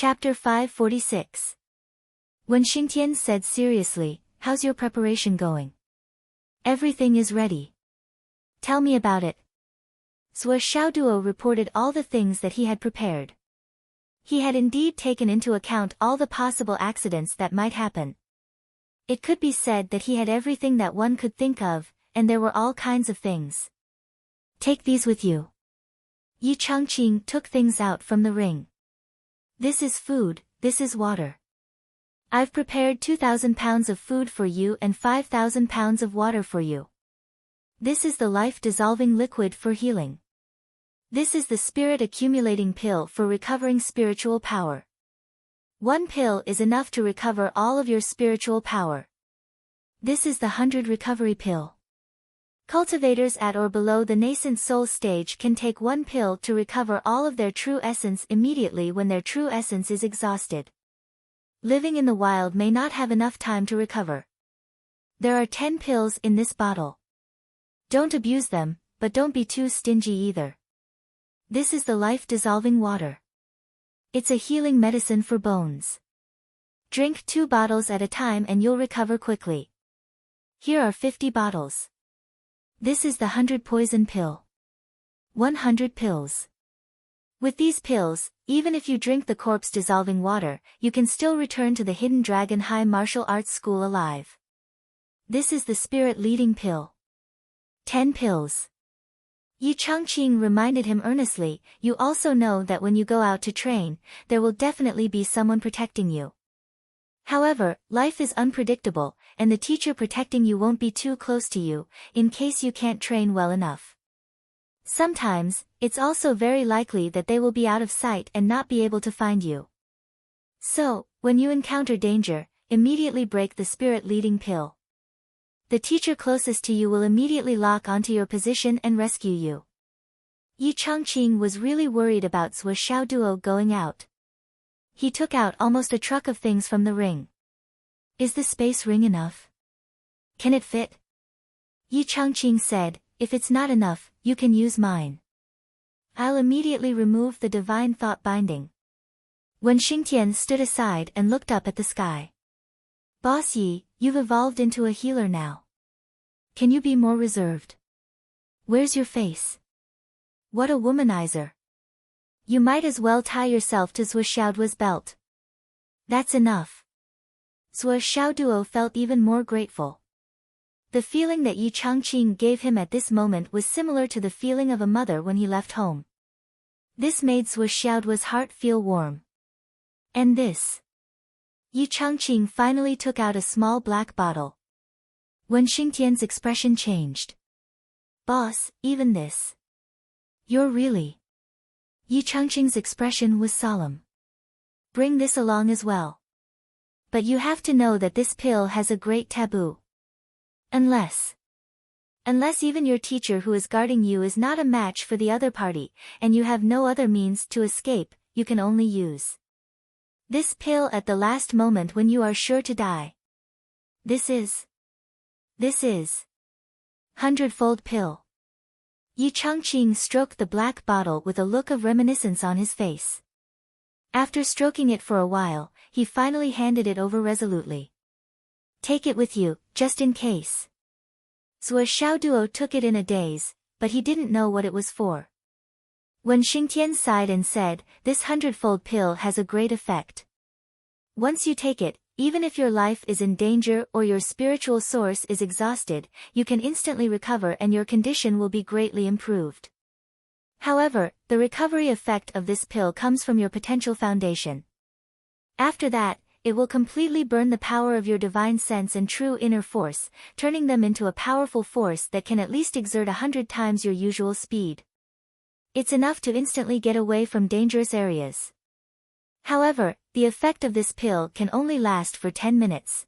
Chapter 546. When Xingtian said seriously, "How's your preparation going?" "Everything is ready." "Tell me about it." Zhuo Xiaoduo reported all the things that he had prepared. He had indeed taken into account all the possible accidents that might happen. It could be said that he had everything that one could think of, and there were all kinds of things. "Take these with you." Yi Changqing took things out from the ring. "This is food, this is water. I've prepared 2,000 pounds of food for you and 5,000 pounds of water for you. This is the life-dissolving liquid for healing. This is the spirit-accumulating pill for recovering spiritual power. One pill is enough to recover all of your spiritual power. This is the 100 recovery pill. Cultivators at or below the nascent soul stage can take one pill to recover all of their true essence immediately when their true essence is exhausted. Living in the wild may not have enough time to recover. There are 10 pills in this bottle. Don't abuse them, but don't be too stingy either. This is the life-dissolving water. It's a healing medicine for bones. Drink 2 bottles at a time and you'll recover quickly. Here are 50 bottles. This is the 100 poison pill. 100 pills. With these pills, even if you drink the corpse-dissolving water, you can still return to the Hidden Dragon High Martial Arts School alive. This is the spirit-leading pill. 10 pills. Yi Changqing reminded him earnestly, "You also know that when you go out to train, there will definitely be someone protecting you. However, life is unpredictable, and the teacher protecting you won't be too close to you, in case you can't train well enough. Sometimes, it's also very likely that they will be out of sight and not be able to find you. So, when you encounter danger, immediately break the spirit-leading pill. The teacher closest to you will immediately lock onto your position and rescue you." Yi Changqing was really worried about Zhuo Xiaoduo going out. He took out almost a truck of things from the ring. "Is the space ring enough? Can it fit?" Yi Changqing said, "If it's not enough, you can use mine. I'll immediately remove the divine thought binding." When Xingtian stood aside and looked up at the sky. "Boss Yi, you've evolved into a healer now. Can you be more reserved? Where's your face? What a womanizer. You might as well tie yourself to Zhuo Xiaoduo's belt." "That's enough." Zhuo Xiaoduo felt even more grateful. The feeling that Yi Changqing gave him at this moment was similar to the feeling of a mother when he left home. This made Zhuo Xiaoduo's heart feel warm. "And this?" Yi Changqing finally took out a small black bottle. When Xingtian's expression changed. "Boss, even this? You're really..." Yi Changqing's expression was solemn. "Bring this along as well. But you have to know that this pill has a great taboo. Unless even your teacher who is guarding you is not a match for the other party, and you have no other means to escape, you can only use this pill at the last moment when you are sure to die. This is 100-fold pill." Yi Changqing stroked the black bottle with a look of reminiscence on his face. After stroking it for a while, he finally handed it over resolutely. "Take it with you, just in case." Zhuo Xiaoduo took it in a daze, but he didn't know what it was for. When Xingtian sighed and said, "This 100-fold pill has a great effect. Once you take it, even if your life is in danger or your spiritual source is exhausted, you can instantly recover and your condition will be greatly improved. However, the recovery effect of this pill comes from your potential foundation. After that, it will completely burn the power of your divine sense and true inner force, turning them into a powerful force that can at least exert 100 times your usual speed. It's enough to instantly get away from dangerous areas. However, the effect of this pill can only last for 10 minutes.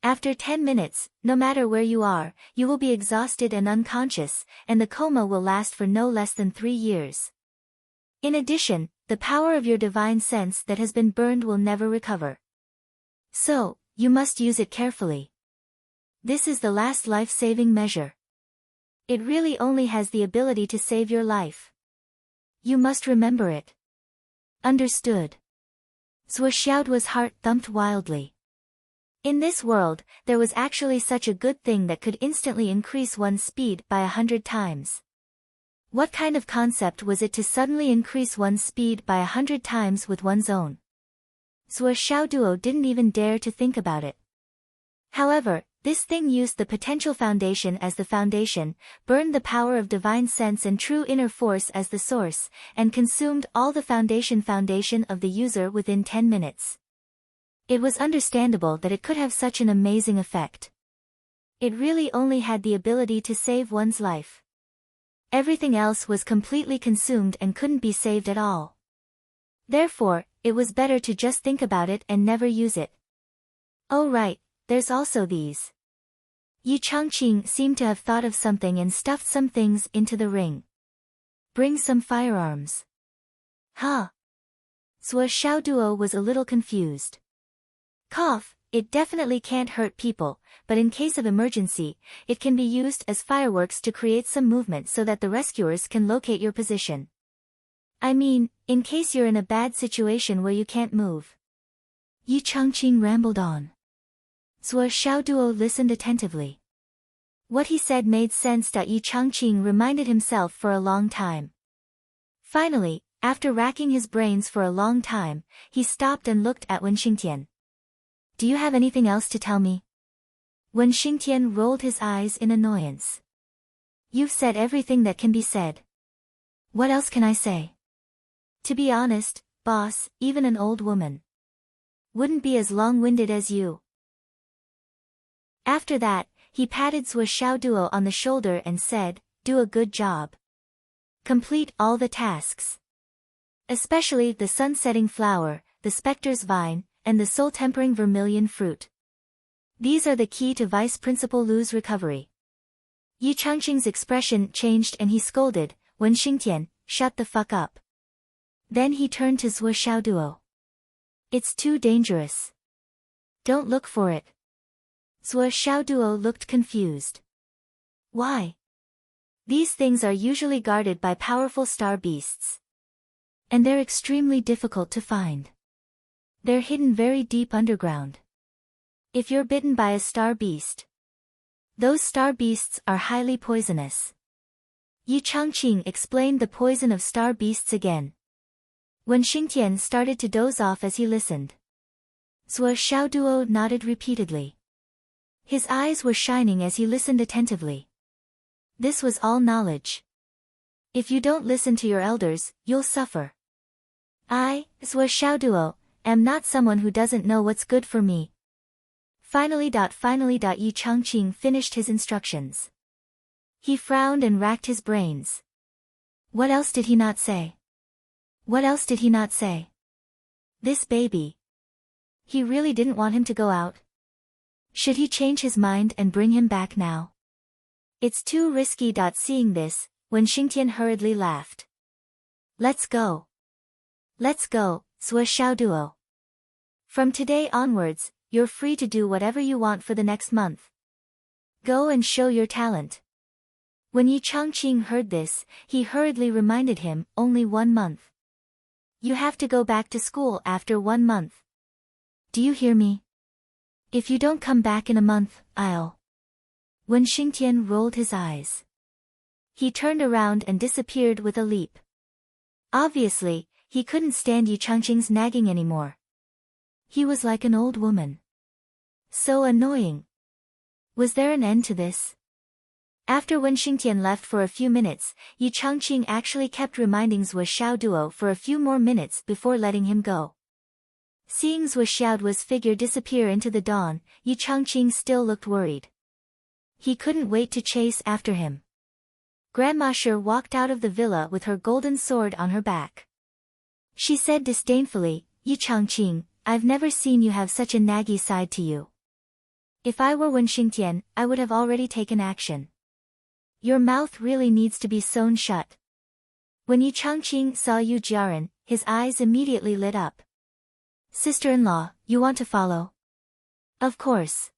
After 10 minutes, no matter where you are, you will be exhausted and unconscious, and the coma will last for no less than 3 years. In addition, the power of your divine sense that has been burned will never recover. So, you must use it carefully. This is the last life-saving measure. It really only has the ability to save your life. You must remember it. Understood. Zhuo Xiaoduo's heart thumped wildly. In this world, there was actually such a good thing that could instantly increase one's speed by 100 times. What kind of concept was it to suddenly increase one's speed by 100 times with one's own? Zhuo Xiaoduo didn't even dare to think about it. However, this thing used the potential foundation as the foundation, burned the power of divine sense and true inner force as the source, and consumed all the foundation of the user within 10 minutes. It was understandable that it could have such an amazing effect. It really only had the ability to save one's life. Everything else was completely consumed and couldn't be saved at all. Therefore, it was better to just think about it and never use it. Oh right. There's also these. Yi Changqing seemed to have thought of something and stuffed some things into the ring. Bring some firearms. Huh? Zhuo Xiaoduo was a little confused. Cough, it definitely can't hurt people, but in case of emergency, it can be used as fireworks to create some movement so that the rescuers can locate your position. I mean, in case you're in a bad situation where you can't move. Yi Changqing rambled on. Zhuo Xiaoduo listened attentively. What he said made sense. Yi Changqing reminded himself for a long time. Finally, after racking his brains for a long time, he stopped and looked at Wen Xingtian. Do you have anything else to tell me? Wen Xingtian rolled his eyes in annoyance. You've said everything that can be said. What else can I say? To be honest, boss, even an old woman wouldn't be as long-winded as you. After that, he patted Zhuo Xiaoduo on the shoulder and said, do a good job. Complete all the tasks. Especially the sun-setting flower, the specter's vine, and the soul-tempering vermilion fruit. These are the key to Vice Principal Lu's recovery. Yi Changqing's expression changed and he scolded, Wen Xingtian, shut the fuck up. Then he turned to Zhuo Xiaoduo. It's too dangerous. Don't look for it. Zhuo Xiaoduo looked confused. Why? These things are usually guarded by powerful star beasts. And they're extremely difficult to find. They're hidden very deep underground. If you're bitten by a star beast, those star beasts are highly poisonous. Yi Changqing explained the poison of star beasts again. Wen Xingtian started to doze off as he listened. Zhuo Xiaoduo nodded repeatedly. His eyes were shining as he listened attentively. This was all knowledge. If you don't listen to your elders, you'll suffer. I, Zhuo Xiaoduo, am not someone who doesn't know what's good for me. Finally. Yi Changqing finished his instructions. He frowned and racked his brains. What else did he not say? What else did he not say? This baby. He really didn't want him to go out. Should he change his mind and bring him back now? It's too risky. Seeing this, Wen Xingtian hurriedly laughed. Let's go. Let's go, Zhuo Xiaoduo. From today onwards, you're free to do whatever you want for the next month. Go and show your talent. When Yi Changqing heard this, he hurriedly reminded him, only 1 month. You have to go back to school after 1 month. Do you hear me? If you don't come back in a month, I'll... Wen Xingtian rolled his eyes. He turned around and disappeared with a leap. Obviously, he couldn't stand Yi Changqing's nagging anymore. He was like an old woman. So annoying. Was there an end to this? After Wen Xingtian left for a few minutes, Yi Changqing actually kept reminding Zhuo Xiaoduo for a few more minutes before letting him go. Seeing Zhuo Xiaoduo's figure disappear into the dawn, Yi Changqing still looked worried. He couldn't wait to chase after him. Grandma Shi walked out of the villa with her golden sword on her back. She said disdainfully, Yi Changqing, I've never seen you have such a naggy side to you. If I were Wen Xingtian, I would have already taken action. Your mouth really needs to be sewn shut. When Yi Changqing saw Yu Jiaran, his eyes immediately lit up. Sister-in-law, you want to follow? Of course.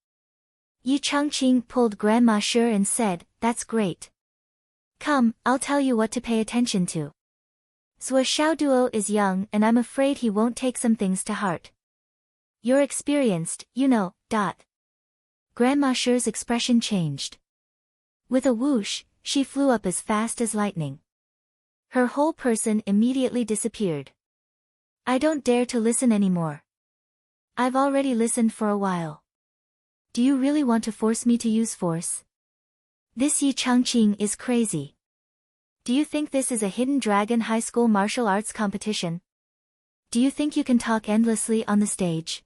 Yi Changqing pulled Grandma Shi and said, that's great. Come, I'll tell you what to pay attention to. Sua Xiaoduo is young and I'm afraid he won't take some things to heart. You're experienced, you know. Grandma Shi's expression changed. With a whoosh, she flew up as fast as lightning. Her whole person immediately disappeared. I don't dare to listen anymore. I've already listened for a while. Do you really want to force me to use force? This Yi Changqing is crazy. Do you think this is a hidden dragon high school martial arts competition? Do you think you can talk endlessly on the stage?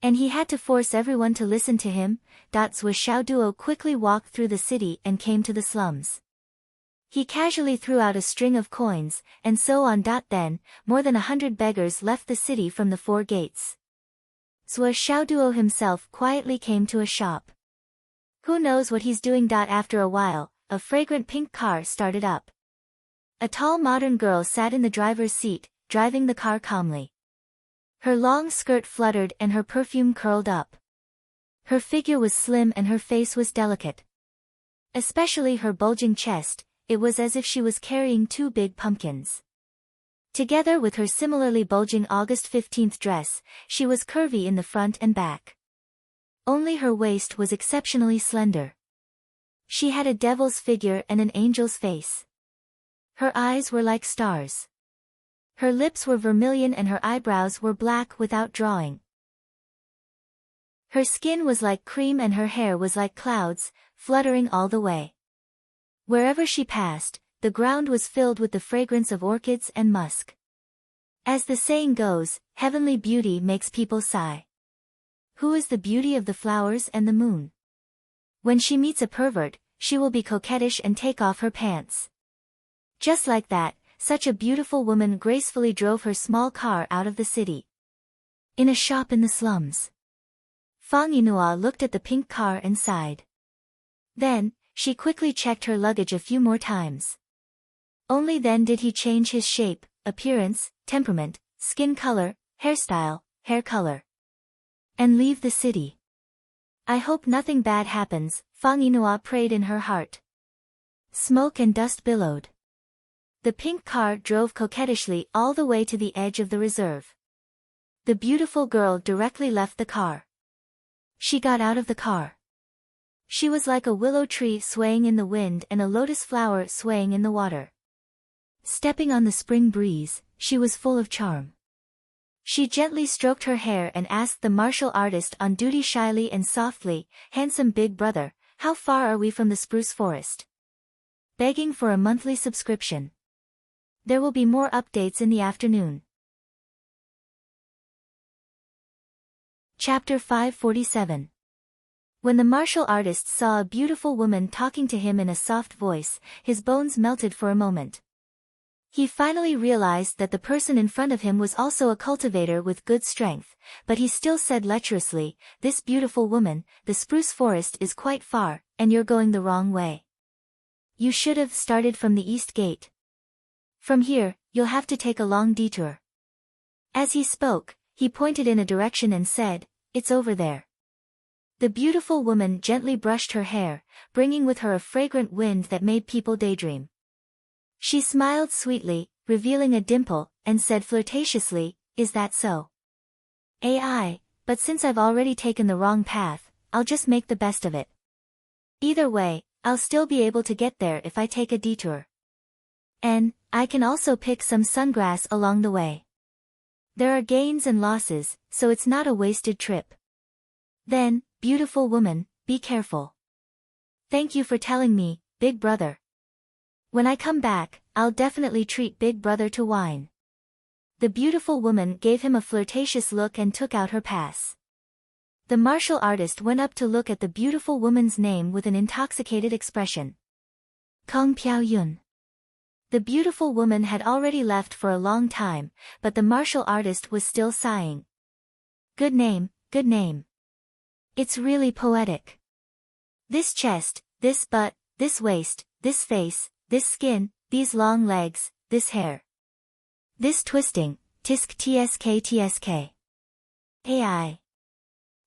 And he had to force everyone to listen to him. Sua Xiaoduo quickly walked through the city and came to the slums. He casually threw out a string of coins, and so on. Then, more than 100 beggars left the city from the 4 gates. Sua Xiaoduo himself quietly came to a shop. Who knows what he's doing? After a while, a fragrant pink car started up. A tall modern girl sat in the driver's seat, driving the car calmly. Her long skirt fluttered and her perfume curled up. Her figure was slim and her face was delicate. Especially her bulging chest, it was as if she was carrying 2 big pumpkins. Together with her similarly bulging August 15th dress, she was curvy in the front and back. Only her waist was exceptionally slender. She had a devil's figure and an angel's face. Her eyes were like stars. Her lips were vermilion and her eyebrows were black without drawing. Her skin was like cream and her hair was like clouds, fluttering all the way. Wherever she passed, the ground was filled with the fragrance of orchids and musk. As the saying goes, heavenly beauty makes people sigh. Who is the beauty of the flowers and the moon? When she meets a pervert, she will be coquettish and take off her pants. Just like that, such a beautiful woman gracefully drove her small car out of the city. In a shop in the slums. Fang Yinhua looked at the pink car and sighed. Then, she quickly checked her luggage a few more times. Only then did he change his shape, appearance, temperament, skin color, hairstyle, hair color. And leave the city. I hope nothing bad happens, Fang Yinhua prayed in her heart. Smoke and dust billowed. The pink car drove coquettishly all the way to the edge of the reserve. The beautiful girl directly left the car. She got out of the car. She was like a willow tree swaying in the wind and a lotus flower swaying in the water. Stepping on the spring breeze, she was full of charm. She gently stroked her hair and asked the martial artist on duty shyly and softly, "Handsome big brother, how far are we from the spruce forest?" Begging for a monthly subscription. There will be more updates in the afternoon. Chapter 547. When the martial artist saw a beautiful woman talking to him in a soft voice, his bones melted for a moment. He finally realized that the person in front of him was also a cultivator with good strength, but he still said lecherously, "This beautiful woman, the spruce forest is quite far, and you're going the wrong way. You should have started from the east gate. From here, you'll have to take a long detour." As he spoke, he pointed in a direction and said, "It's over there." The beautiful woman gently brushed her hair, bringing with her a fragrant wind that made people daydream. She smiled sweetly, revealing a dimple, and said flirtatiously, "Is that so?" "AI, but since I've already taken the wrong path, I'll just make the best of it. Either way, I'll still be able to get there if I take a detour. And I can also pick some sungrass along the way. There are gains and losses, so it's not a wasted trip. Then, beautiful woman, be careful. Thank you for telling me, big brother. When I come back, I'll definitely treat big brother to wine." The beautiful woman gave him a flirtatious look and took out her pass. The martial artist went up to look at the beautiful woman's name with an intoxicated expression. Kong Piao Yun. The beautiful woman had already left for a long time, but the martial artist was still sighing. Good name, good name. It's really poetic. This chest, this butt, this waist, this face, this skin, these long legs, this hair. This twisting, tisk tsk. AI.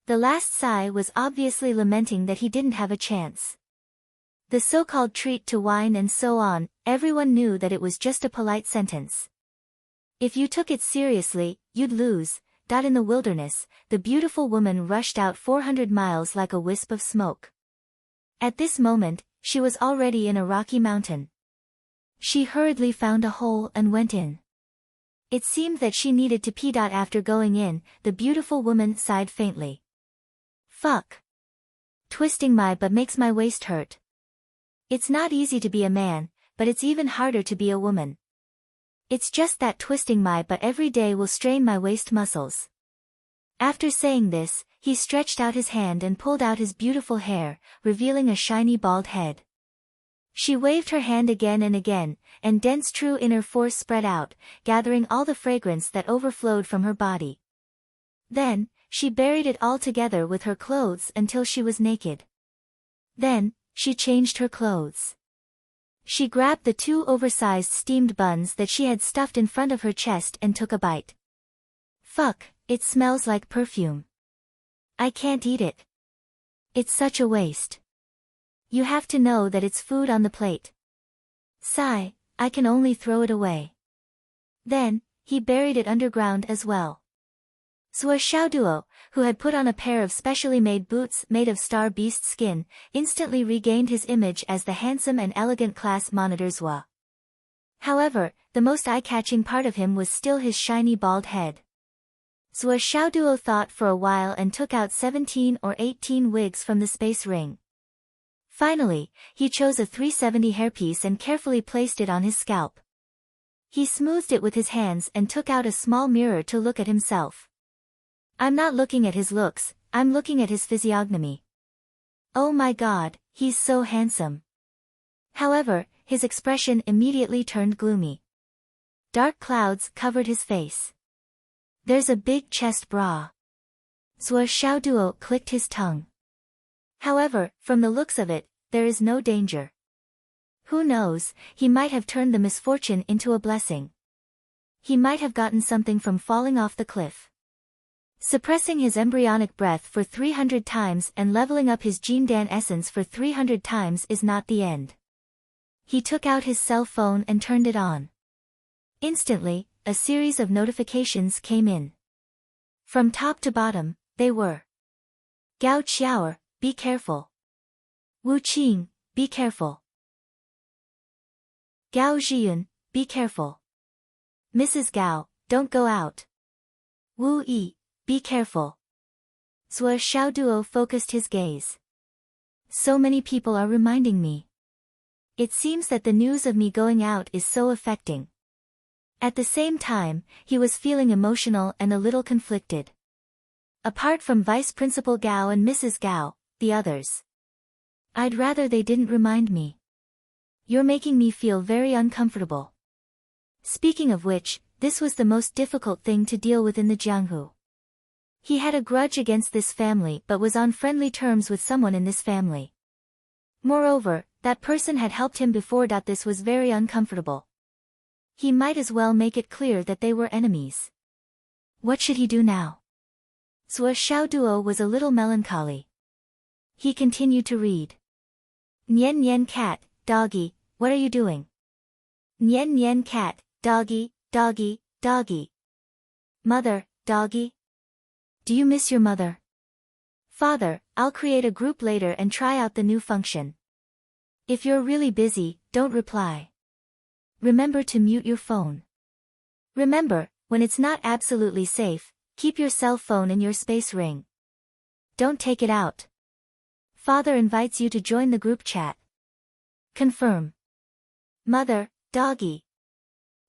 The last sigh was obviously lamenting that he didn't have a chance. The so-called treat to wine and so on, everyone knew that it was just a polite sentence. If you took it seriously, you'd lose. In the wilderness, the beautiful woman rushed out 400 miles like a wisp of smoke. At this moment, she was already in a rocky mountain. She hurriedly found a hole and went in. It seemed that she needed to pee. After going in, the beautiful woman sighed faintly. Fuck. Twisting my butt makes my waist hurt. It's not easy to be a man, but it's even harder to be a woman. It's just that twisting my butt every day will strain my waist muscles. After saying this, he stretched out his hand and pulled out his beautiful hair, revealing a shiny bald head. She waved her hand again, and dense true inner force spread out, gathering all the fragrance that overflowed from her body. Then, she buried it all together with her clothes until she was naked. Then, she changed her clothes. She grabbed the 2 oversized steamed buns that she had stuffed in front of her chest and took a bite. Fuck, it smells like perfume. I can't eat it. It's such a waste. You have to know that it's food on the plate. Sigh, I can only throw it away. Then, he buried it underground as well. Zhuo Xiaoduo, who had put on a pair of specially made boots made of star beast skin, instantly regained his image as the handsome and elegant class monitor Zhuo. However, the most eye-catching part of him was still his shiny bald head. Zhuo Xiaoduo thought for a while and took out 17 or 18 wigs from the space ring. Finally, he chose a 370 hairpiece and carefully placed it on his scalp. He smoothed it with his hands and took out a small mirror to look at himself. I'm not looking at his looks, I'm looking at his physiognomy. Oh my god, he's so handsome. However, his expression immediately turned gloomy. Dark clouds covered his face. There's a big chest bra. Zhuo Xiaoduo clicked his tongue. However, from the looks of it, there is no danger. Who knows, he might have turned the misfortune into a blessing. He might have gotten something from falling off the cliff. Suppressing his embryonic breath for 300 times and leveling up his Jindan essence for 300 times is not the end. He took out his cell phone and turned it on. Instantly, a series of notifications came in. From top to bottom, they were: Gao Qiaoer, be careful. Wu Qing, be careful. Gao Zhiyun, be careful. Mrs. Gao, don't go out. Wu Yi, be careful. Zhuo Xiaoduo focused his gaze. So many people are reminding me. It seems that the news of me going out is so affecting. At the same time, he was feeling emotional and a little conflicted. Apart from Vice Principal Gao and Mrs. Gao, the others. I'd rather they didn't remind me. You're making me feel very uncomfortable. Speaking of which, this was the most difficult thing to deal with in the Jianghu. He had a grudge against this family but was on friendly terms with someone in this family. Moreover, that person had helped him before. This was very uncomfortable. He might as well make it clear that they were enemies. What should he do now? Zhuo Xiaoduo was a little melancholy. He continued to read. Nian Nian cat, doggy, what are you doing? Nian Nian cat, doggy, doggy, doggy. Mother, doggy. Do you miss your mother? Father, I'll create a group later and try out the new function. If you're really busy, don't reply. Remember to mute your phone. Remember, when it's not absolutely safe, keep your cell phone in your space ring. Don't take it out. Father invites you to join the group chat. Confirm. Mother, doggy.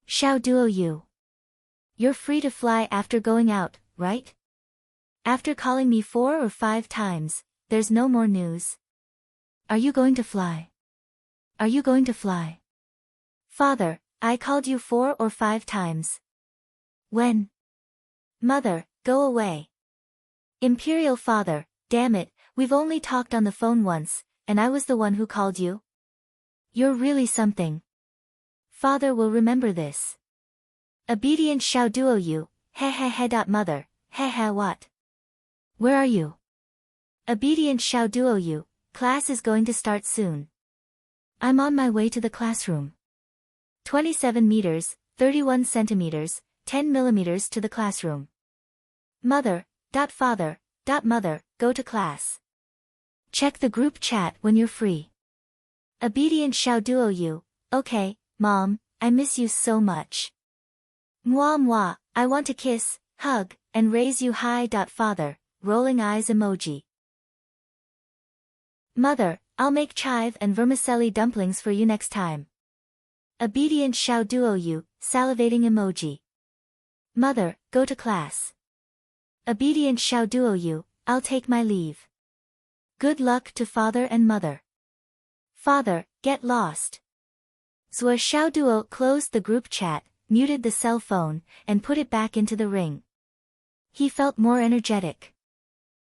Xiaoduo you. You're free to fly after going out, right? After calling me 4 or 5 times, there's no more news. Are you going to fly? Are you going to fly? Father, I called you 4 or 5 times. When? Mother, go away. Imperial Father, damn it, we've only talked on the phone once, and I was the one who called you. You're really something. Father will remember this. Obedient Xiaoduo you, he. Mother, he what? Where are you? Obedient Xiaoduo you, class is going to start soon. I'm on my way to the classroom. 27 meters, 31 centimeters, 10 millimeters to the classroom. Mother, father, mother, go to class. Check the group chat when you're free. Obedient Xiao Duo you, okay, mom, I miss you so much. Moi moi, I want to kiss, hug, and raise you high. Father, rolling eyes emoji. Mother, I'll make chive and vermicelli dumplings for you next time. Obedient Xiao Duo you, salivating emoji. Mother, go to class. Obedient Xiao Duo you, I'll take my leave. Good luck to father and mother. Father, get lost. Zua Xiao Duo closed the group chat, muted the cell phone, and put it back into the ring. He felt more energetic.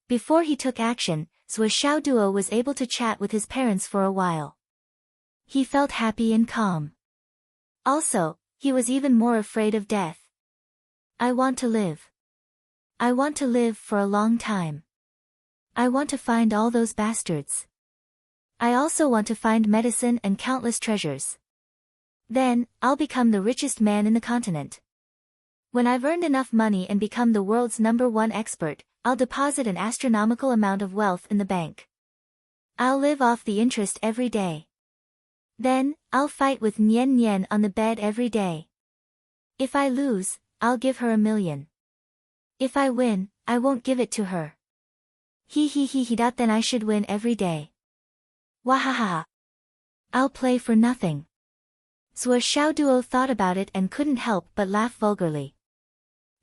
Before he took action, Zua Xiao Duo was able to chat with his parents for a while. He felt happy and calm. Also, he was even more afraid of death. I want to live. I want to live for a long time. I want to find all those bastards. I also want to find medicine and countless treasures. Then, I'll become the richest man in the continent. When I've earned enough money and become the world's #1 expert, I'll deposit an astronomical amount of wealth in the bank. I'll live off the interest every day. Then, I'll fight with Nian Nian on the bed every day. If I lose, I'll give her $1 million. If I win, I won't give it to her. Then I should win every day. Wahaha. I'll play for nothing. Zua Xiao Duo thought about it and couldn't help but laugh vulgarly.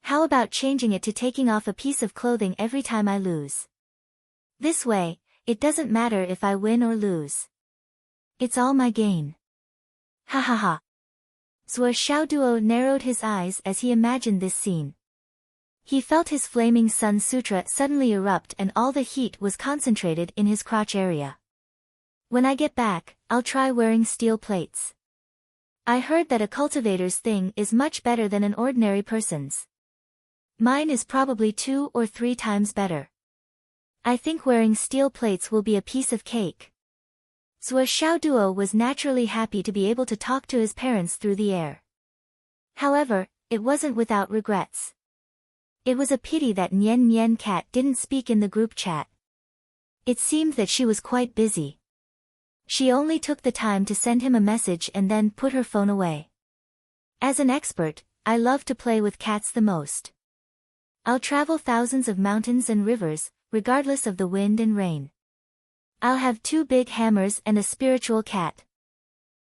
How about changing it to taking off a piece of clothing every time I lose? This way, it doesn't matter if I win or lose. It's all my gain. Ha ha ha. Zua Xiao Duo narrowed his eyes as he imagined this scene. He felt his flaming sun sutra suddenly erupt and all the heat was concentrated in his crotch area. When I get back, I'll try wearing steel plates. I heard that a cultivator's thing is much better than an ordinary person's. Mine is probably 2 or 3 times better. I think wearing steel plates will be a piece of cake. Zua Xiao Duo was naturally happy to be able to talk to his parents through the air. However, it wasn't without regrets. It was a pity that Nian Nian Cat didn't speak in the group chat. It seemed that she was quite busy. She only took the time to send him a message and then put her phone away. As an expert, I love to play with cats the most. I'll travel thousands of mountains and rivers, regardless of the wind and rain. I'll have 2 big hammers and a spiritual cat.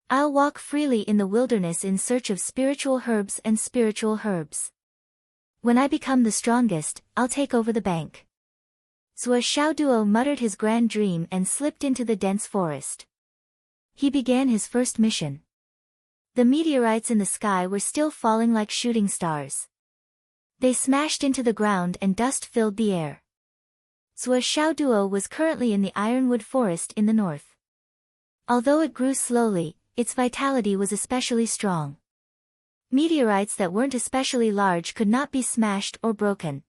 I'll walk freely in the wilderness in search of spiritual herbs and spiritual herbs. When I become the strongest, I'll take over the bank. Zua Xiao Duo muttered his grand dream and slipped into the dense forest. He began his first mission. The meteorites in the sky were still falling like shooting stars. They smashed into the ground and dust filled the air. Zua Xiao Duo was currently in the ironwood forest in the north. Although it grew slowly, its vitality was especially strong. Meteorites that weren't especially large could not be smashed or broken.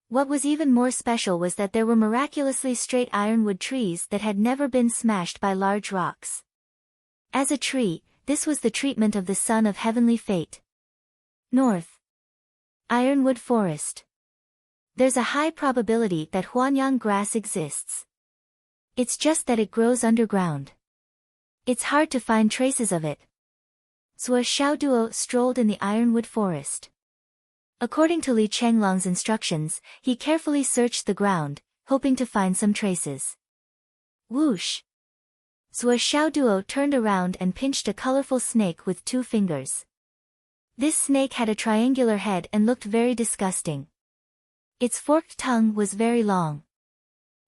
What was even more special was that there were miraculously straight ironwood trees that had never been smashed by large rocks. As a tree, this was the treatment of the son of heavenly fate. North. Ironwood forest. There's a high probability that Huanyang grass exists. It's just that it grows underground. It's hard to find traces of it. Zua Xiao Duo strolled in the ironwood forest. According to Li Chenglong's instructions, he carefully searched the ground, hoping to find some traces. Whoosh! Zua Xiao Duo turned around and pinched a colorful snake with 2 fingers. This snake had a triangular head and looked very disgusting. Its forked tongue was very long.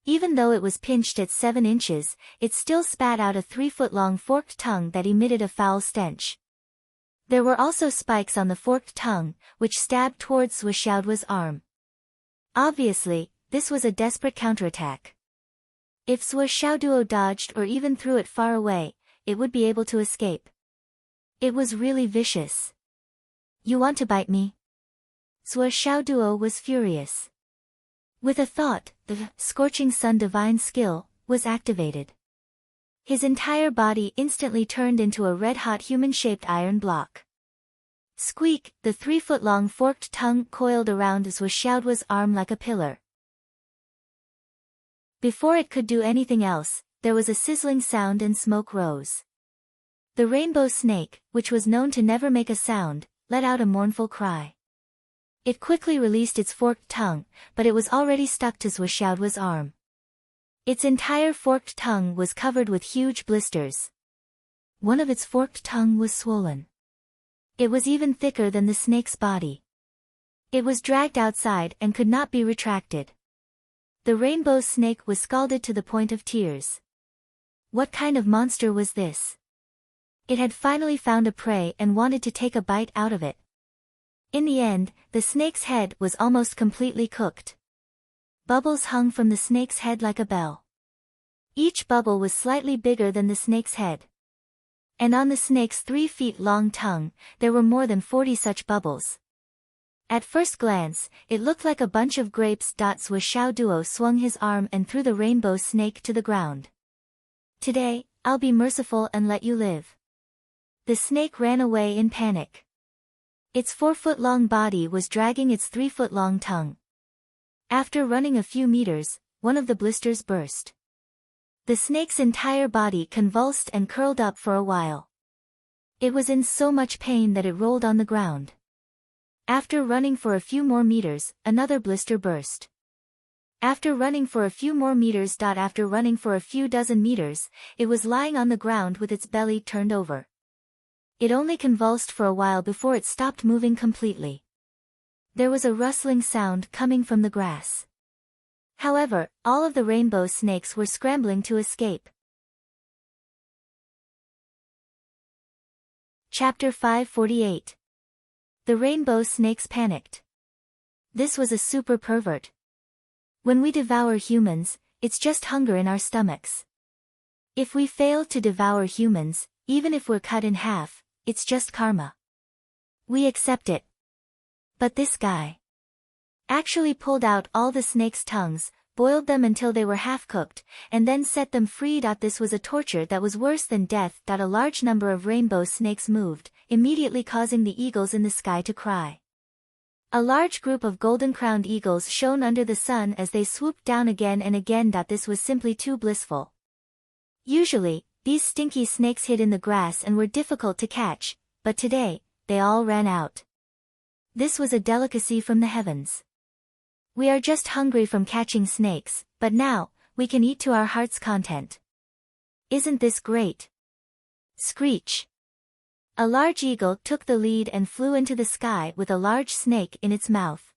Even though it was pinched at 7 inches, it still spat out a 3-foot-long forked tongue that emitted a foul stench. There were also spikes on the forked tongue, which stabbed towards Zua Xiao Duo's arm. Obviously, this was a desperate counterattack. If Zua Xiao Duo dodged or even threw it far away, it would be able to escape. It was really vicious. You want to bite me? Zua Xiao Duo was furious. With a thought, the scorching sun divine skill was activated. His entire body instantly turned into a red-hot human-shaped iron block. Squeak, the 3-foot-long forked tongue coiled around Zhuoxiaoduo's arm like a pillar. Before it could do anything else, there was a sizzling sound and smoke rose. The rainbow snake, which was known to never make a sound, let out a mournful cry. It quickly released its forked tongue, but it was already stuck to Zhuoxiaoduo's arm. Its entire forked tongue was covered with huge blisters. One of its forked tongue was swollen. It was even thicker than the snake's body. It was dragged outside and could not be retracted. The rainbow snake was scalded to the point of tears. What kind of monster was this? It had finally found a prey and wanted to take a bite out of it. In the end, the snake's head was almost completely cooked. Bubbles hung from the snake's head like a bell. Each bubble was slightly bigger than the snake's head. And on the snake's 3-feet-long tongue, there were more than 40 such bubbles. At first glance, it looked like a bunch of grapes. Zhuoxiaoduo swung his arm and threw the rainbow snake to the ground. Today, I'll be merciful and let you live. The snake ran away in panic. Its 4-foot-long body was dragging its 3-foot-long tongue. After running a few meters, one of the blisters burst. The snake's entire body convulsed and curled up for a while. It was in so much pain that it rolled on the ground. After running for a few more meters, another blister burst. After running for a few more meters. After running for a few dozen meters, it was lying on the ground with its belly turned over. It only convulsed for a while before it stopped moving completely. There was a rustling sound coming from the grass. However, all of the rainbow snakes were scrambling to escape. Chapter 548. The rainbow snakes panicked. This was a super pervert. When we devour humans, it's just hunger in our stomachs. If we fail to devour humans, even if we're cut in half, it's just karma. We accept it. But this guy actually pulled out all the snake's tongues, boiled them until they were half-cooked, and then set them free. This was a torture that was worse than death. A large number of rainbow snakes moved, immediately causing the eagles in the sky to cry. A large group of golden-crowned eagles shone under the sun as they swooped down again and again. This was simply too blissful. Usually, these stinky snakes hid in the grass and were difficult to catch, but today, they all ran out. This was a delicacy from the heavens. We are just hungry from catching snakes, but now, we can eat to our heart's content. Isn't this great? Screech. A large eagle took the lead and flew into the sky with a large snake in its mouth.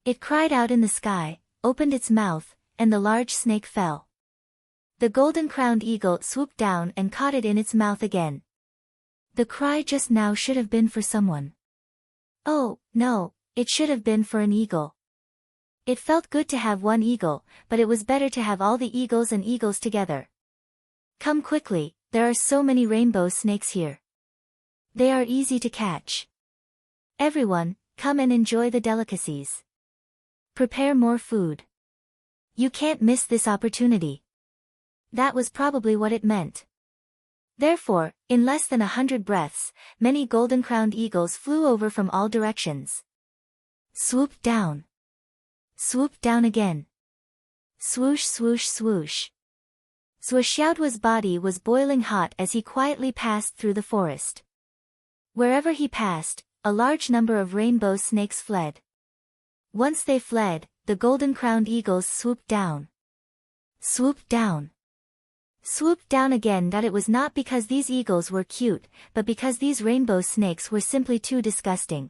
It cried out in the sky, opened its mouth, and the large snake fell. The golden-crowned eagle swooped down and caught it in its mouth again. The cry just now should have been for someone. Oh, no, it should have been for an eagle. It felt good to have one eagle, but it was better to have all the eagles and eagles together. Come quickly, there are so many rainbow snakes here. They are easy to catch. Everyone, come and enjoy the delicacies. Prepare more food. You can't miss this opportunity. That was probably what it meant. Therefore, in less than 100 breaths, many golden-crowned eagles flew over from all directions. Swooped down. Swooped down again. Swoosh swoosh swoosh. Zhuoxiaoduo's body was boiling hot as he quietly passed through the forest. Wherever he passed, a large number of rainbow snakes fled. Once they fled, the golden-crowned eagles swooped down. Swooped down. Swooped down again. It was not because these eagles were cute, but because these rainbow snakes were simply too disgusting.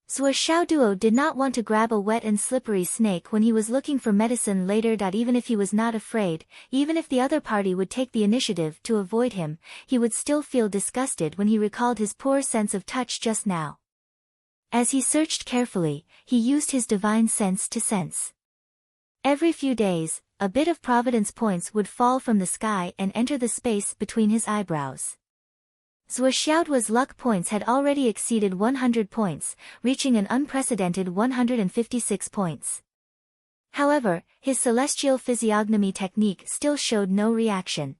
Zhuoxiaoduo did not want to grab a wet and slippery snake when he was looking for medicine later. Even if he was not afraid, even if the other party would take the initiative to avoid him, he would still feel disgusted when he recalled his poor sense of touch just now. As he searched carefully, he used his divine sense to sense. Every few days, a bit of providence points would fall from the sky and enter the space between his eyebrows. Zhuoxiaoduo's luck points had already exceeded 100 points, reaching an unprecedented 156 points. However, his celestial physiognomy technique still showed no reaction.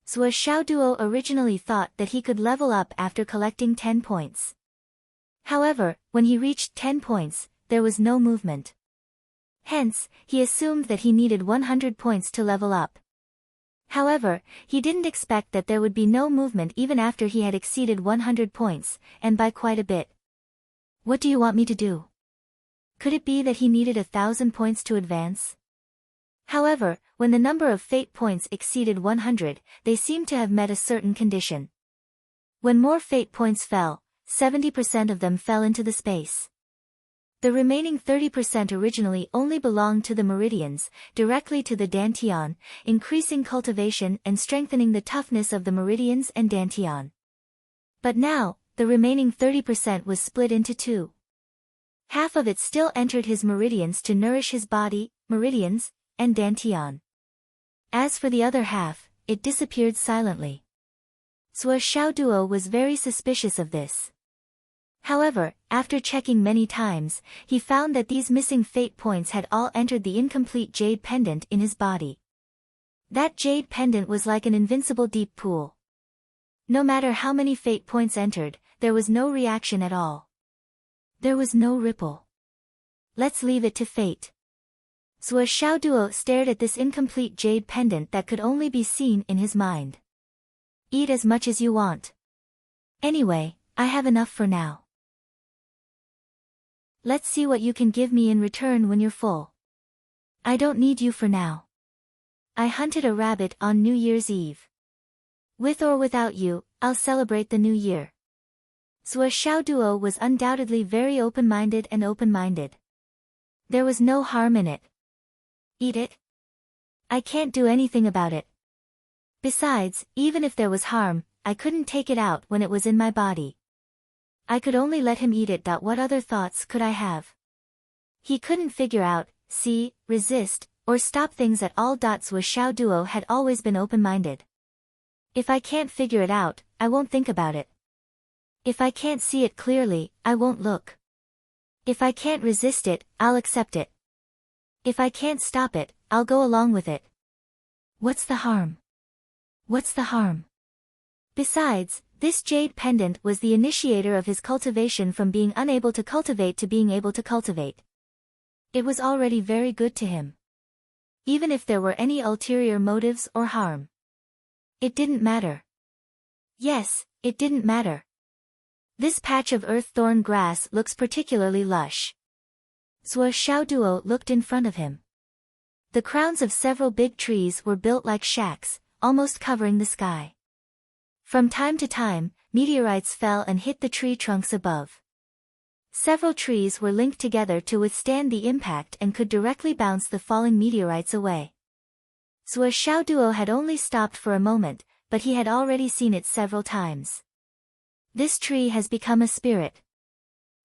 Zhuoxiaoduo originally thought that he could level up after collecting 10 points. However, when he reached 10 points, there was no movement. Hence, he assumed that he needed 100 points to level up. However, he didn't expect that there would be no movement even after he had exceeded 100 points, and by quite a bit. What do you want me to do? Could it be that he needed 1,000 points to advance? However, when the number of fate points exceeded 100, they seemed to have met a certain condition. When more fate points fell, 70% of them fell into the space. The remaining 30% originally only belonged to the meridians, directly to the dantian, increasing cultivation and strengthening the toughness of the meridians and dantian. But now, the remaining 30% was split into two. Half of it still entered his meridians to nourish his body, meridians, and dantian. As for the other half, it disappeared silently. Sua Xiaoduo was very suspicious of this. However, after checking many times, he found that these missing fate points had all entered the incomplete jade pendant in his body. That jade pendant was like an invincible deep pool. No matter how many fate points entered, there was no reaction at all. There was no ripple. Let's leave it to fate. Sua Xiaoduo stared at this incomplete jade pendant that could only be seen in his mind. Eat as much as you want. Anyway, I have enough for now. Let's see what you can give me in return when you're full. I don't need you for now. I hunted a rabbit on New Year's Eve. With or without you, I'll celebrate the new year. Sua Xiaoduo was undoubtedly very open-minded and open-minded. There was no harm in it. Eat it? I can't do anything about it. Besides, even if there was harm, I couldn't take it out when it was in my body. I could only let him eat it. What other thoughts could I have? He couldn't figure out, see, resist, or stop things at all. Sua Xiaoduo had always been open-minded. If I can't figure it out, I won't think about it. If I can't see it clearly, I won't look. If I can't resist it, I'll accept it. If I can't stop it, I'll go along with it. What's the harm? What's the harm? Besides, this jade pendant was the initiator of his cultivation from being unable to cultivate to being able to cultivate. It was already very good to him. Even if there were any ulterior motives or harm. It didn't matter. Yes, it didn't matter. This patch of earth thorn grass looks particularly lush. Sua Xiaoduo looked in front of him. The crowns of several big trees were built like shacks, almost covering the sky. From time to time, meteorites fell and hit the tree trunks above. Several trees were linked together to withstand the impact and could directly bounce the falling meteorites away. Sua Xiaoduo had only stopped for a moment, but he had already seen it several times. This tree has become a spirit.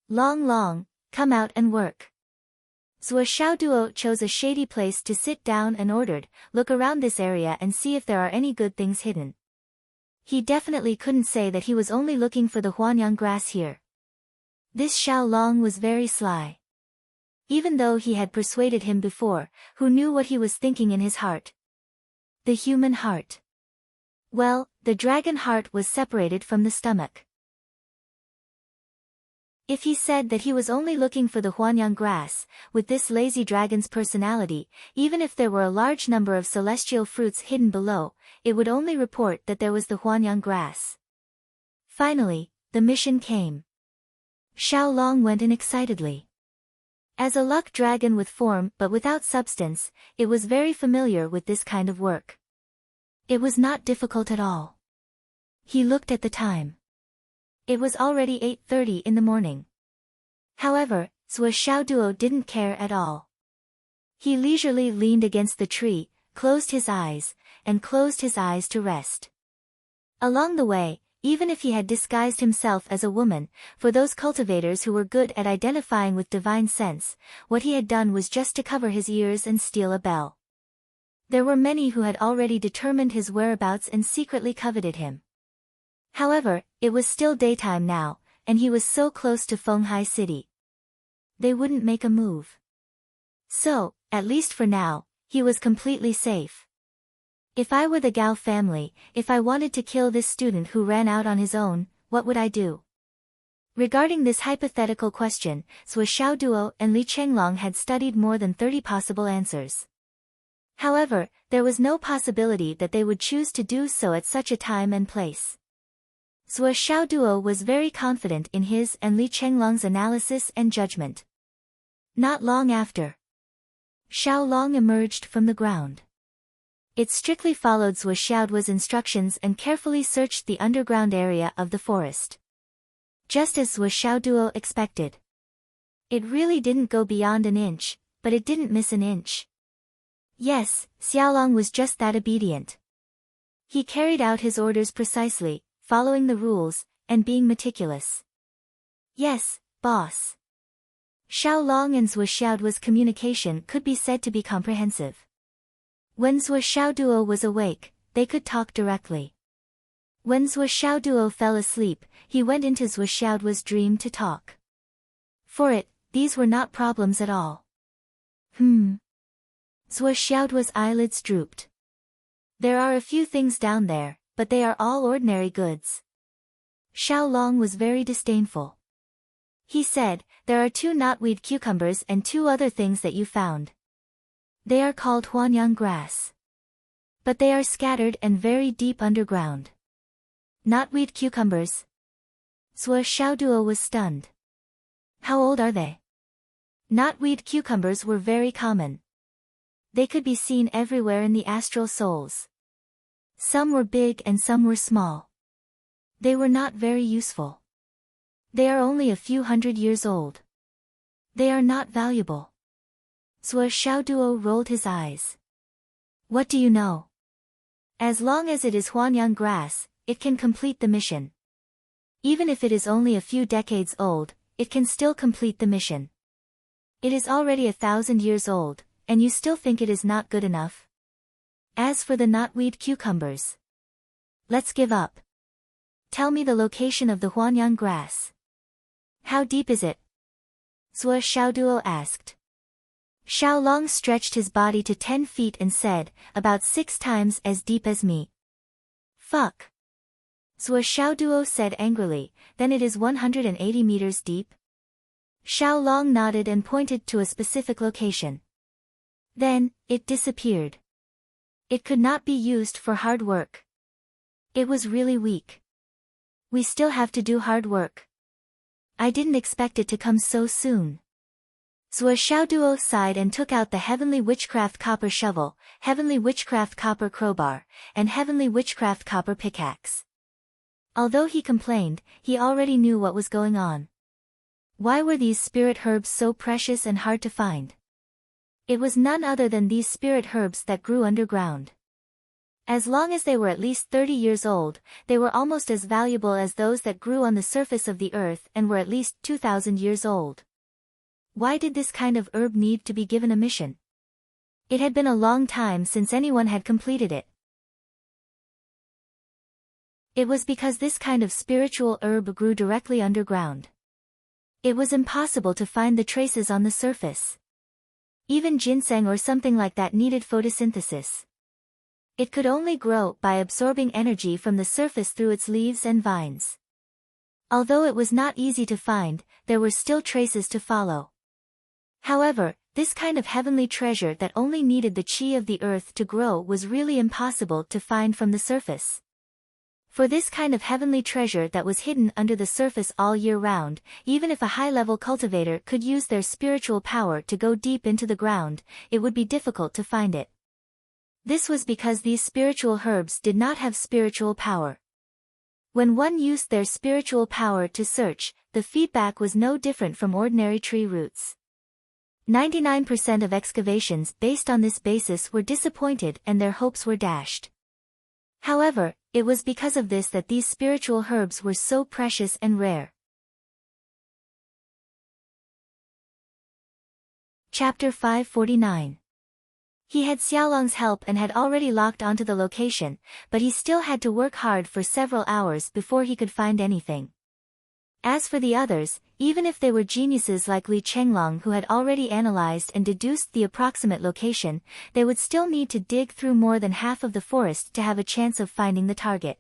Long Long, come out and work. Sua Xiaoduo chose a shady place to sit down and ordered, look around this area and see if there are any good things hidden. He definitely couldn't say that he was only looking for the Huanyang grass here. This Xiao Long was very sly. Even though he had persuaded him before, who knew what he was thinking in his heart? The human heart. Well, the dragon heart was separated from the stomach. If he said that he was only looking for the Huanyang grass, with this lazy dragon's personality, even if there were a large number of celestial fruits hidden below, it would only report that there was the Huanyang grass. Finally, the mission came. Xiao Long went in excitedly. As a luck dragon with form but without substance, it was very familiar with this kind of work. It was not difficult at all. He looked at the time. It was already 8:30 in the morning. However, Sua Xiaoduo didn't care at all. He leisurely leaned against the tree, closed his eyes, and closed his eyes to rest. Along the way, even if he had disguised himself as a woman, for those cultivators who were good at identifying with divine sense, what he had done was just to cover his ears and steal a bell. There were many who had already determined his whereabouts and secretly coveted him. However, it was still daytime now, and he was so close to Fenghai City. They wouldn't make a move. So, at least for now, he was completely safe. If I were the Gao family, if I wanted to kill this student who ran out on his own, what would I do? Regarding this hypothetical question, Zhuo Xiaoduo and Li Chenglong had studied more than 30 possible answers. However, there was no possibility that they would choose to do so at such a time and place. Zhuo Xiaoduo was very confident in his and Li Chenglong's analysis and judgment. Not long after, Xiaolong emerged from the ground. It strictly followed Zhuo Xiaoduo's instructions and carefully searched the underground area of the forest. Just as Zhuo Xiaoduo expected. It really didn't go beyond an inch, but it didn't miss an inch. Yes, Xiaolong was just that obedient. He carried out his orders precisely, following the rules, and being meticulous. Yes, boss. Xiaolong and Zhuo Xiaoduo's communication could be said to be comprehensive. When Zhuo Xiaoduo was awake, they could talk directly. When Zhuo Xiaoduo fell asleep, he went into Zhuo Xiaoduo's dream to talk. For it, these were not problems at all. Zhuo Xiaoduo's eyelids drooped. There are a few things down there, but they are all ordinary goods. Xiaolong was very disdainful. He said, there are 2 knotweed cucumbers and 2 other things that you found. They are called huanyang grass. But they are scattered and very deep underground. Knotweed cucumbers? Zhuo Xiaoduo was stunned. How old are they? Knotweed cucumbers were very common. They could be seen everywhere in the astral souls. Some were big and some were small. They were not very useful. They are only a few hundred years old. They are not valuable. Zhuo Xiaoduo rolled his eyes. What do you know? As long as it is huanyang grass, it can complete the mission. Even if it is only a few decades old, it can still complete the mission. It is already 1,000 years old, and you still think it is not good enough? As for the knotweed cucumbers, let's give up. Tell me the location of the huanyang grass. How deep is it? Zhuo Xiaoduo asked. Xiaolong stretched his body to 10 feet and said, about 6 times as deep as me. Fuck. Zhuo Xiaoduo said angrily, then it is 180 meters deep? Xiaolong nodded and pointed to a specific location. Then, it disappeared. It could not be used for hard work. It was really weak. We still have to do hard work. I didn't expect it to come so soon. Zhuo Xiaoduo sighed and took out the Heavenly Witchcraft Copper Shovel, Heavenly Witchcraft Copper Crowbar, and Heavenly Witchcraft Copper Pickaxe. Although he complained, he already knew what was going on. Why were these spirit herbs so precious and hard to find? It was none other than these spirit herbs that grew underground. As long as they were at least 30 years old, they were almost as valuable as those that grew on the surface of the earth and were at least 2,000 years old. Why did this kind of herb need to be given a mission? It had been a long time since anyone had completed it. It was because this kind of spiritual herb grew directly underground. It was impossible to find the traces on the surface. Even ginseng or something like that needed photosynthesis. It could only grow by absorbing energy from the surface through its leaves and vines. Although it was not easy to find, there were still traces to follow. However, this kind of heavenly treasure that only needed the chi of the earth to grow was really impossible to find from the surface. For this kind of heavenly treasure that was hidden under the surface all year round, even if a high-level cultivator could use their spiritual power to go deep into the ground, it would be difficult to find it. This was because these spiritual herbs did not have spiritual power. When one used their spiritual power to search, the feedback was no different from ordinary tree roots. 99% of excavations based on this basis were disappointed and their hopes were dashed. However, it was because of this that these spiritual herbs were so precious and rare. Chapter 549. He had Xiaolong's help and had already locked onto the location, but he still had to work hard for several hours before he could find anything. As for the others, even if they were geniuses like Li Chenglong who had already analyzed and deduced the approximate location, they would still need to dig through more than half of the forest to have a chance of finding the target.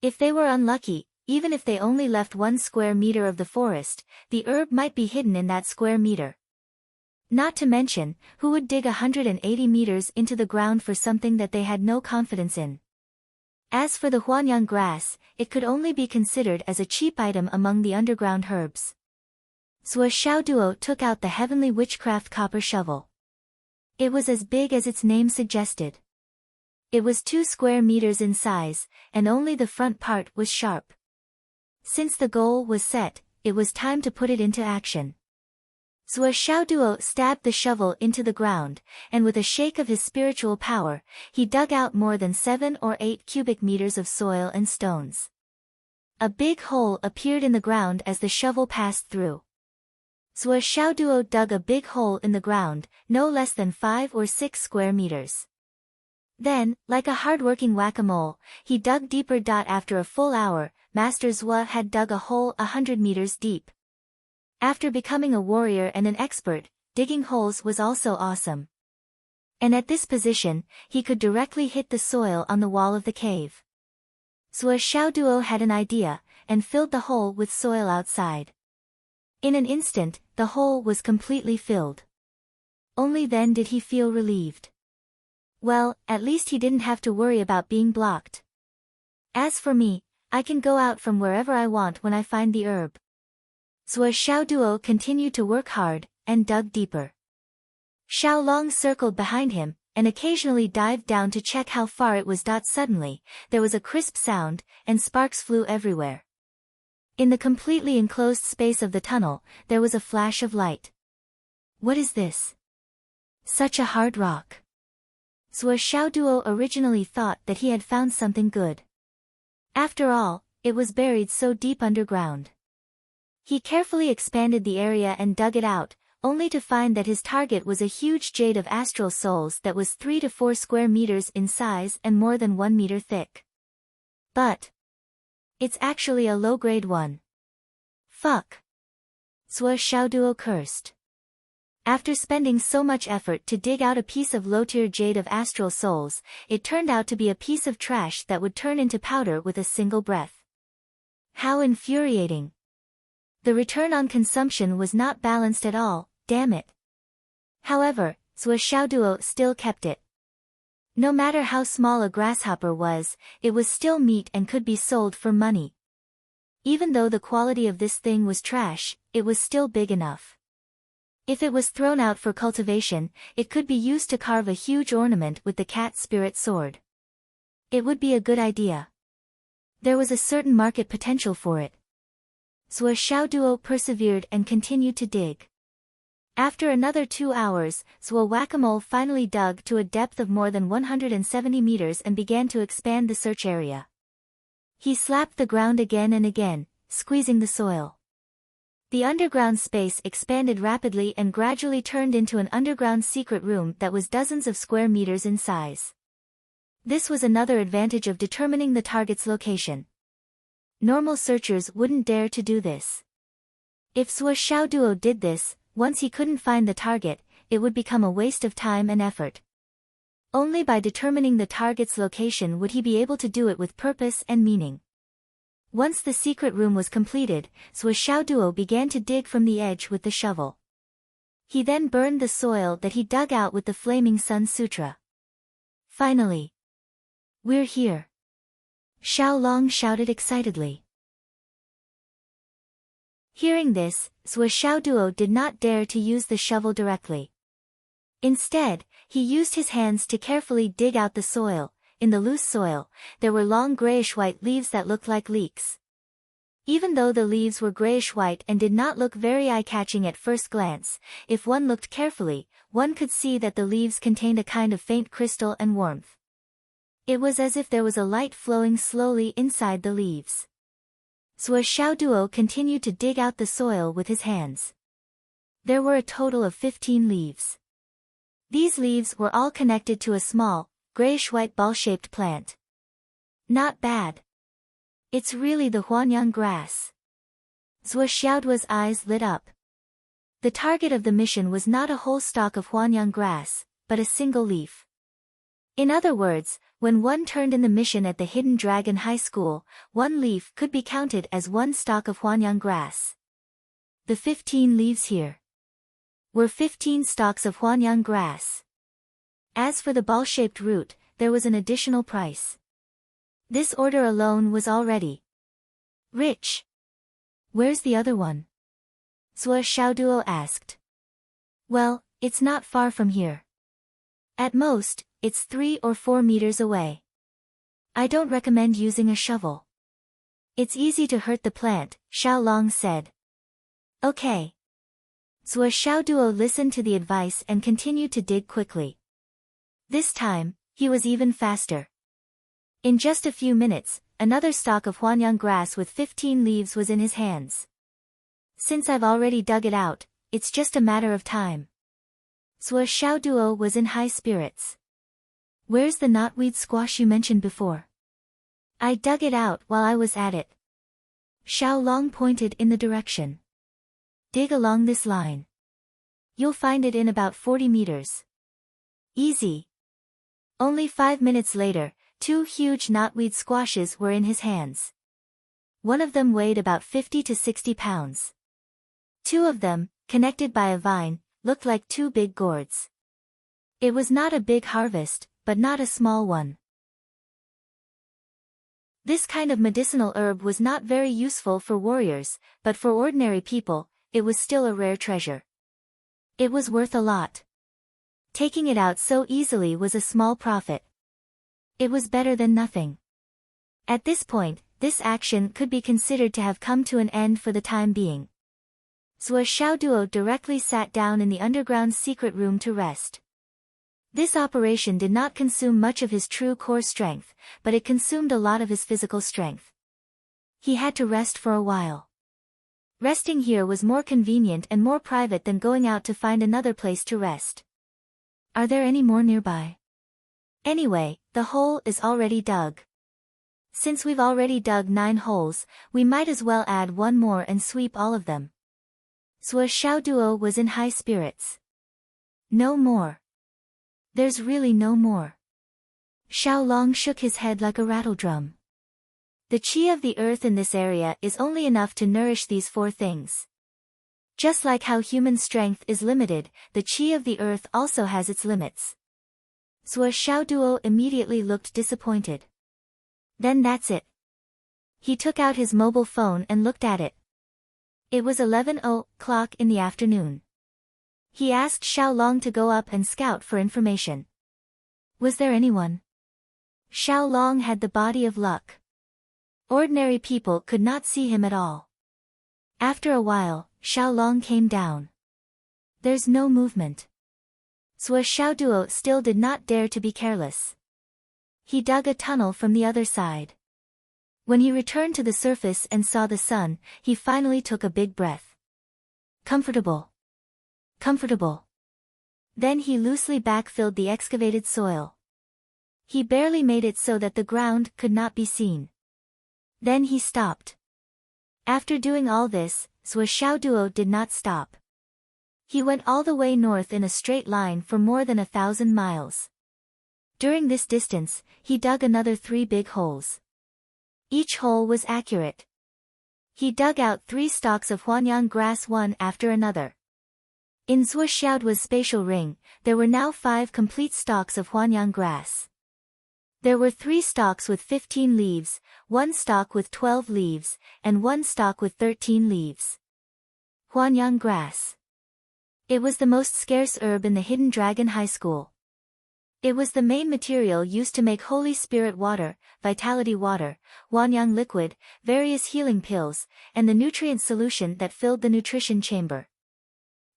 If they were unlucky, even if they only left 1 square meter of the forest, the herb might be hidden in that square meter. Not to mention, who would dig 180 meters into the ground for something that they had no confidence in? As for the Huanyang grass, it could only be considered as a cheap item among the underground herbs. Zhuo Xiaoduo took out the heavenly witchcraft copper shovel. It was as big as its name suggested. It was 2 square meters in size, and only the front part was sharp. Since the goal was set, it was time to put it into action. Zhuo Xiaoduo stabbed the shovel into the ground, and with a shake of his spiritual power, he dug out more than 7 or 8 cubic meters of soil and stones. A big hole appeared in the ground as the shovel passed through. Zhuo Xiaoduo dug a big hole in the ground, no less than 5 or 6 square meters. Then, like a hard-working whack-a-mole, he dug deeper. After a full hour, Master Zhuo had dug a hole 100 meters deep. After becoming a warrior and an expert, digging holes was also awesome. And at this position, he could directly hit the soil on the wall of the cave. Zhuo Xiaoduo had an idea, and filled the hole with soil outside. In an instant, the hole was completely filled. Only then did he feel relieved. Well, at least he didn't have to worry about being blocked. As for me, I can go out from wherever I want when I find the herb. Zhuo Xiaoduo continued to work hard, and dug deeper. Xiao Long circled behind him, and occasionally dived down to check how far it was. Suddenly, there was a crisp sound, and sparks flew everywhere. In the completely enclosed space of the tunnel, there was a flash of light. What is this? Such a hard rock. Zhuo Xiaoduo originally thought that he had found something good. After all, it was buried so deep underground. He carefully expanded the area and dug it out, only to find that his target was a huge jade of astral souls that was 3 to 4 square meters in size and more than 1 meter thick. But it's actually a low-grade one. Fuck. Zhuo Xiaoduo cursed. After spending so much effort to dig out a piece of low-tier jade of astral souls, it turned out to be a piece of trash that would turn into powder with a single breath. How infuriating. The return on consumption was not balanced at all, damn it. However, Zhuo Xiaoduo still kept it. No matter how small a grasshopper was, it was still meat and could be sold for money. Even though the quality of this thing was trash, it was still big enough. If it was thrown out for cultivation, it could be used to carve a huge ornament with the cat spirit sword. It would be a good idea. There was a certain market potential for it. Zhuo Xiaoduo persevered and continued to dig. After another 2 hours, Zhuo Whack-a-Mole finally dug to a depth of more than 170 meters and began to expand the search area. He slapped the ground again and again, squeezing the soil. The underground space expanded rapidly and gradually turned into an underground secret room that was dozens of square meters in size. This was another advantage of determining the target's location. Normal searchers wouldn't dare to do this. If Zhuo Xiaoduo did this, once he couldn't find the target, it would become a waste of time and effort. Only by determining the target's location would he be able to do it with purpose and meaning. Once the secret room was completed, Zhuo Xiaoduo began to dig from the edge with the shovel. He then burned the soil that he dug out with the Flaming Sun Sutra. Finally. We're here. Xiao Long shouted excitedly. Hearing this, Zhuo Xiaoduo did not dare to use the shovel directly. Instead, he used his hands to carefully dig out the soil. In the loose soil, there were long grayish-white leaves that looked like leeks. Even though the leaves were grayish-white and did not look very eye-catching at first glance, if one looked carefully, one could see that the leaves contained a kind of faint crystal and warmth. It was as if there was a light flowing slowly inside the leaves. Zhuo Xiaoduo continued to dig out the soil with his hands. There were a total of 15 leaves. These leaves were all connected to a small, grayish-white ball-shaped plant. Not bad. It's really the Huanyang grass. Zhuo Xiaoduo's eyes lit up. The target of the mission was not a whole stalk of Huanyang grass, but a single leaf. In other words, When one turned in the mission at the Hidden Dragon High School, one leaf could be counted as one stalk of Huanyang grass. The 15 leaves here were 15 stalks of Huanyang grass. As for the ball-shaped root, there was an additional price. This order alone was already rich. Where's the other one? Zhuo Xiaoduo asked. Well, it's not far from here. At most, it's 3 or 4 meters away. I don't recommend using a shovel. It's easy to hurt the plant, Xiaolong said. Okay. Zhuo Xiaoduo listened to the advice and continued to dig quickly. This time, he was even faster. In just a few minutes, another stalk of Huanyang grass with 15 leaves was in his hands. Since I've already dug it out, it's just a matter of time. Zhuo Xiaoduo was in high spirits. Where's the knotweed squash you mentioned before? I dug it out while I was at it. Xiaolong pointed in the direction. Dig along this line. You'll find it in about 40 meters. Easy. Only 5 minutes later, 2 huge knotweed squashes were in his hands. One of them weighed about 50 to 60 pounds. 2 of them, connected by a vine, looked like 2 big gourds. It was not a big harvest, but not a small one. This kind of medicinal herb was not very useful for warriors, but for ordinary people, it was still a rare treasure. It was worth a lot. Taking it out so easily was a small profit. It was better than nothing. At this point, this action could be considered to have come to an end for the time being. Zhuo Xiaoduo directly sat down in the underground secret room to rest. This operation did not consume much of his true core strength, but it consumed a lot of his physical strength. He had to rest for a while. Resting here was more convenient and more private than going out to find another place to rest. Are there any more nearby? Anyway, the hole is already dug. Since we've already dug 9 holes, we might as well add one more and sweep all of them. Zhuo Xiaoduo was in high spirits. No more. There's really no more. Xiaolong shook his head like a rattledrum. The qi of the earth in this area is only enough to nourish these 4 things. Just like how human strength is limited, the qi of the earth also has its limits. Zhuo Xiaoduo immediately looked disappointed. Then that's it. He took out his mobile phone and looked at it. It was 11:00 in the afternoon. He asked Xiaolong to go up and scout for information. Was there anyone? Xiaolong had the body of luck. Ordinary people could not see him at all. After a while, Xiaolong came down. There's no movement. Zhuo Xiaoduo still did not dare to be careless. He dug a tunnel from the other side. When he returned to the surface and saw the sun, he finally took a big breath. Comfortable. Comfortable. Then he loosely backfilled the excavated soil. He barely made it so that the ground could not be seen. Then he stopped. After doing all this, Zhuo Xiaoduo did not stop. He went all the way north in a straight line for more than 1,000 miles. During this distance, he dug another 3 big holes. Each hole was accurate. He dug out 3 stalks of Huanyang grass one after another. In Zhuo Xiaoduo's spatial ring, there were now 5 complete stalks of Huanyang grass. There were 3 stalks with 15 leaves, 1 stalk with 12 leaves, and 1 stalk with 13 leaves. Huanyang grass. It was the most scarce herb in the Hidden Dragon High School. It was the main material used to make Holy Spirit water, Vitality water, Huanyang liquid, various healing pills, and the nutrient solution that filled the nutrition chamber.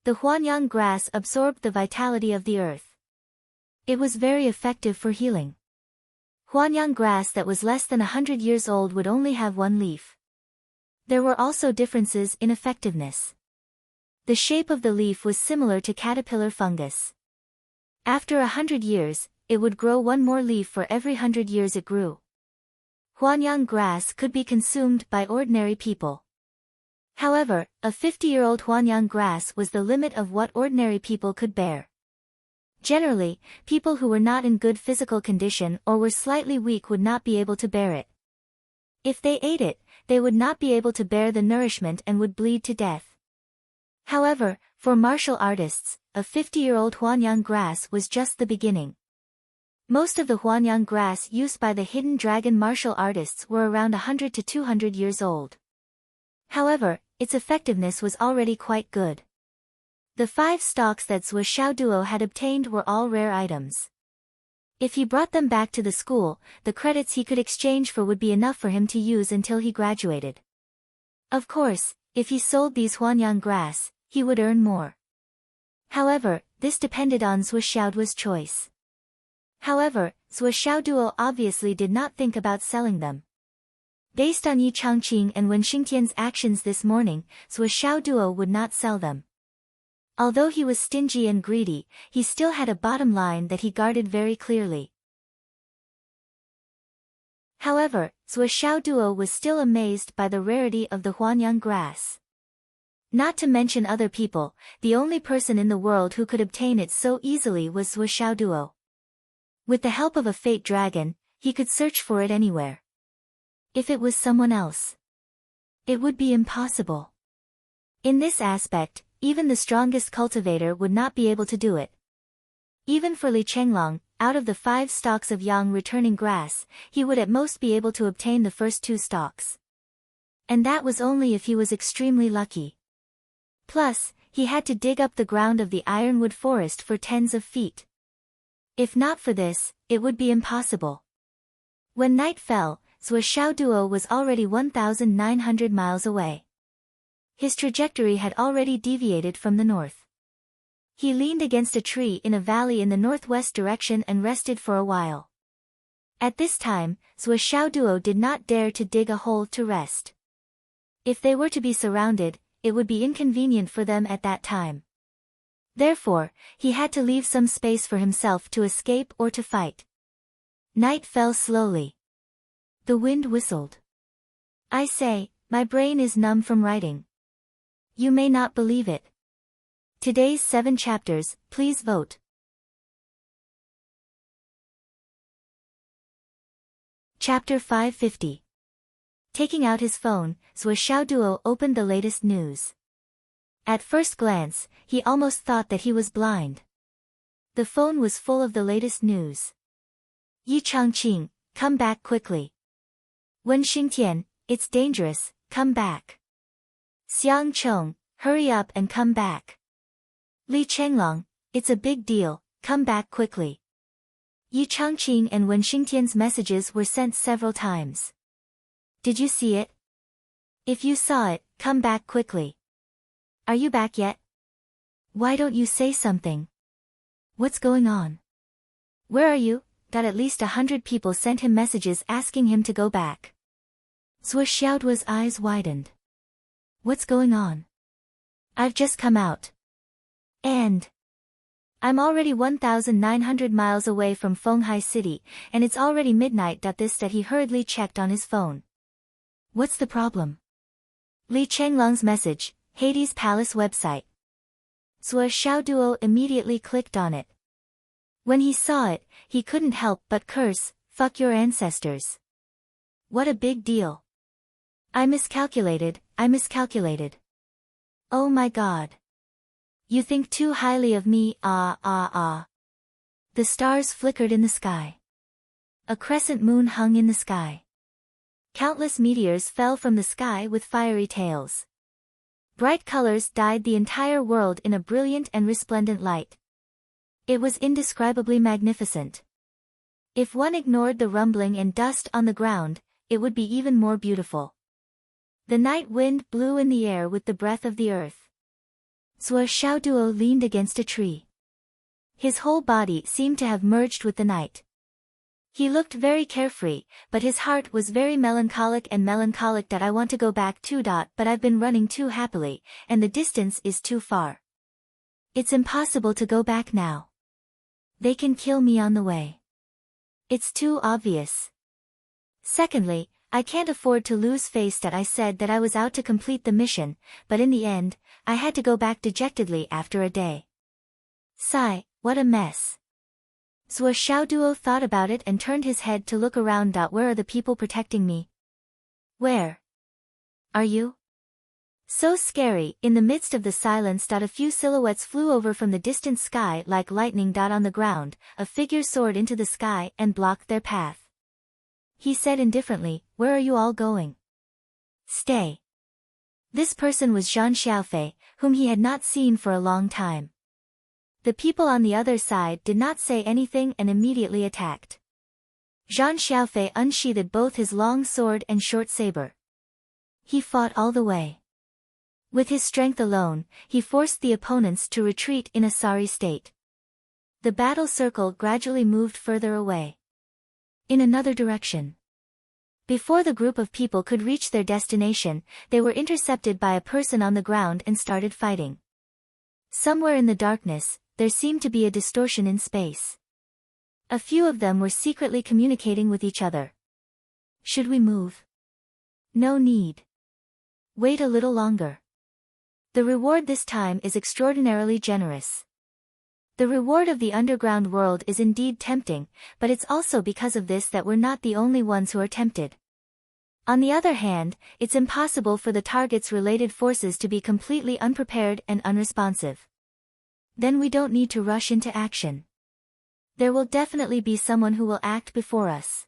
The Huanyang grass absorbed the vitality of the earth. It was very effective for healing. Huanyang grass that was less than 100 years old would only have 1 leaf. There were also differences in effectiveness. The shape of the leaf was similar to caterpillar fungus. After 100 years, it would grow 1 more leaf for every 100 years it grew. Huanyang grass could be consumed by ordinary people. However, a 50-year-old Huanyang grass was the limit of what ordinary people could bear. Generally, people who were not in good physical condition or were slightly weak would not be able to bear it. If they ate it, they would not be able to bear the nourishment and would bleed to death. However, for martial artists, a 50-year-old Huanyang grass was just the beginning. Most of the Huanyang grass used by the hidden dragon martial artists were around 100 to 200 years old. However, its effectiveness was already quite good. The 5 stalks that Zhuo Xiaoduo had obtained were all rare items. If he brought them back to the school, the credits he could exchange for would be enough for him to use until he graduated. Of course, if he sold these Huanyang grass, he would earn more. However, this depended on Zhuo Xiaoduo's choice. However, Zhuo Xiaoduo obviously did not think about selling them. Based on Yi Changqing and Wen Xingtian's actions this morning, Zhuo Xiaoduo would not sell them. Although he was stingy and greedy, he still had a bottom line that he guarded very clearly. However, Zhuo Xiaoduo was still amazed by the rarity of the Huanyang grass. Not to mention other people, the only person in the world who could obtain it so easily was Zhuo Xiaoduo. With the help of a fate dragon, he could search for it anywhere. If it was someone else, it would be impossible. In this aspect, even the strongest cultivator would not be able to do it. Even for Li Chenglong, out of the 5 stalks of yang returning grass, he would at most be able to obtain the first 2 stalks. And that was only if he was extremely lucky. Plus, he had to dig up the ground of the ironwood forest for tens of feet. If not for this, it would be impossible. When night fell, Zhuo Xiaoduo was already 1,900 miles away. His trajectory had already deviated from the north. He leaned against a tree in a valley in the northwest direction and rested for a while. At this time, Zhuo Xiaoduo did not dare to dig a hole to rest. If they were to be surrounded, it would be inconvenient for them at that time. Therefore, he had to leave some space for himself to escape or to fight. Night fell slowly. The wind whistled. I say, my brain is numb from writing. You may not believe it. Today's 7 chapters, please vote. Chapter 550. Taking out his phone, Zhuo Xiaoduo opened the latest news. At first glance, he almost thought that he was blind. The phone was full of the latest news. Yi Changqing, come back quickly. Wen Xingtian, it's dangerous, come back. Xiang Cheng, hurry up and come back. Li Chenglong, it's a big deal, come back quickly. Yi Changqing and Wen Xingtian's messages were sent several times. Did you see it? If you saw it, come back quickly. Are you back yet? Why don't you say something? What's going on? Where are you? At least 100 people sent him messages asking him to go back. Zhuo Xiaoduo's eyes widened. What's going on? I've just come out. And I'm already 1,900 miles away from Fenghai City, and it's already midnight. That he hurriedly checked on his phone. What's the problem? Li Chenglong's message, Hades Palace website. Zhuo Xiaoduo immediately clicked on it. When he saw it, he couldn't help but curse, fuck your ancestors. What a big deal. I miscalculated. Oh my god. You think too highly of me, The stars flickered in the sky. A crescent moon hung in the sky. Countless meteors fell from the sky with fiery tails. Bright colors dyed the entire world in a brilliant and resplendent light. It was indescribably magnificent. If one ignored the rumbling and dust on the ground, it would be even more beautiful. The night wind blew in the air with the breath of the earth. Zhuo Xiaoduo leaned against a tree. His whole body seemed to have merged with the night. He looked very carefree, but his heart was very melancholic that I want to go back too. But I've been running too happily, and the distance is too far. It's impossible to go back now. They can kill me on the way. It's too obvious. Secondly, I can't afford to lose face. I said that I was out to complete the mission, but in the end, I had to go back dejectedly after a day. Sigh, What a mess. Zhuo Xiaoduo thought about it and turned his head to look around. Where are the people protecting me? Where are you? So scary. In the midst of the silence. A few silhouettes flew over from the distant sky like lightning. On the ground, a figure soared into the sky and blocked their path. He said indifferently, "Where are you all going?" "Stay." This person was Zhang Xiaofei, whom he had not seen for a long time. The people on the other side did not say anything and immediately attacked. Zhang Xiaofei unsheathed both his long sword and short saber. He fought all the way. With his strength alone, he forced the opponents to retreat in a sorry state. The battle circle gradually moved further away. In another direction. Before the group of people could reach their destination, they were intercepted by a person on the ground and started fighting. Somewhere in the darkness, there seemed to be a distortion in space. A few of them were secretly communicating with each other. "Should we move?" "No need. Wait a little longer. The reward this time is extraordinarily generous." The reward of the underground world is indeed tempting, but it's also because of this that we're not the only ones who are tempted. On the other hand, it's impossible for the target's related forces to be completely unprepared and unresponsive. Then we don't need to rush into action. There will definitely be someone who will act before us.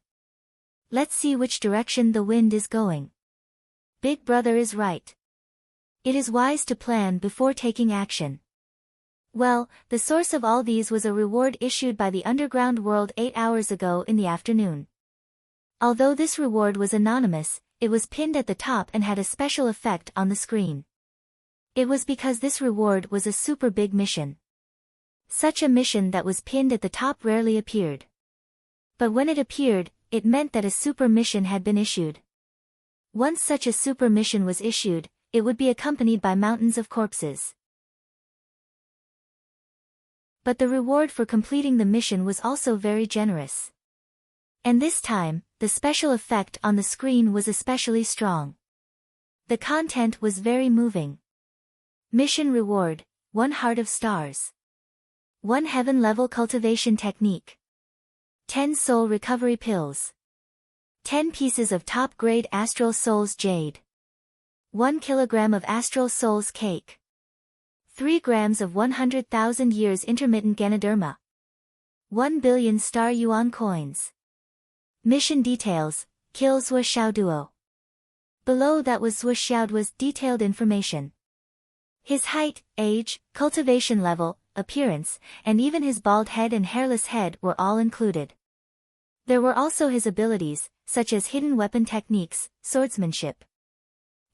Let's see which direction the wind is going. Big Brother is right. It is wise to plan before taking action. Well, the source of all these was a reward issued by the underground world 8 hours ago in the afternoon. Although this reward was anonymous, it was pinned at the top and had a special effect on the screen. It was because this reward was a super big mission. Such a mission that was pinned at the top rarely appeared. But when it appeared, it meant that a super mission had been issued. Once such a super mission was issued, it would be accompanied by mountains of corpses. But the reward for completing the mission was also very generous. And this time, the special effect on the screen was especially strong. The content was very moving. Mission reward, 1 heart of stars. 1 heaven-level cultivation technique. 10 soul recovery pills. 10 pieces of top-grade Astral Souls jade. 1 kilogram of Astral Souls cake. 3 grams of 100,000 years intermittent Ganoderma. 1 billion star yuan coins. Mission details, kill Zhuo Xiaoduo. Below that was Zhuo Xiaoduo's detailed information. His height, age, cultivation level, appearance, and even his bald head and hairless head were all included. There were also his abilities, such as hidden weapon techniques, swordsmanship.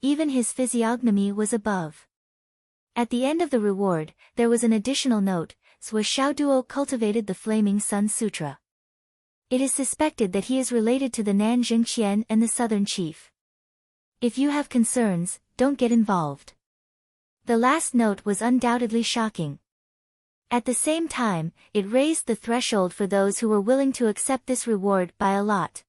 Even his physiognomy was above. At the end of the reward, there was an additional note, Zhuo Xiaoduo cultivated the Flaming Sun Sutra. It is suspected that he is related to the Nanjing Qian and the Southern Chief. If you have concerns, don't get involved. The last note was undoubtedly shocking. At the same time, it raised the threshold for those who were willing to accept this reward by a lot.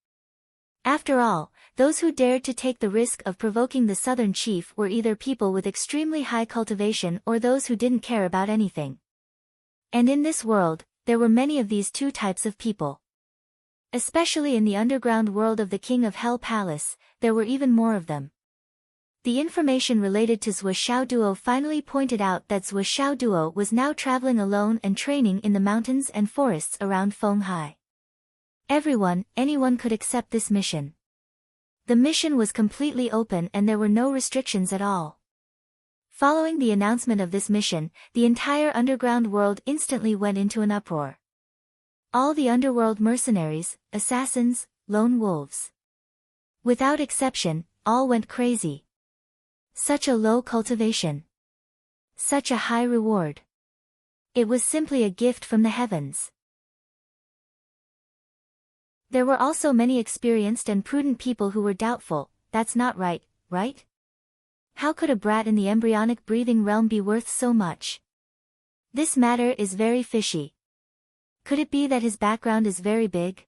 After all, those who dared to take the risk of provoking the Southern Chief were either people with extremely high cultivation or those who didn't care about anything. And in this world, there were many of these two types of people. Especially in the underground world of the King of Hell Palace, there were even more of them. The information related to Zhuo Xiaoduo finally pointed out that Zhuo Xiaoduo was now traveling alone and training in the mountains and forests around Fenghai. Anyone could accept this mission. The mission was completely open and there were no restrictions at all. Following the announcement of this mission, the entire underground world instantly went into an uproar. All the underworld mercenaries, assassins, lone wolves. Without exception, all went crazy. Such a low cultivation. Such a high reward. It was simply a gift from the heavens. There were also many experienced and prudent people who were doubtful, that's not right, right? How could a brat in the embryonic breathing realm be worth so much? This matter is very fishy. Could it be that his background is very big?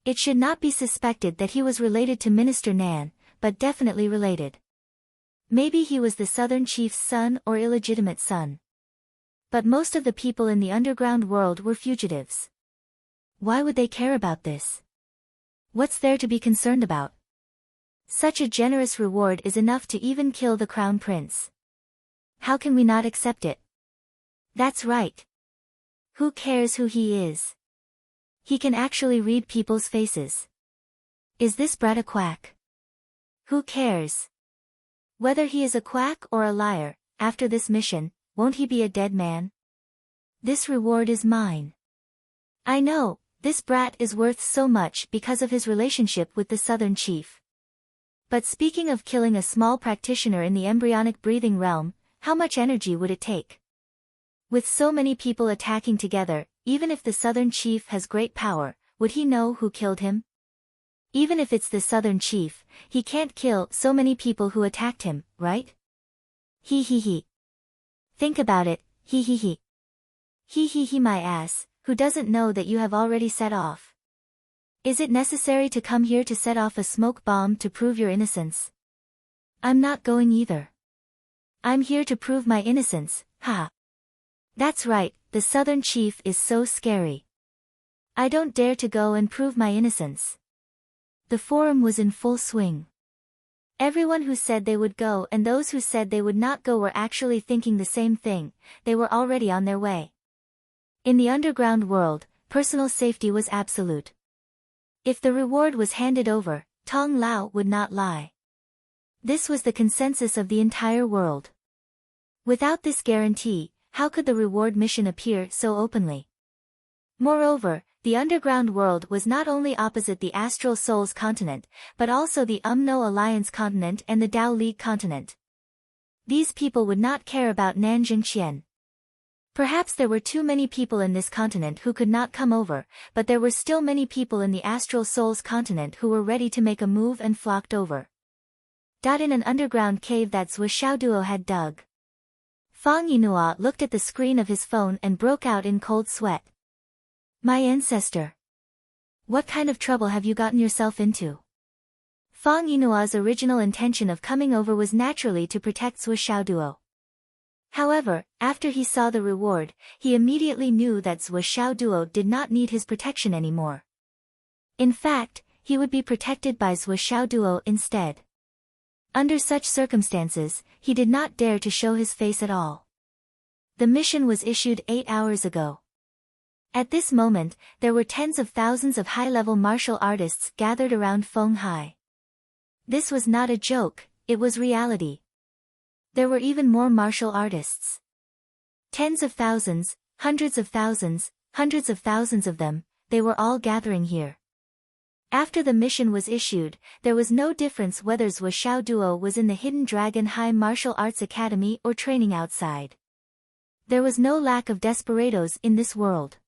It should not be suspected that he was related to Minister Nan, but definitely related. Maybe he was the Southern Chief's son or illegitimate son. But most of the people in the underground world were fugitives. Why would they care about this? What's there to be concerned about? Such a generous reward is enough to even kill the crown prince. How can we not accept it? That's right. Who cares who he is? He can actually read people's faces. Is this brat a quack? Who cares? Whether he is a quack or a liar, after this mission, won't he be a dead man? This reward is mine. I know, this brat is worth so much because of his relationship with the southern chief. But speaking of killing a small practitioner in the embryonic breathing realm, how much energy would it take? With so many people attacking together, even if the southern chief has great power, would he know who killed him? Even if it's the southern chief, he can't kill so many people who attacked him, right? He. Think about it, he. He my ass, who doesn't know that you have already set off? Is it necessary to come here to set off a smoke bomb to prove your innocence? I'm not going either. I'm here to prove my innocence, haha. That's right, the southern chief is so scary. I don't dare to go and prove my innocence. The forum was in full swing. Everyone who said they would go and those who said they would not go were actually thinking the same thing, they were already on their way. In the underground world, personal safety was absolute. If the reward was handed over, Tong Lao would not lie. This was the consensus of the entire world. Without this guarantee, how could the reward mission appear so openly? Moreover, the underground world was not only opposite the Astral Souls continent, but also the Umno Alliance continent and the Dao League continent. These people would not care about Nanjingqian. Perhaps there were too many people in this continent who could not come over, but there were still many people in the Astral Souls continent who were ready to make a move and flocked over. In an underground cave that Zhou Xiaoduo had dug. Fang Yinhua looked at the screen of his phone and broke out in cold sweat. My ancestor. What kind of trouble have you gotten yourself into? Fang Yinhua's original intention of coming over was naturally to protect Zhou Xiaoduo. However, after he saw the reward, he immediately knew that Zhou Xiaoduo did not need his protection anymore. In fact, he would be protected by Zhou Xiaoduo instead. Under such circumstances, he did not dare to show his face at all. The mission was issued 8 hours ago. At this moment, there were tens of thousands of high-level martial artists gathered around Feng Hai. This was not a joke, it was reality. There were even more martial artists. Tens of thousands, hundreds of thousands of them, they were all gathering here. After the mission was issued, there was no difference whether Zhou Xiaoduo was in the Hidden Dragon High Martial Arts Academy or training outside. There was no lack of desperados in this world.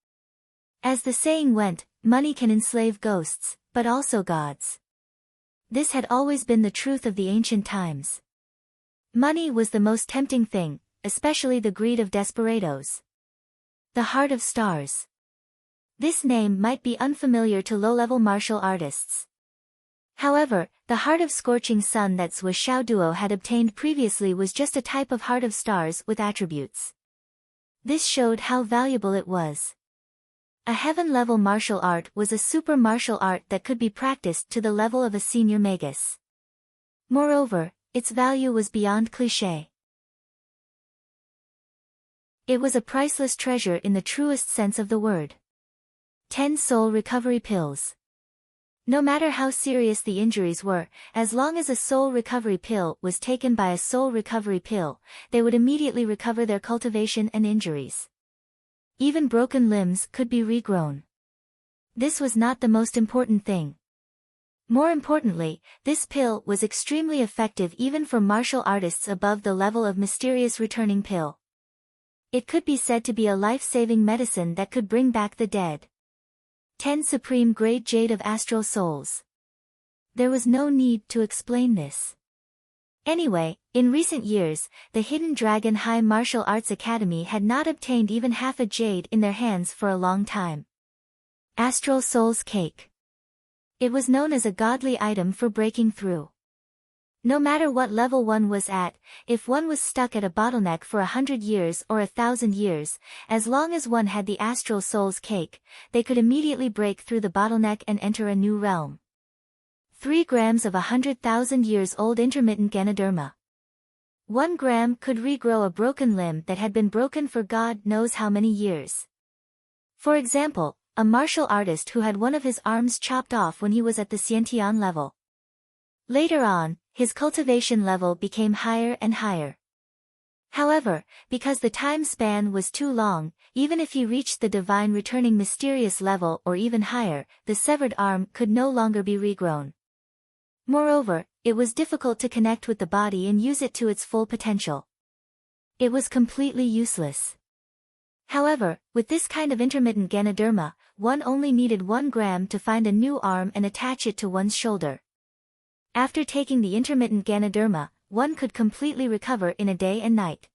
As the saying went, money can enslave ghosts, but also gods. This had always been the truth of the ancient times. Money was the most tempting thing, especially the greed of desperados. The Heart of Stars. This name might be unfamiliar to low-level martial artists. However, the Heart of Scorching Sun that Zhou Xiaoduo had obtained previously was just a type of Heart of Stars with attributes. This showed how valuable it was. A heaven-level martial art was a super martial art that could be practiced to the level of a senior magus. Moreover, its value was beyond cliché. It was a priceless treasure in the truest sense of the word. 10 soul recovery pills. No matter how serious the injuries were, as long as a soul recovery pill was taken by a soul recovery pill, they would immediately recover their cultivation and injuries. Even broken limbs could be regrown. This was not the most important thing. More importantly, this pill was extremely effective even for martial artists above the level of mysterious returning pill. It could be said to be a life-saving medicine that could bring back the dead. 10 Supreme Grade Jade of Astral Souls. There was no need to explain this. Anyway, in recent years, the Hidden Dragon High Martial Arts Academy had not obtained even half a jade in their hands for a long time. Astral Souls Cake. It was known as a godly item for breaking through. No matter what level one was at, if one was stuck at a bottleneck for 100 years or 1,000 years, as long as one had the astral soul's cake, they could immediately break through the bottleneck and enter a new realm. 3 grams of 100,000 years old intermittent Ganoderma. 1 gram could regrow a broken limb that had been broken for God knows how many years. For example, a martial artist who had one of his arms chopped off when he was at the Xiantian level. Later on, his cultivation level became higher and higher. However, because the time span was too long, even if he reached the divine returning mysterious level or even higher, the severed arm could no longer be regrown. Moreover, it was difficult to connect with the body and use it to its full potential. It was completely useless. However, with this kind of intermittent Ganoderma, one only needed 1 gram to find a new arm and attach it to one's shoulder. After taking the intermittent Ganoderma, one could completely recover in a day and night.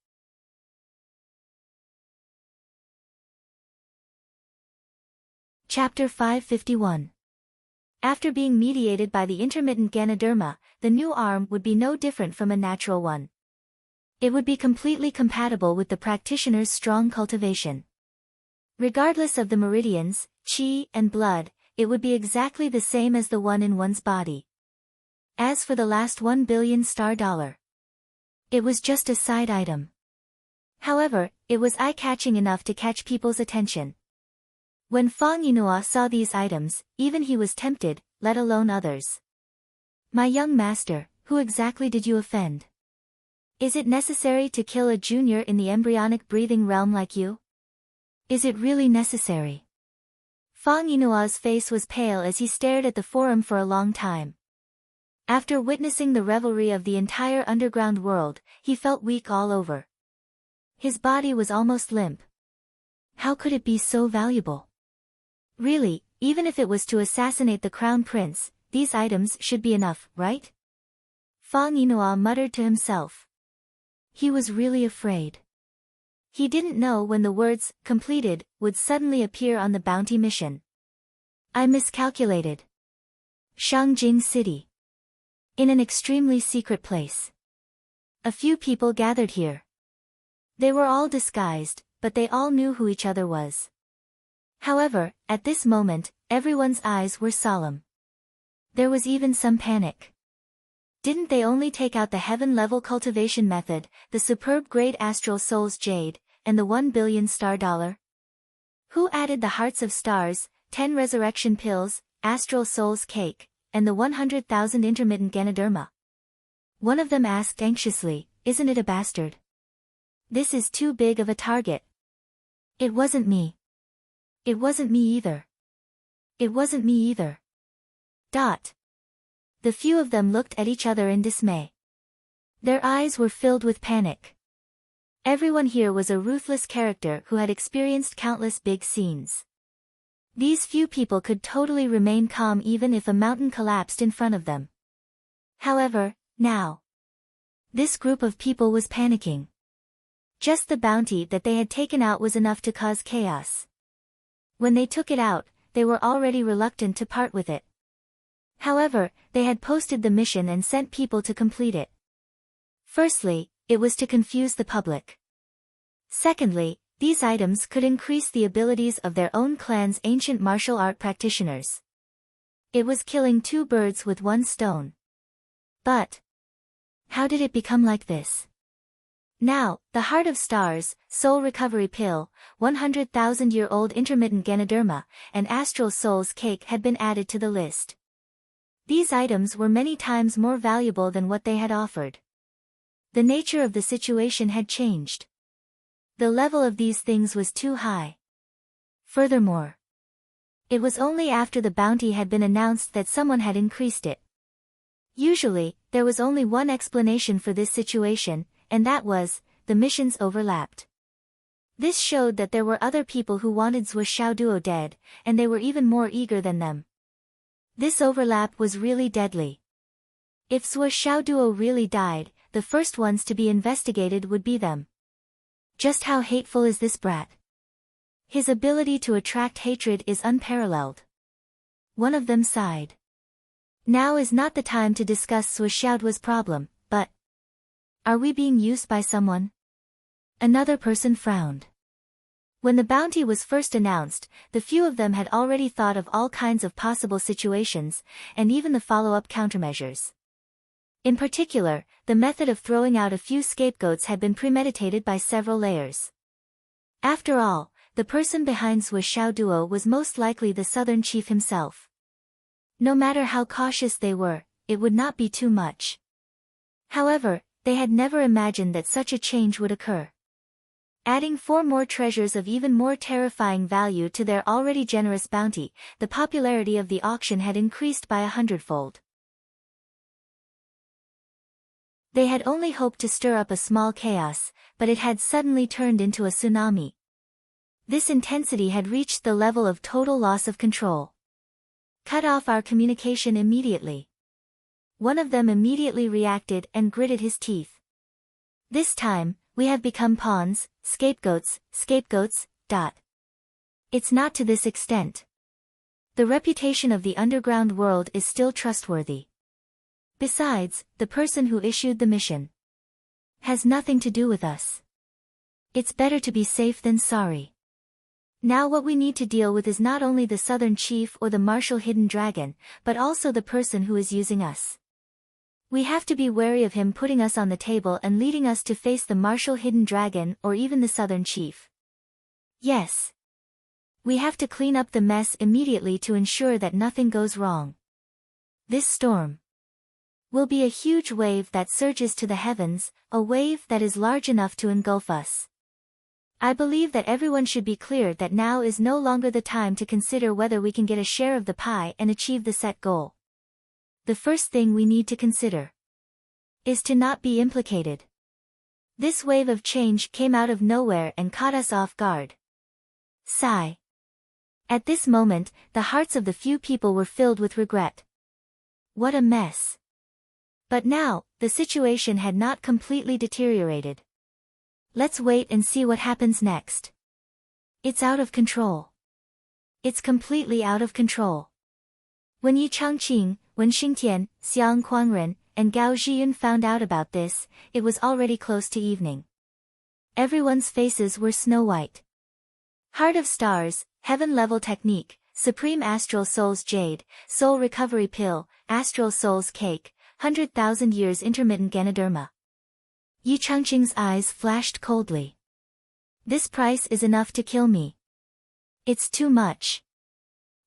Chapter 551. After being mediated by the intermittent Ganoderma, the new arm would be no different from a natural one. It would be completely compatible with the practitioner's strong cultivation. Regardless of the meridians, qi, and blood, it would be exactly the same as the one in one's body. As for the last 1 billion star dollar, it was just a side item. However, it was eye-catching enough to catch people's attention. When Fang Yinhua saw these items, even he was tempted, let alone others. My young master, who exactly did you offend? Is it necessary to kill a junior in the embryonic breathing realm like you? Is it really necessary? Fang Yinhua's face was pale as he stared at the forum for a long time. After witnessing the revelry of the entire underground world, he felt weak all over. His body was almost limp. How could it be so valuable? Really, even if it was to assassinate the crown prince, these items should be enough, right? Fang Yinhua muttered to himself. He was really afraid. He didn't know when the words, completed, would suddenly appear on the bounty mission. I miscalculated. Shangjing City. In an extremely secret place. A few people gathered here. They were all disguised, but they all knew who each other was. However, at this moment, everyone's eyes were solemn. There was even some panic. Didn't they only take out the heaven-level cultivation method, the superb great astral soul's jade, and the 1 billion star dollar? Who added the hearts of stars, 10 resurrection pills, astral soul's cake, and the 100,000 intermittent Ganoderma? One of them asked anxiously, isn't it a bastard? This is too big of a target. It wasn't me. It wasn't me either. It wasn't me either. The few of them looked at each other in dismay. Their eyes were filled with panic. Everyone here was a ruthless character who had experienced countless big scenes. These few people could totally remain calm even if a mountain collapsed in front of them. However, now, this group of people was panicking. Just the bounty that they had taken out was enough to cause chaos. When they took it out, they were already reluctant to part with it. However, they had posted the mission and sent people to complete it. Firstly, it was to confuse the public. Secondly, these items could increase the abilities of their own clan's ancient martial art practitioners. It was killing 2 birds with 1 stone. But how did it become like this? Now, the Heart of Stars, Soul Recovery Pill, 100,000-year-old intermittent Ganoderma, and Astral Soul's Cake had been added to the list. These items were many times more valuable than what they had offered. The nature of the situation had changed. The level of these things was too high. Furthermore, it was only after the bounty had been announced that someone had increased it. Usually, there was only one explanation for this situation, and that was, the missions overlapped. This showed that there were other people who wanted Zhuo Xiaoduo dead, and they were even more eager than them. This overlap was really deadly. If Zhuo Xiaoduo really died, the first ones to be investigated would be them. Just how hateful is this brat? His ability to attract hatred is unparalleled. One of them sighed. Now is not the time to discuss Swishoutwa's problem, but are we being used by someone? Another person frowned. When the bounty was first announced, the few of them had already thought of all kinds of possible situations, and even the follow-up countermeasures. In particular, the method of throwing out a few scapegoats had been premeditated by several layers. After all, the person behind Swishoutwa was most likely the southern chief himself. No matter how cautious they were, it would not be too much. However, they had never imagined that such a change would occur. Adding 4 more treasures of even more terrifying value to their already generous bounty, the popularity of the auction had increased by 100-fold. They had only hoped to stir up a small chaos, but it had suddenly turned into a tsunami. This intensity had reached the level of total loss of control. Cut off our communication immediately. One of them immediately reacted and gritted his teeth. This time, we have become pawns, scapegoats. It's not to this extent. The reputation of the underground world is still trustworthy. Besides, the person who issued the mission has nothing to do with us. It's better to be safe than sorry. Now what we need to deal with is not only the Southern Chief or the Martial Hidden Dragon, but also the person who is using us. We have to be wary of him putting us on the table and leading us to face the Martial Hidden Dragon or even the Southern Chief. Yes. We have to clean up the mess immediately to ensure that nothing goes wrong. This storm will be a huge wave that surges to the heavens, a wave that is large enough to engulf us. I believe that everyone should be clear that now is no longer the time to consider whether we can get a share of the pie and achieve the set goal. The first thing we need to consider is to not be implicated. This wave of change came out of nowhere and caught us off guard. Sigh. At this moment, the hearts of the few people were filled with regret. What a mess. But now, the situation had not completely deteriorated. Let's wait and see what happens next. It's out of control. It's completely out of control. When Yi Changqing, Wen Xingtian, Xiang Quangren, and Gao Zhiyun found out about this, it was already close to evening. Everyone's faces were snow-white. Heart of Stars, Heaven-Level Technique, Supreme Astral Soul's Jade, Soul Recovery Pill, Astral Soul's Cake, 100,000 Years Intermittent Ganoderma. Yi Changqing's eyes flashed coldly. This price is enough to kill me. It's too much.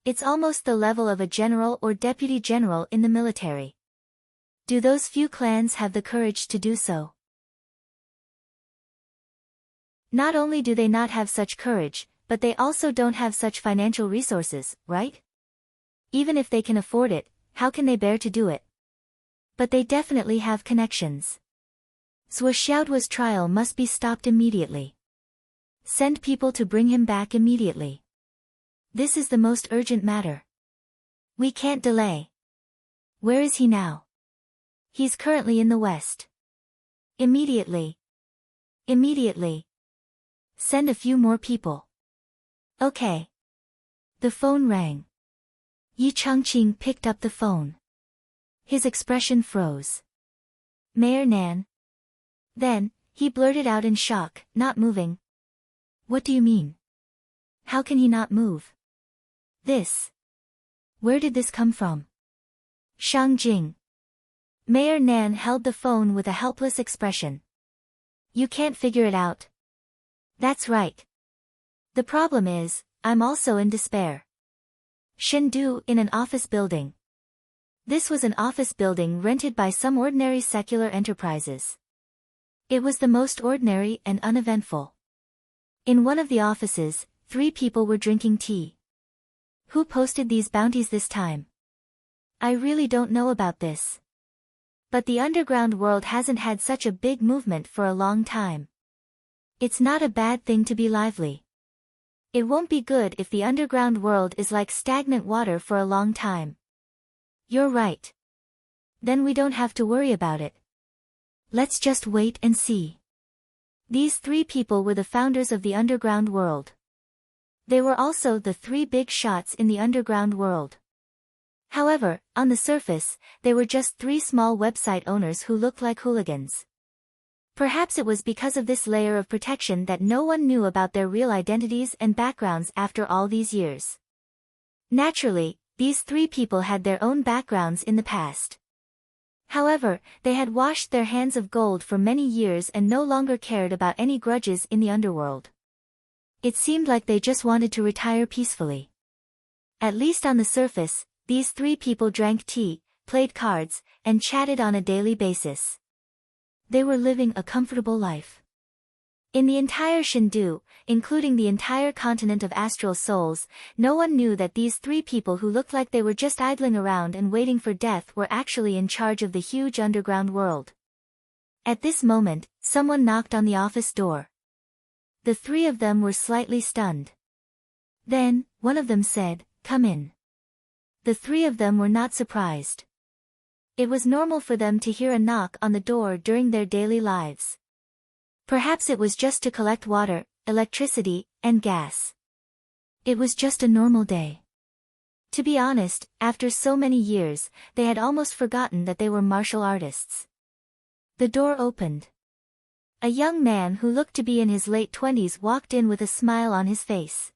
It's almost the level of a general or deputy general in the military. Do those few clans have the courage to do so? Not only do they not have such courage, but they also don't have such financial resources, right? Even if they can afford it, how can they bear to do it? But they definitely have connections. Swishoutwa's trial must be stopped immediately. Send people to bring him back immediately. This is the most urgent matter. We can't delay. Where is he now? He's currently in the west. Immediately. Immediately. Send a few more people. Okay. The phone rang. Yi Changqing picked up the phone. His expression froze. Mayor Nan. Then, he blurted out in shock, not moving. What do you mean? How can he not move? This. Where did this come from? Shang Jing. Mayor Nan held the phone with a helpless expression. You can't figure it out. That's right. The problem is, I'm also in despair. Shendu in an office building. This was an office building rented by some ordinary secular enterprises. It was the most ordinary and uneventful. In one of the offices, 3 people were drinking tea. Who posted these bounties this time? I really don't know about this. But the underground world hasn't had such a big movement for a long time. It's not a bad thing to be lively. It won't be good if the underground world is like stagnant water for a long time. You're right. Then we don't have to worry about it. Let's just wait and see. These 3 people were the founders of the underground world. They were also the 3 big shots in the underground world. However, on the surface, they were just three small website owners who looked like hooligans. Perhaps it was because of this layer of protection that no one knew about their real identities and backgrounds after all these years. Naturally, these three people had their own backgrounds in the past. However, they had washed their hands of gold for many years and no longer cared about any grudges in the underworld. It seemed like they just wanted to retire peacefully. At least on the surface, these three people drank tea, played cards, and chatted on a daily basis. They were living a comfortable life. In the entire Shindu, including the entire continent of astral souls, no one knew that these three people who looked like they were just idling around and waiting for death were actually in charge of the huge underground world. At this moment, someone knocked on the office door. The three of them were slightly stunned. Then, one of them said, "Come in." The three of them were not surprised. It was normal for them to hear a knock on the door during their daily lives. Perhaps it was just to collect water, electricity, and gas. It was just a normal day. To be honest, after so many years, they had almost forgotten that they were martial artists. The door opened. A young man who looked to be in his late 20s walked in with a smile on his face.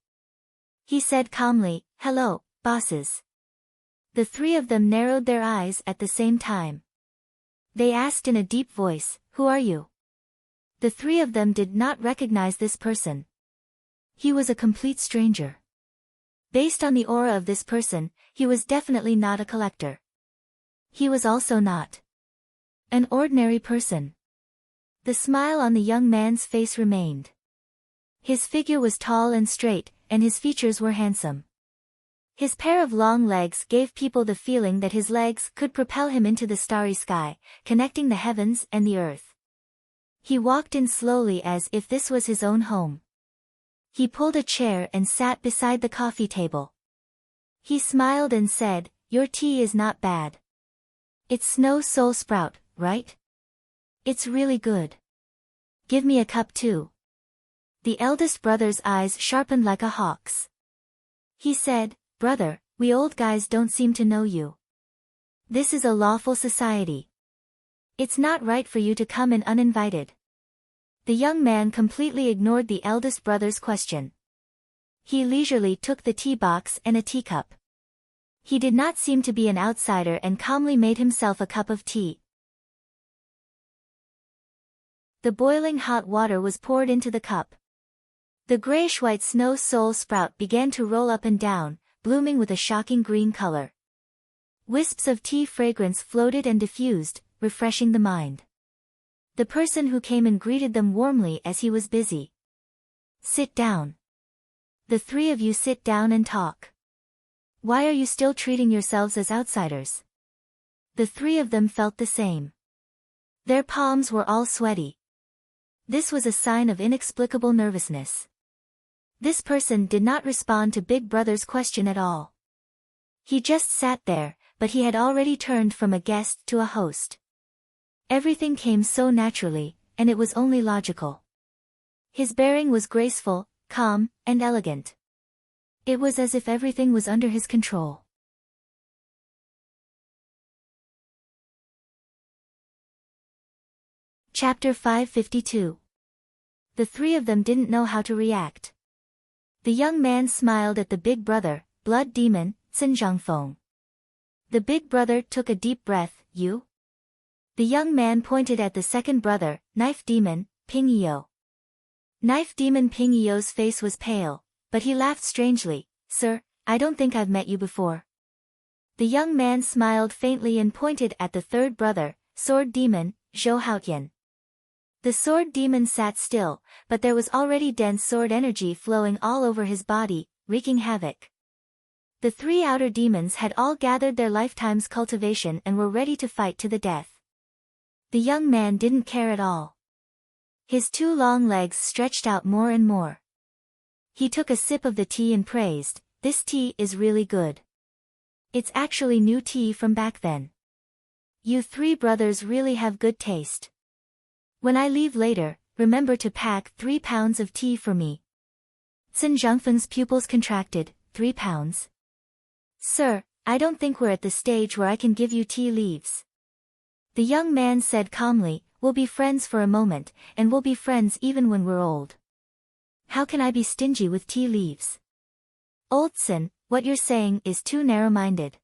He said calmly, "Hello, bosses." The three of them narrowed their eyes at the same time. They asked in a deep voice, "Who are you?" The three of them did not recognize this person. He was a complete stranger. Based on the aura of this person, he was definitely not a collector. He was also not an ordinary person. The smile on the young man's face remained. His figure was tall and straight, and his features were handsome. His pair of long legs gave people the feeling that his legs could propel him into the starry sky, connecting the heavens and the earth. He walked in slowly as if this was his own home. He pulled a chair and sat beside the coffee table. He smiled and said, "Your tea is not bad. It's snow soul sprout, right? It's really good. Give me a cup too." The eldest brother's eyes sharpened like a hawk's. He said, "Brother, we old guys don't seem to know you. This is a lawful society. It's not right for you to come in uninvited." The young man completely ignored the eldest brother's question. He leisurely took the tea box and a teacup. He did not seem to be an outsider and calmly made himself a cup of tea. The boiling hot water was poured into the cup. The grayish-white snow soul sprout began to roll up and down, blooming with a shocking green color. Wisps of tea fragrance floated and diffused, refreshing the mind. The person who came in greeted them warmly as he was busy. "Sit down. The three of you sit down and talk. Why are you still treating yourselves as outsiders?" The three of them felt the same. Their palms were all sweaty. This was a sign of inexplicable nervousness. This person did not respond to Big Brother's question at all. He just sat there, but he had already turned from a guest to a host. Everything came so naturally, and it was only logical. His bearing was graceful, calm, and elegant. It was as if everything was under his control. Chapter 552. The three of them didn't know how to react. The young man smiled at the big brother, blood demon, Sinjiangfeng. The big brother took a deep breath, "You?" The young man pointed at the second brother, knife demon, Pingyou. Knife demon Pingyou's face was pale, but he laughed strangely. "Sir, I don't think I've met you before." The young man smiled faintly and pointed at the third brother, sword demon, Zhou Haotian. The sword demon sat still, but there was already dense sword energy flowing all over his body, wreaking havoc. The three outer demons had all gathered their lifetime's cultivation and were ready to fight to the death. The young man didn't care at all. His two long legs stretched out more and more. He took a sip of the tea and praised, "This tea is really good. It's actually new tea from back then. You three brothers really have good taste. When I leave later, remember to pack 3 pounds of tea for me." Sin Zhengfeng's pupils contracted. 3 pounds? "Sir, I don't think we're at the stage where I can give you tea leaves. The young man said calmly, we'll be friends for a moment, and we'll be friends even when we're old. How can I be stingy with tea leaves? Oldson, what you're saying is too narrow-minded.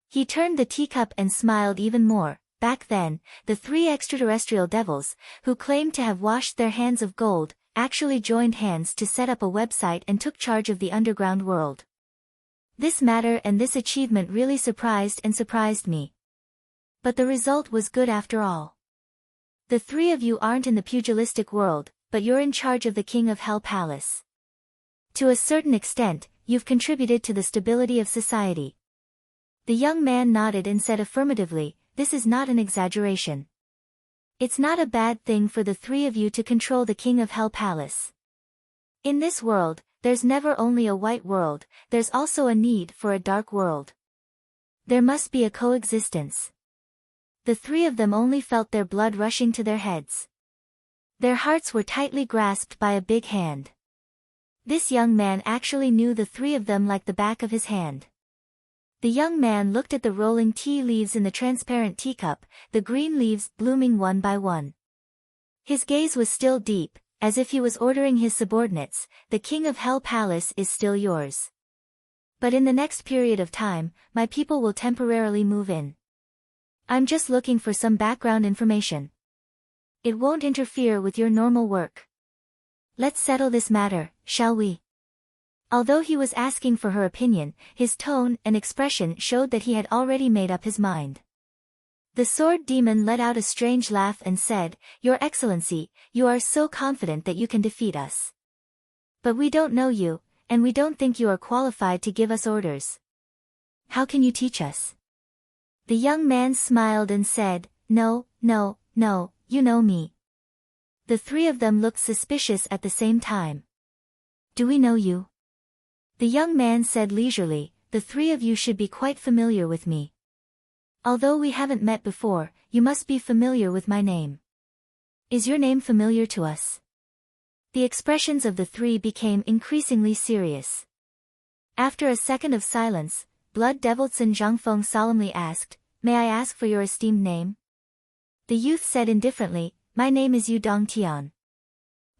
He turned the teacup and smiled even more. Back then, the 3 extraterrestrial devils, who claimed to have washed their hands of gold, actually joined hands to set up a website and took charge of the underground world. This matter and this achievement really surprised me. But the result was good after all. The 3 of you aren't in the pugilistic world, but you're in charge of the King of Hell Palace. To a certain extent, you've contributed to the stability of society. The young man nodded and said affirmatively, this is not an exaggeration. It's not a bad thing for the 3 of you to control the King of Hell Palace. In this world, there's never only a white world, there's also a need for a dark world. There must be a coexistence. The 3 of them only felt their blood rushing to their heads. Their hearts were tightly grasped by a big hand. This young man actually knew the 3 of them like the back of his hand. The young man looked at the rolling tea leaves in the transparent teacup, the green leaves blooming one by one. His gaze was still deep, as if he was ordering his subordinates, the King of Hell Palace is still yours. But in the next period of time, my people will temporarily move in. I'm just looking for some background information. It won't interfere with your normal work. Let's settle this matter, shall we? Although he was asking for her opinion, his tone and expression showed that he had already made up his mind. The sword demon let out a strange laugh and said, Your Excellency, you are so confident that you can defeat us. But we don't know you, and we don't think you are qualified to give us orders. How can you teach us? The young man smiled and said, No, you know me. The 3 of them looked suspicious at the same time. Do we know you? The young man said leisurely, the 3 of you should be quite familiar with me. Although we haven't met before, you must be familiar with my name. Is your name familiar to us? The expressions of the 3 became increasingly serious. After a second of silence, Blood Devil Sun Zhangfeng solemnly asked, May I ask for your esteemed name? The youth said indifferently, My name is Yu Dongtian.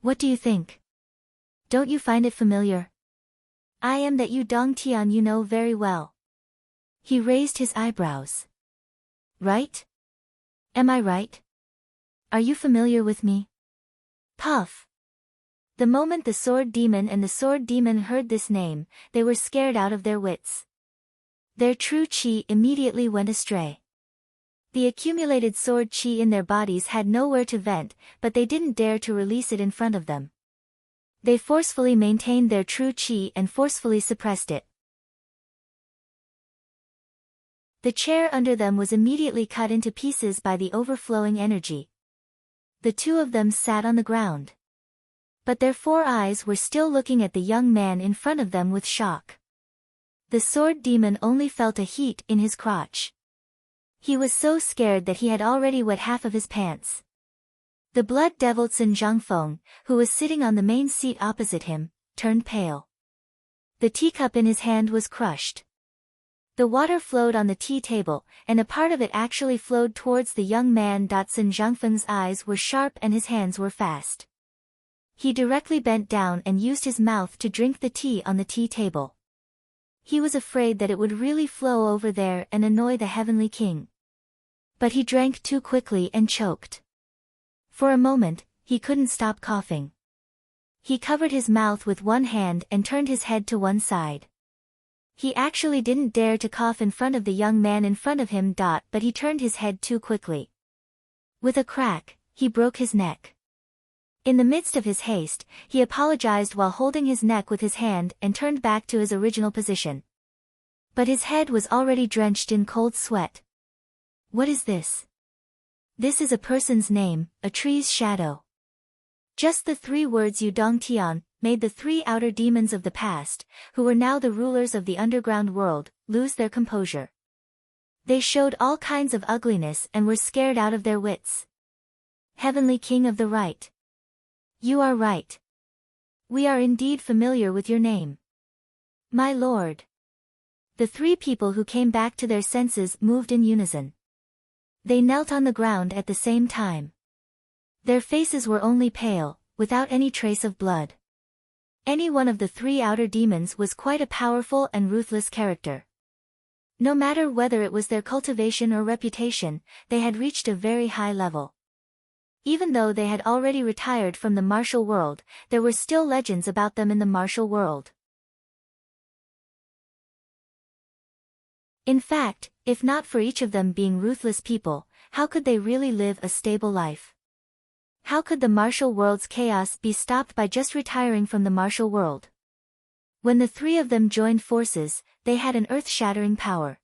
What do you think? Don't you find it familiar? I am that Yu Dongtian you know very well. He raised his eyebrows. Right? Am I right? Are you familiar with me? Puff. The moment the sword demon and the sword demon heard this name, they were scared out of their wits. Their true chi immediately went astray. The accumulated sword chi in their bodies had nowhere to vent, but they didn't dare to release it in front of them. They forcefully maintained their true chi and forcefully suppressed it. The chair under them was immediately cut into pieces by the overflowing energy. The 2 of them sat on the ground. But their 4 eyes were still looking at the young man in front of them with shock. The sword demon only felt a heat in his crotch. He was so scared that he had already wet half of his pants. The blood devil Sun Zhangfeng, who was sitting on the main seat opposite him, turned pale. The teacup in his hand was crushed. The water flowed on the tea table, and a part of it actually flowed towards the young man. Sun Zhangfeng's eyes were sharp and his hands were fast. He directly bent down and used his mouth to drink the tea on the tea table. He was afraid that it would really flow over there and annoy the Heavenly King. But he drank too quickly and choked. For a moment, he couldn't stop coughing. He covered his mouth with one hand and turned his head to one side. He actually didn't dare to cough in front of the young man in front of him. But he turned his head too quickly. With a crack, he broke his neck. In the midst of his haste, he apologized while holding his neck with his hand and turned back to his original position. But his head was already drenched in cold sweat. What is this? This is a person's name, a tree's shadow. Just the 3 words Yu Dongtian made the 3 outer demons of the past, who were now the rulers of the underground world, lose their composure. They showed all kinds of ugliness and were scared out of their wits. Heavenly King of the Right. You are right. We are indeed familiar with your name. My lord. The three people who came back to their senses moved in unison. They knelt on the ground at the same time. Their faces were only pale, without any trace of blood. Any one of the three outer demons was quite a powerful and ruthless character. No matter whether it was their cultivation or reputation, they had reached a very high level. Even though they had already retired from the martial world, there were still legends about them in the martial world. In fact, if not for each of them being ruthless people, how could they really live a stable life? How could the martial world's chaos be stopped by just retiring from the martial world? When the three of them joined forces, they had an earth-shattering power.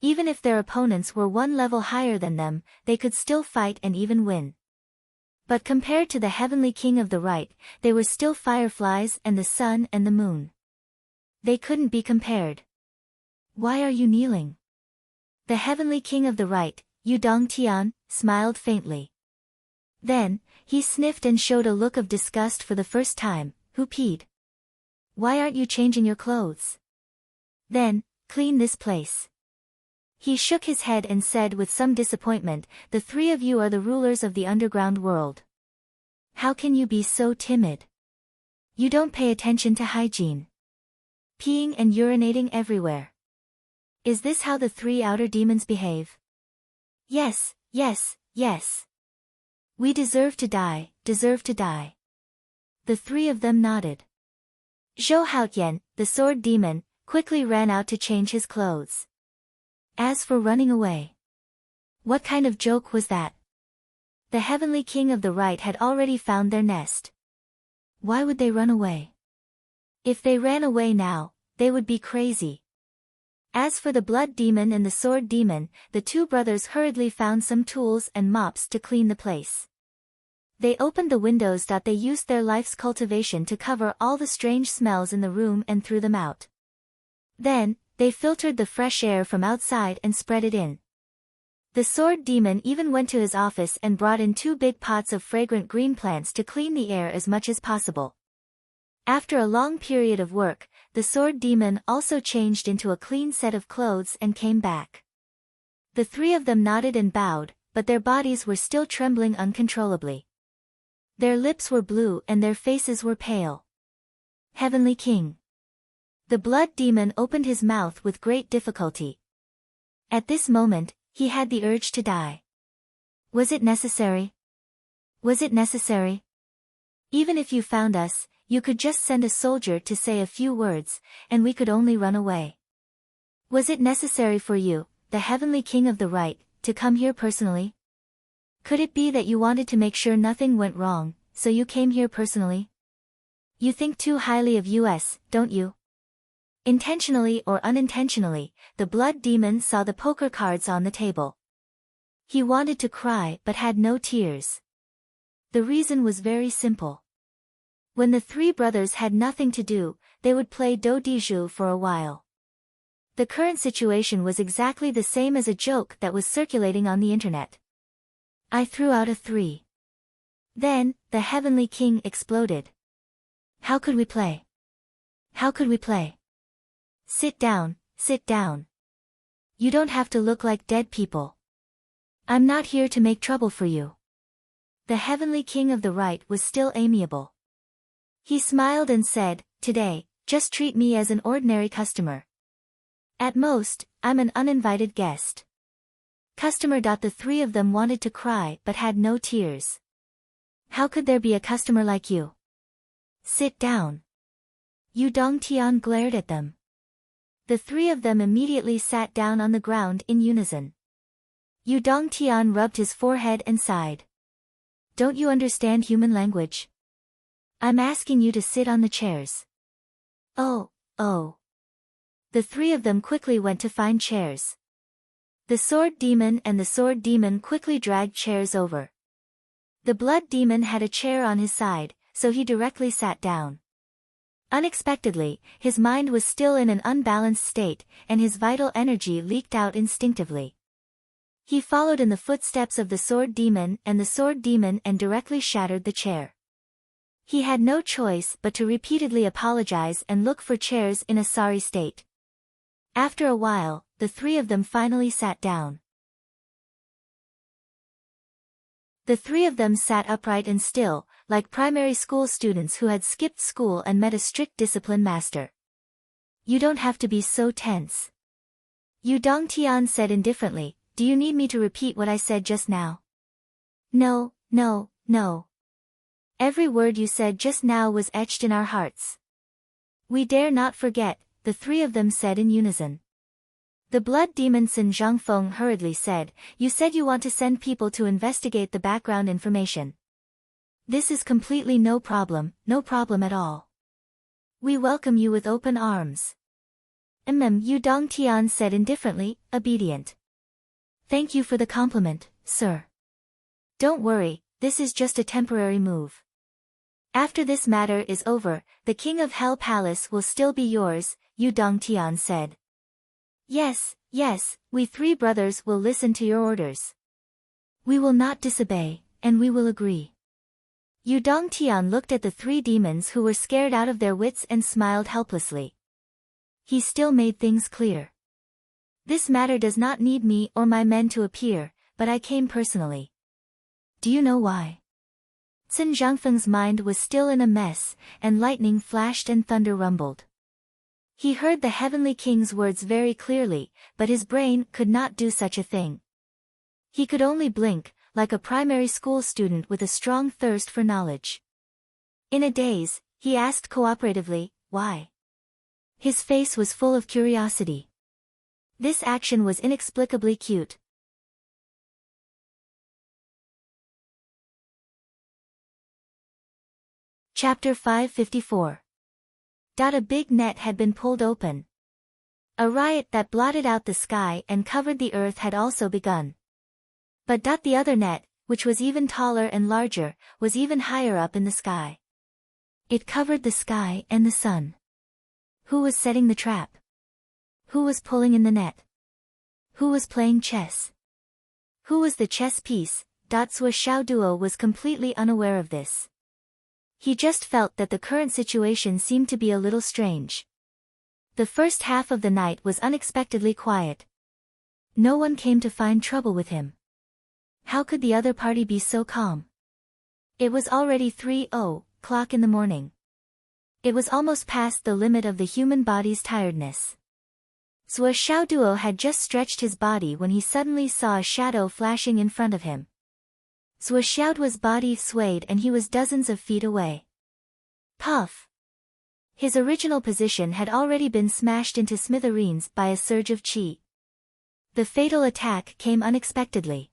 Even if their opponents were one level higher than them, they could still fight and even win. But compared to the Heavenly King of the Right, they were still fireflies and the sun and the moon. They couldn't be compared. Why are you kneeling? The Heavenly King of the Right, Yu Dongtian, smiled faintly. Then, he sniffed and showed a look of disgust for the first time. Who peed? Why aren't you changing your clothes? Then, clean this place. He shook his head and said with some disappointment, the three of you are the rulers of the underground world. How can you be so timid? You don't pay attention to hygiene. Peeing and urinating everywhere. Is this how the three outer demons behave? Yes, yes, yes. We deserve to die, deserve to die. The three of them nodded. Zhou Haotian, the sword demon, quickly ran out to change his clothes. As for running away. What kind of joke was that? The Heavenly King of the Right had already found their nest. Why would they run away? If they ran away now, they would be crazy. As for the blood demon and the sword demon, the two brothers hurriedly found some tools and mops to clean the place. They opened the windows. They used their life's cultivation to cover all the strange smells in the room and threw them out. Then, they filtered the fresh air from outside and spread it in. The sword demon even went to his office and brought in 2 big pots of fragrant green plants to clean the air as much as possible. After a long period of work, the sword demon also changed into a clean set of clothes and came back. The three of them nodded and bowed, but their bodies were still trembling uncontrollably. Their lips were blue and their faces were pale. Heavenly King. The blood demon opened his mouth with great difficulty. At this moment, he had the urge to die. Was it necessary? Was it necessary? Even if you found us, you could just send a soldier to say a few words, and we could only run away. Was it necessary for you, the Heavenly King of the Right, to come here personally? Could it be that you wanted to make sure nothing went wrong, so you came here personally? You think too highly of us, don't you? Intentionally or unintentionally, the blood demon saw the poker cards on the table. He wanted to cry but had no tears. The reason was very simple. When the three brothers had nothing to do, they would play do di ju for a while. The current situation was exactly the same as a joke that was circulating on the internet. I threw out a 3. Then, the Heavenly King exploded. How could we play? How could we play? Sit down, sit down. You don't have to look like dead people. I'm not here to make trouble for you. The Heavenly King of the Right was still amiable. He smiled and said, today, just treat me as an ordinary customer. At most, I'm an uninvited guest. Customer. The three of them wanted to cry but had no tears. How could there be a customer like you? Sit down. Yu Dongtian glared at them. The three of them immediately sat down on the ground in unison. Yu Dongtian rubbed his forehead and sighed. Don't you understand human language? I'm asking you to sit on the chairs. Oh. The three of them quickly went to find chairs. The sword demon and the sword demon quickly dragged chairs over. The blood demon had a chair on his side, so he directly sat down. Unexpectedly, his mind was still in an unbalanced state, and his vital energy leaked out instinctively. He followed in the footsteps of the sword demon and directly shattered the chair. He had no choice but to repeatedly apologize and look for chairs in a sorry state. After a while, the three of them finally sat down. The three of them sat upright and still, like primary school students who had skipped school and met a strict discipline master. You don't have to be so tense. Yu Dongtian said indifferently, do you need me to repeat what I said just now? No, no, no. Every word you said just now was etched in our hearts. We dare not forget, the three of them said in unison. The blood demon Sin Zhangfeng hurriedly said, you said you want to send people to investigate the background information. This is completely no problem at all. We welcome you with open arms. Yu Dongtian said indifferently, obedient. Thank you for the compliment, sir. Don't worry, this is just a temporary move. After this matter is over, the King of Hell Palace will still be yours, Yu Dongtian said. Yes, yes, we three brothers will listen to your orders. We will not disobey, and we will agree. Yu Dongtian looked at the three demons who were scared out of their wits and smiled helplessly. He still made things clear. This matter does not need me or my men to appear, but I came personally. Do you know why? Sin Zhangfeng's mind was still in a mess, and lightning flashed and thunder rumbled. He heard the Heavenly King's words very clearly, but his brain could not do such a thing. He could only blink, like a primary school student with a strong thirst for knowledge. In a daze, he asked cooperatively, why? His face was full of curiosity. This action was inexplicably cute. Chapter 554. A big net had been pulled open. A riot that blotted out the sky and covered the earth had also begun. But the other net, which was even taller and larger, was even higher up in the sky. It covered the sky and the sun. Who was setting the trap? Who was pulling in the net? Who was playing chess? Who was the chess piece? Sua Xiaoduo was completely unaware of this. He just felt that the current situation seemed to be a little strange. The first half of the night was unexpectedly quiet. No one came to find trouble with him. How could the other party be so calm? It was already 3:00 in the morning. It was almost past the limit of the human body's tiredness. Sua Xiaoduo had just stretched his body when he suddenly saw a shadow flashing in front of him. Sua Xiaoduo's body swayed and he was dozens of feet away. Puff! His original position had already been smashed into smithereens by a surge of qi. The fatal attack came unexpectedly.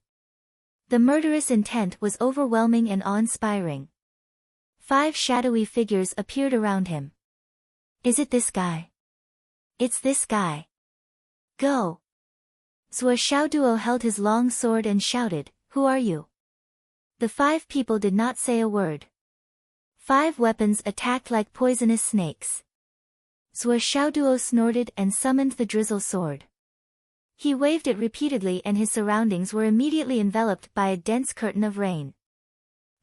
The murderous intent was overwhelming and awe-inspiring. 5 shadowy figures appeared around him. Is it this guy? It's this guy. Go! Sua Xiaoduo held his long sword and shouted, who are you? The 5 people did not say a word. 5 weapons attacked like poisonous snakes. Sua Xiaoduo snorted and summoned the drizzle sword. He waved it repeatedly and his surroundings were immediately enveloped by a dense curtain of rain.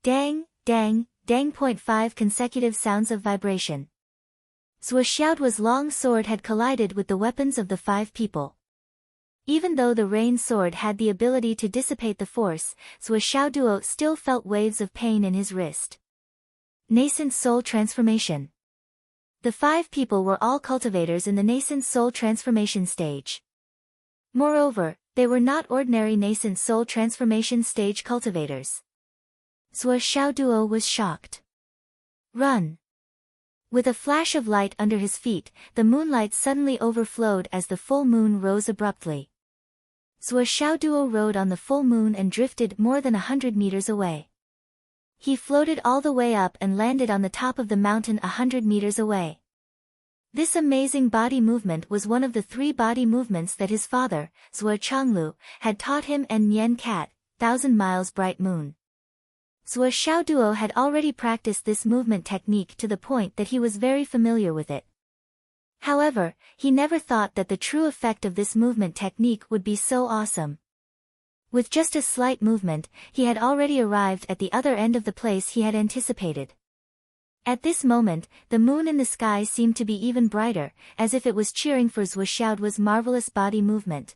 Dang, dang, dang. 5 consecutive sounds of vibration. Sua Xiaoduo's long sword had collided with the weapons of the 5 people. Even though the rain sword had the ability to dissipate the force, Sua Xiaoduo still felt waves of pain in his wrist. Nascent soul transformation. The 5 people were all cultivators in the nascent soul transformation stage. Moreover, they were not ordinary nascent soul transformation stage cultivators. Sua Xiaoduo was shocked. Run! With a flash of light under his feet, the moonlight suddenly overflowed as the full moon rose abruptly. Sua Xiaoduo rode on the full moon and drifted more than 100 meters away. He floated all the way up and landed on the top of the mountain 100 meters away. This amazing body movement was one of the 3 body movements that his father, Sua Changlu, had taught him and Nian Cat, 1,000 miles bright moon. Sua Xiaoduo had already practiced this movement technique to the point that he was very familiar with it. However, he never thought that the true effect of this movement technique would be so awesome. With just a slight movement, he had already arrived at the other end of the place he had anticipated. At this moment, the moon in the sky seemed to be even brighter, as if it was cheering for Zhuoxiaoduo's marvelous body movement.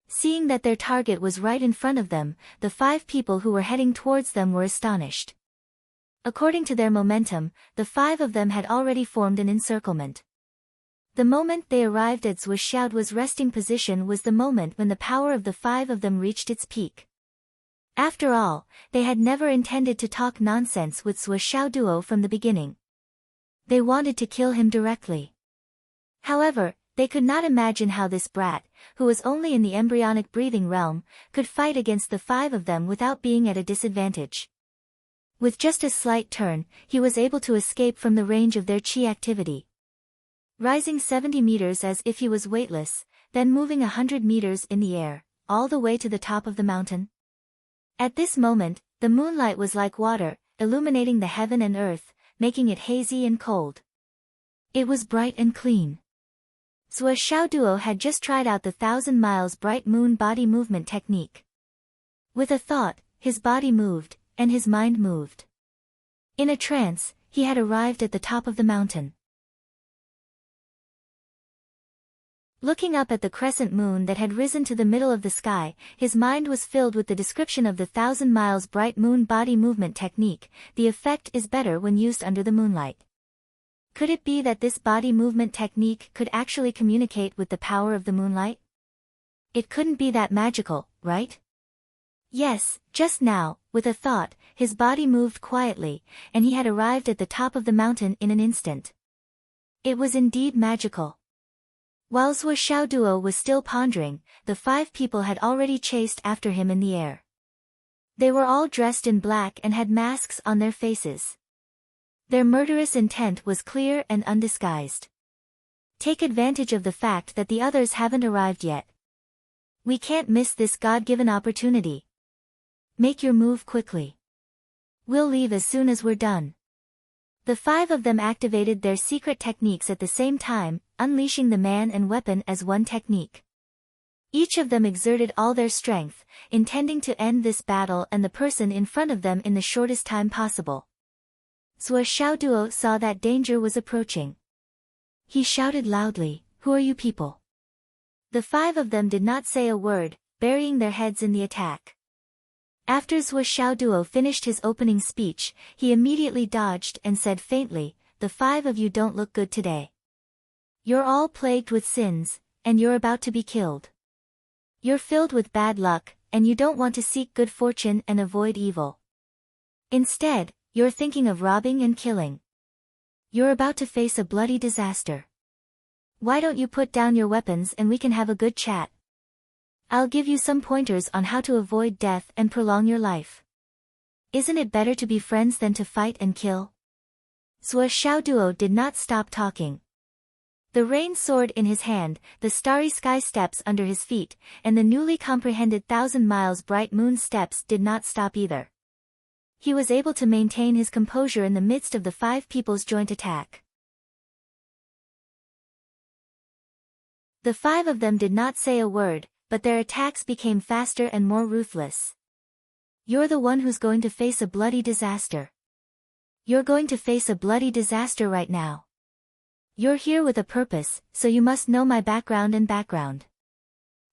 Seeing that their target was right in front of them, the 5 people who were heading towards them were astonished. According to their momentum, the 5 of them had already formed an encirclement. The moment they arrived at Zhuoxiaoduo's resting position was the moment when the power of the 5 of them reached its peak. After all, they had never intended to talk nonsense with Zhuoxiaoduo from the beginning. They wanted to kill him directly. However, they could not imagine how this brat, who was only in the embryonic breathing realm, could fight against the 5 of them without being at a disadvantage. With just a slight turn, he was able to escape from the range of their chi activity. Rising 70 meters as if he was weightless, then moving 100 meters in the air, all the way to the top of the mountain. At this moment, the moonlight was like water, illuminating the heaven and earth, making it hazy and cold. It was bright and clean. Zhuoxiaoduo had just tried out the 1,000 miles bright moon body movement technique. With a thought, his body moved, and his mind moved. In a trance, he had arrived at the top of the mountain. Looking up at the crescent moon that had risen to the middle of the sky, his mind was filled with the description of the 1,000 miles bright moon body movement technique. The effect is better when used under the moonlight. Could it be that this body movement technique could actually communicate with the power of the moonlight? It couldn't be that magical, right? Yes, just now, with a thought, his body moved quietly, and he had arrived at the top of the mountain in an instant. It was indeed magical. While Zhuoxiaoduo was still pondering, the 5 people had already chased after him in the air. They were all dressed in black and had masks on their faces. Their murderous intent was clear and undisguised. Take advantage of the fact that the others haven't arrived yet. We can't miss this God-given opportunity. Make your move quickly. We'll leave as soon as we're done. The 5 of them activated their secret techniques at the same time, unleashing the man and weapon as one technique. Each of them exerted all their strength, intending to end this battle and the person in front of them in the shortest time possible. Zhuoxiaoduo saw that danger was approaching. He shouted loudly, "Who are you people?" The 5 of them did not say a word, burying their heads in the attack. After Zhuoxiaoduo finished his opening speech, he immediately dodged and said faintly, "The 5 of you don't look good today. You're all plagued with sins, and you're about to be killed. You're filled with bad luck, and you don't want to seek good fortune and avoid evil. Instead, you're thinking of robbing and killing. You're about to face a bloody disaster. Why don't you put down your weapons and we can have a good chat? I'll give you some pointers on how to avoid death and prolong your life. Isn't it better to be friends than to fight and kill?" Zhuoxiaoduo did not stop talking. The rain sword in his hand, the starry sky steps under his feet, and the newly comprehended 1,000 miles bright moon steps did not stop either. He was able to maintain his composure in the midst of the 5 people's joint attack. The 5 of them did not say a word, but their attacks became faster and more ruthless. "You're the one who's going to face a bloody disaster. You're going to face a bloody disaster right now. You're here with a purpose, so you must know my background and background.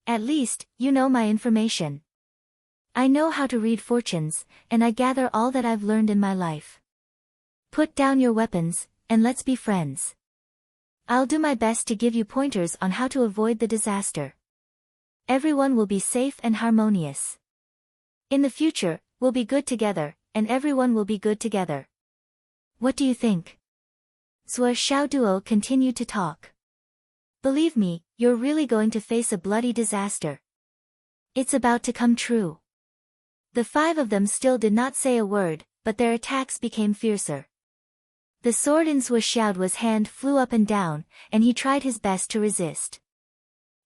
At least, you know my information. I know how to read fortunes, and I gather all that I've learned in my life. Put down your weapons, and let's be friends. I'll do my best to give you pointers on how to avoid the disaster. Everyone will be safe and harmonious. In the future, we'll be good together, and everyone will be good together. What do you think?" Zhuoxiaoduo continued to talk. "Believe me, you're really going to face a bloody disaster. It's about to come true." The 5 of them still did not say a word, but their attacks became fiercer. The sword in Zhuoxiaoduo's hand flew up and down, and he tried his best to resist.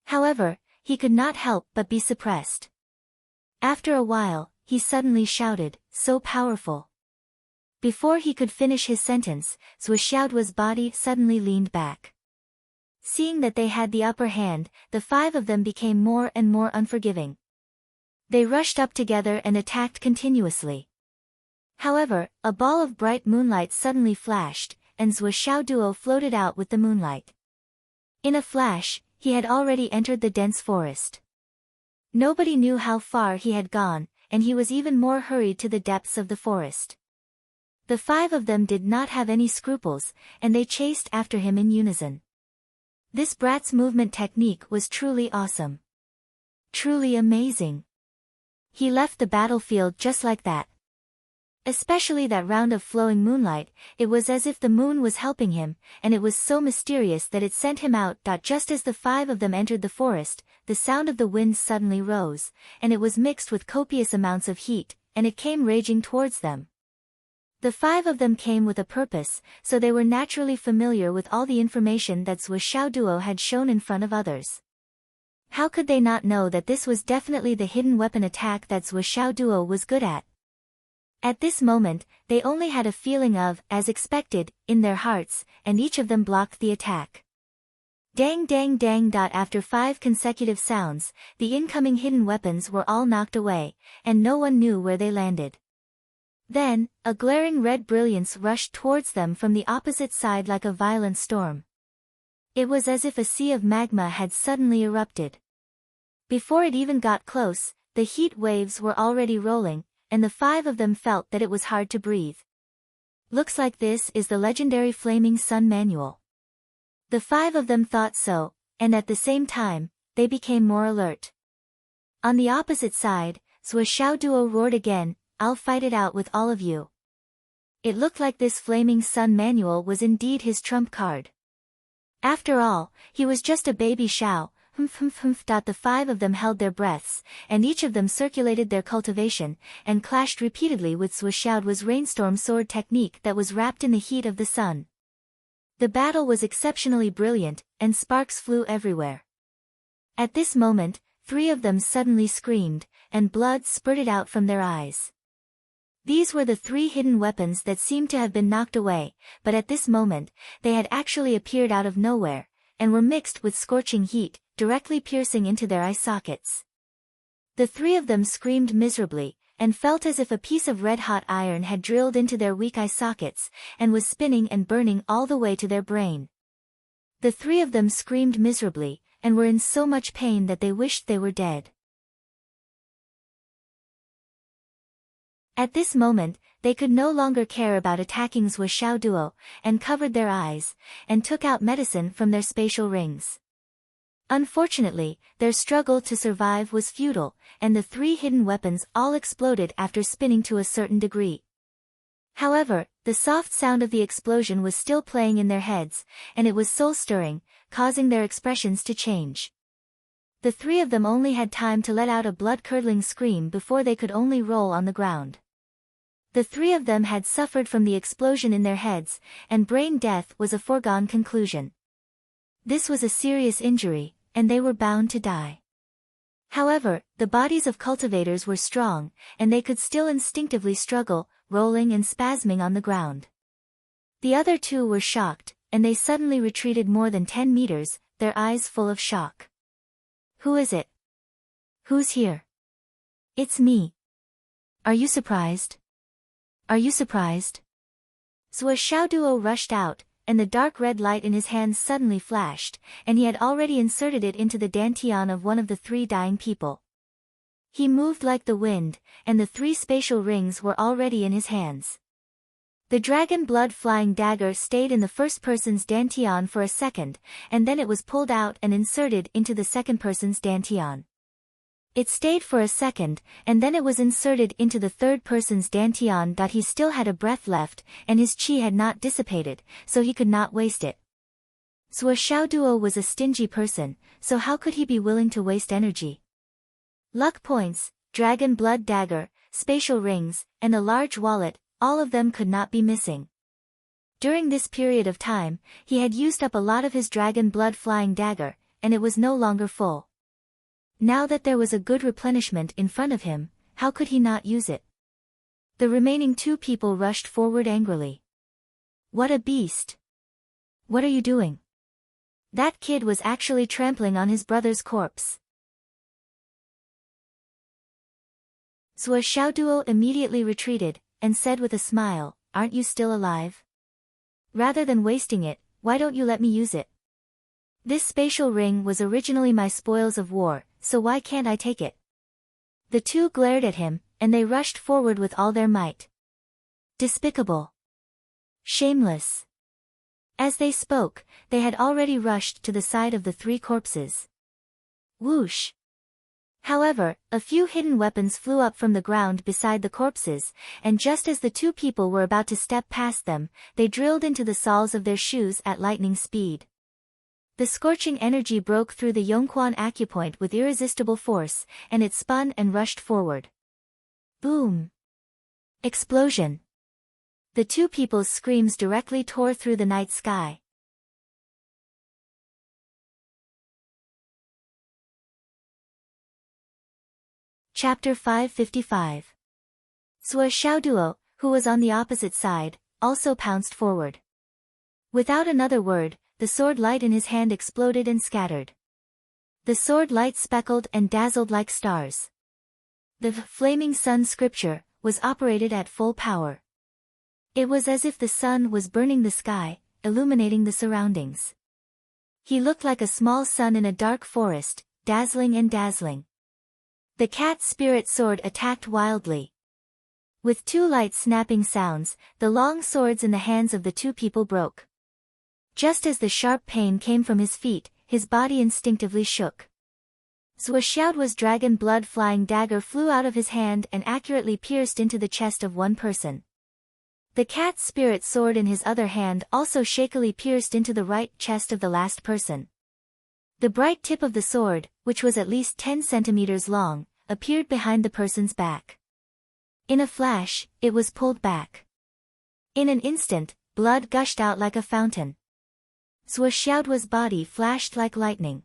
However, he could not help but be suppressed. After a while, he suddenly shouted, "So powerful." Before he could finish his sentence, Zhuoxiaoduo's body suddenly leaned back. Seeing that they had the upper hand, the 5 of them became more and more unforgiving. They rushed up together and attacked continuously. However, a ball of bright moonlight suddenly flashed, and Zhuo Xiaoduo floated out with the moonlight. In a flash, he had already entered the dense forest. Nobody knew how far he had gone, and he was even more hurried to the depths of the forest. The 5 of them did not have any scruples, and they chased after him in unison. This brat's movement technique was truly awesome. Truly amazing. He left the battlefield just like that. Especially that round of flowing moonlight, it was as if the moon was helping him, and it was so mysterious that it sent him out. Just as the 5 of them entered the forest, the sound of the wind suddenly rose, and it was mixed with copious amounts of heat, and it came raging towards them. The 5 of them came with a purpose, so they were naturally familiar with all the information that Zhuo Xiaoduo had shown in front of others. How could they not know that this was definitely the hidden weapon attack that Zhuo Xiaoduo was good at? At this moment, they only had a feeling of, as expected, in their hearts, and each of them blocked the attack. Dang dang dang. After 5 consecutive sounds, the incoming hidden weapons were all knocked away, and no one knew where they landed. Then, a glaring red brilliance rushed towards them from the opposite side like a violent storm. It was as if a sea of magma had suddenly erupted. Before it even got close, the heat waves were already rolling, and the 5 of them felt that it was hard to breathe. Looks like this is the legendary Flaming Sun Manual. The 5 of them thought so, and at the same time, they became more alert. On the opposite side, Zhuo Xiaoduo roared again, "I'll fight it out with all of you." It looked like this Flaming Sun Manual was indeed his trump card. After all, he was just a baby Xiao. The 5 of them held their breaths, and each of them circulated their cultivation, and clashed repeatedly with Zhuo Xiaoduo's rainstorm sword technique that was wrapped in the heat of the sun. The battle was exceptionally brilliant, and sparks flew everywhere. At this moment, 3 of them suddenly screamed, and blood spurted out from their eyes. These were the 3 hidden weapons that seemed to have been knocked away, but at this moment, they had actually appeared out of nowhere, and were mixed with scorching heat, directly piercing into their eye sockets. The 3 of them screamed miserably, and felt as if a piece of red-hot iron had drilled into their weak eye sockets, and was spinning and burning all the way to their brain. The 3 of them screamed miserably, and were in so much pain that they wished they were dead. At this moment, they could no longer care about attacking Zhuo Xiaoduo, and covered their eyes, and took out medicine from their spatial rings. Unfortunately, their struggle to survive was futile, and the 3 hidden weapons all exploded after spinning to a certain degree. However, the soft sound of the explosion was still playing in their heads, and it was soul-stirring, causing their expressions to change. The 3 of them only had time to let out a blood-curdling scream before they could only roll on the ground. The 3 of them had suffered from the explosion in their heads, and brain death was a foregone conclusion. This was a serious injury, and they were bound to die. However, the bodies of cultivators were strong, and they could still instinctively struggle, rolling and spasming on the ground. The other 2 were shocked, and they suddenly retreated more than 10 meters, their eyes full of shock. "Who is it? Who's here?" "It's me." "Are you surprised? Are you surprised?" Zhuo Xiaoduo rushed out, and the dark red light in his hands suddenly flashed, and he had already inserted it into the dantian of one of the 3 dying people. He moved like the wind, and the 3 spatial rings were already in his hands. The dragon blood flying dagger stayed in the first person's dantian for a second, and then it was pulled out and inserted into the second person's dantian. It stayed for a second, and then it was inserted into the third person's dantian. He still had a breath left, and his chi had not dissipated, so he could not waste it. Zhuo Xiaoduo was a stingy person, so how could he be willing to waste energy? Luck points, dragon blood dagger, spatial rings, and a large wallet, all of them could not be missing. During this period of time, he had used up a lot of his dragon blood flying dagger, and it was no longer full. Now that there was a good replenishment in front of him, how could he not use it? The remaining 2 people rushed forward angrily. "What a beast! What are you doing?" That kid was actually trampling on his brother's corpse. Zhuo Xiaoduo immediately retreated, and said with a smile, "Aren't you still alive? Rather than wasting it, why don't you let me use it? This spatial ring was originally my spoils of war, so why can't I take it?" The two glared at him, and they rushed forward with all their might. Despicable. Shameless. As they spoke, they had already rushed to the side of the three corpses. Whoosh. However, a few hidden weapons flew up from the ground beside the corpses, and just as the two people were about to step past them, they drilled into the soles of their shoes at lightning speed. The scorching energy broke through the Yongquan acupoint with irresistible force, and it spun and rushed forward. Boom! Explosion! The two people's screams directly tore through the night sky. Chapter 555. Sua Xiaoduo, who was on the opposite side, also pounced forward. Without another word, the sword light in his hand exploded and scattered. The sword light speckled and dazzled like stars. The flaming sun scripture was operated at full power. It was as if the sun was burning the sky, illuminating the surroundings. He looked like a small sun in a dark forest, dazzling and dazzling. The cat spirit sword attacked wildly. With two light snapping sounds, the long swords in the hands of the two people broke. Just as the sharp pain came from his feet, his body instinctively shook. Sua Xiaoduo's dragon blood flying dagger flew out of his hand and accurately pierced into the chest of one person. The cat spirit sword in his other hand also shakily pierced into the right chest of the last person. The bright tip of the sword, which was at least 10 centimeters long, appeared behind the person's back. In a flash, it was pulled back. In an instant, blood gushed out like a fountain. Sua Xiaoduo's body flashed like lightning.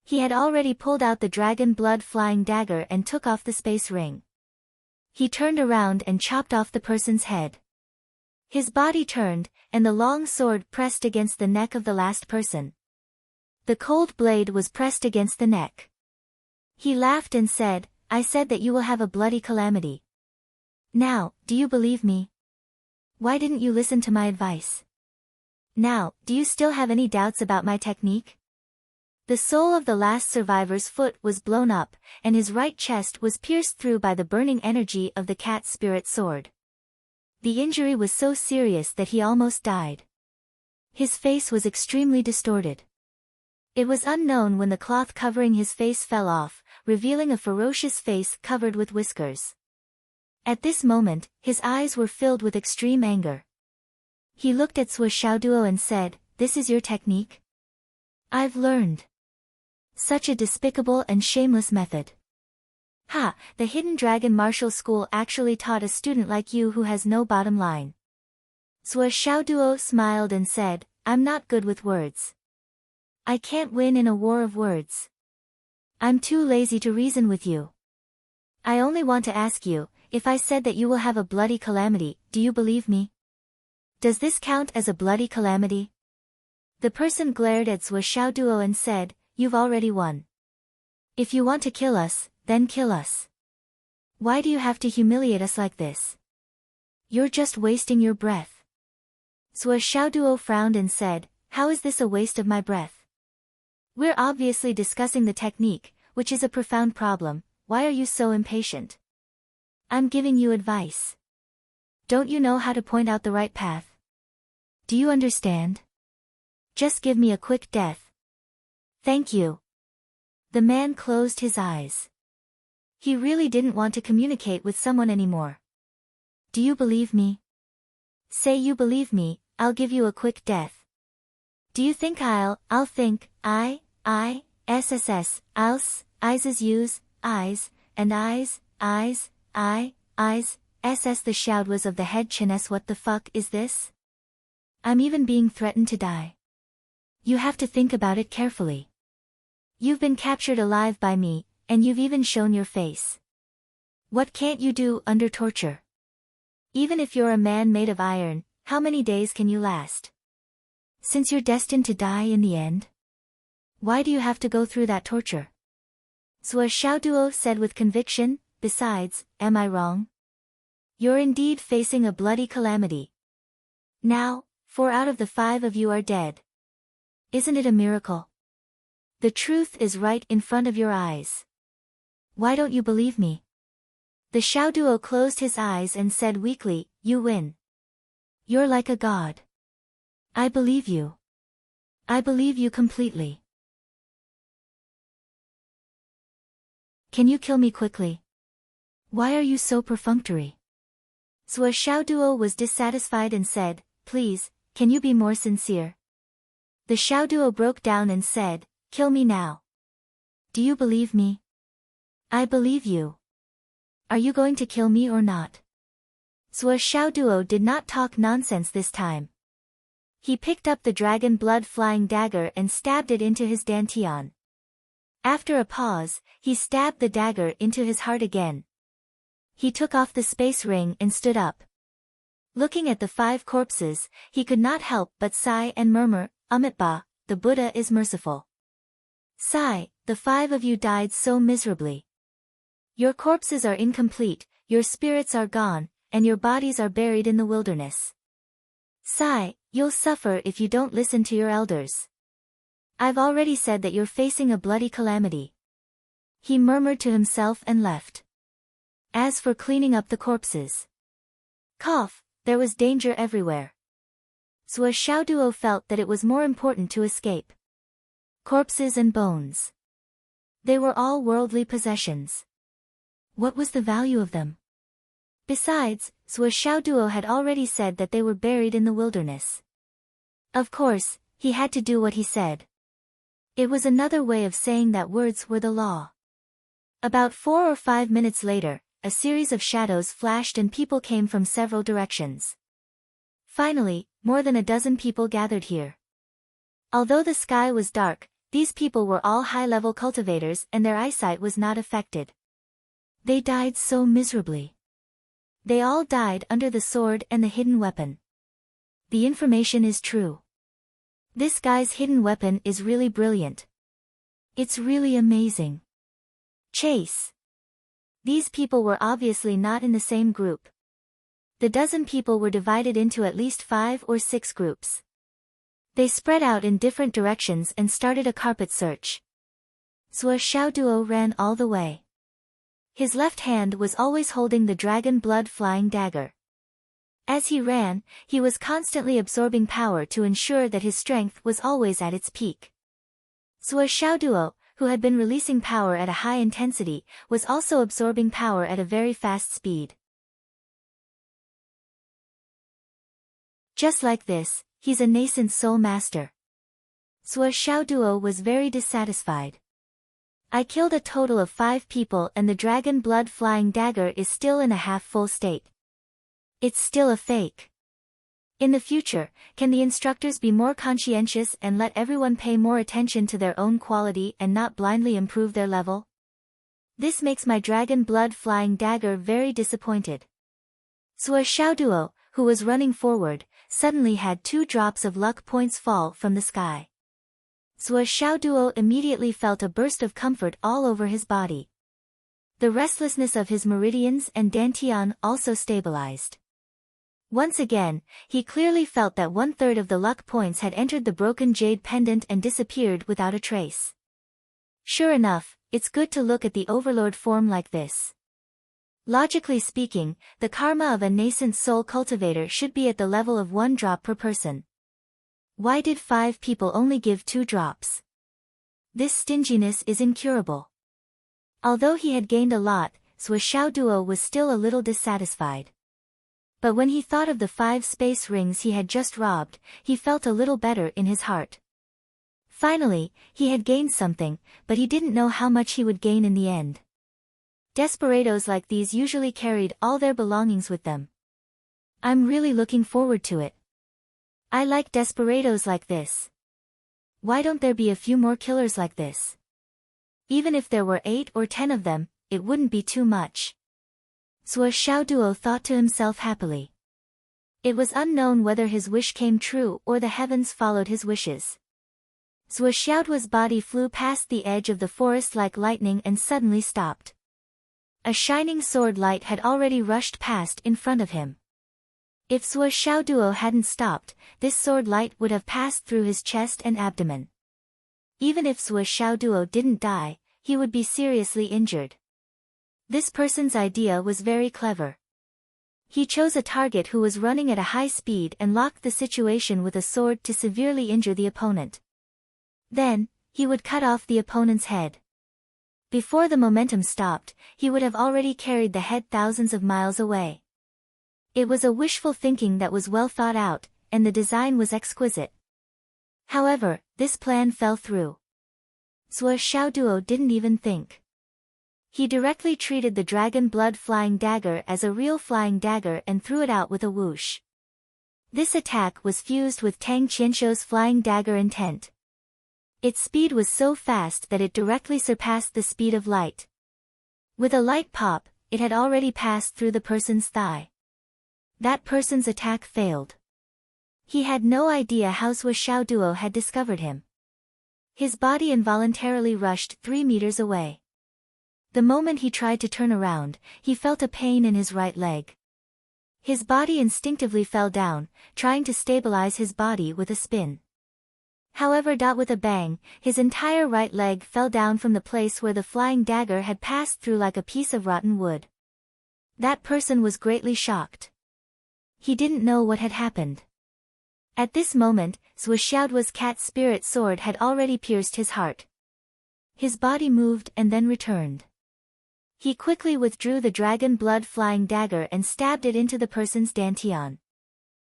He had already pulled out the dragon blood flying dagger and took off the space ring. He turned around and chopped off the person's head. His body turned, and the long sword pressed against the neck of the last person. The cold blade was pressed against the neck. He laughed and said, "I said that you will have a bloody calamity. Now, do you believe me? Why didn't you listen to my advice? Now, do you still have any doubts about my technique?" The sole of the last survivor's foot was blown up, and his right chest was pierced through by the burning energy of the cat spirit sword. The injury was so serious that he almost died. His face was extremely distorted. It was unknown when the cloth covering his face fell off, revealing a ferocious face covered with whiskers. At this moment, his eyes were filled with extreme anger. He looked at Sua Xiaoduo and said, "This is your technique? I've learned. Such a despicable and shameless method. Ha, the Hidden Dragon Martial School actually taught a student like you who has no bottom line." Sua Xiaoduo smiled and said, "I'm not good with words. I can't win in a war of words. I'm too lazy to reason with you. I only want to ask you, if I said that you will have a bloody calamity, do you believe me? Does this count as a bloody calamity?" The person glared at Sua Xiaoduo and said, "You've already won. If you want to kill us, then kill us. Why do you have to humiliate us like this? You're just wasting your breath." Sua Xiaoduo frowned and said, "How is this a waste of my breath? We're obviously discussing the technique, which is a profound problem. Why are you so impatient? I'm giving you advice. Don't you know how to point out the right path? Do you understand? Just give me a quick death. Thank you." The man closed his eyes. He really didn't want to communicate with someone anymore. "Do you believe me? Say you believe me, I'll give you a quick death. Do you think I'll think, SSS, I's use, eyes, and eyes, SS the Xiaoduos of the head chiness. What the fuck is this? I'm even being threatened to die. You have to think about it carefully. You've been captured alive by me, and you've even shown your face. What can't you do under torture? Even if you're a man made of iron, how many days can you last? Since you're destined to die in the end? Why do you have to go through that torture?" Sua Xiaoduo said with conviction, "Besides, am I wrong? You're indeed facing a bloody calamity. Now, 4 out of the 5 of you are dead. Isn't it a miracle? The truth is right in front of your eyes. Why don't you believe me? The Xiao Duo closed his eyes and said weakly, you win. You're like a god. I believe you. I believe you completely. Can you kill me quickly? Why are you so perfunctory? Sua Xiao Duo was dissatisfied and said, please, can you be more sincere? The Xiao Duo broke down and said, kill me now. Do you believe me? I believe you. Are you going to kill me or not? Sua Xiao Duo did not talk nonsense this time. He picked up the dragon blood flying dagger and stabbed it into his dantian. After a pause, he stabbed the dagger into his heart again. He took off the space ring and stood up. Looking at the 5 corpses, he could not help but sigh and murmur, Amitabha, the Buddha is merciful. Sigh, the 5 of you died so miserably. Your corpses are incomplete, your spirits are gone, and your bodies are buried in the wilderness. Sigh, you'll suffer if you don't listen to your elders. I've already said that you're facing a bloody calamity. He murmured to himself and left. As for cleaning up the corpses. Cough, there was danger everywhere. Sua Xiao Duo felt that it was more important to escape. Corpses and bones. They were all worldly possessions. What was the value of them? Besides, Sua Xiao Duo had already said that they were buried in the wilderness. Of course, he had to do what he said. It was another way of saying that words were the law. About 4 or 5 minutes later, a series of shadows flashed and people came from several directions. Finally, more than a dozen people gathered here. Although the sky was dark, these people were all high-level cultivators and their eyesight was not affected. They died so miserably. They all died under the sword and the hidden weapon. The information is true. This guy's hidden weapon is really brilliant. It's really amazing. Chase. These people were obviously not in the same group. The dozen people were divided into at least 5 or 6 groups. They spread out in different directions and started a carpet search. Sua Xiao Duo ran all the way. His left hand was always holding the dragon blood flying dagger. As he ran, he was constantly absorbing power to ensure that his strength was always at its peak. Sua Xiao Duo, who had been releasing power at a high intensity, was also absorbing power at a very fast speed. Just like this, he's a nascent soul master. Sua Xiao Duo was very dissatisfied. I killed a total of 5 people and the dragon blood flying dagger is still in a half-full state. It's still a fake. In the future, can the instructors be more conscientious and let everyone pay more attention to their own quality and not blindly improve their level? This makes my dragon blood flying dagger very disappointed. Sua Xiao Duo, who was running forward, suddenly had 2 drops of luck points fall from the sky. Sua Xiao Duo immediately felt a burst of comfort all over his body. The restlessness of his meridians and dantian also stabilized. Once again, he clearly felt that 1/3 of the luck points had entered the broken jade pendant and disappeared without a trace. Sure enough, it's good to look at the overlord form like this. Logically speaking, the karma of a nascent soul cultivator should be at the level of 1 drop per person. Why did 5 people only give 2 drops? This stinginess is incurable. Although he had gained a lot, Sua Xiao Duo was still a little dissatisfied. But when he thought of the 5 space rings he had just robbed, he felt a little better in his heart. Finally, he had gained something, but he didn't know how much he would gain in the end. Desperados like these usually carried all their belongings with them. I'm really looking forward to it. I like desperados like this. Why don't there be a few more killers like this? Even if there were 8 or 10 of them, it wouldn't be too much. Sua Xiao Duo thought to himself happily. It was unknown whether his wish came true or the heavens followed his wishes. Sua Xiao Duo's body flew past the edge of the forest like lightning and suddenly stopped. A shining sword light had already rushed past in front of him. If Suo Xiaoduo hadn't stopped, this sword light would have passed through his chest and abdomen. Even if Suo Xiaoduo didn't die, he would be seriously injured. This person's idea was very clever. He chose a target who was running at a high speed and locked the situation with a sword to severely injure the opponent. Then, he would cut off the opponent's head. Before the momentum stopped, he would have already carried the head thousands of miles away. It was a wishful thinking that was well thought out, and the design was exquisite. However, this plan fell through. Suo Xiaoduo didn't even think. He directly treated the dragon blood flying dagger as a real flying dagger and threw it out with a whoosh. This attack was fused with Tang Qianshou's flying dagger intent. Its speed was so fast that it directly surpassed the speed of light. With a light pop, it had already passed through the person's thigh. That person's attack failed. He had no idea how Suo Xiaoduo had discovered him. His body involuntarily rushed 3 meters away. The moment he tried to turn around, he felt a pain in his right leg. His body instinctively fell down, trying to stabilize his body with a spin. However, with a bang, his entire right leg fell down from the place where the flying dagger had passed through like a piece of rotten wood. That person was greatly shocked. He didn't know what had happened. At this moment, Suo Xiaoduo's cat spirit sword had already pierced his heart. His body moved and then returned. He quickly withdrew the dragon blood flying dagger and stabbed it into the person's dantian.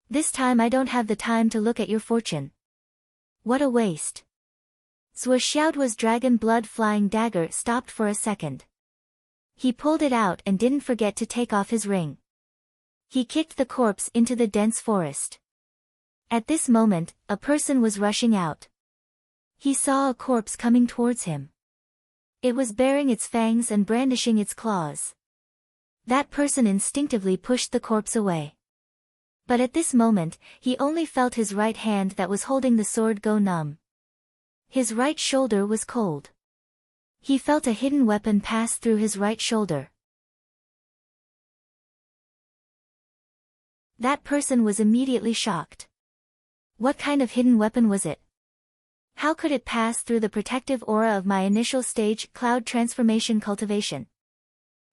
This time I don't have the time to look at your fortune. What a waste. Suo Xiaoduo's dragon blood flying dagger stopped for a second. He pulled it out and didn't forget to take off his ring. He kicked the corpse into the dense forest. At this moment, a person was rushing out. He saw a corpse coming towards him. It was baring its fangs and brandishing its claws. That person instinctively pushed the corpse away. But at this moment, he only felt his right hand that was holding the sword go numb. His right shoulder was cold. He felt a hidden weapon pass through his right shoulder. That person was immediately shocked. What kind of hidden weapon was it? How could it pass through the protective aura of my initial stage cloud transformation cultivation?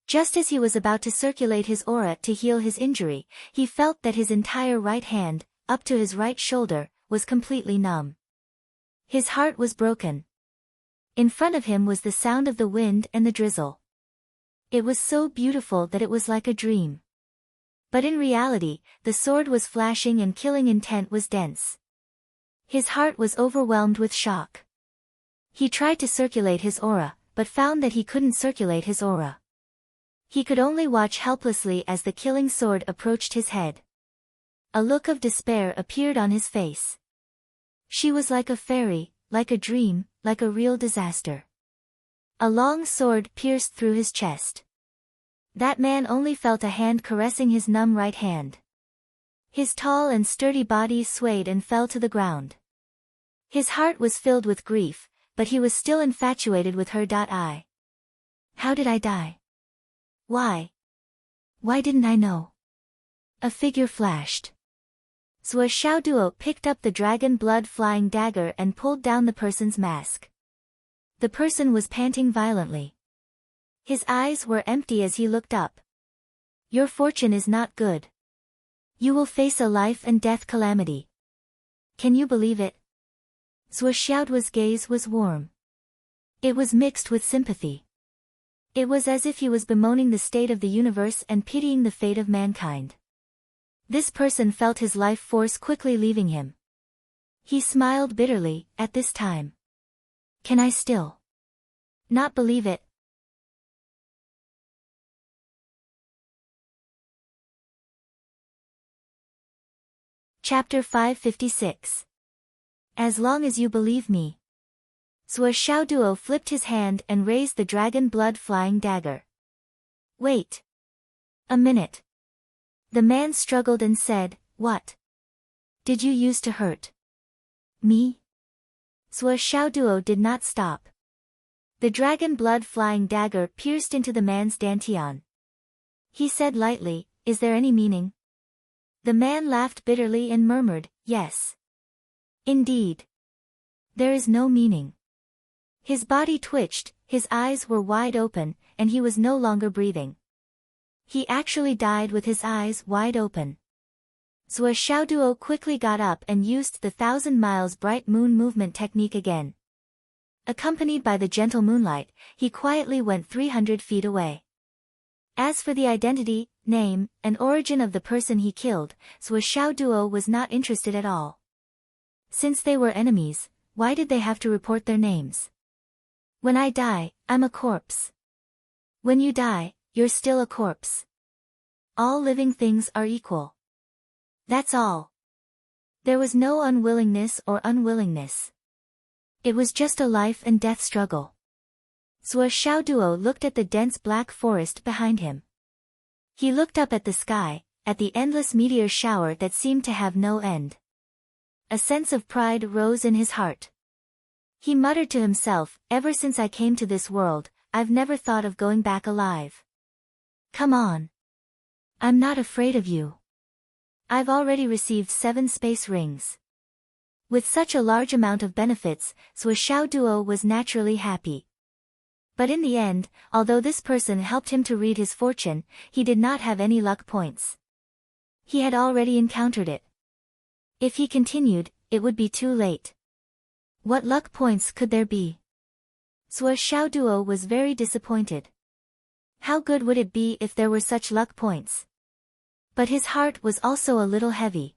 Just as he was about to circulate his aura to heal his injury, he felt that his entire right hand, up to his right shoulder, was completely numb. His heart was broken. In front of him was the sound of the wind and the drizzle. It was so beautiful that it was like a dream. But in reality, the sword was flashing and killing intent was dense. His heart was overwhelmed with shock. He tried to circulate his aura, but found that he couldn't circulate his aura. He could only watch helplessly as the killing sword approached his head. A look of despair appeared on his face. She was like a fairy, like a dream, like a real disaster. A long sword pierced through his chest. That man only felt a hand caressing his numb right hand. His tall and sturdy body swayed and fell to the ground. His heart was filled with grief, but he was still infatuated with her. How did I die? Why? Why didn't I know? A figure flashed. Suo Xiaoduo picked up the dragon blood flying dagger and pulled down the person's mask. The person was panting violently. His eyes were empty as he looked up. Your fortune is not good. You will face a life and death calamity. Can you believe it? Suo Xiaoduo's gaze was warm. It was mixed with sympathy. It was as if he was bemoaning the state of the universe and pitying the fate of mankind. This person felt his life force quickly leaving him. He smiled bitterly, at this time. Can I still not believe it? Chapter 556. As long as you believe me. Suo Xiaoduo flipped his hand and raised the dragon blood flying dagger. Wait. A minute. The man struggled and said, What did you use to hurt me? Suo Xiaoduo did not stop. The dragon blood-flying dagger pierced into the man's dantian. He said lightly, "Is there any meaning?" The man laughed bitterly and murmured, "Yes. Indeed. There is no meaning." His body twitched, his eyes were wide open, and he was no longer breathing. He actually died with his eyes wide open. Zhou Xiaoduo quickly got up and used the 1,000 miles bright moon movement technique again. Accompanied by the gentle moonlight, he quietly went 300 feet away. As for the identity, name, and origin of the person he killed, Zhou Xiaoduo was not interested at all. Since they were enemies, why did they have to report their names? When I die, I'm a corpse. When you die, you're still a corpse. All living things are equal. That's all. There was no unwillingness or unwillingness. It was just a life and death struggle. Zhou Xiaoduo looked at the dense black forest behind him. He looked up at the sky, at the endless meteor shower that seemed to have no end. A sense of pride rose in his heart. He muttered to himself, "Ever since I came to this world, I've never thought of going back alive. Come on. I'm not afraid of you. I've already received 7 space rings." With such a large amount of benefits, Zhou Xiaoduo was naturally happy. But in the end, although this person helped him to read his fortune, he did not have any luck points. He had already encountered it. If he continued, it would be too late. What luck points could there be? Zhou Xiaoduo was very disappointed. How good would it be if there were such luck points? But his heart was also a little heavy.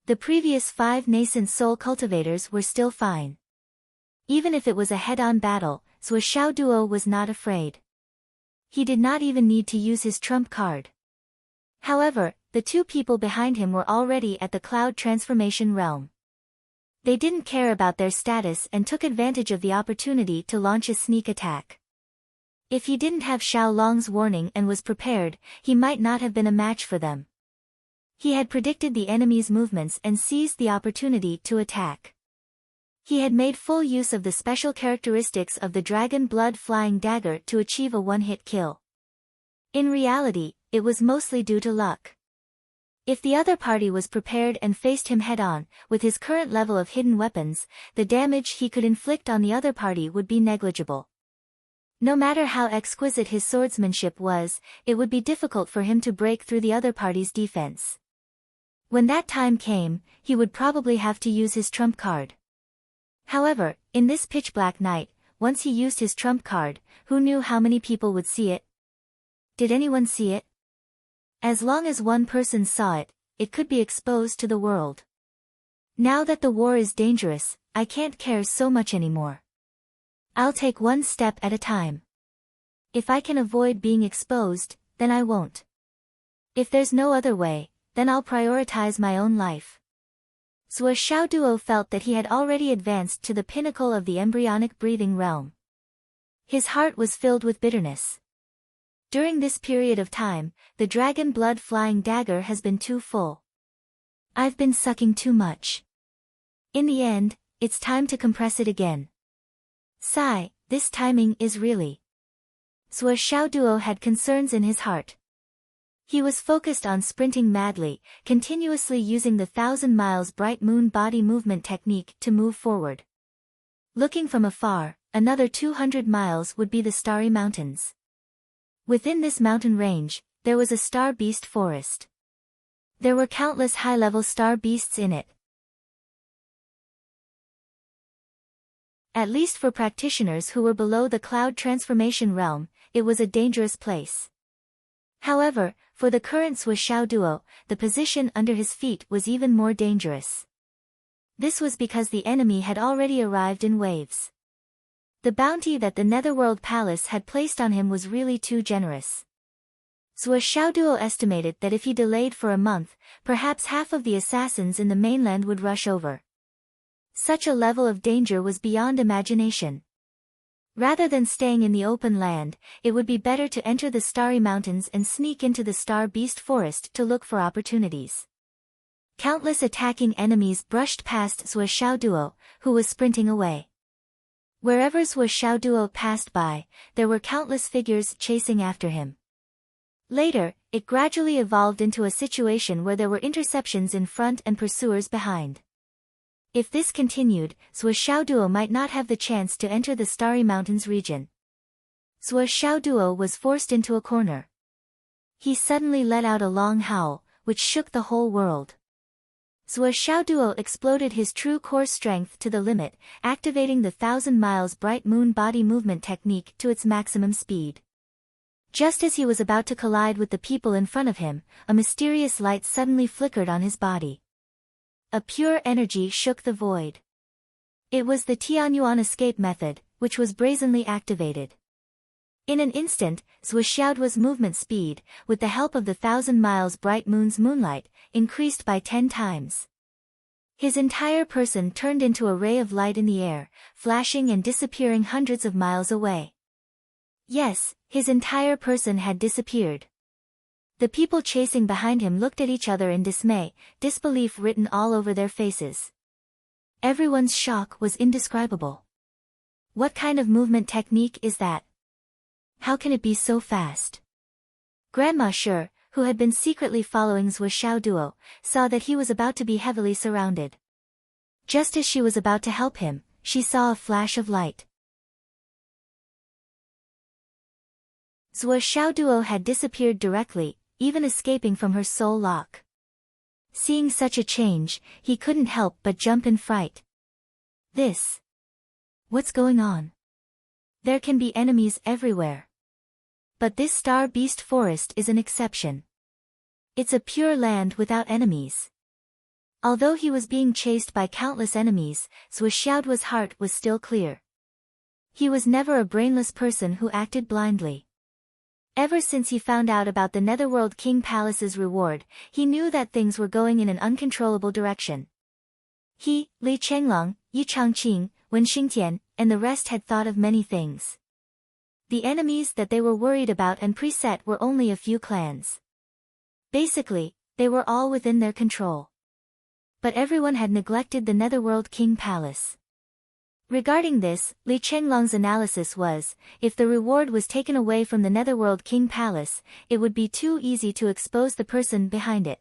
The previous 5 nascent soul cultivators were still fine. Even if it was a head-on battle, Zhou Xiaoduo was not afraid. He did not even need to use his trump card. However, the 2 people behind him were already at the cloud transformation realm. They didn't care about their status and took advantage of the opportunity to launch a sneak attack. If he didn't have Xiao Long's warning and was prepared, he might not have been a match for them. He had predicted the enemy's movements and seized the opportunity to attack. He had made full use of the special characteristics of the dragon blood-flying dagger to achieve a one-hit kill. In reality, it was mostly due to luck. If the other party was prepared and faced him head-on, with his current level of hidden weapons, the damage he could inflict on the other party would be negligible. No matter how exquisite his swordsmanship was, it would be difficult for him to break through the other party's defense. When that time came, he would probably have to use his trump card. However, in this pitch-black night, once he used his trump card, who knew how many people would see it? Did anyone see it? As long as one person saw it, it could be exposed to the world. Now that the war is dangerous, I can't care so much anymore. I'll take one step at a time. If I can avoid being exposed, then I won't. If there's no other way, then I'll prioritize my own life. Zhou Xiaoduo felt that he had already advanced to the pinnacle of the embryonic breathing realm. His heart was filled with bitterness. During this period of time, the dragon blood-flying dagger has been too full. I've been sucking too much. In the end, it's time to compress it again. Sigh, this timing is really. Zhou Xiaoduo had concerns in his heart. He was focused on sprinting madly, continuously using the 1,000 miles bright moon body movement technique to move forward. Looking from afar, another 200 miles would be the Starry Mountains. Within this mountain range, there was a star beast forest. There were countless high-level star beasts in it. At least for practitioners who were below the cloud transformation realm, it was a dangerous place. However, for the current Zhou Xiaoduo, the position under his feet was even more dangerous. This was because the enemy had already arrived in waves. The bounty that the Netherworld Palace had placed on him was really too generous. Zhou Xiaoduo estimated that if he delayed for a month, perhaps half of the assassins in the mainland would rush over. Such a level of danger was beyond imagination. Rather than staying in the open land, it would be better to enter the Starry Mountains and sneak into the Star Beast Forest to look for opportunities. Countless attacking enemies brushed past Zhou Xiaoduo, who was sprinting away. Wherever Zhuo Xiaoduo passed by, there were countless figures chasing after him. Later, it gradually evolved into a situation where there were interceptions in front and pursuers behind. If this continued, Zhuo Xiaoduo might not have the chance to enter the Starry Mountains region. Zhuo Xiaoduo was forced into a corner. He suddenly let out a long howl, which shook the whole world. Zhuo Xiaoduo exploded his true core strength to the limit, activating the 1,000 miles bright moon body movement technique to its maximum speed. Just as he was about to collide with the people in front of him, a mysterious light suddenly flickered on his body. A pure energy shook the void. It was the Tianyuan escape method, which was brazenly activated. In an instant, Zhuo Xiaoduo's movement speed, with the help of the 1,000 miles bright moon's moonlight, increased by 10 times. His entire person turned into a ray of light in the air, flashing and disappearing hundreds of miles away. Yes, his entire person had disappeared. The people chasing behind him looked at each other in dismay, disbelief written all over their faces. Everyone's shock was indescribable. What kind of movement technique is that? How can it be so fast? Grandma Shi, who had been secretly following Zhuo Xiaoduo, saw that he was about to be heavily surrounded. Just as she was about to help him, she saw a flash of light. Zhuo Xiaoduo had disappeared directly, even escaping from her soul lock. Seeing such a change, he couldn't help but jump in fright. What's going on? There can be enemies everywhere. But this Star Beast Forest is an exception. It's a pure land without enemies. Although he was being chased by countless enemies, Zhuo Xiaoduo's heart was still clear. He was never a brainless person who acted blindly. Ever since he found out about the Netherworld King Palace's reward, he knew that things were going in an uncontrollable direction. He, Li Chenglong, Yi Changqing, Wen Xingtian, and the rest had thought of many things. The enemies that they were worried about and preset were only a few clans. Basically, they were all within their control. But everyone had neglected the Netherworld King Palace. Regarding this, Li Chenglong's analysis was, if the reward was taken away from the Netherworld King Palace, it would be too easy to expose the person behind it.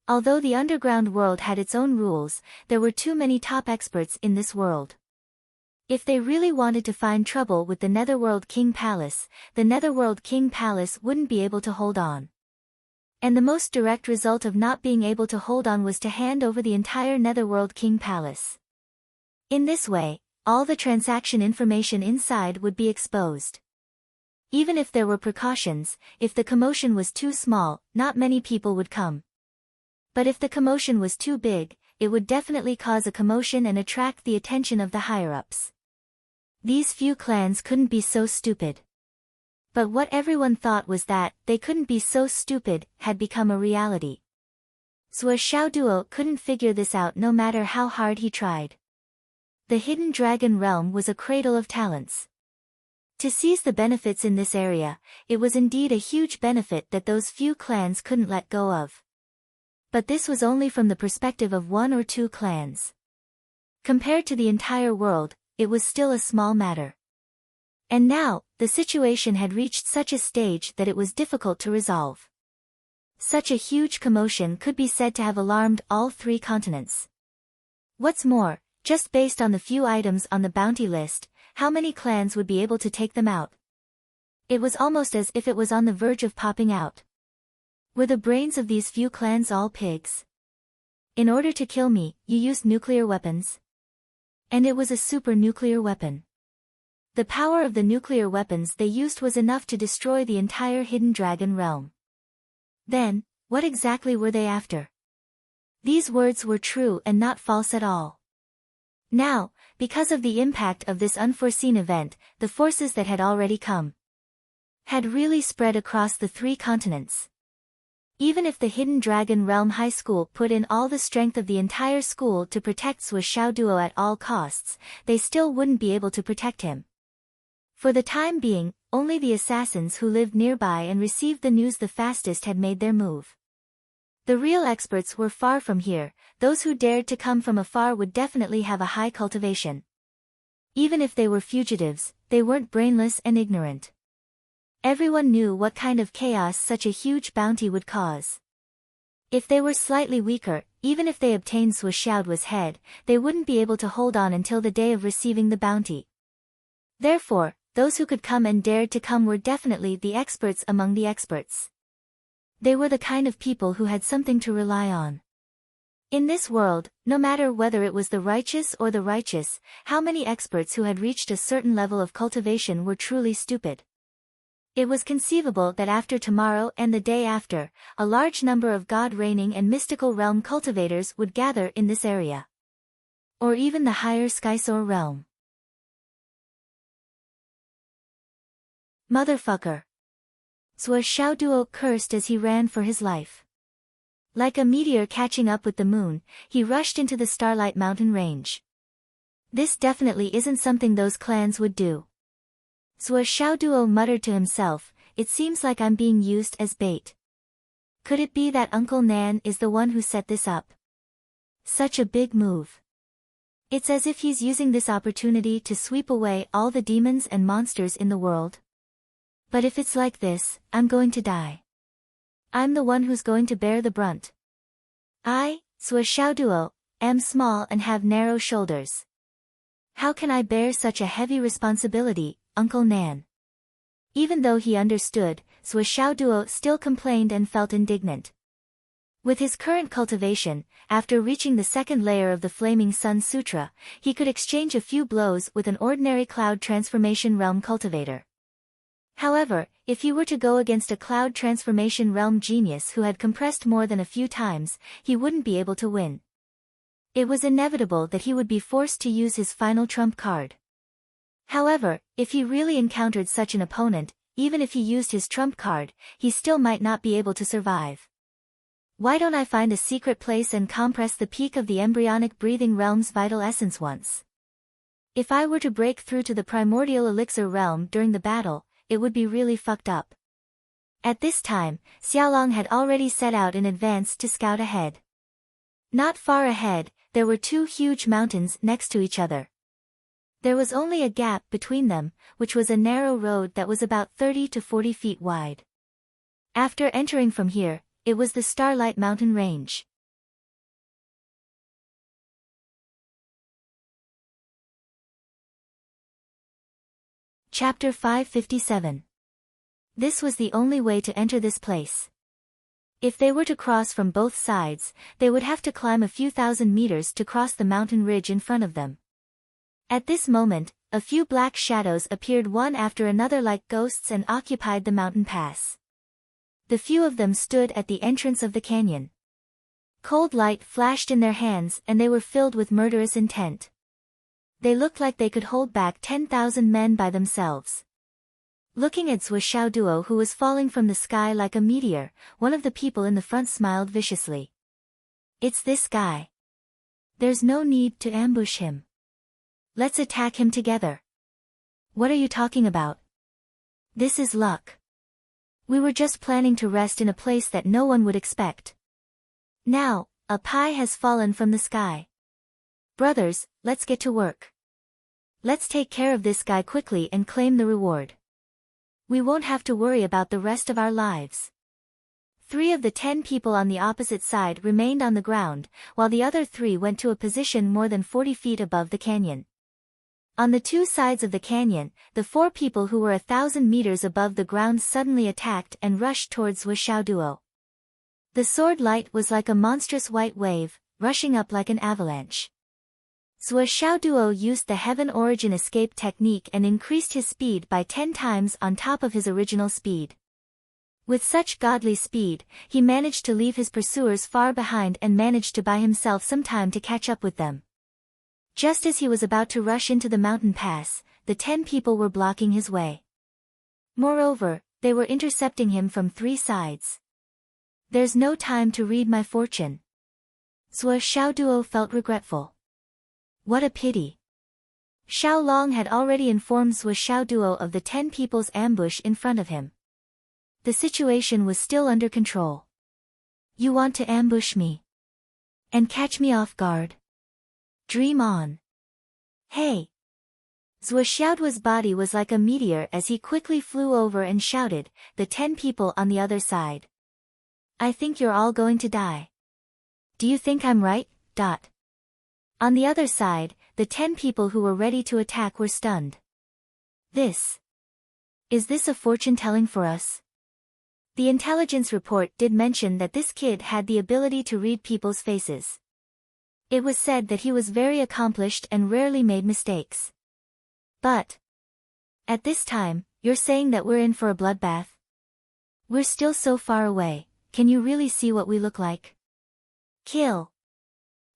Although the underground world had its own rules, there were too many top experts in this world. If they really wanted to find trouble with the Netherworld King Palace, the Netherworld King Palace wouldn't be able to hold on. And the most direct result of not being able to hold on was to hand over the entire Netherworld King Palace. In this way, all the transaction information inside would be exposed. Even if there were precautions, if the commotion was too small, not many people would come. But if the commotion was too big, it would definitely cause a commotion and attract the attention of the higher-ups. These few clans couldn't be so stupid. But what everyone thought was that they couldn't be so stupid had become a reality. Zhuo Xiaoduo couldn't figure this out no matter how hard he tried. The Hidden Dragon Realm was a cradle of talents. To seize the benefits in this area, it was indeed a huge benefit that those few clans couldn't let go of. But this was only from the perspective of one or two clans. Compared to the entire world, it was still a small matter. And now, the situation had reached such a stage that it was difficult to resolve. Such a huge commotion could be said to have alarmed all 3 continents. What's more, just based on the few items on the bounty list, how many clans would be able to take them out? It was almost as if it was on the verge of popping out. Were the brains of these few clans all pigs? In order to kill me, you used nuclear weapons? And it was a super nuclear weapon. The power of the nuclear weapons they used was enough to destroy the entire Hidden Dragon Realm. Then, what exactly were they after? These words were true and not false at all. Now, because of the impact of this unforeseen event, the forces that had already come had really spread across the 3 continents. Even if the Hidden Dragon Realm High School put in all the strength of the entire school to protect Zhuo Xiaoduo at all costs, they still wouldn't be able to protect him. For the time being, only the assassins who lived nearby and received the news the fastest had made their move. The real experts were far from here, those who dared to come from afar would definitely have a high cultivation. Even if they were fugitives, they weren't brainless and ignorant. Everyone knew what kind of chaos such a huge bounty would cause. If they were slightly weaker, even if they obtained Swishaoduo's head, they wouldn't be able to hold on until the day of receiving the bounty. Therefore, those who could come and dared to come were definitely the experts among the experts. They were the kind of people who had something to rely on. In this world, no matter whether it was the righteous or the righteous, how many experts who had reached a certain level of cultivation were truly stupid. It was conceivable that after tomorrow and the day after, a large number of God-reigning and mystical realm cultivators would gather in this area. Or even the higher Skysore realm. Motherfucker. Swishaoduo cursed as he ran for his life. Like a meteor catching up with the moon, he rushed into the Starlight Mountain range. This definitely isn't something those clans would do. Swishaoduo muttered to himself, it seems like I'm being used as bait. Could it be that Uncle Nan is the one who set this up? Such a big move. It's as if he's using this opportunity to sweep away all the demons and monsters in the world. But if it's like this, I'm going to die. I'm the one who's going to bear the brunt. I, Swishaoduo, am small and have narrow shoulders. How can I bear such a heavy responsibility, Uncle Nan? Even though he understood, Swishaoduo still complained and felt indignant. With his current cultivation, after reaching the second layer of the Flaming Sun Sutra, he could exchange a few blows with an ordinary cloud transformation realm cultivator. However, if he were to go against a cloud transformation realm genius who had compressed more than a few times, he wouldn't be able to win. It was inevitable that he would be forced to use his final trump card. However, if he really encountered such an opponent, even if he used his trump card, he still might not be able to survive. Why don't I find a secret place and compress the peak of the embryonic breathing realm's vital essence once? If I were to break through to the primordial elixir realm during the battle, it would be really fucked up. At this time, Xiaolong had already set out in advance to scout ahead. Not far ahead, there were two huge mountains next to each other. There was only a gap between them, which was a narrow road that was about 30 to 40 feet wide. After entering from here, it was the Starlight Mountain Range. Chapter 557. This was the only way to enter this place. If they were to cross from both sides, they would have to climb a few thousand meters to cross the mountain ridge in front of them. At this moment, a few black shadows appeared one after another like ghosts and occupied the mountain pass. The few of them stood at the entrance of the canyon. Cold light flashed in their hands and they were filled with murderous intent. They looked like they could hold back 10,000 men by themselves. Looking at Swishaoduo who was falling from the sky like a meteor, one of the people in the front smiled viciously. It's this guy. There's no need to ambush him. Let's attack him together. What are you talking about? This is luck. We were just planning to rest in a place that no one would expect. Now, a pie has fallen from the sky. Brothers, let's get to work. Let's take care of this guy quickly and claim the reward. We won't have to worry about the rest of our lives. 3 of the 10 people on the opposite side remained on the ground, while the other 3 went to a position more than 40 feet above the canyon. On the 2 sides of the canyon, the 4 people who were 1,000 meters above the ground suddenly attacked and rushed towards Swishaoduo. The sword light was like a monstrous white wave, rushing up like an avalanche. Swishaoduo used the Heaven Origin escape technique and increased his speed by 10 times on top of his original speed. With such godly speed, he managed to leave his pursuers far behind and managed to buy himself some time to catch up with them. Just as he was about to rush into the mountain pass, the 10 people were blocking his way. Moreover, they were intercepting him from 3 sides. There's no time to read my fortune. Swishaoduo felt regretful. What a pity. Xiaolong had already informed Swishaoduo of the 10 people's ambush in front of him. The situation was still under control. You want to ambush me? And catch me off guard? Dream on. Hey! Zhuo Xiaoduo's body was like a meteor as he quickly flew over and shouted, "The 10 people on the other side. I think you're all going to die. Do you think I'm right?" On the other side, the 10 people who were ready to attack were stunned. Is this a fortune-telling for us? The intelligence report did mention that this kid had the ability to read people's faces. It was said that he was very accomplished and rarely made mistakes. But at this time, you're saying that we're in for a bloodbath? We're still so far away, can you really see what we look like? Kill!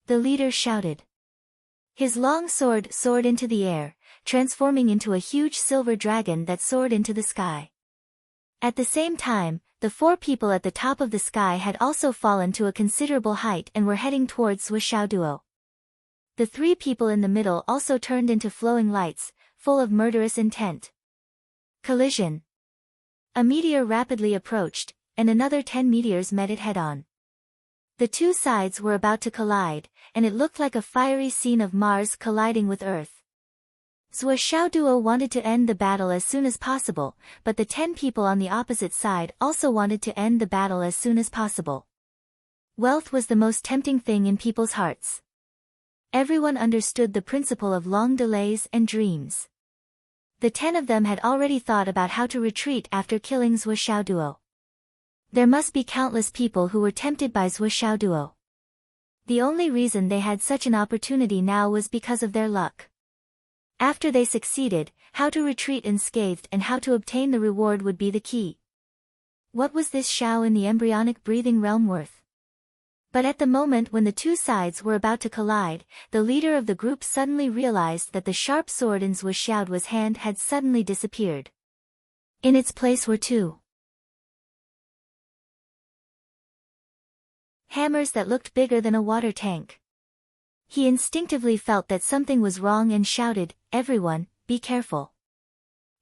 The leader shouted. His long sword soared into the air, transforming into a huge silver dragon that soared into the sky. At the same time, the 4 people at the top of the sky had also fallen to a considerable height and were heading towards Zhuo Xiaoduo. The 3 people in the middle also turned into flowing lights, full of murderous intent. Collision. A meteor rapidly approached, and another 10 meteors met it head-on. The 2 sides were about to collide, and it looked like a fiery scene of Mars colliding with Earth. Zhuo Xiaoduo wanted to end the battle as soon as possible, but the 10 people on the opposite side also wanted to end the battle as soon as possible. Wealth was the most tempting thing in people's hearts. Everyone understood the principle of long delays and dreams. The 10 of them had already thought about how to retreat after killing Zhuo Xiaoduo. There must be countless people who were tempted by Zhuo Xiaoduo. The only reason they had such an opportunity now was because of their luck. After they succeeded, how to retreat unscathed and how to obtain the reward would be the key. What was this Xiao in the embryonic breathing realm worth? But at the moment when the 2 sides were about to collide, the leader of the group suddenly realized that the sharp sword in Zhuo Xiaoduo's hand had suddenly disappeared. In its place were 2 hammers that looked bigger than a water tank. He instinctively felt that something was wrong and shouted, "Everyone, be careful."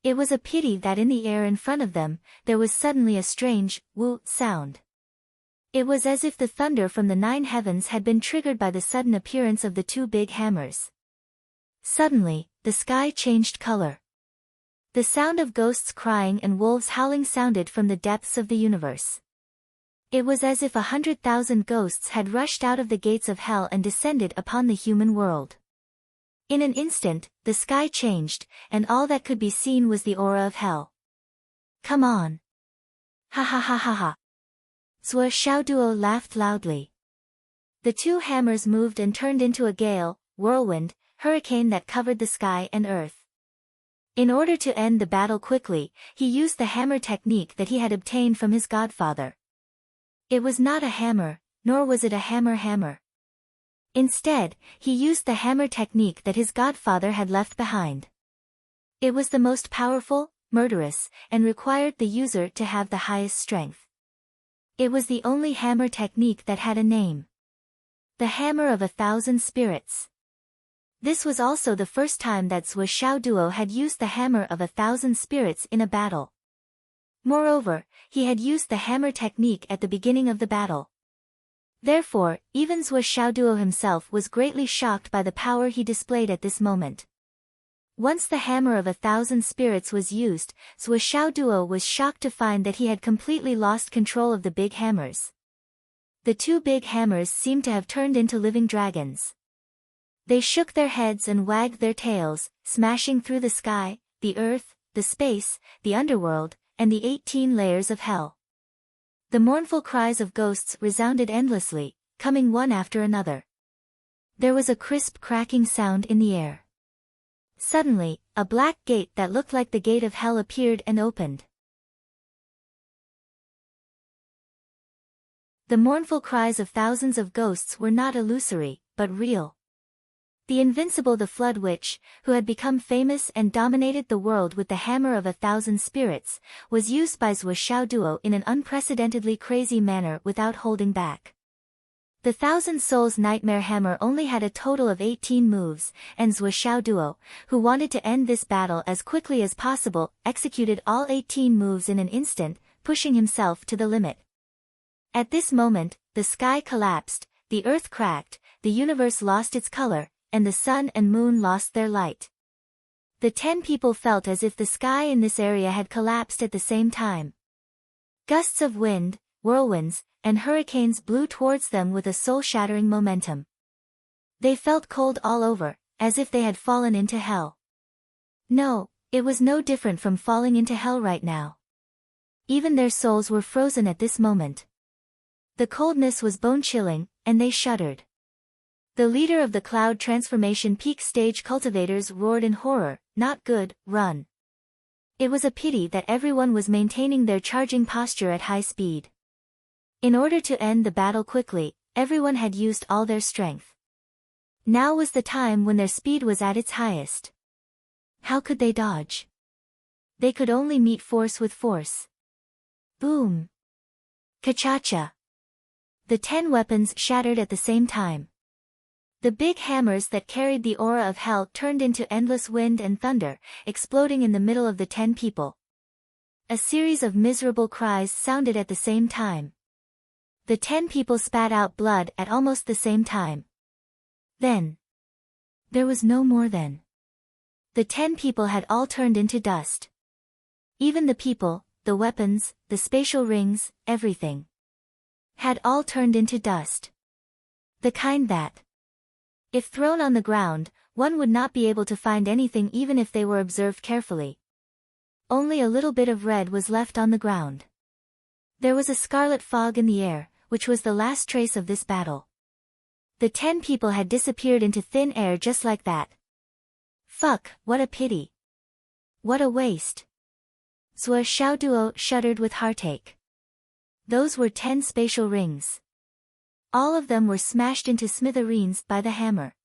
It was a pity that in the air in front of them, there was suddenly a strange, woo sound. It was as if the thunder from the 9 heavens had been triggered by the sudden appearance of the 2 big hammers. Suddenly, the sky changed color. The sound of ghosts crying and wolves howling sounded from the depths of the universe. It was as if 100,000 ghosts had rushed out of the gates of hell and descended upon the human world. In an instant, the sky changed, and all that could be seen was the aura of hell. "Come on." Ha ha ha ha ha. Zhuo Xiaoduo laughed loudly. The 2 hammers moved and turned into a gale, whirlwind, hurricane that covered the sky and earth. In order to end the battle quickly, he used the hammer technique that he had obtained from his godfather. It was not a hammer, nor was it a hammer. Instead, he used the hammer technique that his godfather had left behind. It was the most powerful, murderous, and required the user to have the highest strength. It was the only hammer technique that had a name. The Hammer of 1,000 Spirits. This was also the first time that Zhuo Xiaoduo had used the Hammer of 1,000 Spirits in a battle. Moreover, he had used the hammer technique at the beginning of the battle. Therefore, even Zhuo Xiaoduo himself was greatly shocked by the power he displayed at this moment. Once the Hammer of 1,000 Spirits was used, Zhuo Xiaoduo was shocked to find that he had completely lost control of the big hammers. The 2 big hammers seemed to have turned into living dragons. They shook their heads and wagged their tails, smashing through the sky, the earth, the space, the underworld, and the 18 layers of hell. The mournful cries of ghosts resounded endlessly, coming one after another. There was a crisp cracking sound in the air. Suddenly, a black gate that looked like the gate of hell appeared and opened. The mournful cries of thousands of ghosts were not illusory, but real. The invincible the Flood Witch, who had become famous and dominated the world with the Hammer of 1,000 Spirits, was used by Zhuo Xiaoduo in an unprecedentedly crazy manner without holding back. The 1,000 Souls Nightmare Hammer only had a total of 18 moves, and Zhuo Xiaoduo, who wanted to end this battle as quickly as possible, executed all 18 moves in an instant, pushing himself to the limit. At this moment, the sky collapsed, the earth cracked, the universe lost its color, and the sun and moon lost their light. The 10 people felt as if the sky in this area had collapsed at the same time. Gusts of wind, whirlwinds, and hurricanes blew towards them with a soul-shattering momentum. They felt cold all over, as if they had fallen into hell. No, it was no different from falling into hell right now. Even their souls were frozen at this moment. The coldness was bone-chilling, and they shuddered. The leader of the Cloud Transformation Peak Stage cultivators roared in horror, "Not good, run." It was a pity that everyone was maintaining their charging posture at high speed. In order to end the battle quickly, everyone had used all their strength. Now was the time when their speed was at its highest. How could they dodge? They could only meet force with force. Boom! Ka-cha-cha! The 10 weapons shattered at the same time. The big hammers that carried the aura of hell turned into endless wind and thunder, exploding in the middle of the 10 people. A series of miserable cries sounded at the same time. The 10 people spat out blood at almost the same time. Then. There was no more then. The 10 people had all turned into dust. Even the people, the weapons, the spatial rings, everything. Had all turned into dust. The kind that, if thrown on the ground, one would not be able to find anything even if they were observed carefully. Only a little bit of red was left on the ground. There was a scarlet fog in the air, which was the last trace of this battle. The 10 people had disappeared into thin air just like that. Fuck, what a pity. What a waste. Zhuo Xiaoduo shuddered with heartache. Those were 10 spatial rings. All of them were smashed into smithereens by the hammer.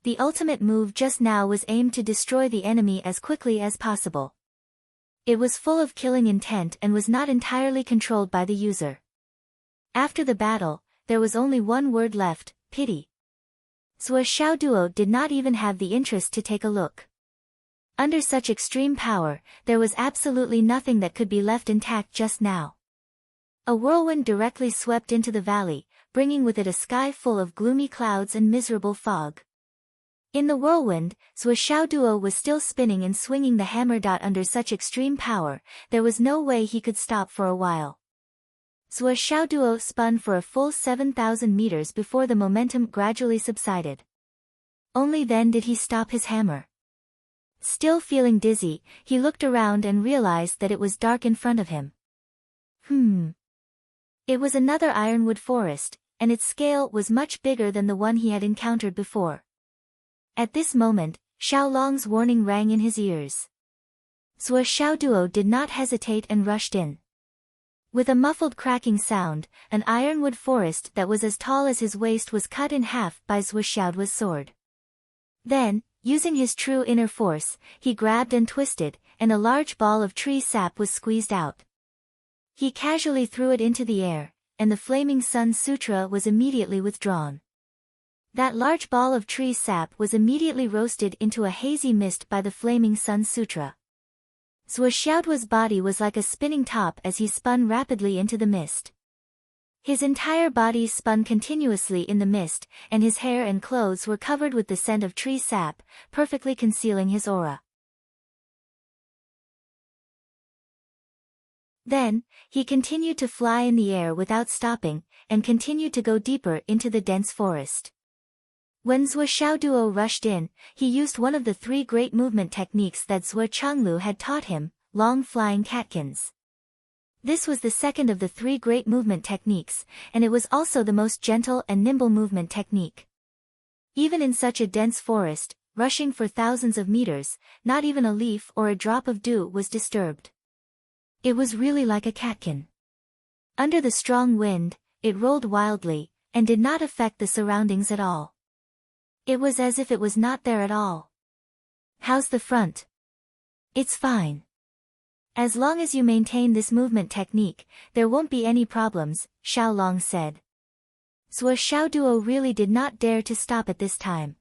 The ultimate move just now was aimed to destroy the enemy as quickly as possible. It was full of killing intent and was not entirely controlled by the user. After the battle, there was only one word left: pity. Zhuo Xiaoduo did not even have the interest to take a look. Under such extreme power, there was absolutely nothing that could be left intact just now. A whirlwind directly swept into the valley, bringing with it a sky full of gloomy clouds and miserable fog. In the whirlwind, Zhuo Xiaoduo was still spinning and swinging the hammer. Under such extreme power, there was no way he could stop for a while. Zhuo Xiaoduo spun for a full 7,000 meters before the momentum gradually subsided. Only then did he stop his hammer. Still feeling dizzy, he looked around and realized that it was dark in front of him. It was another ironwood forest, and its scale was much bigger than the one he had encountered before. At this moment, Xiaolong's warning rang in his ears. Zhuo Xiaoduo did not hesitate and rushed in. With a muffled cracking sound, an ironwood forest that was as tall as his waist was cut in half by Zhuo Xiaoduo's sword. Then, using his true inner force, he grabbed and twisted, and a large ball of tree sap was squeezed out. He casually threw it into the air, and the Flaming Sun Sutra was immediately withdrawn. That large ball of tree sap was immediately roasted into a hazy mist by the Flaming Sun Sutra. Zhuo Xiaoduo's body was like a spinning top as he spun rapidly into the mist. His entire body spun continuously in the mist, and his hair and clothes were covered with the scent of tree sap, perfectly concealing his aura. Then, he continued to fly in the air without stopping, and continued to go deeper into the dense forest. When Zhuo Xiaoduo rushed in, he used one of the 3 great movement techniques that Zhuo Chenglu had taught him, long flying catkins. This was the second of the 3 great movement techniques, and it was also the most gentle and nimble movement technique. Even in such a dense forest, rushing for thousands of meters, not even a leaf or a drop of dew was disturbed. It was really like a catkin. Under the strong wind, it rolled wildly, and did not affect the surroundings at all. It was as if it was not there at all. How's the front? It's fine. As long as you maintain this movement technique, there won't be any problems, Xiaolong said. Zhuo Xiaoduo really did not dare to stop at this time.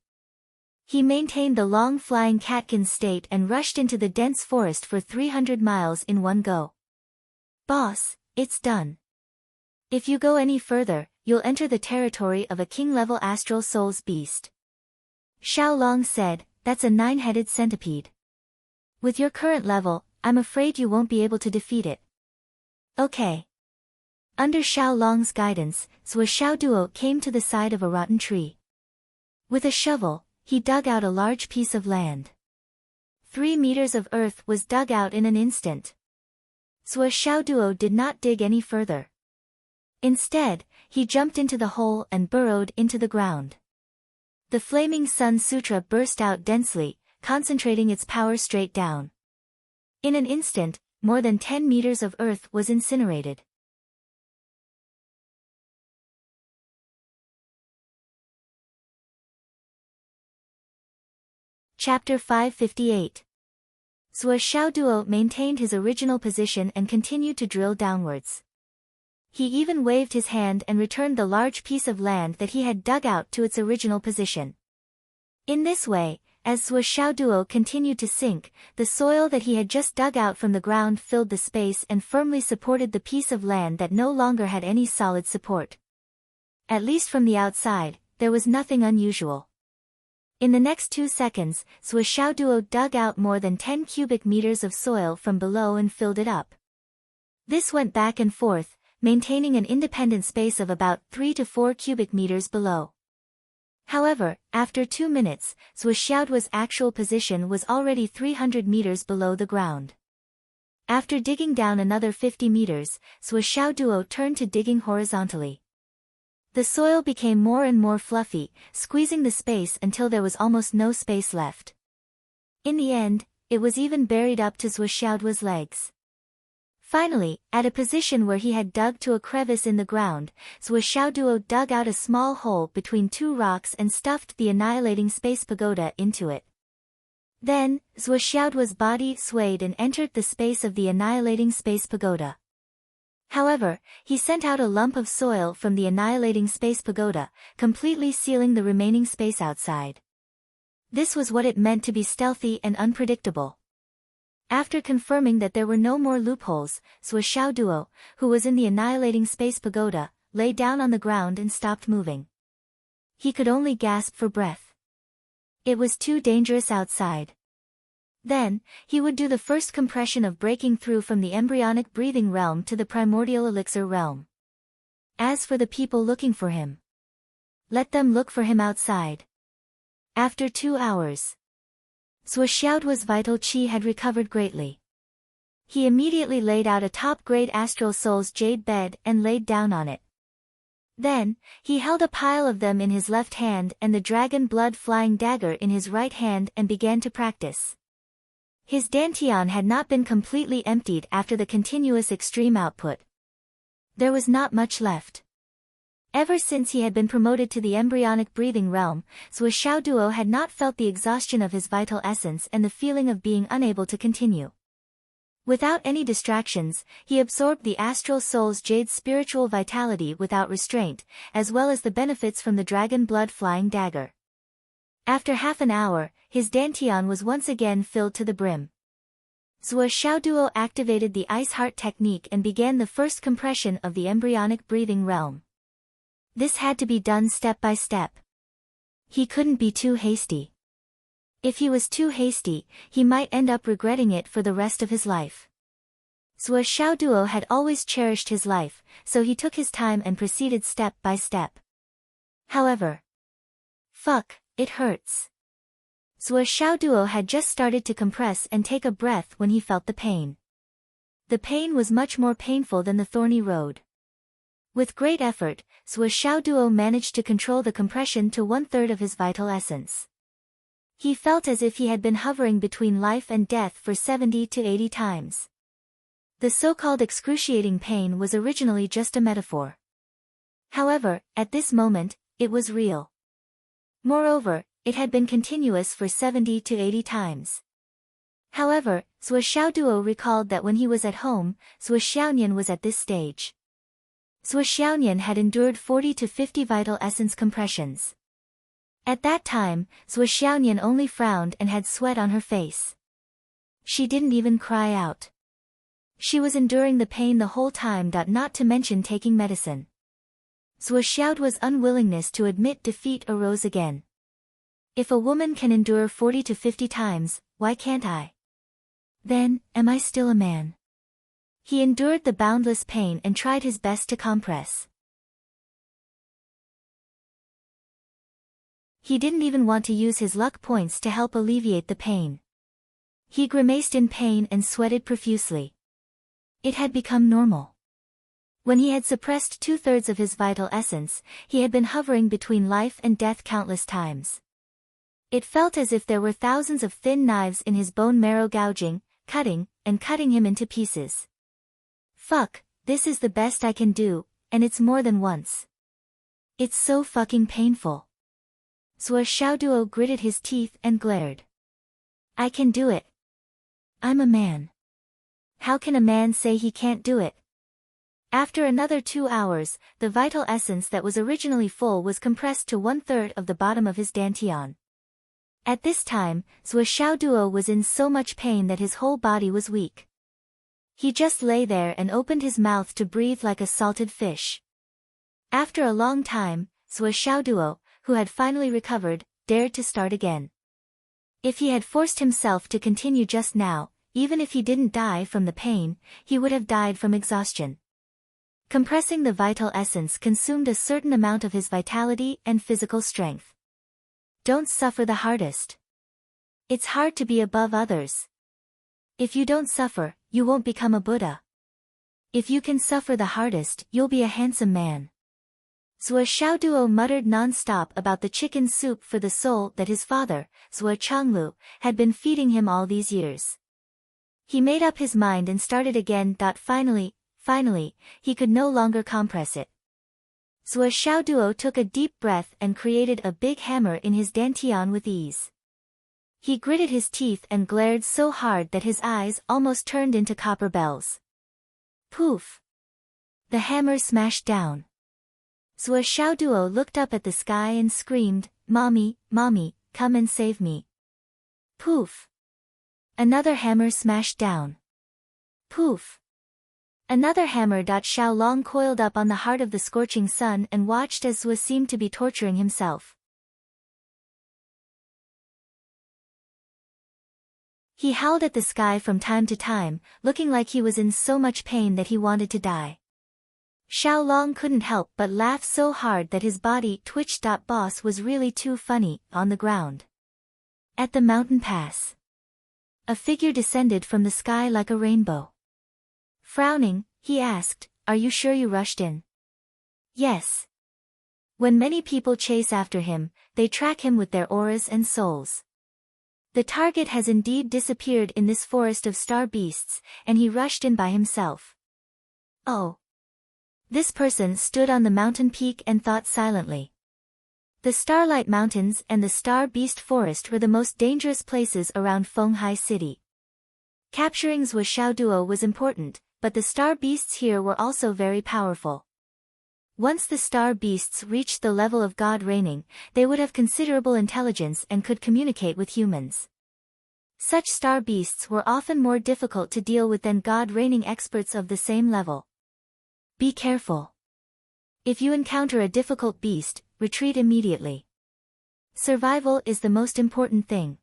He maintained the long flying catkin state and rushed into the dense forest for 300 miles in one go. Boss, it's done. If you go any further, you'll enter the territory of a king-level astral souls beast. Xiaolong said, that's a 9-headed centipede. With your current level, I'm afraid you won't be able to defeat it. Okay. Under Xiao Long's guidance, Zhuo Xiaoduo came to the side of a rotten tree. With a shovel, he dug out a large piece of land. 3 meters of earth was dug out in an instant. Zhuo Xiaoduo did not dig any further. Instead, he jumped into the hole and burrowed into the ground. The Flaming Sun Sutra burst out densely, concentrating its power straight down. In an instant, more than 10 meters of earth was incinerated. Chapter 558. Zhuo Xiaoduo maintained his original position and continued to drill downwards. He even waved his hand and returned the large piece of land that he had dug out to its original position. In this way, as Zhuo Xiaoduo continued to sink, the soil that he had just dug out from the ground filled the space and firmly supported the piece of land that no longer had any solid support. At least from the outside, there was nothing unusual. In the next 2 seconds, Zhuo Xiaoduo dug out more than 10 cubic meters of soil from below and filled it up. This went back and forth, maintaining an independent space of about 3 to 4 cubic meters below. However, after 2 minutes, Zhuo Xiaoduo's actual position was already 300 meters below the ground. After digging down another 50 meters, Zhuo Xiaoduo turned to digging horizontally. The soil became more and more fluffy, squeezing the space until there was almost no space left. In the end, it was even buried up to Zhuo Xiaoduo's legs. Finally, at a position where he had dug to a crevice in the ground, Zhuo Xiaoduo dug out a small hole between 2 rocks and stuffed the annihilating space pagoda into it. Then, Zhuo Xiaoduo's body swayed and entered the space of the annihilating space pagoda. However, he sent out a lump of soil from the annihilating space pagoda, completely sealing the remaining space outside. This was what it meant to be stealthy and unpredictable. After confirming that there were no more loopholes, Zhuo Xiaoduo, who was in the annihilating space pagoda, lay down on the ground and stopped moving. He could only gasp for breath. It was too dangerous outside. Then, he would do the first compression of breaking through from the embryonic breathing realm to the primordial elixir realm. As for the people looking for him, let them look for him outside. After 2 hours, Zhuo Xiaoduo's vital qi had recovered greatly. He immediately laid out a top-grade astral soul's jade bed and laid down on it. Then, he held a pile of them in his left hand and the dragon blood flying dagger in his right hand and began to practice. His dantian had not been completely emptied after the continuous extreme output. There was not much left. Ever since he had been promoted to the embryonic breathing realm, Zhuo Xiaoduo had not felt the exhaustion of his vital essence and the feeling of being unable to continue. Without any distractions, he absorbed the astral soul's jade spiritual vitality without restraint, as well as the benefits from the dragon blood flying dagger. After half an hour, his dantian was once again filled to the brim. Zhuo Xiaoduo activated the ice heart technique and began the first compression of the embryonic breathing realm. This had to be done step by step. He couldn't be too hasty. If he was too hasty, he might end up regretting it for the rest of his life. Zhuo Xiaoduo had always cherished his life, so he took his time and proceeded step by step. However, fuck, it hurts. Zhuo Xiaoduo had just started to compress and take a breath when he felt the pain. The pain was much more painful than the thorny road. With great effort, Zhuo Xiaoduo managed to control the compression to 1/3 of his vital essence. He felt as if he had been hovering between life and death for 70 to 80 times. The so-called excruciating pain was originally just a metaphor. However, at this moment, it was real. Moreover, it had been continuous for 70 to 80 times. However, Zhuo Xiaoduo recalled that when he was at home, Zhuo Xiaonian was at this stage. Zhuo Xiaonian had endured 40 to 50 vital essence compressions. At that time, Zhuo Xiaonian only frowned and had sweat on her face. She didn't even cry out. She was enduring the pain the whole time, not to mention taking medicine. Zhuo Xiaoduo's unwillingness to admit defeat arose again. If a woman can endure 40 to 50 times, why can't I? Then, am I still a man? He endured the boundless pain and tried his best to compress. He didn't even want to use his luck points to help alleviate the pain. He grimaced in pain and sweated profusely. It had become normal. When he had suppressed 2/3 of his vital essence, he had been hovering between life and death countless times. It felt as if there were thousands of thin knives in his bone marrow gouging, cutting him into pieces. Fuck, this is the best I can do, and it's more than once. It's so fucking painful. Zhuo Xiaoduo gritted his teeth and glared. I can do it. I'm a man. How can a man say he can't do it? After another 2 hours, the vital essence that was originally full was compressed to 1/3 of the bottom of his dantian. At this time, Zhuo Xiaoduo was in so much pain that his whole body was weak. He just lay there and opened his mouth to breathe like a salted fish. After a long time, Zhuo Xiaoduo, who had finally recovered, dared to start again. If he had forced himself to continue just now, even if he didn't die from the pain, he would have died from exhaustion. Compressing the vital essence consumed a certain amount of his vitality and physical strength. Don't suffer the hardest. It's hard to be above others. If you don't suffer, you won't become a Buddha. If you can suffer the hardest, you'll be a handsome man. Zhuo Xiaoduo muttered non-stop about the chicken soup for the soul that his father, Zhuo Changlu, had been feeding him all these years. He made up his mind and started again. Finally, he could no longer compress it. Zhuo Xiaoduo took a deep breath and created a big hammer in his dantian with ease. He gritted his teeth and glared so hard that his eyes almost turned into copper bells. Poof! The hammer smashed down. Zhuo Xiaoduo looked up at the sky and screamed, Mommy, Mommy, come and save me. Poof! Another hammer smashed down. Poof! Another hammer. Xiaolong coiled up on the heart of the scorching sun and watched as Zhuo seemed to be torturing himself. He howled at the sky from time to time, looking like he was in so much pain that he wanted to die. Xiaolong couldn't help but laugh so hard that his body twitched. Boss was really too funny. On the ground. At the mountain pass. A figure descended from the sky like a rainbow. Frowning, he asked, Are you sure you rushed in? Yes. When many people chase after him, they track him with their auras and souls. The target has indeed disappeared in this forest of star beasts, and he rushed in by himself. Oh. This person stood on the mountain peak and thought silently. The Starlight Mountains and the Star Beast Forest were the most dangerous places around Fenghai City. Capturing Zhuo Xiaoduo was important, but the star beasts here were also very powerful. Once the star beasts reached the level of God reigning, they would have considerable intelligence and could communicate with humans. Such star beasts were often more difficult to deal with than God reigning experts of the same level. Be careful. If you encounter a difficult beast, retreat immediately. Survival is the most important thing.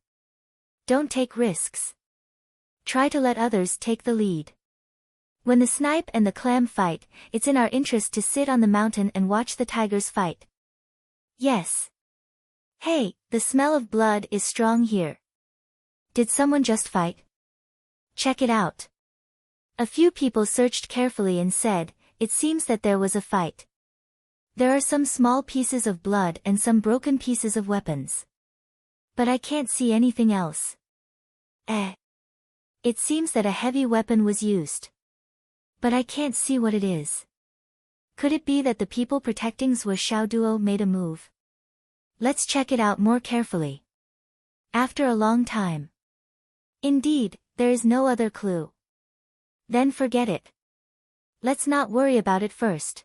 Don't take risks. Try to let others take the lead. When the snipe and the clam fight, it's in our interest to sit on the mountain and watch the tigers fight. Yes. Hey, the smell of blood is strong here. Did someone just fight? Check it out. A few people searched carefully and said, It seems that there was a fight. There are some small pieces of blood and some broken pieces of weapons. But I can't see anything else. It seems that a heavy weapon was used. But I can't see what it is. Could it be that the people protecting Zhuo Xiaoduo made a move? Let's check it out more carefully. After a long time. Indeed, there is no other clue. Then forget it. Let's not worry about it first.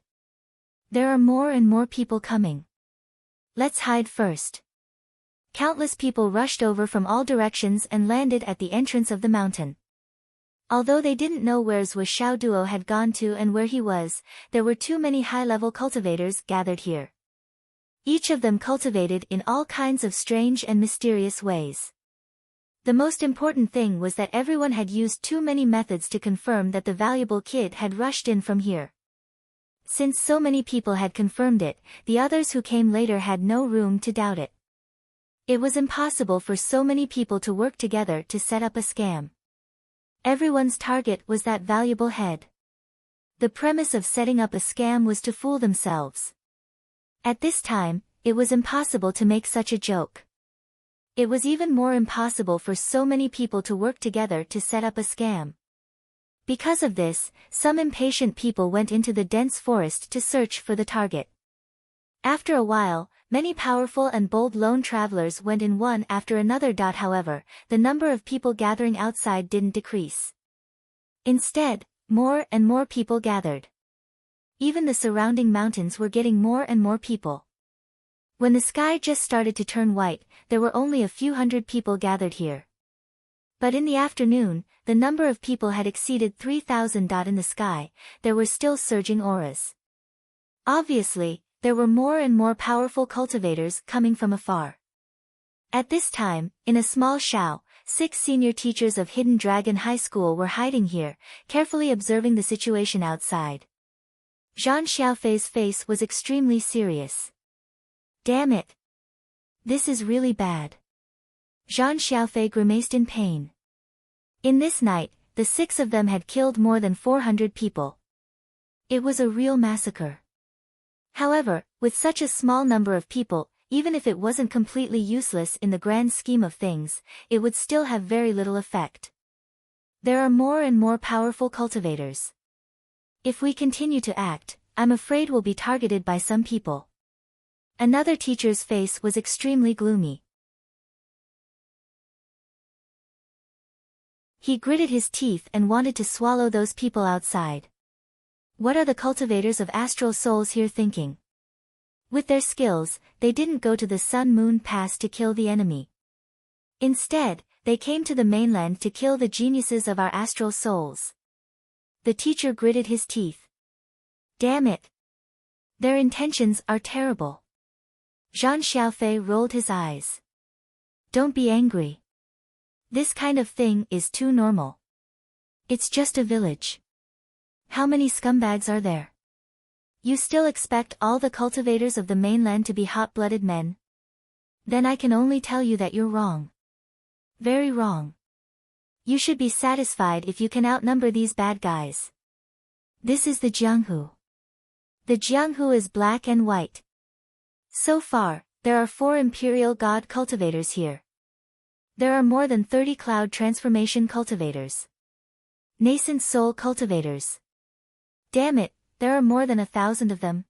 There are more and more people coming. Let's hide first. Countless people rushed over from all directions and landed at the entrance of the mountain. Although they didn't know where Zhuo Xiaoduo had gone to and where he was, there were too many high-level cultivators gathered here. Each of them cultivated in all kinds of strange and mysterious ways. The most important thing was that everyone had used too many methods to confirm that the valuable kid had rushed in from here. Since so many people had confirmed it, the others who came later had no room to doubt it. It was impossible for so many people to work together to set up a scam. Everyone's target was that valuable head. The premise of setting up a scam was to fool themselves. At this time, it was impossible to make such a joke. It was even more impossible for so many people to work together to set up a scam. Because of this, some impatient people went into the dense forest to search for the target. After a while, many powerful and bold lone travelers went in one after another. However, the number of people gathering outside didn't decrease. Instead, more and more people gathered. Even the surrounding mountains were getting more and more people. When the sky just started to turn white, there were only a few hundred people gathered here. But in the afternoon, the number of people had exceeded 3,000. In the sky, there were still surging auras. Obviously, there were more and more powerful cultivators coming from afar. At this time, in a small shao, 6 senior teachers of Hidden Dragon High School were hiding here, carefully observing the situation outside. Zhang Xiaofei's face was extremely serious. Damn it! This is really bad. Zhang Xiaofei grimaced in pain. In this night, the 6 of them had killed more than 400 people. It was a real massacre. However, with such a small number of people, even if it wasn't completely useless in the grand scheme of things, it would still have very little effect. There are more and more powerful cultivators. If we continue to act, I'm afraid we'll be targeted by some people. Another teacher's face was extremely gloomy. He gritted his teeth and wanted to swallow those people outside. What are the cultivators of astral souls here thinking? With their skills, they didn't go to the Sun-Moon Pass to kill the enemy. Instead, they came to the mainland to kill the geniuses of our astral souls. The teacher gritted his teeth. Damn it! Their intentions are terrible. Zhang Xiaofei rolled his eyes. Don't be angry. This kind of thing is too normal. It's just a village. How many scumbags are there? You still expect all the cultivators of the mainland to be hot-blooded men? Then I can only tell you that you're wrong. Very wrong. You should be satisfied if you can outnumber these bad guys. This is the Jianghu. The Jianghu is black and white. So far, there are 4 Imperial God cultivators here. There are more than 30 Cloud Transformation cultivators. Nascent Soul cultivators. Damn it, there are more than 1,000 of them.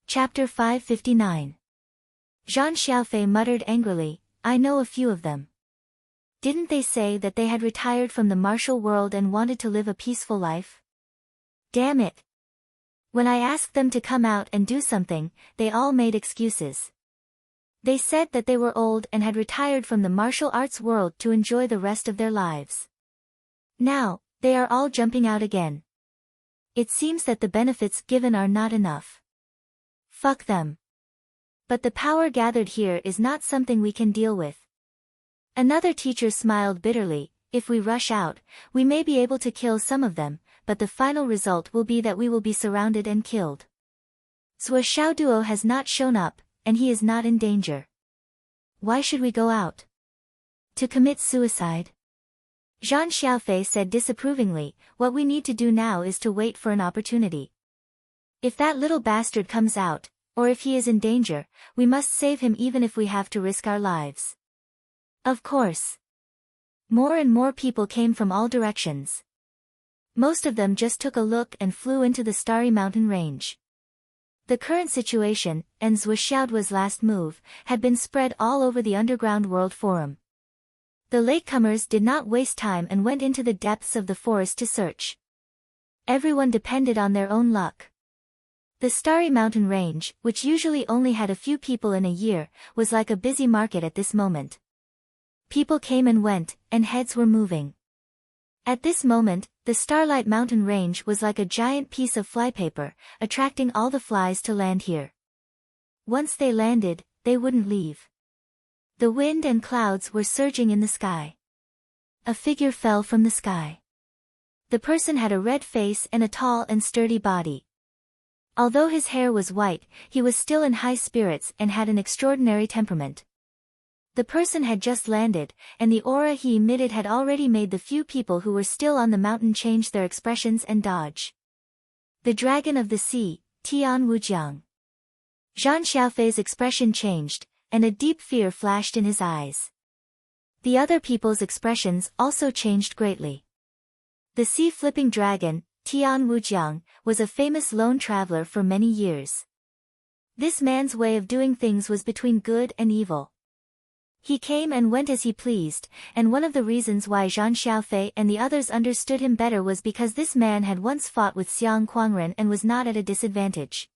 Chapter 559. Zhang Xiaofei muttered angrily, I know a few of them. Didn't they say that they had retired from the martial world and wanted to live a peaceful life? Damn it. When I asked them to come out and do something, they all made excuses. They said that they were old and had retired from the martial arts world to enjoy the rest of their lives. Now, they are all jumping out again. It seems that the benefits given are not enough. Fuck them. But the power gathered here is not something we can deal with. Another teacher smiled bitterly, if we rush out, we may be able to kill some of them, but the final result will be that we will be surrounded and killed. Zhuo Xiaoduo has not shown up, and he is not in danger. Why should we go out? To commit suicide? Zhang Xiaofei said disapprovingly, what we need to do now is to wait for an opportunity. If that little bastard comes out, or if he is in danger, we must save him even if we have to risk our lives. Of course. More and more people came from all directions. Most of them just took a look and flew into the starry mountain range. The current situation, and Zhuo Xiaoduo's last move, had been spread all over the Underground World Forum. The latecomers did not waste time and went into the depths of the forest to search. Everyone depended on their own luck. The starry mountain range, which usually only had a few people in a year, was like a busy market at this moment. People came and went, and heads were moving. At this moment, The Starlight Mountain Range was like a giant piece of flypaper, attracting all the flies to land here. Once they landed, they wouldn't leave. The wind and clouds were surging in the sky. A figure fell from the sky. The person had a red face and a tall and sturdy body. Although his hair was white, he was still in high spirits and had an extraordinary temperament. The person had just landed, and the aura he emitted had already made the few people who were still on the mountain change their expressions and dodge. The Dragon of the Sea, Tian Wujiang. Zhang Xiaofei's expression changed, and a deep fear flashed in his eyes. The other people's expressions also changed greatly. The sea-flipping dragon, Tian Wujiang, was a famous lone traveler for many years. This man's way of doing things was between good and evil. He came and went as he pleased, and one of the reasons why Zhang Xiaofei and the others understood him better was because this man had once fought with Xiang Kuangren and was not at a disadvantage.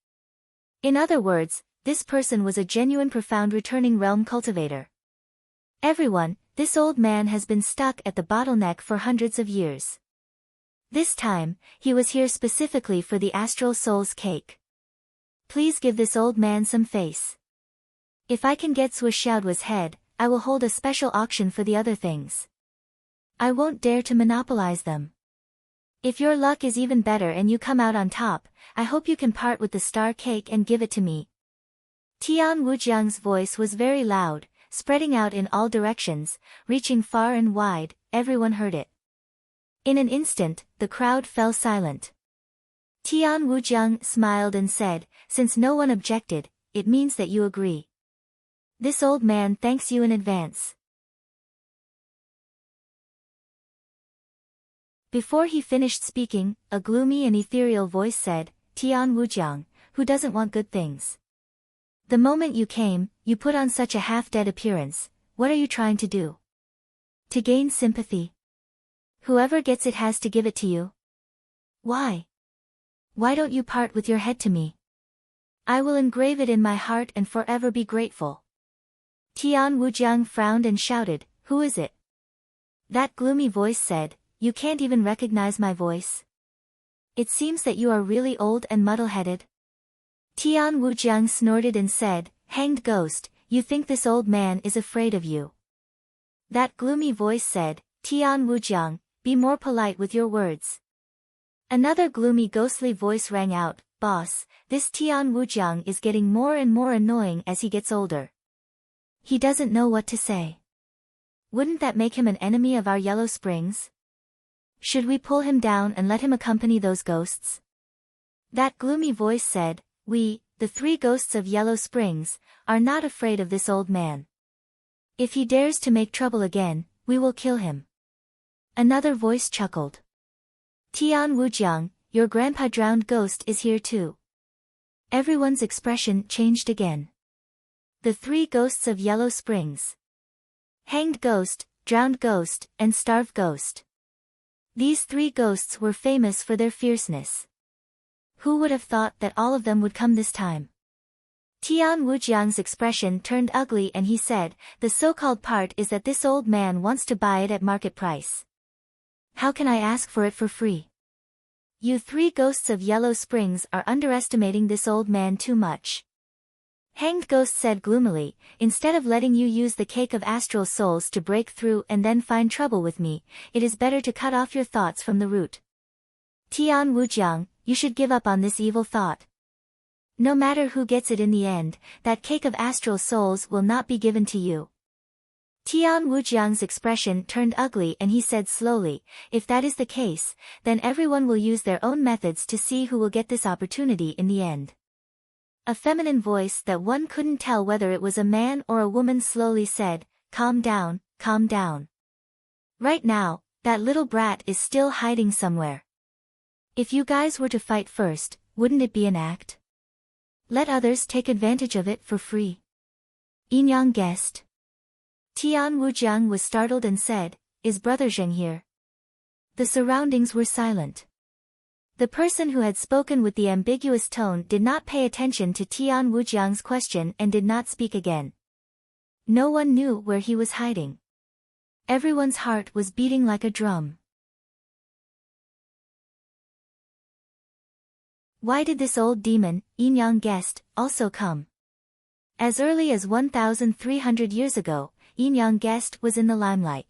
In other words, this person was a genuine profound returning realm cultivator. Everyone, this old man has been stuck at the bottleneck for hundreds of years. This time, he was here specifically for the astral soul's cake. Please give this old man some face. If I can get Suishaodua's head, I will hold a special auction for the other things. I won't dare to monopolize them. If your luck is even better and you come out on top, I hope you can part with the star cake and give it to me. Tian Wujiang's voice was very loud, spreading out in all directions, reaching far and wide. Everyone heard it. In an instant, the crowd fell silent. Tian Wujiang smiled and said, "Since no one objected, it means that you agree. This old man thanks you in advance." Before he finished speaking, a gloomy and ethereal voice said, "Tian Wujiang, who doesn't want good things? The moment you came, you put on such a half-dead appearance. What are you trying to do? To gain sympathy? Whoever gets it has to give it to you. Why? Why don't you part with your head to me? I will engrave it in my heart and forever be grateful." Tian Wujiang frowned and shouted, "Who is it?" That gloomy voice said, "You can't even recognize my voice? It seems that you are really old and muddle-headed." Tian Wujiang snorted and said, "Hanged ghost, you think this old man is afraid of you?" That gloomy voice said, "Tian Wujiang, be more polite with your words." Another gloomy ghostly voice rang out, "Boss, this Tian Wujiang is getting more and more annoying as he gets older. He doesn't know what to say. Wouldn't that make him an enemy of our Yellow Springs? Should we pull him down and let him accompany those ghosts?" That gloomy voice said, "We, the 3 ghosts of Yellow Springs, are not afraid of this old man. If he dares to make trouble again, we will kill him." Another voice chuckled. "Tian Wujiang, your grandpa drowned ghost is here too." Everyone's expression changed again. The 3 ghosts of Yellow Springs. Hanged ghost, drowned ghost, and starved ghost. These 3 ghosts were famous for their fierceness. Who would have thought that all of them would come this time? Tian Wujiang's expression turned ugly and he said, "The so-called part is that this old man wants to buy it at market price. How can I ask for it for free? You 3 ghosts of Yellow Springs are underestimating this old man too much." Hanged Ghost said gloomily, "Instead of letting you use the cake of astral souls to break through and then find trouble with me, it is better to cut off your thoughts from the root. Tian Wujiang, you should give up on this evil thought. No matter who gets it in the end, that cake of astral souls will not be given to you." Tian Wujiang's expression turned ugly and he said slowly, "If that is the case, then everyone will use their own methods to see who will get this opportunity in the end." A feminine voice that one couldn't tell whether it was a man or a woman slowly said, calm down, calm down. Right now, that little brat is still hiding somewhere. If you guys were to fight first, wouldn't it be an act? Let others take advantage of it for free." Yinyang guessed. Tian Wujiang was startled and said, "Is Brother Zheng here?" The surroundings were silent. The person who had spoken with the ambiguous tone did not pay attention to Tian Wujiang's question and did not speak again. No one knew where he was hiding. Everyone's heart was beating like a drum. Why did this old demon, Yin guessed, also come? As early as 1,300 years ago, Yin guessed was in the limelight.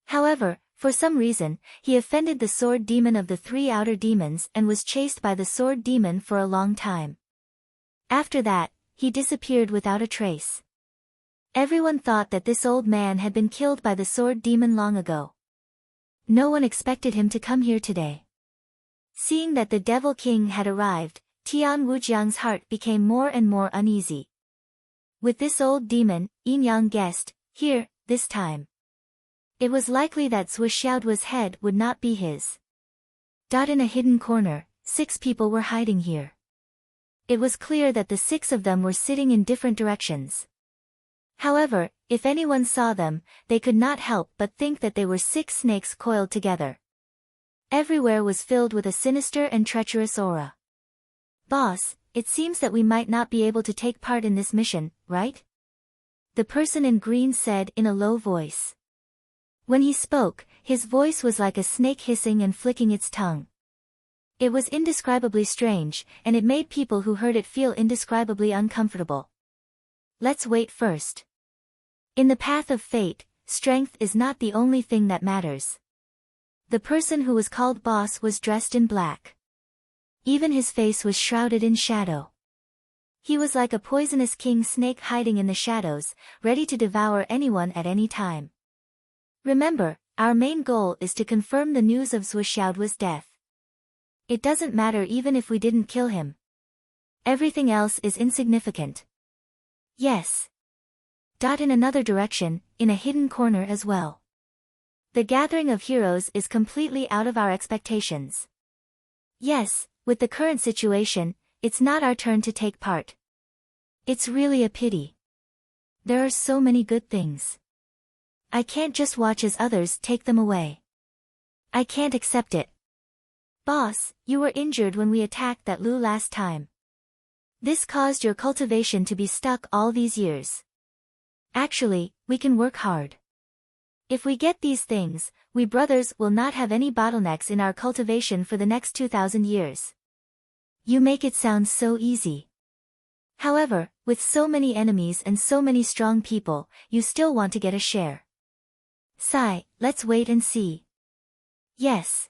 However, for some reason, he offended the sword demon of the three outer demons and was chased by the sword demon for a long time. After that, he disappeared without a trace. Everyone thought that this old man had been killed by the sword demon long ago. No one expected him to come here today. Seeing that the Devil King had arrived, Tian Wujiang's heart became more and more uneasy. With this old demon, Yin guessed, here, this time. It was likely that Zhuo Xiaoduo's head would not be his. In a hidden corner, 6 people were hiding here. It was clear that the 6 of them were sitting in different directions. However, if anyone saw them, they could not help but think that they were 6 snakes coiled together. Everywhere was filled with a sinister and treacherous aura. Boss, it seems that we might not be able to take part in this mission, right? The person in green said in a low voice. When he spoke, his voice was like a snake hissing and flicking its tongue. It was indescribably strange, and it made people who heard it feel indescribably uncomfortable. Let's wait first. In the path of fate, strength is not the only thing that matters. The person who was called boss was dressed in black. Even his face was shrouded in shadow. He was like a poisonous king snake hiding in the shadows, ready to devour anyone at any time. Remember, our main goal is to confirm the news of Zhuo Xiaoduo's death. It doesn't matter even if we didn't kill him. Everything else is insignificant. Yes. In another direction, in a hidden corner as well. The gathering of heroes is completely out of our expectations. Yes, with the current situation, it's not our turn to take part. It's really a pity. There are so many good things. I can't just watch as others take them away. I can't accept it. Boss, you were injured when we attacked that Lu last time. This caused your cultivation to be stuck all these years. Actually, we can work hard. If we get these things, we brothers will not have any bottlenecks in our cultivation for the next 2,000 years. You make it sound so easy. However, with so many enemies and so many strong people, you still want to get a share. Sigh, let's wait and see. Yes.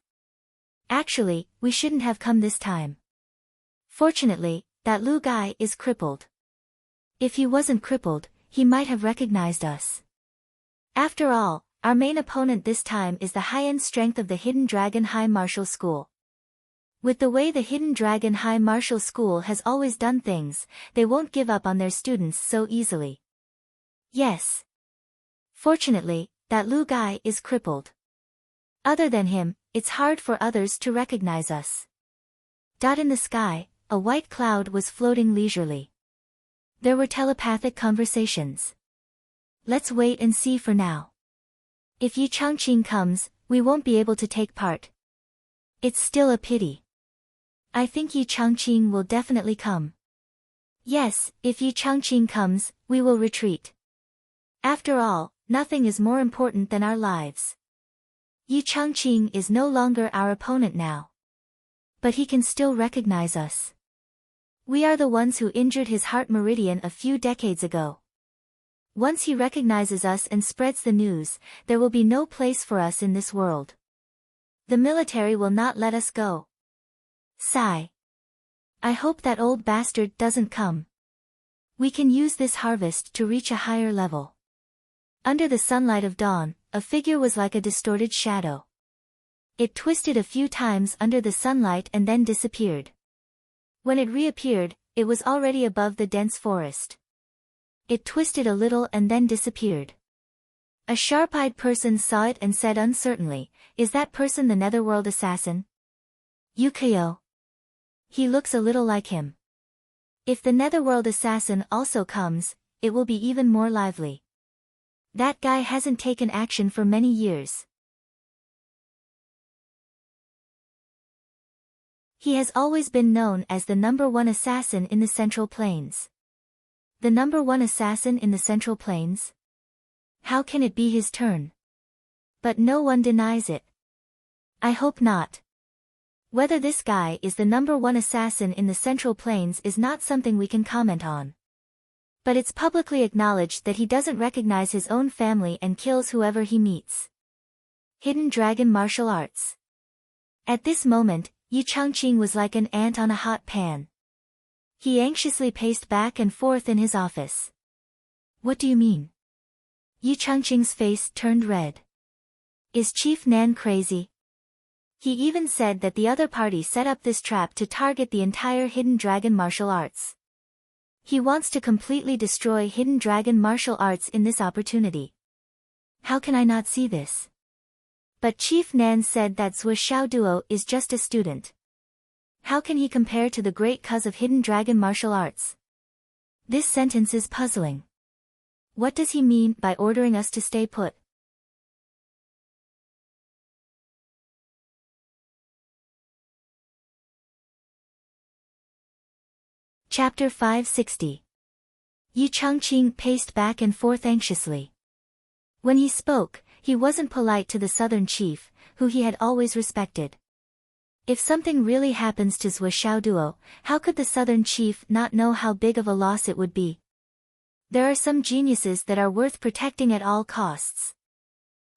Actually, we shouldn't have come this time. Fortunately, that Lu guy is crippled. If he wasn't crippled, he might have recognized us. After all, our main opponent this time is the high-end strength of the Hidden Dragon High Martial School. With the way the Hidden Dragon High Martial School has always done things, they won't give up on their students so easily. Yes. Fortunately, that Lu guy is crippled. Other than him, it's hard for others to recognize us. In the sky, a white cloud was floating leisurely. There were telepathic conversations. Let's wait and see for now. If Yi Changqing comes, we won't be able to take part. It's still a pity. I think Yi Changqing will definitely come. Yes, if Yi Changqing comes, we will retreat. After all, nothing is more important than our lives. Yi Changqing is no longer our opponent now. But he can still recognize us. We are the ones who injured his heart meridian a few decades ago. Once he recognizes us and spreads the news, there will be no place for us in this world. The military will not let us go. Sigh. I hope that old bastard doesn't come. We can use this harvest to reach a higher level. Under the sunlight of dawn, a figure was like a distorted shadow. It twisted a few times under the sunlight and then disappeared. When it reappeared, it was already above the dense forest. It twisted a little and then disappeared. A sharp-eyed person saw it and said uncertainly, "Is that person the Netherworld assassin?" Yukio. He looks a little like him. If the Netherworld assassin also comes, it will be even more lively. That guy hasn't taken action for many years. He has always been known as the #1 assassin in the Central Plains. The #1 assassin in the Central Plains? How can it be his turn? But no one denies it. I hope not. Whether this guy is the #1 assassin in the Central Plains is not something we can comment on. But it's publicly acknowledged that he doesn't recognize his own family and kills whoever he meets. Hidden Dragon Martial Arts. At this moment, Yi Changqing was like an ant on a hot pan. He anxiously paced back and forth in his office. What do you mean? Yi Changqing's face turned red. Is Chief Nan crazy? He even said that the other party set up this trap to target the entire Hidden Dragon Martial Arts. He wants to completely destroy Hidden Dragon Martial Arts in this opportunity. How can I not see this? But Chief Nan said that Zhuo Xiaoduo is just a student. How can he compare to the great cause of Hidden Dragon Martial Arts? This sentence is puzzling. What does he mean by ordering us to stay put? Chapter 560. Yi Changqing paced back and forth anxiously. When he spoke, he wasn't polite to the southern chief, who he had always respected. If something really happens to Zhuo Xiaoduo, how could the southern chief not know how big of a loss it would be? There are some geniuses that are worth protecting at all costs.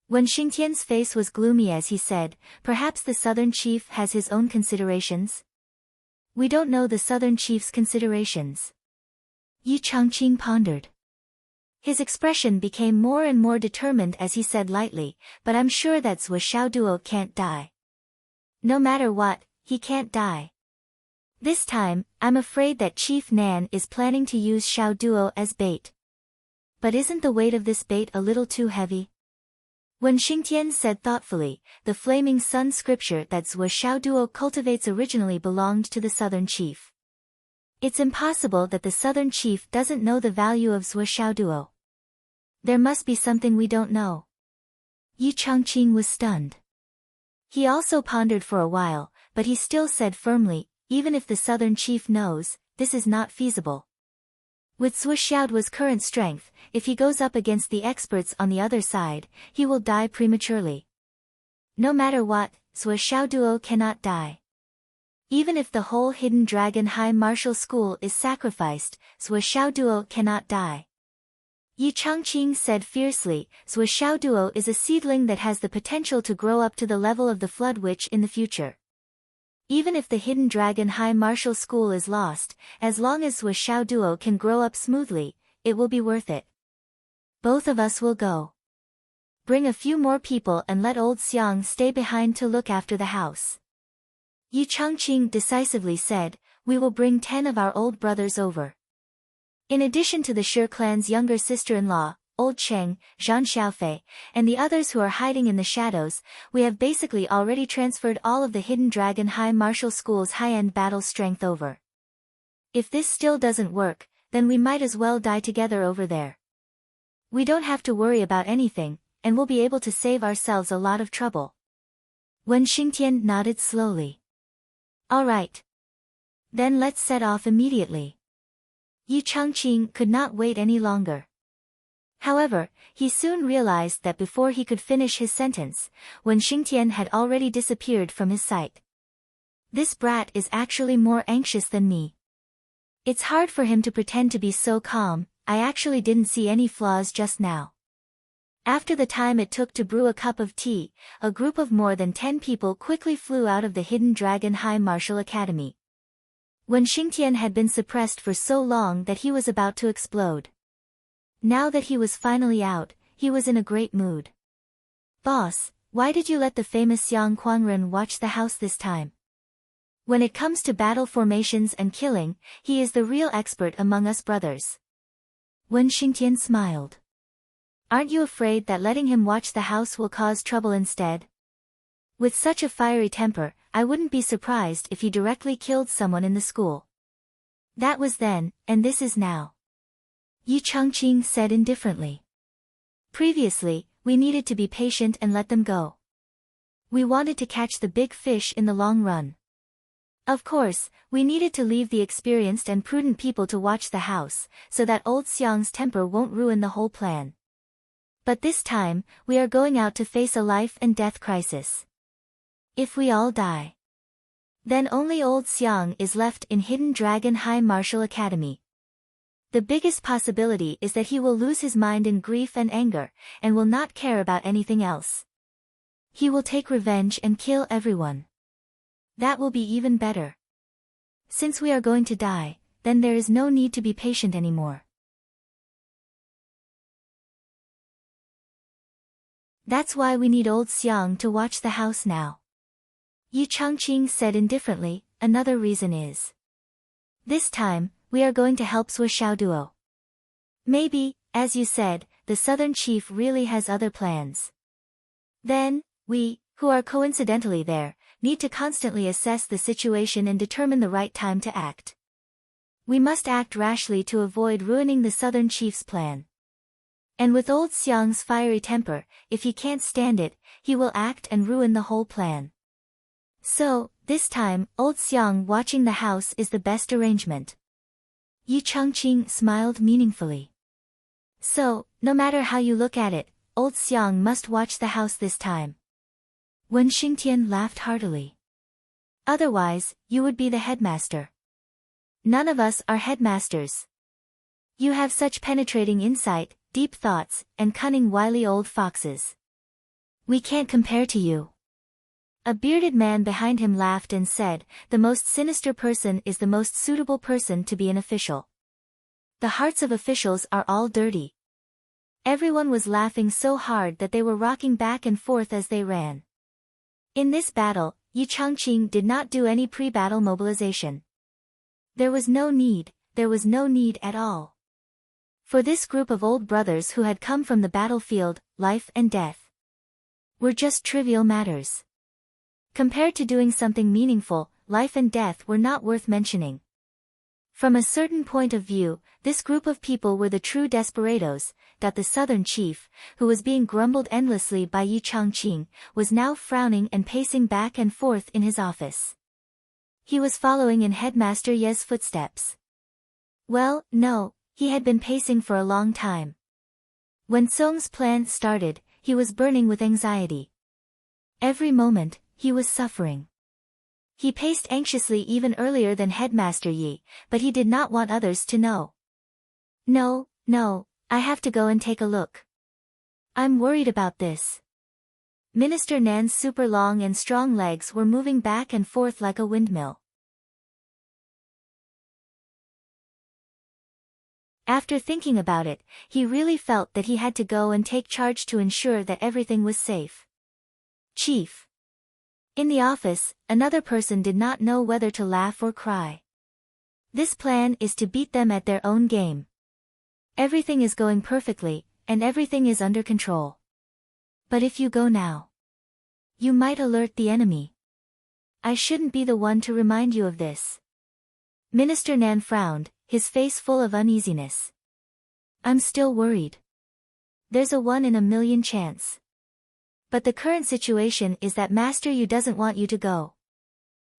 When Xingtian's face was gloomy as he said, perhaps the southern chief has his own considerations? We don't know the southern chief's considerations. Yi Changqing pondered. His expression became more and more determined as he said lightly, but I'm sure that Zhuo Xiaoduo can't die. No matter what, he can't die. This time, I'm afraid that Chief Nan is planning to use Xiaoduo as bait. But isn't the weight of this bait a little too heavy? When Xingtian said thoughtfully, the flaming sun scripture that Zhuo Xiaoduo cultivates originally belonged to the southern chief. It's impossible that the southern chief doesn't know the value of Zhuo Xiaoduo. There must be something we don't know. Yi Changqing was stunned. He also pondered for a while, but he still said firmly, even if the southern chief knows, this is not feasible. With Zhuo Xiaoduo's current strength, if he goes up against the experts on the other side, he will die prematurely. No matter what, Zhuo Xiaoduo cannot die. Even if the whole Hidden Dragon High Martial School is sacrificed, Zhuo Xiaoduo cannot die. Yi Changqing said fiercely, Zhuo Xiaoduo is a seedling that has the potential to grow up to the level of the Flood Witch in the future. Even if the Hidden Dragon High Martial School is lost, as long as Zhuo Xiaoduo can grow up smoothly, it will be worth it. Both of us will go. Bring a few more people and let old Xiang stay behind to look after the house. Yi Changqing decisively said, we will bring 10 of our old brothers over. In addition to the Shi clan's younger sister-in-law, Old Cheng, Zhang Xiaofei, and the others who are hiding in the shadows, we have basically already transferred all of the Hidden Dragon High Martial School's high-end battle strength over. If this still doesn't work, then we might as well die together over there. We don't have to worry about anything, and we'll be able to save ourselves a lot of trouble. Wen Xingtian nodded slowly. All right. Then let's set off immediately. Yi Changqing could not wait any longer. However, he soon realized that before he could finish his sentence, Wen Xingtian had already disappeared from his sight. This brat is actually more anxious than me. It's hard for him to pretend to be so calm. I actually didn't see any flaws just now. After the time it took to brew a cup of tea, a group of more than 10 people quickly flew out of the Hidden Dragon High Martial Academy. When Xingtian had been suppressed for so long that he was about to explode. Now that he was finally out, he was in a great mood. Boss, why did you let the famous Yang Quangren watch the house this time? When it comes to battle formations and killing, he is the real expert among us brothers. Wen Xingtian smiled. Aren't you afraid that letting him watch the house will cause trouble instead? With such a fiery temper, I wouldn't be surprised if he directly killed someone in the school. That was then, and this is now. Yi Changqing said indifferently. Previously, we needed to be patient and let them go. We wanted to catch the big fish in the long run. Of course, we needed to leave the experienced and prudent people to watch the house, so that old Xiang's temper won't ruin the whole plan. But this time, we are going out to face a life and death crisis. If we all die, Then only old Xiang is left in Hidden Dragon High Martial Academy. The biggest possibility is that he will lose his mind in grief and anger, and will not care about anything else. He will take revenge and kill everyone. That will be even better. Since we are going to die, then there is no need to be patient anymore. That's why we need old Xiang to watch the house now. Yi Changqing said indifferently. Another reason is, this time, we are going to help Sui Xiao Duo. Maybe, as you said, the southern chief really has other plans. Then, we, who are coincidentally there, need to constantly assess the situation and determine the right time to act. We must act rashly to avoid ruining the southern chief's plan. And with old Xiang's fiery temper, if he can't stand it, he will act and ruin the whole plan. So, this time, old Xiang watching the house is the best arrangement. Yi Changqing smiled meaningfully. So, no matter how you look at it, old Xiang must watch the house this time. Wen Xingtian laughed heartily. Otherwise, you would be the headmaster. None of us are headmasters. You have such penetrating insight, deep thoughts, and cunning wily old foxes. We can't compare to you. A bearded man behind him laughed and said, the most sinister person is the most suitable person to be an official. The hearts of officials are all dirty. Everyone was laughing so hard that they were rocking back and forth as they ran. In this battle, Yi Changqing did not do any pre-battle mobilization. There was no need at all. For this group of old brothers who had come from the battlefield, life and death were just trivial matters. Compared to doing something meaningful, life and death were not worth mentioning. From a certain point of view, this group of people were the true desperados. That the southern chief, who was being grumbled endlessly by Yi Changqing, was now frowning and pacing back and forth in his office. He was following in Headmaster Ye's footsteps. Well, no, he had been pacing for a long time. When Song's plan started, he was burning with anxiety. Every moment, he was suffering. He paced anxiously even earlier than Headmaster Yi, but he did not want others to know. No, I have to go and take a look. I'm worried about this. Minister Nan's super long and strong legs were moving back and forth like a windmill. After thinking about it, he really felt that he had to go and take charge to ensure that everything was safe. Chief. In the office, another person did not know whether to laugh or cry. This plan is to beat them at their own game. Everything is going perfectly, and everything is under control. But if you go now, you might alert the enemy. I shouldn't be the one to remind you of this. Minister Nan frowned, his face full of uneasiness. I'm still worried. There's a 1 in a million chance. But the current situation is that Master Yu doesn't want you to go.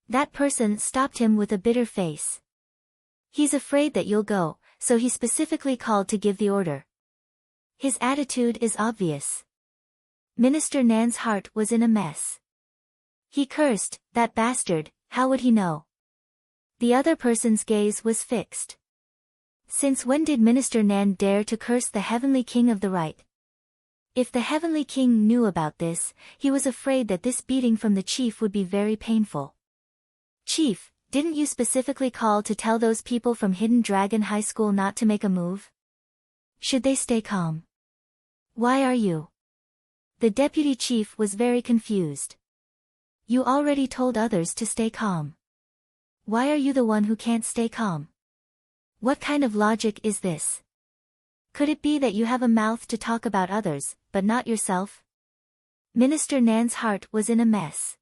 That person stopped him with a bitter face. He's afraid that you'll go, so he specifically called to give the order. His attitude is obvious. Minister Nan's heart was in a mess. He cursed, that bastard, how would he know? The other person's gaze was fixed. Since when did Minister Nan dare to curse the Heavenly King of the Right? If the Heavenly King knew about this, he was afraid that this beating from the chief would be very painful. Chief, didn't you specifically call to tell those people from Hidden Dragon High School not to make a move? Should they stay calm? Why are you? The deputy chief was very confused. You already told others to stay calm. Why are you the one who can't stay calm? What kind of logic is this? Could it be that you have a mouth to talk about others, but not yourself? Minister Nan's heart was in a mess.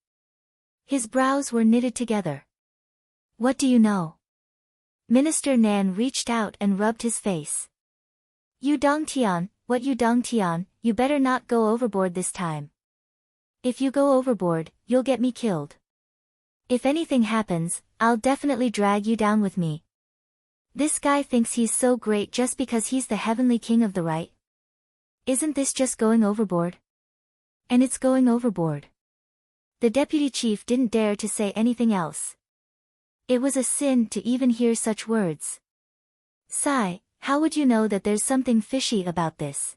His brows were knitted together. What do you know? Minister Nan reached out and rubbed his face. You Dongtian, what you Dongtian, you better not go overboard this time. If you go overboard, you'll get me killed. If anything happens, I'll definitely drag you down with me. This guy thinks he's so great just because he's the Heavenly King of the Right. Isn't this just going overboard? And it's going overboard. The deputy chief didn't dare to say anything else. It was a sin to even hear such words. Sigh, how would you know that there's something fishy about this?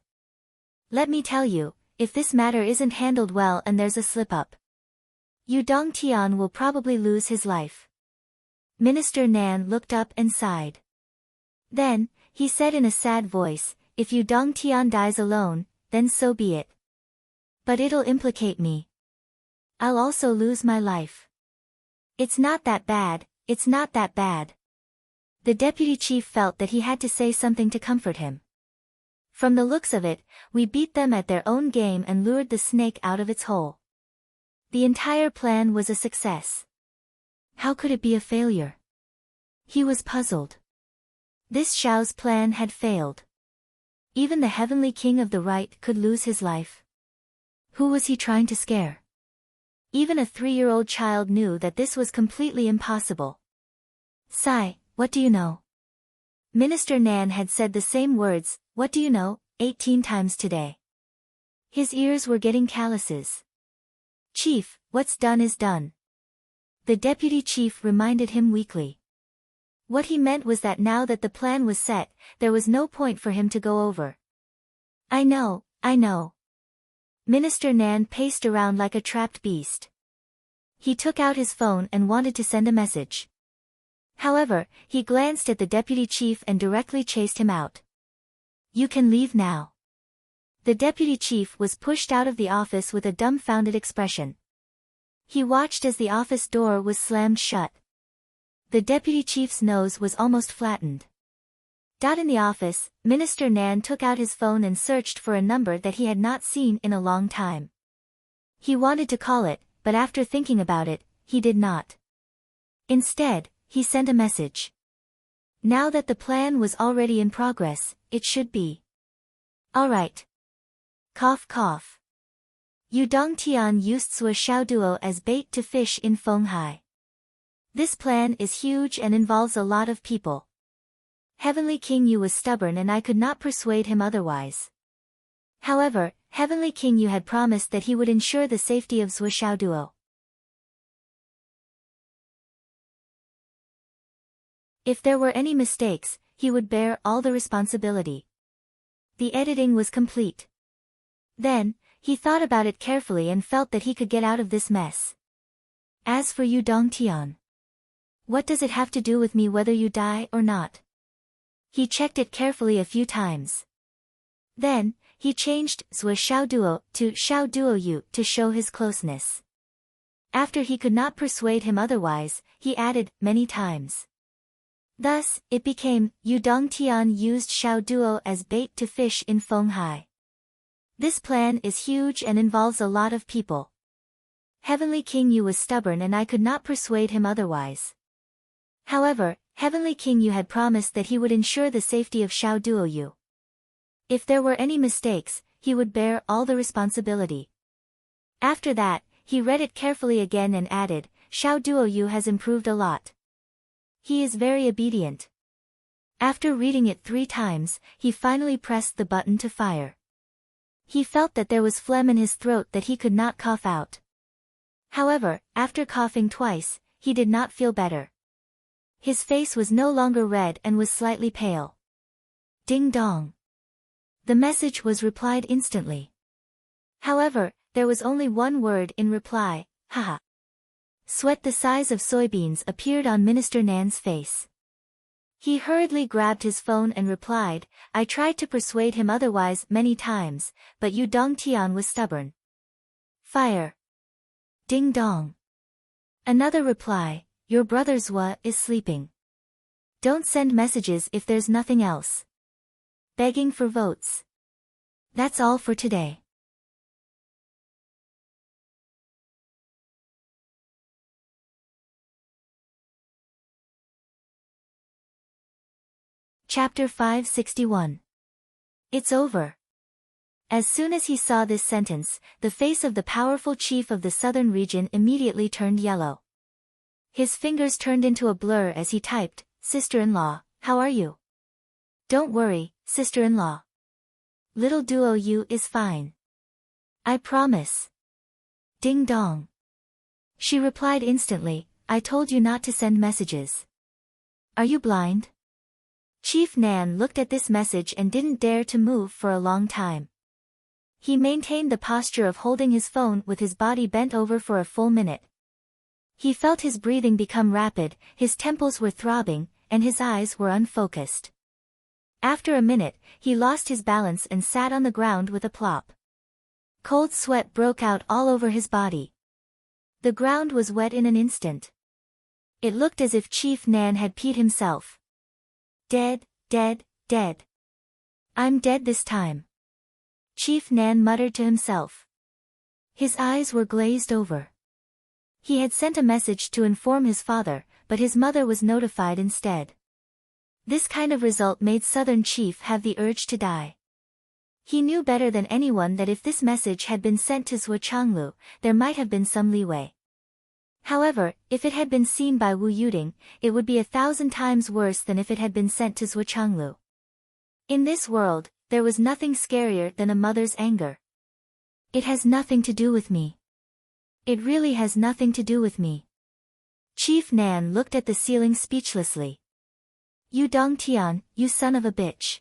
Let me tell you, if this matter isn't handled well and there's a slip-up, Yu Dongtian will probably lose his life. Minister Nan looked up and sighed. Then, he said in a sad voice, if Yu Dongtian dies alone, then so be it. But it'll implicate me. I'll also lose my life. It's not that bad, it's not that bad. The deputy chief felt that he had to say something to comfort him. From the looks of it, we beat them at their own game and lured the snake out of its hole. The entire plan was a success. How could it be a failure? He was puzzled. This Xiao's plan had failed. Even the heavenly king of the right could lose his life. Who was he trying to scare? Even a 3-year-old child knew that this was completely impossible. Sai, what do you know? Minister Nan had said the same words, what do you know, 18 times today. His ears were getting calluses. Chief, what's done is done. The deputy chief reminded him weakly. What he meant was that now that the plan was set, there was no point for him to go over. I know. Minister Nan paced around like a trapped beast. He took out his phone and wanted to send a message. However, he glanced at the deputy chief and directly chased him out. You can leave now. The deputy chief was pushed out of the office with a dumbfounded expression. He watched as the office door was slammed shut. The deputy chief's nose was almost flattened. In the office, Minister Nan took out his phone and searched for a number that he had not seen in a long time. He wanted to call it, but after thinking about it, he did not. Instead, he sent a message. Now that the plan was already in progress, it should be. Alright. Cough cough. Yu Dongtian used Sua Xiaoduo as bait to fish in Fenghai. This plan is huge and involves a lot of people. Heavenly King Yu was stubborn and I could not persuade him otherwise. However, Heavenly King Yu had promised that he would ensure the safety of Sua Xiaoduo. If there were any mistakes, he would bear all the responsibility. The editing was complete. Then, he thought about it carefully and felt that he could get out of this mess. As for Yu Dongtian, what does it have to do with me whether you die or not? He checked it carefully a few times. Then, he changed Sua Xiaoduo to Xiaoduo Yu to show his closeness. After he could not persuade him otherwise, he added, many times. Thus, it became, Yu Dongtian used Xiaoduo as bait to fish in Fenghai. This plan is huge and involves a lot of people. Heavenly King Yu was stubborn and I could not persuade him otherwise. However, Heavenly King Yu had promised that he would ensure the safety of Xiaoduo Yu. If there were any mistakes, he would bear all the responsibility. After that, he read it carefully again and added, Xiaoduo Yu has improved a lot. He is very obedient. After reading it 3 times, he finally pressed the button to fire. He felt that there was phlegm in his throat that he could not cough out. However, after coughing twice, he did not feel better. His face was no longer red and was slightly pale. Ding dong. The message was replied instantly. However, there was only one word in reply, haha. Sweat the size of soybeans appeared on Minister Nan's face. He hurriedly grabbed his phone and replied, I tried to persuade him otherwise many times, but Yu Dongtian was stubborn. Fire. Ding dong. Another reply, your brother Zhua is sleeping. Don't send messages if there's nothing else. Begging for votes. That's all for today. Chapter 561. It's over. As soon as he saw this sentence, the face of the powerful chief of the southern region immediately turned yellow. His fingers turned into a blur as he typed, Sister-in-law, how are you? Don't worry, sister-in-law. Little Duo Yu is fine. I promise. Ding dong. She replied instantly, I told you not to send messages. Are you blind? Chief Nan looked at this message and didn't dare to move for a long time. He maintained the posture of holding his phone with his body bent over for a full minute. He felt his breathing become rapid, his temples were throbbing, and his eyes were unfocused. After a minute, he lost his balance and sat on the ground with a plop. Cold sweat broke out all over his body. The ground was wet in an instant. It looked as if Chief Nan had peed himself. Dead, dead, dead. I'm dead this time. Chief Nan muttered to himself. His eyes were glazed over. He had sent a message to inform his father, but his mother was notified instead. This kind of result made Southern Chief have the urge to die. He knew better than anyone that if this message had been sent to Zhuo Changlu, there might have been some leeway. However, if it had been seen by Wu Yuding, it would be 1,000 times worse than if it had been sent to Zhuo Changlu. In this world, there was nothing scarier than a mother's anger. It has nothing to do with me. It really has nothing to do with me. Chief Nan looked at the ceiling speechlessly. You Dong Tian, you son of a bitch.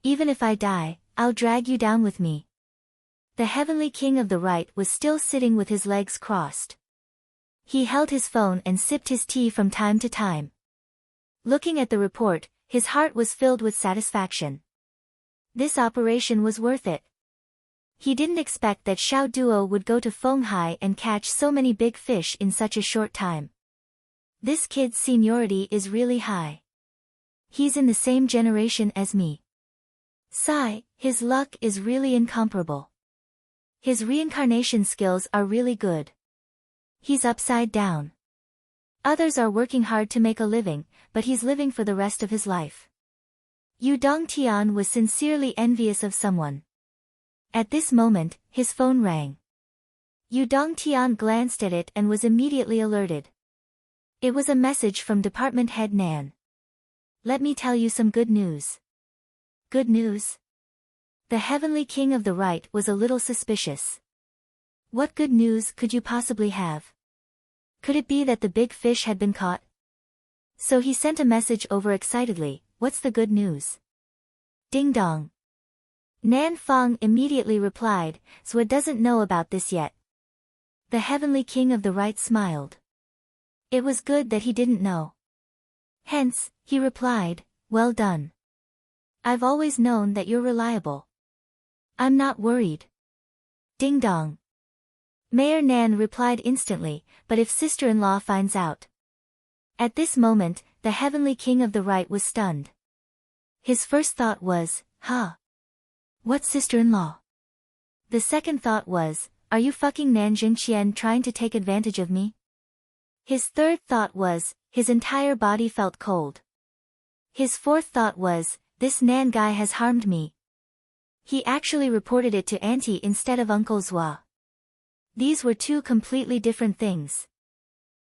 Even if I die, I'll drag you down with me. The Heavenly King of the Right was still sitting with his legs crossed. He held his phone and sipped his tea from time to time. Looking at the report, his heart was filled with satisfaction. This operation was worth it. He didn't expect that Xiao Duo would go to Fenghai and catch so many big fish in such a short time. This kid's seniority is really high. He's in the same generation as me. Sigh, his luck is really incomparable. His reincarnation skills are really good. He's upside down. Others are working hard to make a living, but he's living for the rest of his life. Yu Dongtian was sincerely envious of someone. At this moment, his phone rang. Yu Dongtian glanced at it and was immediately alerted. It was a message from Department Head Nan. Let me tell you some good news. Good news? The Heavenly King of the Right was a little suspicious. What good news could you possibly have? Could it be that the big fish had been caught? So he sent a message over excitedly, what's the good news? Ding dong. Nan Fong immediately replied, Zhuo doesn't know about this yet. The Heavenly King of the Right smiled. It was good that he didn't know. Hence, he replied, well done. I've always known that you're reliable. I'm not worried. Ding dong. Mayor Nan replied instantly, but if sister-in-law finds out. At this moment, the Heavenly King of the Right was stunned. His first thought was, what sister-in-law? The second thought was, are you fucking Nan Jingqian trying to take advantage of me? His third thought was, his entire body felt cold. His fourth thought was, this Nan guy has harmed me. He actually reported it to Auntie instead of Uncle Zhuo. These were two completely different things.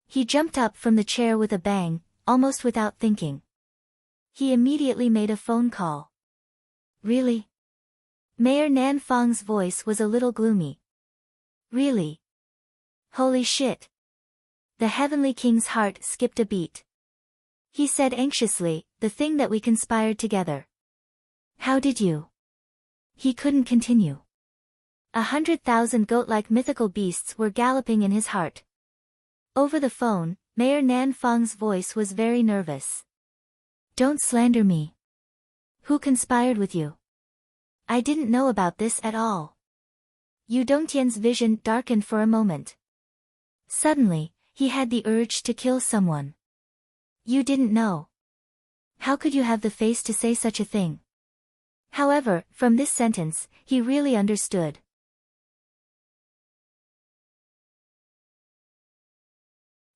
He jumped up from the chair with a bang, almost without thinking. He immediately made a phone call. Really? Mayor Nan Fong's voice was a little gloomy. Really? Holy shit. The Heavenly King's heart skipped a beat. He said anxiously, the thing that we conspired together. How did you? He couldn't continue. 100,000 goat-like mythical beasts were galloping in his heart. Over the phone, Mayor Nan Fong's voice was very nervous. Don't slander me. Who conspired with you? I didn't know about this at all. Yu Dongtian's vision darkened for a moment. Suddenly, he had the urge to kill someone. You didn't know. How could you have the face to say such a thing? However, from this sentence, he really understood.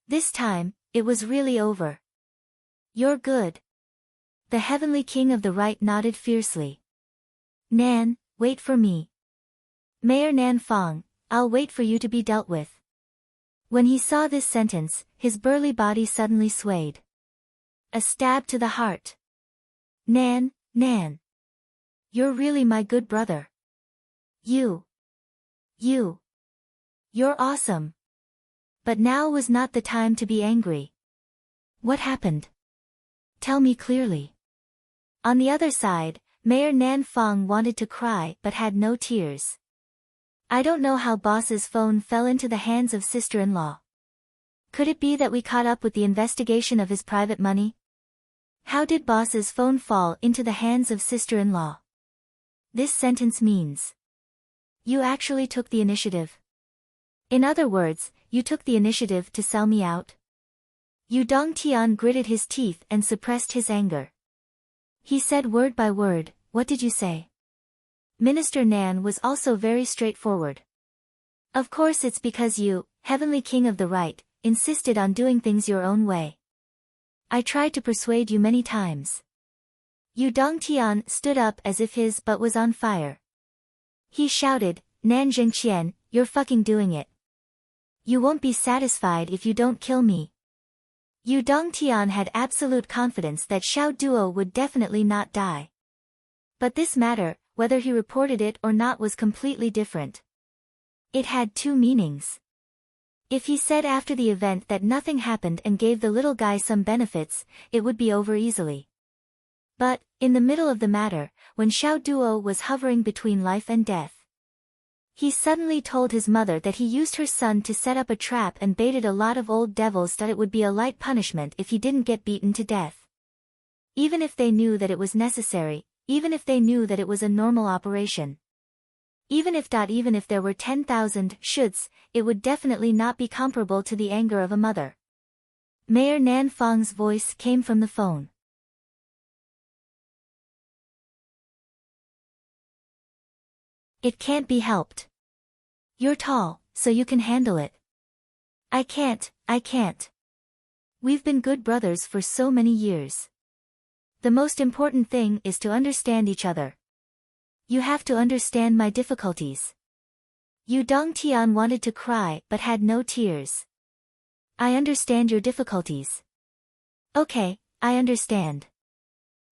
This time, it was really over. You're good. The Heavenly King of the Right nodded fiercely. Nan, wait for me. Mayor Nan Fong, I'll wait for you to be dealt with. When he saw this sentence, his burly body suddenly swayed. A stab to the heart. Nan. You're really my good brother. You're awesome. But now was not the time to be angry. What happened? Tell me clearly. On the other side, Mayor Nan Fong wanted to cry but had no tears. I don't know how boss's phone fell into the hands of sister-in-law. Could it be that we caught up with the investigation of his private money? How did boss's phone fall into the hands of sister-in-law? This sentence means you actually took the initiative. In other words, you took the initiative to sell me out. Yu Dongtian gritted his teeth and suppressed his anger. He said word by word, "What did you say?" Minister Nan was also very straightforward. Of course it's because you, Heavenly King of the Right, insisted on doing things your own way. I tried to persuade you many times. Yu Dongtian stood up as if his butt was on fire. He shouted, "Nan Zhengqian, you're fucking doing it. You won't be satisfied if you don't kill me." Yu Dongtian had absolute confidence that Xiao Duo would definitely not die. But this matter, whether he reported it or not, was completely different. It had two meanings. If he said after the event that nothing happened and gave the little guy some benefits, it would be over easily. But, in the middle of the matter, when Xiao Duo was hovering between life and death, he suddenly told his mother that he used her son to set up a trap and baited a lot of old devils, that it would be a light punishment if he didn't get beaten to death. Even if they knew that it was necessary, even if they knew that it was a normal operation. Even if there were 10,000 shoulds, it would definitely not be comparable to the anger of a mother. Mayor Nan Fong's voice came from the phone. It can't be helped. You're tall, so you can handle it. I can't. We've been good brothers for so many years. The most important thing is to understand each other. You have to understand my difficulties. Yu Dongtian wanted to cry but had no tears. I understand your difficulties. Okay, I understand.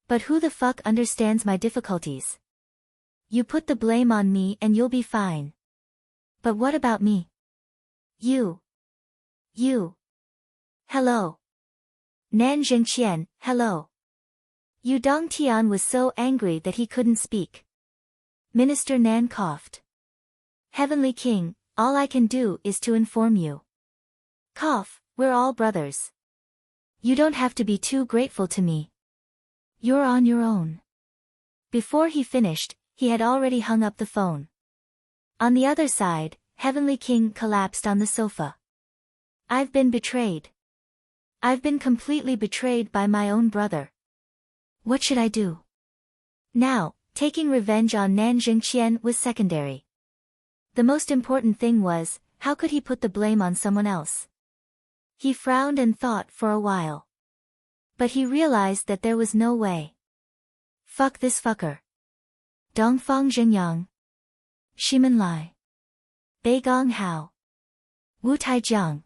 But who the fuck understands my difficulties? You put the blame on me and you'll be fine. But what about me? You. Hello. Nan Zhengqian, hello. Yu Dongtian was so angry that he couldn't speak. Minister Nan coughed. Heavenly King, all I can do is to inform you. Cough, we're all brothers. You don't have to be too grateful to me. You're on your own. Before he finished, he had already hung up the phone. On the other side, Heavenly King collapsed on the sofa. I've been betrayed. I've been completely betrayed by my own brother. What should I do? Now, taking revenge on Nan Zhengqian was secondary. The most important thing was, how could he put the blame on someone else? He frowned and thought for a while. But he realized that there was no way. Fuck this fucker. Dongfang Zhengyang, Ximen Lai, Beigong Hao, Wu Taijiang.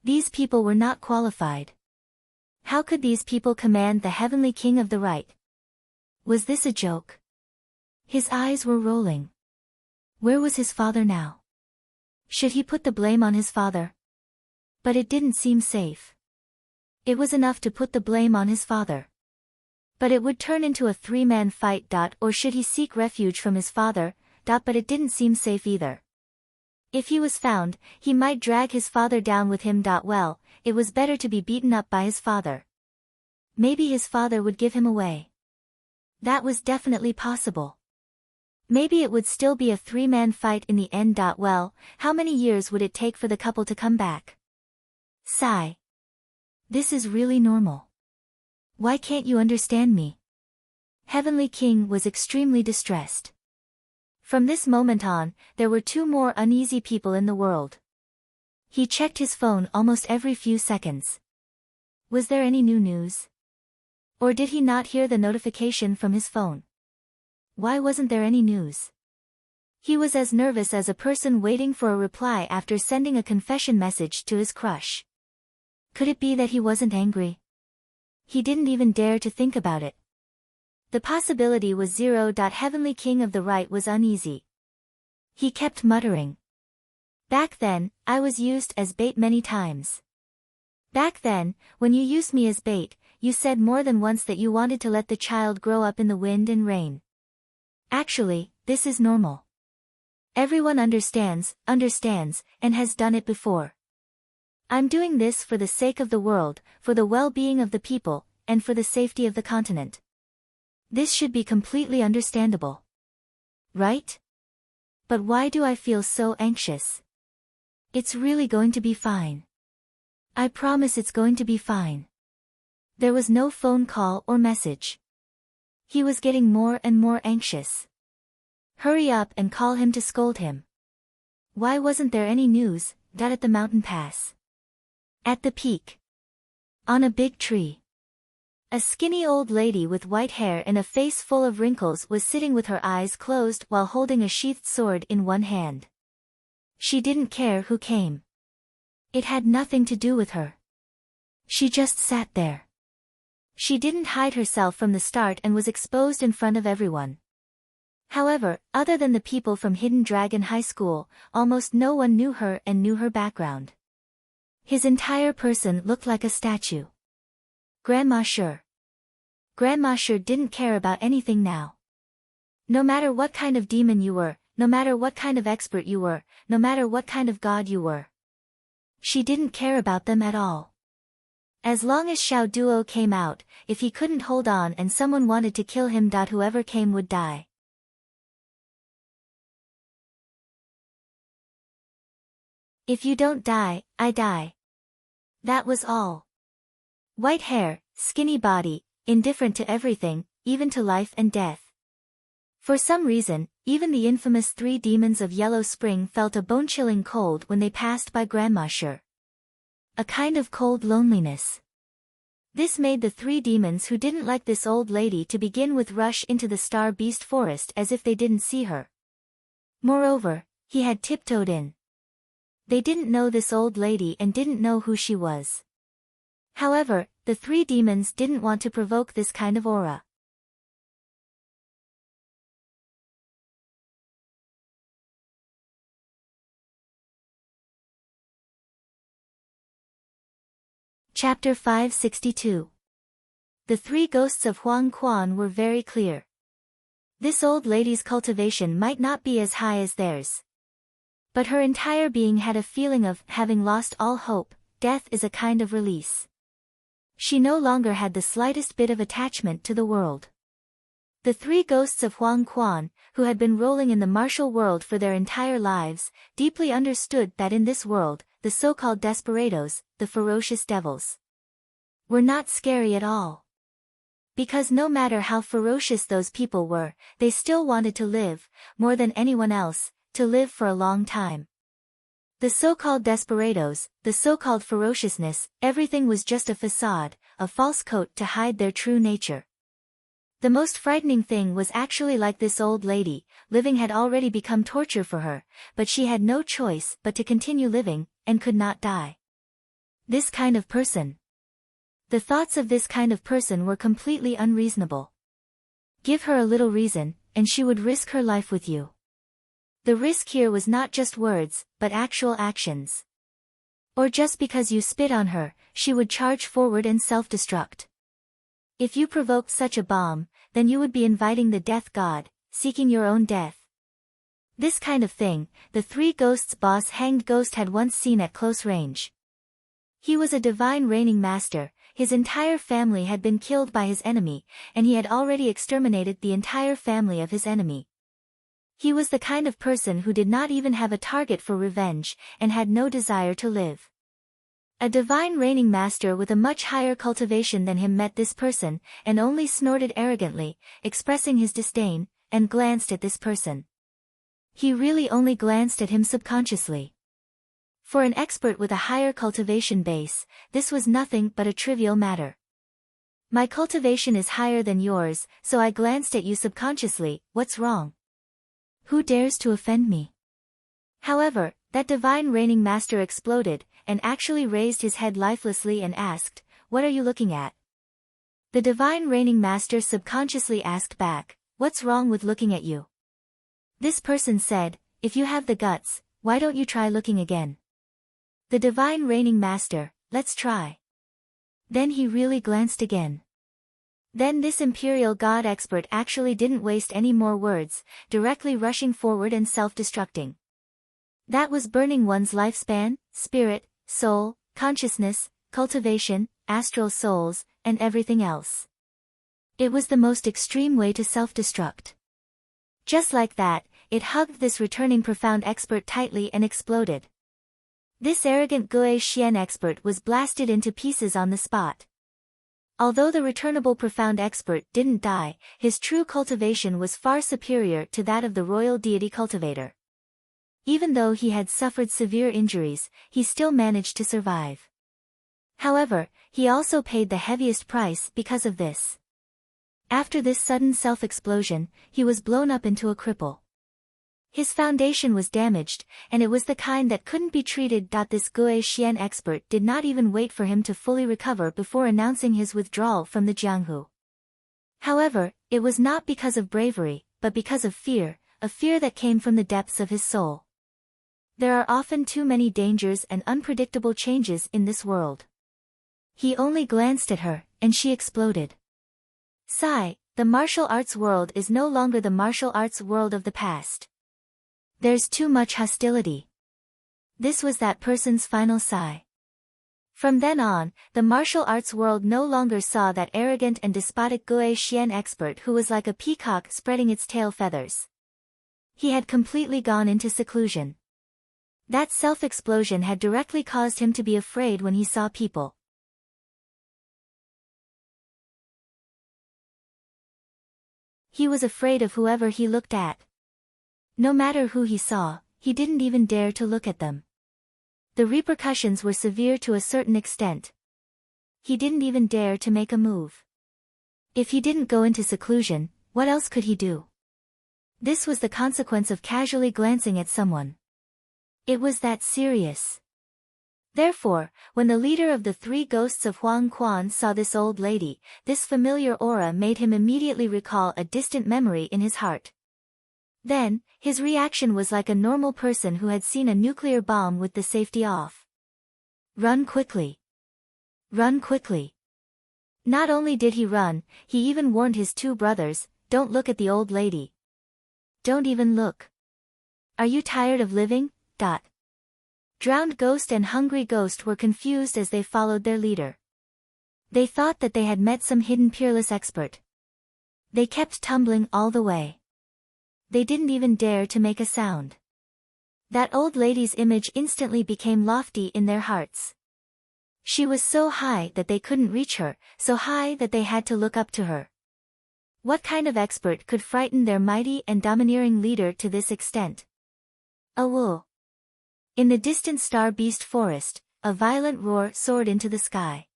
These people were not qualified. How could these people command the Heavenly King of the Right? Was this a joke? His eyes were rolling. Where was his father now? Should he put the blame on his father? But it didn't seem safe. It was enough to put the blame on his father. But it would turn into a three-man fight. Or should he seek refuge from his father? But it didn't seem safe either. If he was found, he might drag his father down with him. Well, it was better to be beaten up by his father. Maybe his father would give him away. That was definitely possible. Maybe it would still be a three-man fight in the end. Well, how many years would it take for the couple to come back? Sigh. This is really normal. Why can't you understand me? Heavenly King was extremely distressed. From this moment on, there were two more uneasy people in the world. He checked his phone almost every few seconds. Was there any new news? Or did he not hear the notification from his phone? Why wasn't there any news? He was as nervous as a person waiting for a reply after sending a confession message to his crush. Could it be that he wasn't angry? He didn't even dare to think about it. The possibility was zero. Heavenly King of the Right was uneasy. He kept muttering. Back then, I was used as bait many times. Back then, when you used me as bait, you said more than once that you wanted to let the child grow up in the wind and rain. Actually, this is normal. Everyone understands, and has done it before. I'm doing this for the sake of the world, for the well-being of the people, and for the safety of the continent. This should be completely understandable. Right? But why do I feel so anxious? It's really going to be fine. I promise it's going to be fine. There was no phone call or message. He was getting more and more anxious. Hurry up and call him to scold him. Why wasn't there any news, that at the mountain pass? At the peak. On a big tree. A skinny old lady with white hair and a face full of wrinkles was sitting with her eyes closed while holding a sheathed sword in one hand. She didn't care who came. It had nothing to do with her. She just sat there. She didn't hide herself from the start and was exposed in front of everyone. However, other than the people from Hidden Dragon High School, almost no one knew her and knew her background. His entire person looked like a statue. Grandma Sure. Grandma Sure didn't care about anything now. No matter what kind of demon you were, no matter what kind of expert you were, no matter what kind of god you were. She didn't care about them at all. As long as Xiao Duo came out, if he couldn't hold on and someone wanted to kill him, whoever came would die. If you don't die, I die. That was all. White hair, skinny body, indifferent to everything, even to life and death. For some reason, even the infamous 3 demons of Yellow Spring felt a bone-chilling cold when they passed by Grandma Sure. A kind of cold loneliness. This made the 3 demons who didn't like this old lady to begin with rush into the Star Beast Forest as if they didn't see her. Moreover, he had tiptoed in. They didn't know this old lady and didn't know who she was. However, the 3 demons didn't want to provoke this kind of aura. Chapter 562. The 3 ghosts of Huang Quan were very clear. This old lady's cultivation might not be as high as theirs. But her entire being had a feeling of having lost all hope. Death is a kind of release. She no longer had the slightest bit of attachment to the world. The 3 ghosts of Huang Quan, who had been rolling in the martial world for their entire lives, deeply understood that in this world, the so-called desperados, the ferocious devils, were not scary at all. Because no matter how ferocious those people were, they still wanted to live, more than anyone else, to live for a long time. The so-called desperados, the so-called ferociousness, everything was just a facade, a false coat to hide their true nature. The most frightening thing was actually like this old lady, living had already become torture for her, but she had no choice but to continue living, and could not die. This kind of person. The thoughts of this kind of person were completely unreasonable. Give her a little reason, and she would risk her life with you. The risk here was not just words, but actual actions. Or just because you spit on her, she would charge forward and self-destruct. If you provoked such a bomb, then you would be inviting the death god, seeking your own death. This kind of thing, the 3 ghosts' boss Hanged Ghost had once seen at close range. He was a divine reigning master, his entire family had been killed by his enemy, and he had already exterminated the entire family of his enemy. He was the kind of person who did not even have a target for revenge, and had no desire to live. A divine reigning master with a much higher cultivation than him met this person, and only snorted arrogantly, expressing his disdain, and glanced at this person. He really only glanced at him subconsciously. For an expert with a higher cultivation base, this was nothing but a trivial matter. My cultivation is higher than yours, so I glanced at you subconsciously, what's wrong? Who dares to offend me? However, that divine reigning master exploded, and actually raised his head lifelessly and asked, "What are you looking at?" The divine reigning master subconsciously asked back, "What's wrong with looking at you?" This person said, "If you have the guts, why don't you try looking again? The divine reigning master, let's try. Then he really glanced again. Then this imperial god expert actually didn't waste any more words, directly rushing forward and self-destructing. That was burning one's lifespan, spirit, soul, consciousness, cultivation, astral souls, and everything else. It was the most extreme way to self-destruct. Just like that, it hugged this returning profound expert tightly and exploded. This arrogant Gue Xian expert was blasted into pieces on the spot. Although the returnable profound expert didn't die, his true cultivation was far superior to that of the royal deity cultivator. Even though he had suffered severe injuries, he still managed to survive. However, he also paid the heaviest price because of this. After this sudden self-explosion, he was blown up into a cripple. His foundation was damaged, and it was the kind that couldn't be treated. This Gue Xian expert did not even wait for him to fully recover before announcing his withdrawal from the Jianghu. However, it was not because of bravery, but because of fear, a fear that came from the depths of his soul. There are often too many dangers and unpredictable changes in this world. He only glanced at her, and she exploded. Sigh, the martial arts world is no longer the martial arts world of the past. There's too much hostility. This was that person's final sigh. From then on, the martial arts world no longer saw that arrogant and despotic Gue Xian expert who was like a peacock spreading its tail feathers. He had completely gone into seclusion. That self-explosion had directly caused him to be afraid when he saw people. He was afraid of whoever he looked at. No matter who he saw, he didn't even dare to look at them. The repercussions were severe to a certain extent. He didn't even dare to make a move. If he didn't go into seclusion, what else could he do? This was the consequence of casually glancing at someone. It was that serious. Therefore, when the leader of the three ghosts of Huang Quan saw this old lady, this familiar aura made him immediately recall a distant memory in his heart. Then, his reaction was like a normal person who had seen a nuclear bomb with the safety off. Run quickly. Run quickly. Not only did he run, he even warned his two brothers, don't look at the old lady. Don't even look. Are you tired of living? Drowned Ghost and Hungry Ghost were confused as they followed their leader. They thought that they had met some hidden peerless expert. They kept tumbling all the way. They didn't even dare to make a sound. That old lady's image instantly became lofty in their hearts. She was so high that they couldn't reach her, so high that they had to look up to her. What kind of expert could frighten their mighty and domineering leader to this extent? A wolf. In the distant star-beast forest, a violent roar soared into the sky.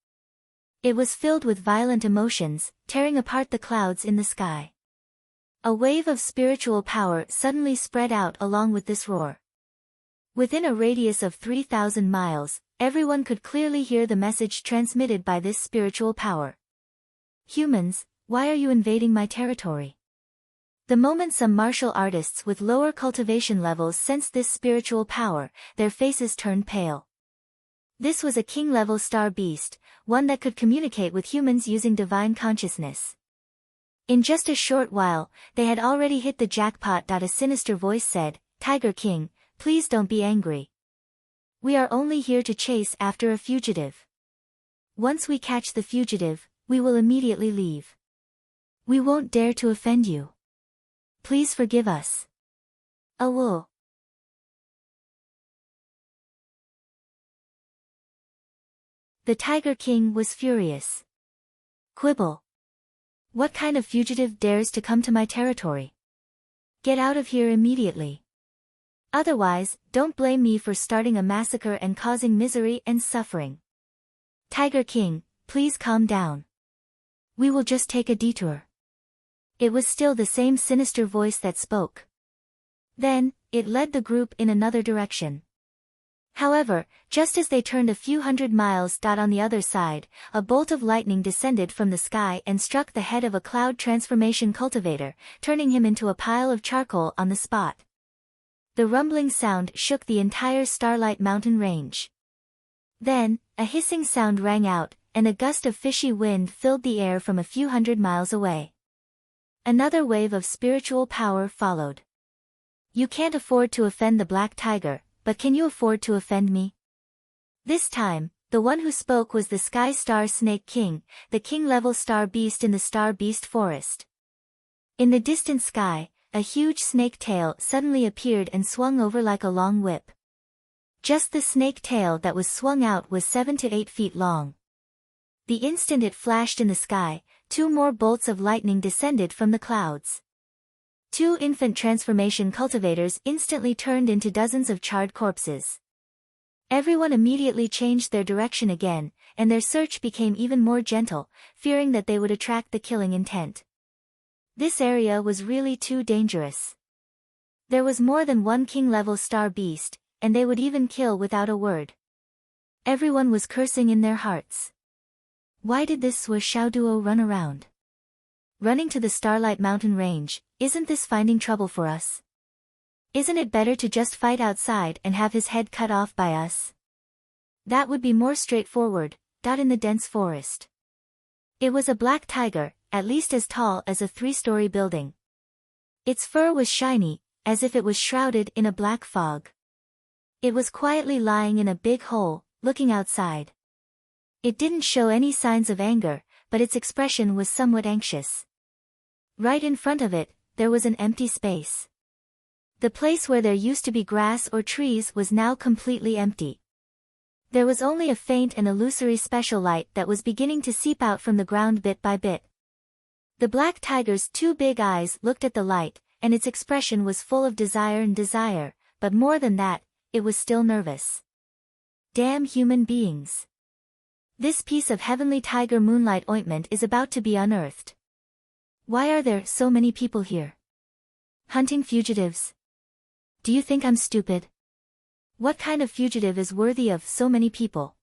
It was filled with violent emotions, tearing apart the clouds in the sky. A wave of spiritual power suddenly spread out along with this roar. Within a radius of 3,000 miles, everyone could clearly hear the message transmitted by this spiritual power. Humans, why are you invading my territory? The moment some martial artists with lower cultivation levels sensed this spiritual power, their faces turned pale. This was a king-level star beast, one that could communicate with humans using divine consciousness. In just a short while, they had already hit the jackpot. A sinister voice said, Tiger King, please don't be angry. We are only here to chase after a fugitive. Once we catch the fugitive, we will immediately leave. We won't dare to offend you. Please forgive us. A wolf. The Tiger King was furious. Quibble. What kind of fugitive dares to come to my territory? Get out of here immediately. Otherwise, don't blame me for starting a massacre and causing misery and suffering. Tiger King, please calm down. We will just take a detour. It was still the same sinister voice that spoke. Then, it led the group in another direction. However, just as they turned a few hundred miles. On the other side, a bolt of lightning descended from the sky and struck the head of a cloud transformation cultivator, turning him into a pile of charcoal on the spot. The rumbling sound shook the entire Starlight Mountain range. Then, a hissing sound rang out, and a gust of fishy wind filled the air from a few hundred miles away. Another wave of spiritual power followed. You can't afford to offend the black tiger, but can you afford to offend me? This time, the one who spoke was the Sky Star Snake King, the king-level star beast in the Star Beast Forest. In the distant sky, a huge snake tail suddenly appeared and swung over like a long whip. Just the snake tail that was swung out was 7 to 8 feet long. The instant it flashed in the sky, 2 more bolts of lightning descended from the clouds. 2 infant transformation cultivators instantly turned into dozens of charred corpses. Everyone immediately changed their direction again, and their search became even more gentle, fearing that they would attract the killing intent. This area was really too dangerous. There was more than one king-level star beast, and they would even kill without a word. Everyone was cursing in their hearts. Why did this Xiao duo run around? Running to the Starlight Mountain range, isn't this finding trouble for us? Isn't it better to just fight outside and have his head cut off by us? That would be more straightforward, in the dense forest. It was a black tiger, at least as tall as a 3-story building. Its fur was shiny, as if it was shrouded in a black fog. It was quietly lying in a big hole, looking outside. It didn't show any signs of anger, but its expression was somewhat anxious. Right in front of it, there was an empty space. The place where there used to be grass or trees was now completely empty. There was only a faint and illusory special light that was beginning to seep out from the ground bit by bit. The black tiger's 2 big eyes looked at the light, and its expression was full of desire, but more than that, it was still nervous. Damn human beings. This piece of heavenly tiger moonlight ointment is about to be unearthed. Why are there so many people here? Hunting fugitives? Do you think I'm stupid? What kind of fugitive is worthy of so many people?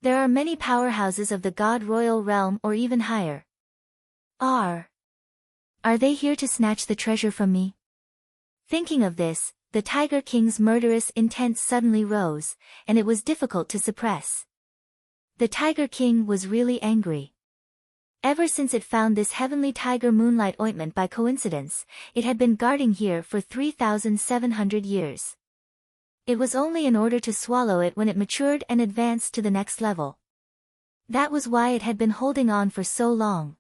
There are many powerhouses of the God Royal Realm or even higher. Are they here to snatch the treasure from me? Thinking of this, the Tiger King's murderous intent suddenly rose, and it was difficult to suppress. The Tiger King was really angry. Ever since it found this heavenly tiger moonlight ointment by coincidence, it had been guarding here for 3,700 years. It was only in order to swallow it when it matured and advanced to the next level. That was why it had been holding on for so long.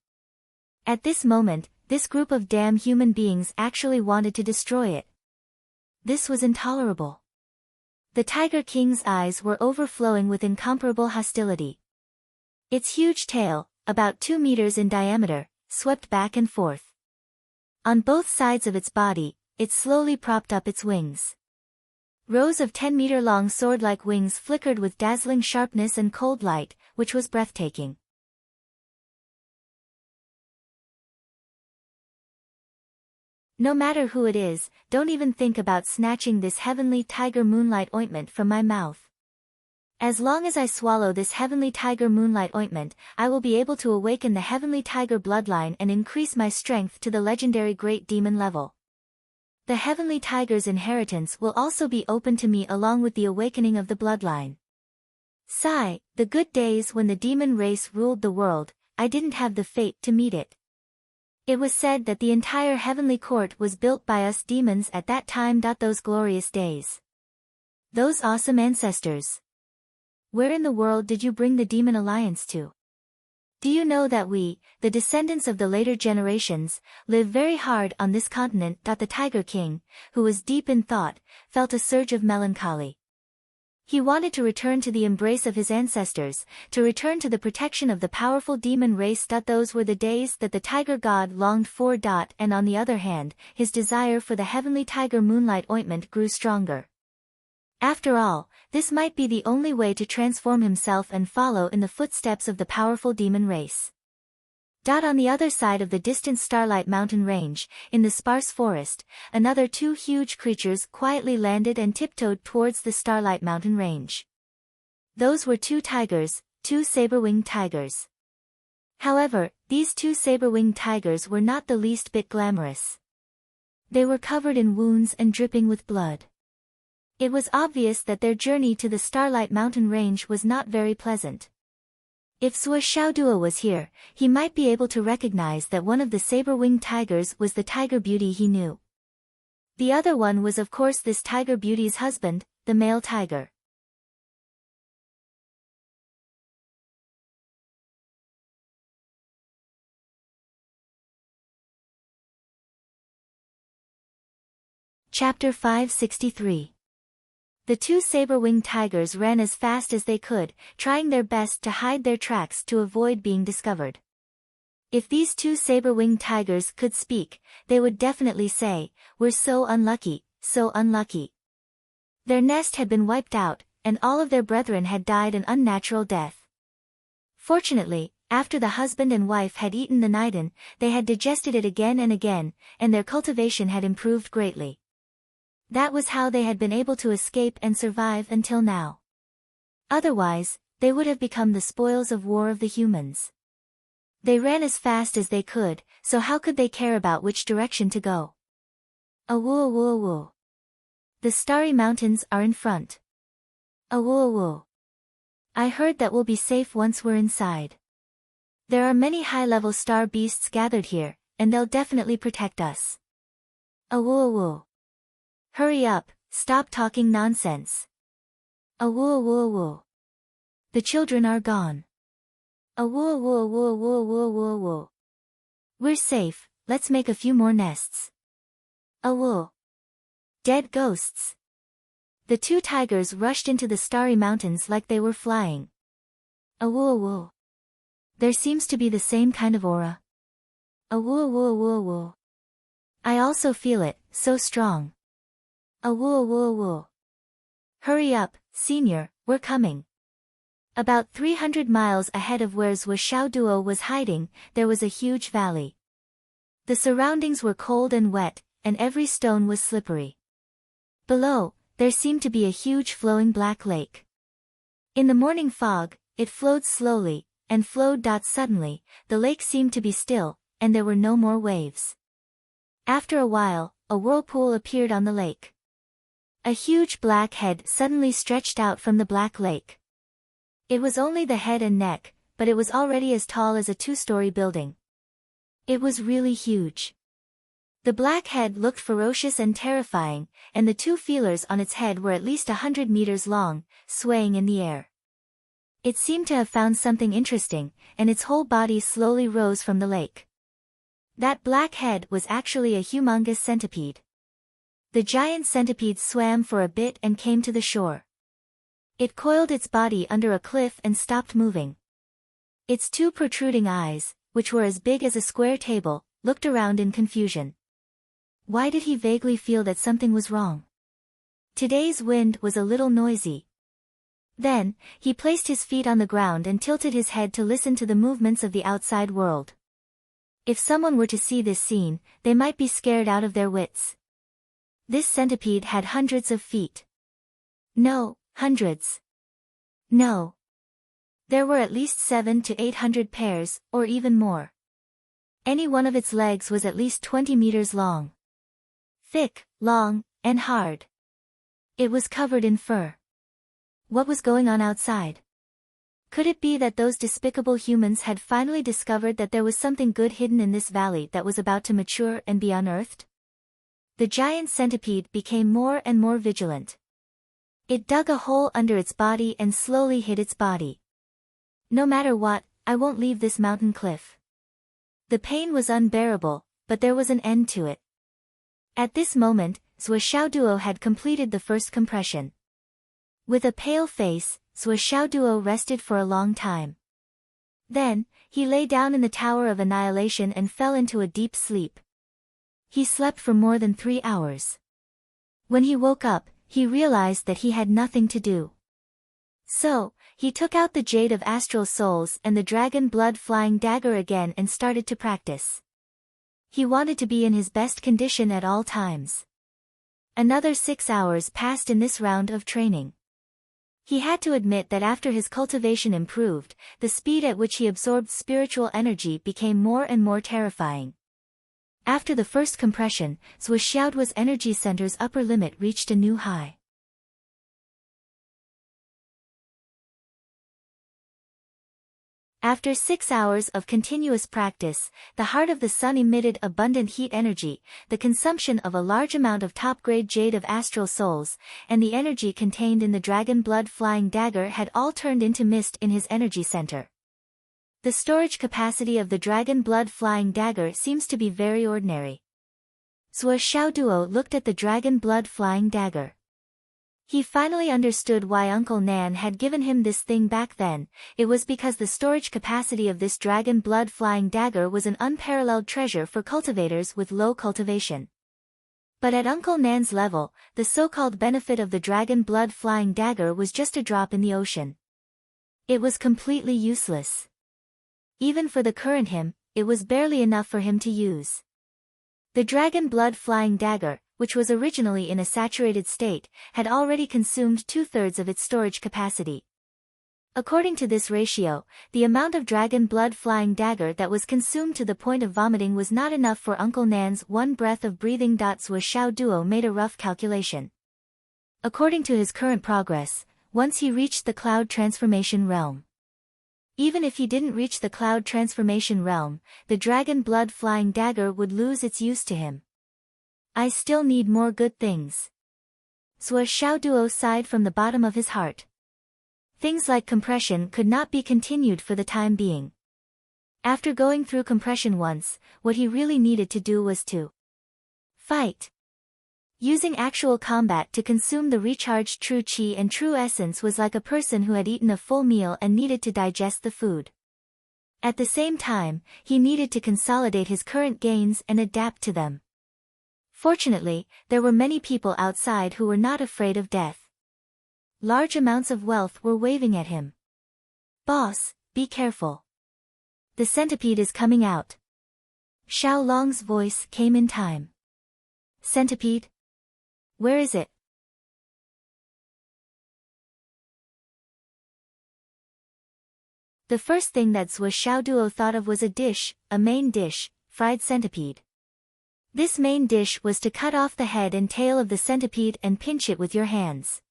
At this moment, this group of damn human beings actually wanted to destroy it. This was intolerable. The Tiger King's eyes were overflowing with incomparable hostility. Its huge tail, about 2 meters in diameter, swept back and forth. On both sides of its body, it slowly propped up its wings. Rows of 10-meter-long sword-like wings flickered with dazzling sharpness and cold light, which was breathtaking. No matter who it is, don't even think about snatching this heavenly tiger moonlight ointment from my mouth. As long as I swallow this heavenly tiger moonlight ointment, I will be able to awaken the heavenly tiger bloodline and increase my strength to the legendary great demon level. The heavenly tiger's inheritance will also be open to me along with the awakening of the bloodline. Sigh, the good days when the demon race ruled the world, I didn't have the fate to meet it. It was said that the entire heavenly court was built by us demons at that time. Those glorious days. Those awesome ancestors. Where in the world did you bring the demon alliance to? Do you know that we, the descendants of the later generations, live very hard on this continent? The Tiger King, who was deep in thought, felt a surge of melancholy. He wanted to return to the embrace of his ancestors, to return to the protection of the powerful demon race. Those were the days that the tiger god longed for. And on the other hand, his desire for the heavenly tiger moonlight ointment grew stronger. After all, this might be the only way to transform himself and follow in the footsteps of the powerful demon race. On the other side of the distant Starlight Mountain range, in the sparse forest, another 2 huge creatures quietly landed and tiptoed towards the Starlight Mountain range. Those were 2 tigers, 2 saber-winged tigers. However, these 2 saber-winged tigers were not the least bit glamorous. They were covered in wounds and dripping with blood. It was obvious that their journey to the Starlight Mountain Range was not very pleasant. If Sua Xiaoduo was here, he might be able to recognize that one of the saber-winged tigers was the tiger beauty he knew. The other one was of course this tiger beauty's husband, the male tiger. Chapter 563. The two saber-winged tigers ran as fast as they could, trying their best to hide their tracks to avoid being discovered. If these two saber-winged tigers could speak, they would definitely say, "We're so unlucky, so unlucky." Their nest had been wiped out, and all of their brethren had died an unnatural death. Fortunately, after the husband and wife had eaten the nidan, they had digested it again and again, and their cultivation had improved greatly. That was how they had been able to escape and survive until now. Otherwise, they would have become the spoils of war of the humans. They ran as fast as they could, so how could they care about which direction to go? Awoo awoo awoo. The starry mountains are in front. Awoo awoo. I heard that we'll be safe once we're inside. There are many high-level star beasts gathered here, and they'll definitely protect us. Awoo awoo. Hurry up, stop talking nonsense. Awoo awoo awoo. The children are gone. Awoo awoo awoo awoo awoo awoo awoo. We're safe, let's make a few more nests. Awoo. Dead ghosts. The two tigers rushed into the starry mountains like they were flying. Awoo awoo. There seems to be the same kind of aura. Awoo awoo awoo awoo. I also feel it, so strong. Awoo awoo awoo. Hurry up, senior, we're coming. About 300 miles ahead of where Sua Xiaoduo was hiding, there was a huge valley. The surroundings were cold and wet, and every stone was slippery. Below, there seemed to be a huge flowing black lake. In the morning fog, it flowed slowly, and flowed. Suddenly, the lake seemed to be still, and there were no more waves. After a while, a whirlpool appeared on the lake. A huge black head suddenly stretched out from the black lake. It was only the head and neck, but it was already as tall as a two-story building. It was really huge. The black head looked ferocious and terrifying, and the two feelers on its head were at least 100 meters long, swaying in the air. It seemed to have found something interesting, and its whole body slowly rose from the lake. That black head was actually a humongous centipede. The giant centipede swam for a bit and came to the shore. It coiled its body under a cliff and stopped moving. Its two protruding eyes, which were as big as a square table, looked around in confusion. Why did he vaguely feel that something was wrong? Today's wind was a little noisy. Then, he placed his feet on the ground and tilted his head to listen to the movements of the outside world. If someone were to see this scene, they might be scared out of their wits. This centipede had hundreds of feet. No, hundreds. No. There were at least 700 to 800 pairs, or even more. Any one of its legs was at least 20 meters long. Thick, long, and hard. It was covered in fur. What was going on outside? Could it be that those despicable humans had finally discovered that there was something good hidden in this valley that was about to mature and be unearthed? The giant centipede became more and more vigilant. It dug a hole under its body and slowly hid its body. No matter what, I won't leave this mountain cliff. The pain was unbearable, but there was an end to it. At this moment, Sua Xiaoduo had completed the first compression. With a pale face, Sua Xiaoduo rested for a long time. Then, he lay down in the Tower of Annihilation and fell into a deep sleep. He slept for more than 3 hours. When he woke up, he realized that he had nothing to do. So, he took out the Jade of Astral Souls and the Dragon Blood Flying Dagger again and started to practice. He wanted to be in his best condition at all times. Another 6 hours passed in this round of training. He had to admit that after his cultivation improved, the speed at which he absorbed spiritual energy became more and more terrifying. After the first compression, Zhuo Xiaoduo's energy center's upper limit reached a new high. After 6 hours of continuous practice, the heart of the sun emitted abundant heat energy, the consumption of a large amount of top-grade jade of astral souls, and the energy contained in the dragon blood flying dagger had all turned into mist in his energy center. The storage capacity of the dragon blood flying dagger seems to be very ordinary. Zhuo Xiaoduo looked at the dragon blood flying dagger. He finally understood why Uncle Nan had given him this thing back then. It was because the storage capacity of this dragon blood flying dagger was an unparalleled treasure for cultivators with low cultivation. But at Uncle Nan's level, the so-called benefit of the dragon blood flying dagger was just a drop in the ocean. It was completely useless. Even for the current him, it was barely enough for him to use. The dragon blood flying dagger, which was originally in a saturated state, had already consumed 2/3 of its storage capacity. According to this ratio, the amount of dragon blood flying dagger that was consumed to the point of vomiting was not enough for Uncle Nan's one breath of breathing. Zhuo Xiaoduo made a rough calculation. According to his current progress, once he reached the cloud transformation realm. Even if he didn't reach the cloud transformation realm, the dragon blood flying dagger would lose its use to him. I still need more good things. Zhuo Xiaoduo sighed from the bottom of his heart. Things like compression could not be continued for the time being. After going through compression once, what he really needed to do was to fight. Using actual combat to consume the recharged true qi and true essence was like a person who had eaten a full meal and needed to digest the food. At the same time, he needed to consolidate his current gains and adapt to them. Fortunately, there were many people outside who were not afraid of death. Large amounts of wealth were waving at him. Boss, be careful. The centipede is coming out. Xiao Long's voice came in time. Centipede? Where is it? The first thing that Zhuo Xiaoduo thought of was a main dish, fried centipede. This main dish was to cut off the head and tail of the centipede and pinch it with your hands.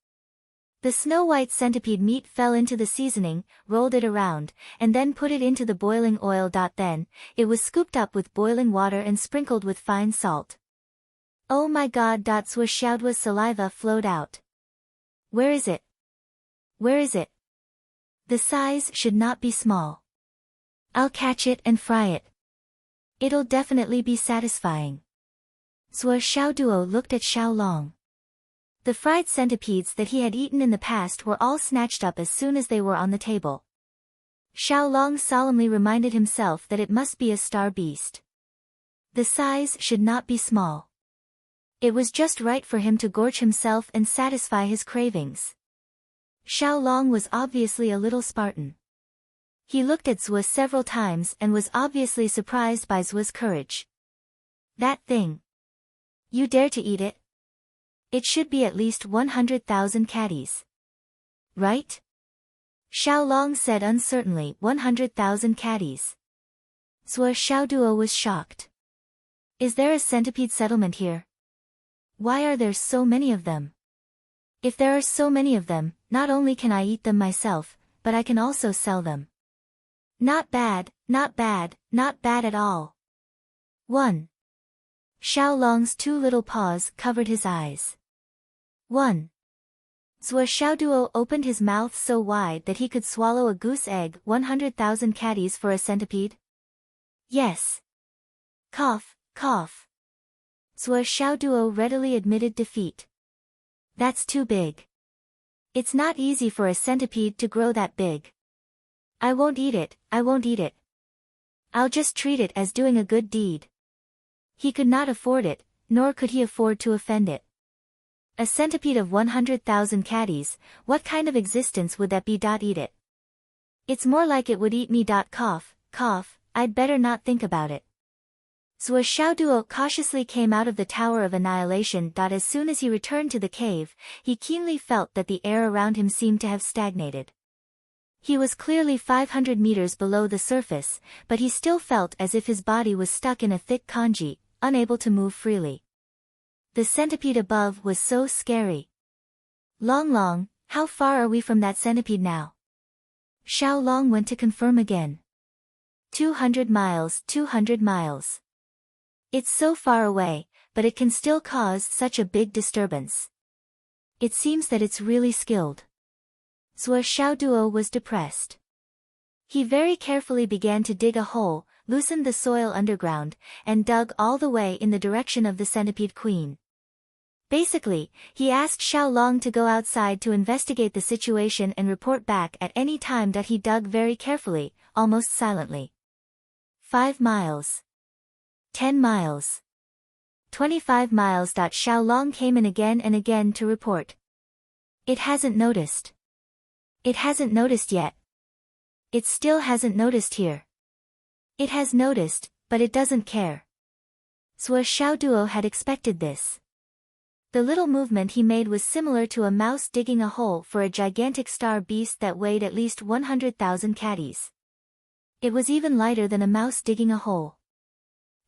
The snow-white centipede meat fell into the seasoning, rolled it around, and then put it into the boiling oil. Then, it was scooped up with boiling water and sprinkled with fine salt. Oh my God! Zhuo Xiaoduo's saliva flowed out. Where is it? Where is it? The size should not be small. I'll catch it and fry it. It'll definitely be satisfying. Zhuo Xiaoduo looked at Xiao Long. The fried centipedes that he had eaten in the past were all snatched up as soon as they were on the table. Xiao Long solemnly reminded himself that it must be a star beast. The size should not be small. It was just right for him to gorge himself and satisfy his cravings. Xiao Long was obviously a little Spartan. He looked at Zhuo several times and was obviously surprised by Zhuo's courage. That thing. You dare to eat it? It should be at least 100,000 caddies. Right? Xiao Long said uncertainly. 100,000 caddies. Zhuo Xiaoduo was shocked. Is there a centipede settlement here? Why are there so many of them? If there are so many of them, not only can I eat them myself, but I can also sell them. Not bad, not bad, not bad at all. 1. Xiao Long's two little paws covered his eyes. 1. Zhuo Xiaoduo opened his mouth so wide that he could swallow a goose egg. 100,000 caddies for a centipede? Yes. Cough, cough. Zhuo Xiaoduo readily admitted defeat. That's too big. It's not easy for a centipede to grow that big. I won't eat it, I won't eat it. I'll just treat it as doing a good deed. He could not afford it, nor could he afford to offend it. A centipede of 100,000 caddies, what kind of existence would that be? Eat it. It's more like it would eat me. Cough, cough, I'd better not think about it. Zhuo Xiaoduo cautiously came out of the Tower of Annihilation. As soon as he returned to the cave, he keenly felt that the air around him seemed to have stagnated. He was clearly 500 meters below the surface, but he still felt as if his body was stuck in a thick kanji, unable to move freely. The centipede above was so scary. Long Long, how far are we from that centipede now? Xiao Long went to confirm again. 200 miles, 200 miles. It's so far away, but it can still cause such a big disturbance. It seems that it's really skilled. Zhuo Xiaoduo was depressed. He very carefully began to dig a hole, loosened the soil underground, and dug all the way in the direction of the centipede queen. Basically, he asked Xiao Long to go outside to investigate the situation and report back at any time that he dug very carefully, almost silently. 5 miles. 10 miles. 25 miles. Xiao Long came in again and again to report. It hasn't noticed. It hasn't noticed yet. It still hasn't noticed here. It has noticed, but it doesn't care. Zhuo Xiaoduo had expected this. The little movement he made was similar to a mouse digging a hole for a gigantic star beast that weighed at least 100,000 catties. It was even lighter than a mouse digging a hole.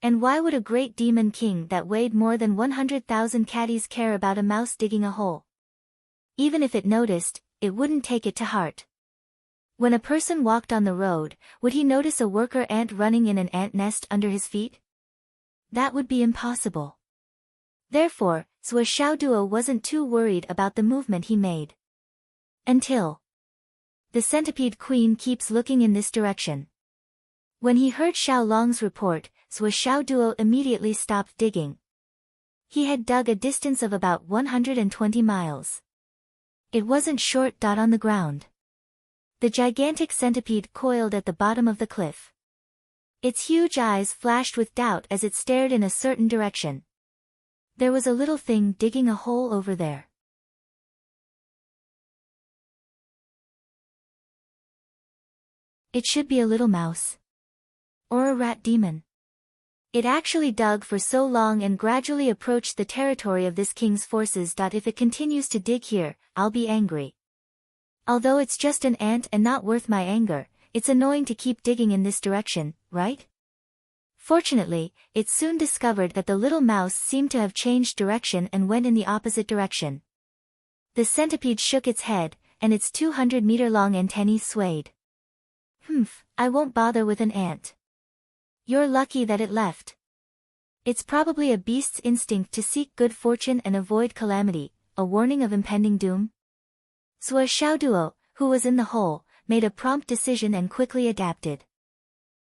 And why would a great demon king that weighed more than 100,000 catties care about a mouse digging a hole? Even if it noticed, it wouldn't take it to heart. When a person walked on the road, would he notice a worker ant running in an ant nest under his feet? That would be impossible. Therefore, Zhuo Xiaoduo wasn't too worried about the movement he made. Until the centipede queen keeps looking in this direction. When he heard Xiao Long's report, Zhuo Xiaoduo immediately stopped digging. He had dug a distance of about 120 miles. It wasn't short. On the ground. The gigantic centipede coiled at the bottom of the cliff. Its huge eyes flashed with doubt as it stared in a certain direction. There was a little thing digging a hole over there. It should be a little mouse. Or a rat demon. It actually dug for so long and gradually approached the territory of this king's forces. If it continues to dig here, I'll be angry. Although it's just an ant and not worth my anger, it's annoying to keep digging in this direction, right? Fortunately, it soon discovered that the little mouse seemed to have changed direction and went in the opposite direction. The centipede shook its head, and its 200-meter-long antennae swayed. I won't bother with an ant. You're lucky that it left. It's probably a beast's instinct to seek good fortune and avoid calamity, a warning of impending doom. Zhuo Xiaoduo, who was in the hole, made a prompt decision and quickly adapted.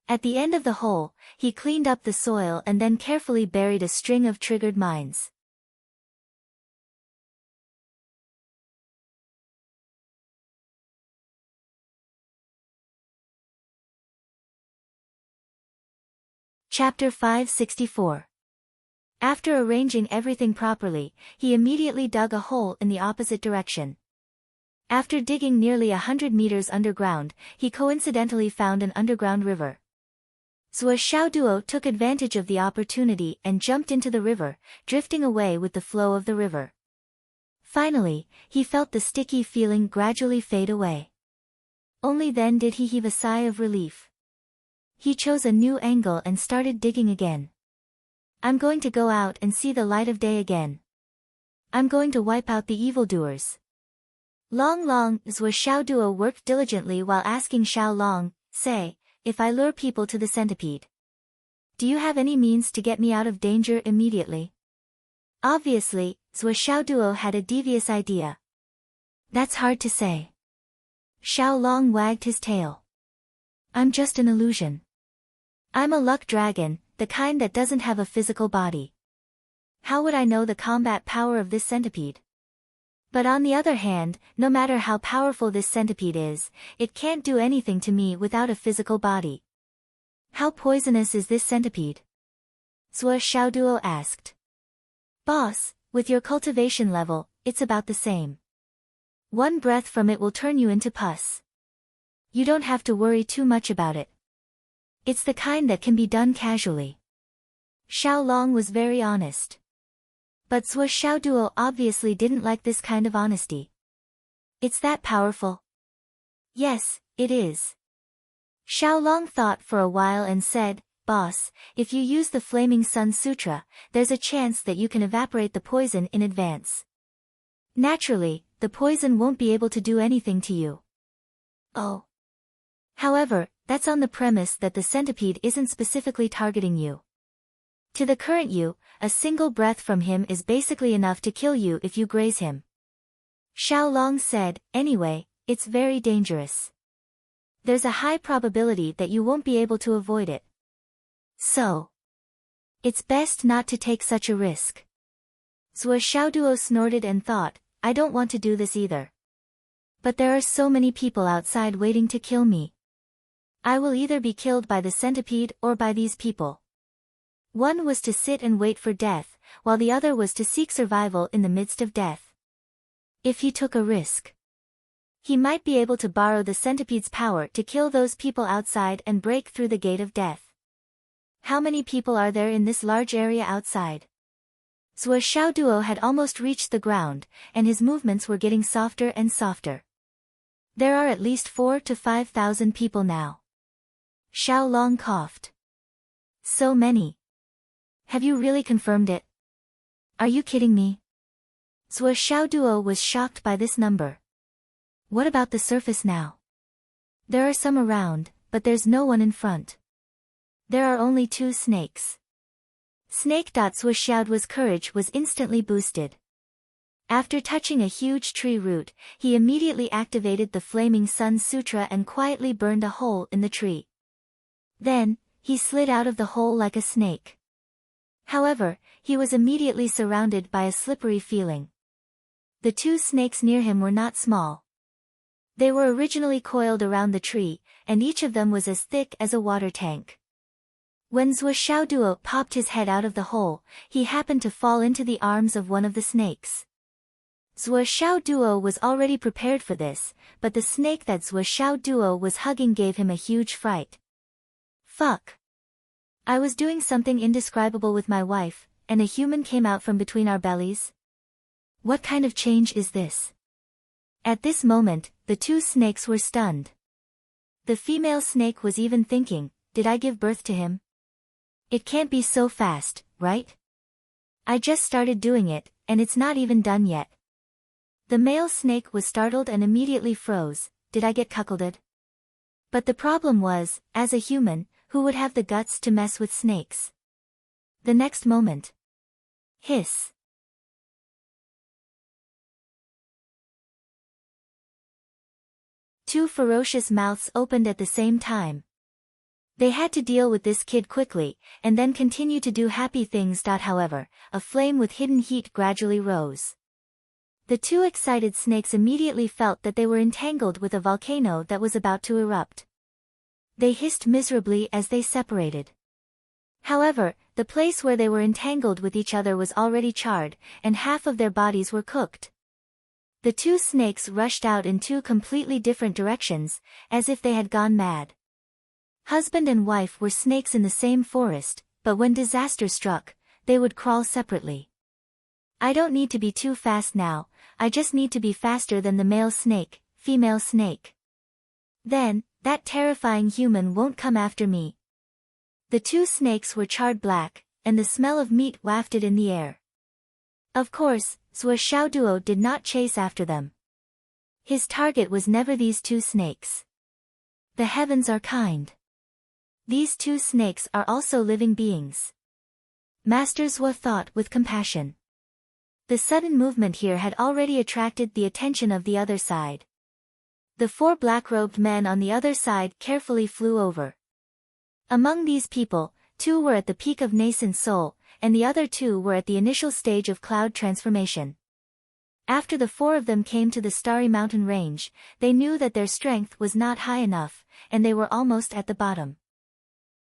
At the end of the hole, he cleaned up the soil and then carefully buried a string of triggered mines. Chapter 564. After arranging everything properly, he immediately dug a hole in the opposite direction. After digging nearly 100 meters underground, he coincidentally found an underground river. Zhuo Xiaoduo took advantage of the opportunity and jumped into the river, drifting away with the flow of the river. Finally, he felt the sticky feeling gradually fade away. Only then did he heave a sigh of relief. He chose a new angle and started digging again. I'm going to go out and see the light of day again. I'm going to wipe out the evildoers. Long Zhuo Xiaoduo worked diligently while asking Xiao Long, say, if I lure people to the centipede, do you have any means to get me out of danger immediately? Obviously, Zhuo Xiaoduo had a devious idea. That's hard to say. Xiao Long wagged his tail. I'm just an illusion. I'm a luck dragon, the kind that doesn't have a physical body. How would I know the combat power of this centipede? But on the other hand, no matter how powerful this centipede is, it can't do anything to me without a physical body. How poisonous is this centipede? Zhuo Xiaoduo asked. Boss, with your cultivation level, it's about the same. One breath from it will turn you into pus. You don't have to worry too much about it. It's the kind that can be done casually. Xiao Long was very honest. But Zhuo Xiaoduo obviously didn't like this kind of honesty. It's that powerful? Yes, it is. Xiao Long thought for a while and said, boss, if you use the Flaming Sun Sutra, there's a chance that you can evaporate the poison in advance. Naturally, the poison won't be able to do anything to you. Oh. However, that's on the premise that the centipede isn't specifically targeting you. To the current you, a single breath from him is basically enough to kill you if you graze him. Xiaolong said, anyway, it's very dangerous. There's a high probability that you won't be able to avoid it. So, it's best not to take such a risk. Zhuo Xiaoduo snorted and thought, I don't want to do this either. But there are so many people outside waiting to kill me. I will either be killed by the centipede or by these people. One was to sit and wait for death, while the other was to seek survival in the midst of death. If he took a risk, he might be able to borrow the centipede's power to kill those people outside and break through the gate of death. How many people are there in this large area outside? Zhuo Xiaoduo had almost reached the ground, and his movements were getting softer and softer. There are at least 4,000 to 5,000 people now. Xiaolong coughed. So many. Have you really confirmed it? Are you kidding me? Zhuo Xiaoduo was shocked by this number. What about the surface now? There are some around, but there's no one in front. There are only 2 snakes. Snake. Zhuo Xiaoduo's courage was instantly boosted. After touching a huge tree root, he immediately activated the Flaming Sun Sutra and quietly burned a hole in the tree. Then, he slid out of the hole like a snake. However, he was immediately surrounded by a slippery feeling. The 2 snakes near him were not small. They were originally coiled around the tree, and each of them was as thick as a water tank. When Zhuo Xiaoduo popped his head out of the hole, he happened to fall into the arms of one of the snakes. Zhuo Xiaoduo was already prepared for this, but the snake that Zhuo Xiaoduo was hugging gave him a huge fright. Fuck. I was doing something indescribable with my wife, and a human came out from between our bellies? What kind of change is this? At this moment, the 2 snakes were stunned. The female snake was even thinking, did I give birth to him? It can't be so fast, right? I just started doing it, and it's not even done yet. The male snake was startled and immediately froze, did I get cuckolded? But the problem was, as a human, who would have the guts to mess with snakes? The next moment. Hiss. 2 ferocious mouths opened at the same time. They had to deal with this kid quickly, and then continue to do happy things. However, a flame with hidden heat gradually rose. The 2 excited snakes immediately felt that they were entangled with a volcano that was about to erupt. They hissed miserably as they separated. However, the place where they were entangled with each other was already charred, and half of their bodies were cooked. The 2 snakes rushed out in 2 completely different directions, as if they had gone mad. Husband and wife were snakes in the same forest, but when disaster struck, they would crawl separately. I don't need to be too fast now, I just need to be faster than the male snake, female snake. Then, that terrifying human won't come after me. The 2 snakes were charred black, and the smell of meat wafted in the air. Of course, Zhuo Xiaoduo did not chase after them. His target was never these 2 snakes. The heavens are kind. These 2 snakes are also living beings. Master Zhuo thought with compassion. The sudden movement here had already attracted the attention of the other side. The 4 black-robed men on the other side carefully flew over. Among these people, 2 were at the peak of nascent soul, and the other 2 were at the initial stage of cloud transformation. After the 4 of them came to the starry mountain range, they knew that their strength was not high enough, and they were almost at the bottom.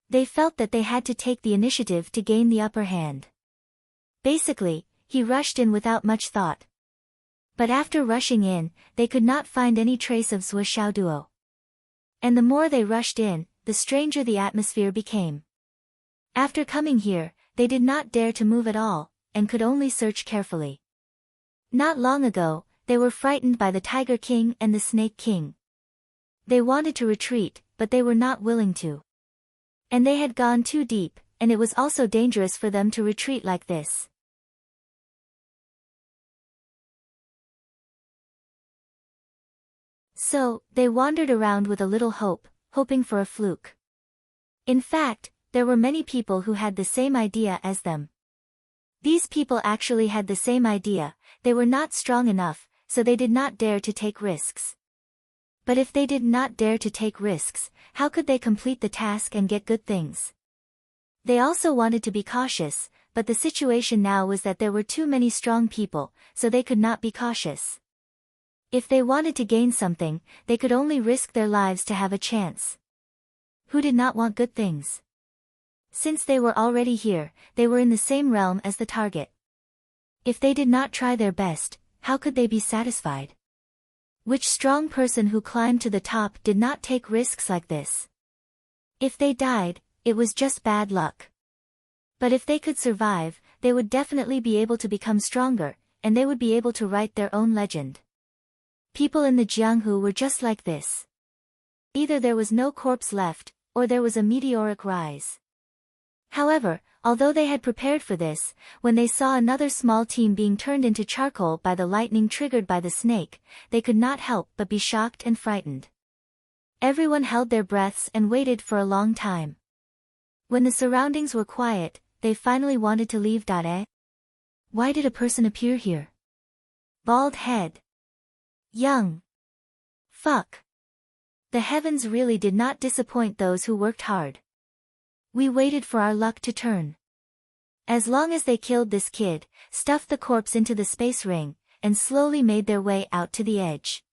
They felt that they had to take the initiative to gain the upper hand. Basically, he rushed in without much thought. But after rushing in, they could not find any trace of Zhuo Xiaoduo. And the more they rushed in, the stranger the atmosphere became. After coming here, they did not dare to move at all, and could only search carefully. Not long ago, they were frightened by the Tiger King and the Snake King. They wanted to retreat, but they were not willing to. And they had gone too deep, and it was also dangerous for them to retreat like this. So, they wandered around with a little hope, hoping for a fluke. In fact, there were many people who had the same idea as them. These people actually had the same idea, they were not strong enough, so they did not dare to take risks. But if they did not dare to take risks, how could they complete the task and get good things? They also wanted to be cautious, but the situation now was that there were too many strong people, so they could not be cautious. If they wanted to gain something, they could only risk their lives to have a chance. Who did not want good things? Since they were already here, they were in the same realm as the target. If they did not try their best, how could they be satisfied? Which strong person who climbed to the top did not take risks like this? If they died, it was just bad luck. But if they could survive, they would definitely be able to become stronger, and they would be able to write their own legend. People in the Jianghu were just like this. Either there was no corpse left, or there was a meteoric rise. However, although they had prepared for this, when they saw another small team being turned into charcoal by the lightning triggered by the snake, they could not help but be shocked and frightened. Everyone held their breaths and waited for a long time. When the surroundings were quiet, they finally wanted to leave. Why did a person appear here? Bald head. Young. Fuck. The heavens really did not disappoint those who worked hard. We waited for our luck to turn. As long as they killed this kid, stuffed the corpse into the space ring, and slowly made their way out to the edge.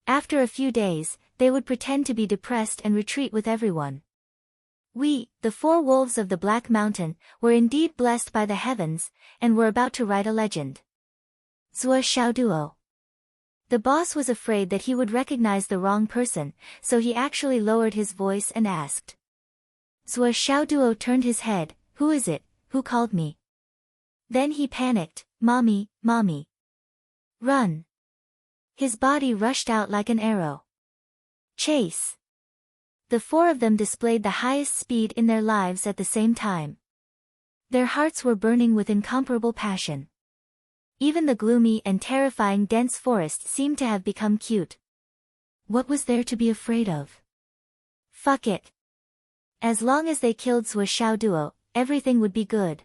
After a few days, they would pretend to be depressed and retreat with everyone. We, the 4 wolves of the Black Mountain, were indeed blessed by the heavens, and were about to write a legend. Zhuo Xiaoduo. The boss was afraid that he would recognize the wrong person, so he actually lowered his voice and asked. Zhuo Xiaoduo turned his head, "Who is it, who called me?" Then he panicked, "Mommy, mommy. Run." His body rushed out like an arrow. Chase. The 4 of them displayed the highest speed in their lives at the same time. Their hearts were burning with incomparable passion. Even the gloomy and terrifying dense forest seemed to have become cute. What was there to be afraid of? Fuck it. As long as they killed Zhuo Xiaoduo, everything would be good.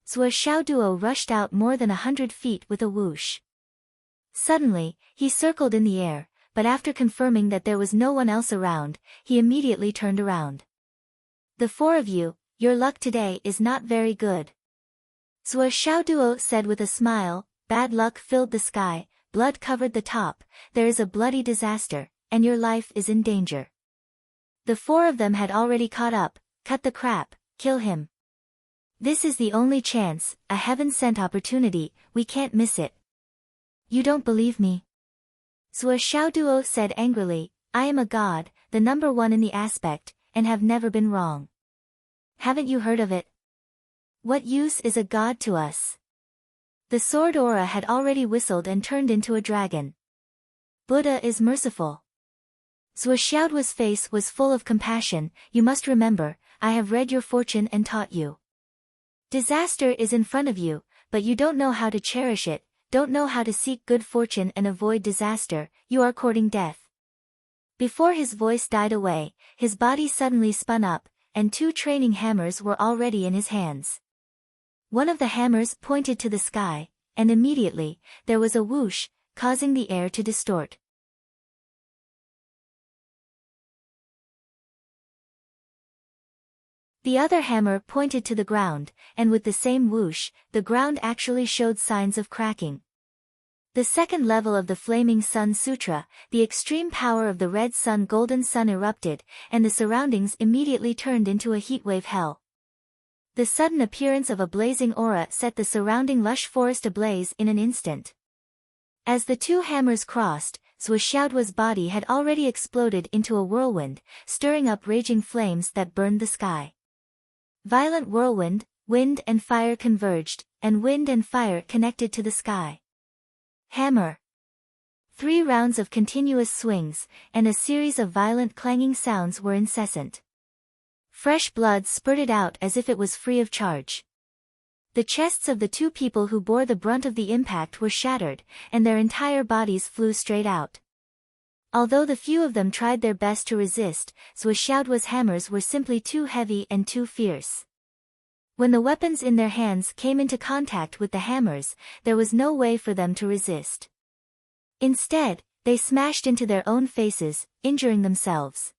Zhuo Xiaoduo rushed out more than 100 feet with a whoosh. Suddenly, he circled in the air, but after confirming that there was no one else around, he immediately turned around. "The 4 of you, your luck today is not very good." Zhuo Xiaoduo said with a smile, "Bad luck filled the sky, blood covered the top, there is a bloody disaster, and your life is in danger." The 4 of them had already caught up. "Cut the crap, kill him. This is the only chance, a heaven-sent opportunity, we can't miss it." "You don't believe me?" Zhuo Xiaoduo said angrily, "I am a god, the number 1 in the aspect, and have never been wrong. Haven't you heard of it? What use is a god to us?" The sword aura had already whistled and turned into a dragon. "Buddha is merciful." Zhuo Xiaoduo's face was full of compassion. "You must remember, I have read your fortune and taught you. Disaster is in front of you, but you don't know how to cherish it, don't know how to seek good fortune and avoid disaster, you are courting death." Before his voice died away, his body suddenly spun up, and 2 training hammers were already in his hands. One of the hammers pointed to the sky, and immediately, there was a whoosh, causing the air to distort. The other hammer pointed to the ground, and with the same whoosh, the ground actually showed signs of cracking. The second level of the Flaming Sun Sutra, the extreme power of the red sun golden sun erupted, and the surroundings immediately turned into a heatwave hell. The sudden appearance of a blazing aura set the surrounding lush forest ablaze in an instant. As the 2 hammers crossed, Zhuo Xiaoduo's body had already exploded into a whirlwind, stirring up raging flames that burned the sky. Violent whirlwind, wind and fire converged, and wind and fire connected to the sky. Hammer. 3 rounds of continuous swings, and a series of violent clanging sounds were incessant. Fresh blood spurted out as if it was free of charge. The chests of the two people who bore the brunt of the impact were shattered, and their entire bodies flew straight out. Although the few of them tried their best to resist, Zhuoxiaoduo's hammers were simply too heavy and too fierce. When the weapons in their hands came into contact with the hammers, there was no way for them to resist. Instead, they smashed into their own faces, injuring themselves.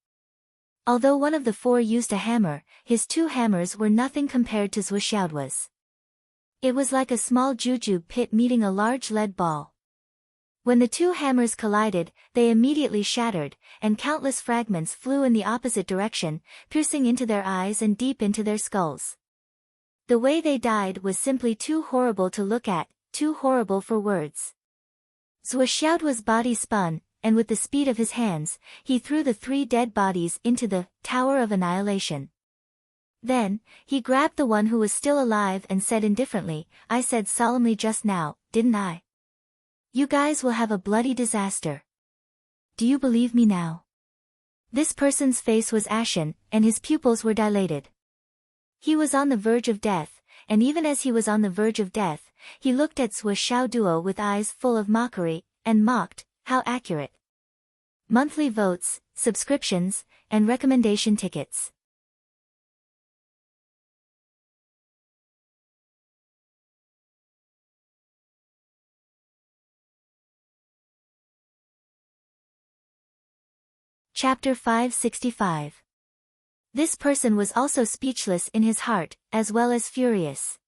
Although one of the four used a hammer, his two hammers were nothing compared to Zhuoxiaoduo's. It was like a small jujube pit meeting a large lead ball. When the two hammers collided, they immediately shattered, and countless fragments flew in the opposite direction, piercing into their eyes and deep into their skulls. The way they died was simply too horrible to look at, too horrible for words. Zhuoxiaoduo's body spun, and with the speed of his hands, he threw the three dead bodies into the Tower of Annihilation. Then, he grabbed the one who was still alive and said indifferently, "I said solemnly just now, didn't I? You guys will have a bloody disaster. Do you believe me now?" This person's face was ashen, and his pupils were dilated. He was on the verge of death, and even as he was on the verge of death, he looked at Zhuoxiaoduo with eyes full of mockery, and mocked, "How accurate. Monthly votes, subscriptions, and recommendation tickets." Chapter 565. This person was also speechless in his heart, as well as furious.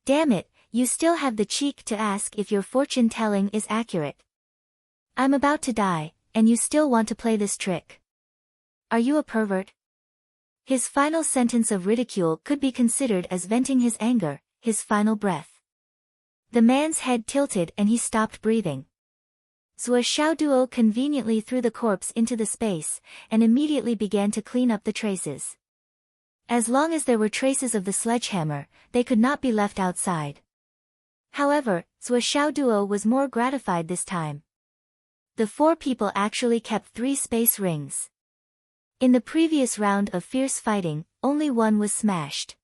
"Damn it, you still have the cheek to ask if your fortune-telling is accurate. I'm about to die, and you still want to play this trick. Are you a pervert?" His final sentence of ridicule could be considered as venting his anger, his final breath. The man's head tilted and he stopped breathing. Zhuoxiaoduo conveniently threw the corpse into the space, and immediately began to clean up the traces. As long as there were traces of the sledgehammer, they could not be left outside. However, Zhuoxiaoduo was more gratified this time. The four people actually kept 3 space rings. In the previous round of fierce fighting, only one was smashed.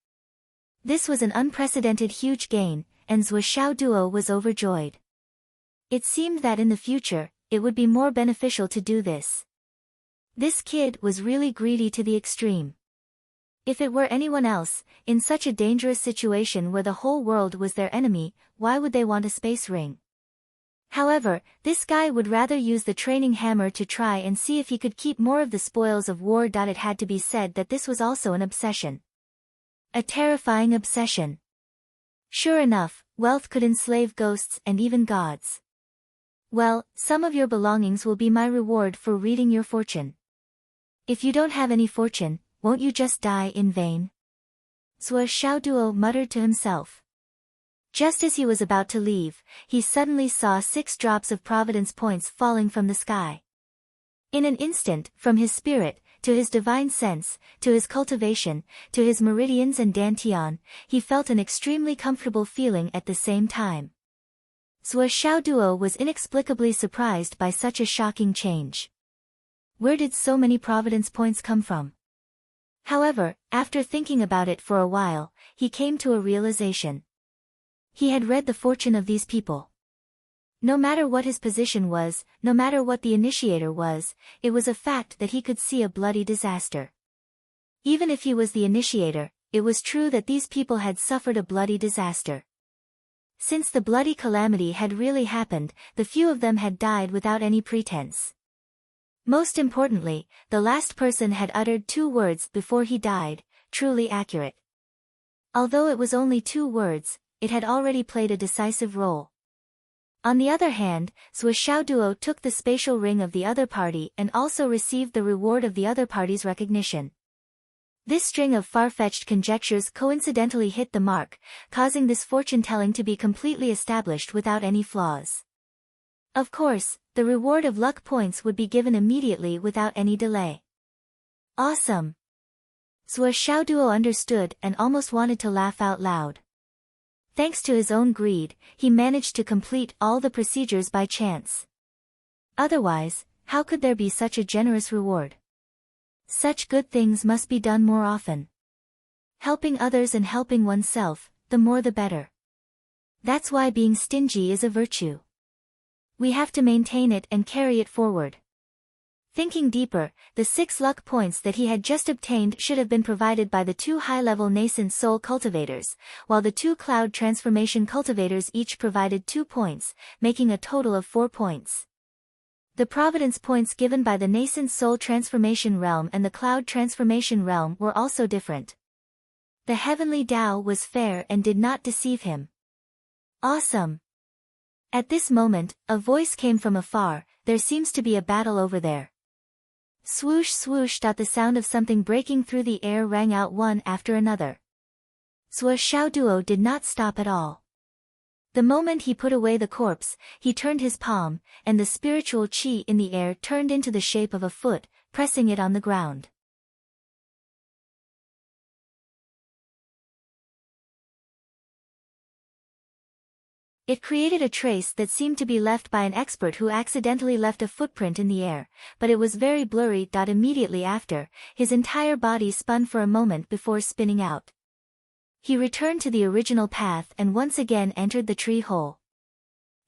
This was an unprecedented huge gain, and Zhuoxiaoduo was overjoyed. It seemed that in the future, it would be more beneficial to do this. This kid was really greedy to the extreme. If it were anyone else, in such a dangerous situation where the whole world was their enemy, why would they want a space ring? However, this guy would rather use the training hammer to try and see if he could keep more of the spoils of war. It had to be said that this was also an obsession. A terrifying obsession. Sure enough, wealth could enslave ghosts and even gods. Well, some of your belongings will be my reward for reading your fortune. If you don't have any fortune, won't you just die in vain? Zhuoxiaoduo muttered to himself. Just as he was about to leave, he suddenly saw 6 drops of providence points falling from the sky. In an instant, from his spirit, to his divine sense, to his cultivation, to his meridians and dantian, he felt an extremely comfortable feeling at the same time. Zhuoxiaoduo was inexplicably surprised by such a shocking change. Where did so many providence points come from? However, after thinking about it for a while, he came to a realization. He had read the fortune of these people. No matter what his position was, no matter what the initiator was, it was a fact that he could see a bloody disaster. Even if he was the initiator, it was true that these people had suffered a bloody disaster. Since the bloody calamity had really happened, the few of them had died without any pretense. Most importantly, the last person had uttered 2 words before he died, truly accurate. Although it was only 2 words, it had already played a decisive role. On the other hand, Zhuoxiaoduo took the spatial ring of the other party and also received the reward of the other party's recognition. This string of far-fetched conjectures coincidentally hit the mark, causing this fortune-telling to be completely established without any flaws. Of course, the reward of luck points would be given immediately without any delay. Awesome! Zhuoxiaoduo understood and almost wanted to laugh out loud. Thanks to his own greed, he managed to complete all the procedures by chance. Otherwise, how could there be such a generous reward? Such good things must be done more often. Helping others and helping oneself, the more the better. That's why being stingy is a virtue. We have to maintain it and carry it forward. Thinking deeper, the 6 luck points that he had just obtained should have been provided by the 2 high-level nascent soul cultivators, while the 2 cloud transformation cultivators each provided 2 points, making a total of 4 points. The providence points given by the nascent soul transformation realm and the cloud transformation realm were also different. The heavenly Tao was fair and did not deceive him. Awesome! At this moment, a voice came from afar. There seems to be a battle over there. Swoosh swoosh. The sound of something breaking through the air rang out one after another. Zhuo Xiaoduo did not stop at all. The moment he put away the corpse, he turned his palm, and the spiritual qi in the air turned into the shape of a foot, pressing it on the ground. It created a trace that seemed to be left by an expert who accidentally left a footprint in the air, but it was very blurry. Immediately after, his entire body spun for a moment before spinning out. He returned to the original path and once again entered the tree hole.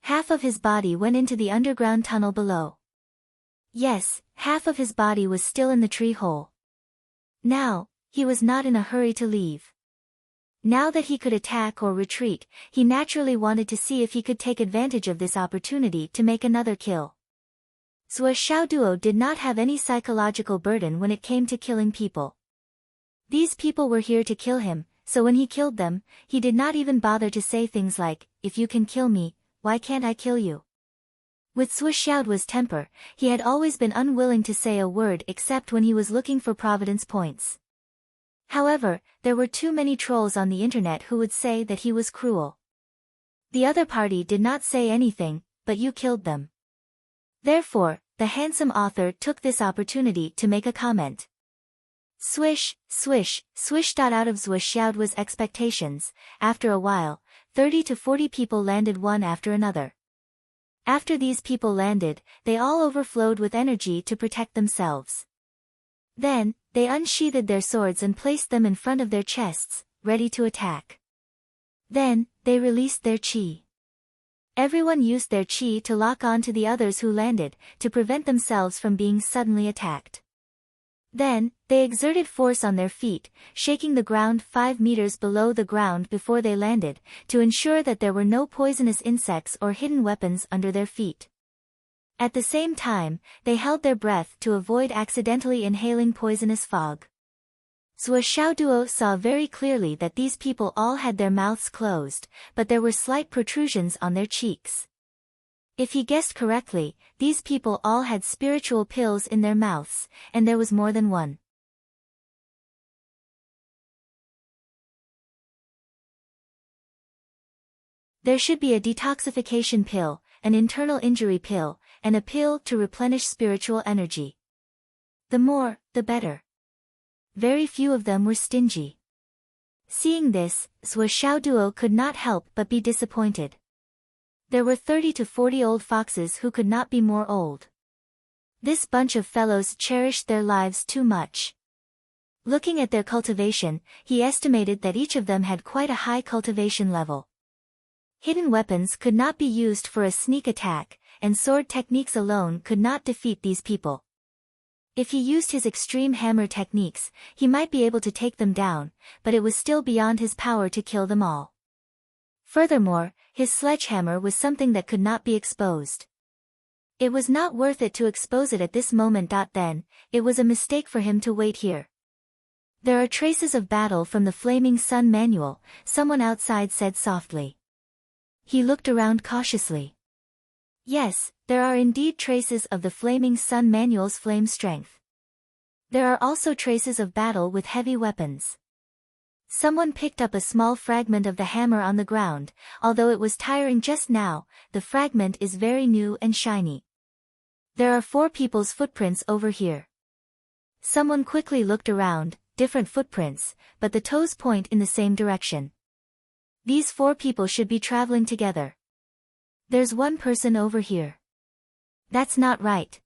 Half of his body went into the underground tunnel below. Yes, half of his body was still in the tree hole. Now, he was not in a hurry to leave. Now that he could attack or retreat, he naturally wanted to see if he could take advantage of this opportunity to make another kill. Zhuo Xiaoduo did not have any psychological burden when it came to killing people. These people were here to kill him, so when he killed them, he did not even bother to say things like, "If you can kill me, why can't I kill you?" With Zhuo Xiaoduo's temper, he had always been unwilling to say a word except when he was looking for providence points. However, there were too many trolls on the internet who would say that he was cruel. The other party did not say anything, but you killed them. Therefore, the handsome author took this opportunity to make a comment. Swish, swish, swish. Out of Zhuo Xiaoduo's expectations, after a while, 30 to 40 people landed one after another. After these people landed, they all overflowed with energy to protect themselves. Then, they unsheathed their swords and placed them in front of their chests, ready to attack. Then, they released their qi. Everyone used their qi to lock on to the others who landed, to prevent themselves from being suddenly attacked. Then, they exerted force on their feet, shaking the ground 5 meters below the ground before they landed, to ensure that there were no poisonous insects or hidden weapons under their feet. At the same time, they held their breath to avoid accidentally inhaling poisonous fog. Zhuo Xiaoduo saw very clearly that these people all had their mouths closed, but there were slight protrusions on their cheeks. If he guessed correctly, these people all had spiritual pills in their mouths, and there was more than one. There should be a detoxification pill, an internal injury pill, and a pill to replenish spiritual energy. The more, the better. Very few of them were stingy. Seeing this, Zhuo Xiaoduo could not help but be disappointed. There were 30 to 40 old foxes who could not be more old. This bunch of fellows cherished their lives too much. Looking at their cultivation, he estimated that each of them had quite a high cultivation level. Hidden weapons could not be used for a sneak attack, and sword techniques alone could not defeat these people. If he used his extreme hammer techniques, he might be able to take them down, but it was still beyond his power to kill them all. Furthermore, his sledgehammer was something that could not be exposed. It was not worth it to expose it at this moment. Then, it was a mistake for him to wait here. There are traces of battle from the Flaming Sun manual, someone outside said softly. He looked around cautiously. Yes, there are indeed traces of the Flaming Sun manual's flame strength. There are also traces of battle with heavy weapons. Someone picked up a small fragment of the hammer on the ground, although it was tiring just now, the fragment is very new and shiny. There are 4 people's footprints over here. Someone quickly looked around, different footprints, but the toes point in the same direction. These 4 people should be traveling together. There's one person over here. That's not right.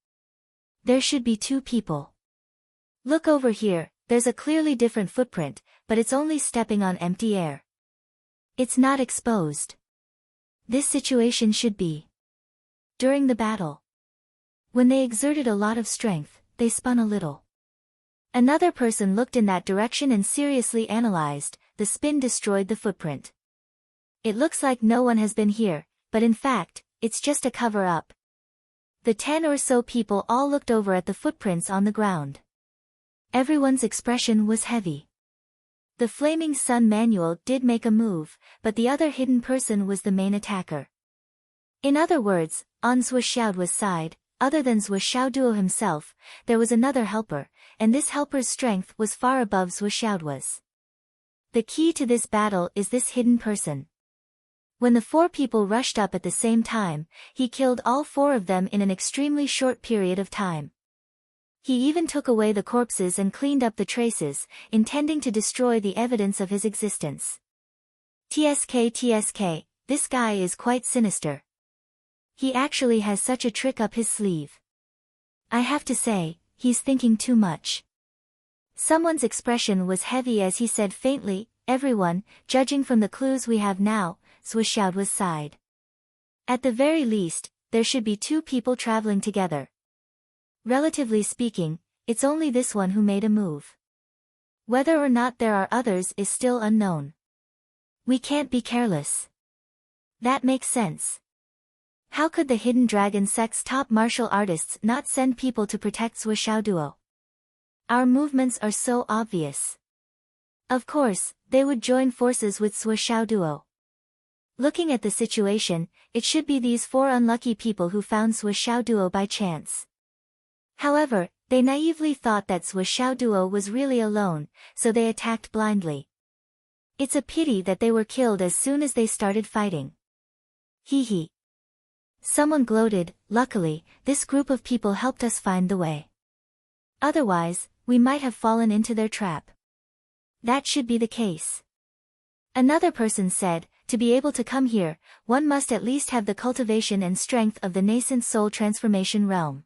There should be 2 people. Look over here, there's a clearly different footprint, but it's only stepping on empty air. It's not exposed. This situation should be during the battle. When they exerted a lot of strength, they spun a little. Another person looked in that direction and seriously analyzed. The spin destroyed the footprint. It looks like no one has been here, but in fact, it's just a cover-up. The 10 or so people all looked over at the footprints on the ground. Everyone's expression was heavy. The Flaming Sun manual did make a move, but the other hidden person was the main attacker. In other words, on Zhuo Xiaoduo's side, other than Zhuo Xiaoduo himself, there was another helper, and this helper's strength was far above Zhuo Xiaoduo's. The key to this battle is this hidden person. When the 4 people rushed up at the same time, he killed all 4 of them in an extremely short period of time. He even took away the corpses and cleaned up the traces, intending to destroy the evidence of his existence. TSK, this guy is quite sinister. He actually has such a trick up his sleeve. I have to say, he's thinking too much. Someone's expression was heavy as he said faintly, everyone, judging from the clues we have now, Zhuo Xiaoduo's side. At the very least, there should be 2 people traveling together. Relatively speaking, it's only this one who made a move. Whether or not there are others is still unknown. We can't be careless. That makes sense. How could the Hidden Dragon sect's top martial artists not send people to protect Zhuo Xiaoduo? Our movements are so obvious. Of course, they would join forces with Zhuo Xiaoduo. Looking at the situation, it should be these 4 unlucky people who found Zhuo Xiaoduo by chance. However, they naively thought that Zhuo Xiaoduo was really alone, so they attacked blindly. It's a pity that they were killed as soon as they started fighting. Hee. Someone gloated, luckily, this group of people helped us find the way. Otherwise, we might have fallen into their trap. That should be the case. Another person said, to be able to come here, one must at least have the cultivation and strength of the nascent soul transformation realm.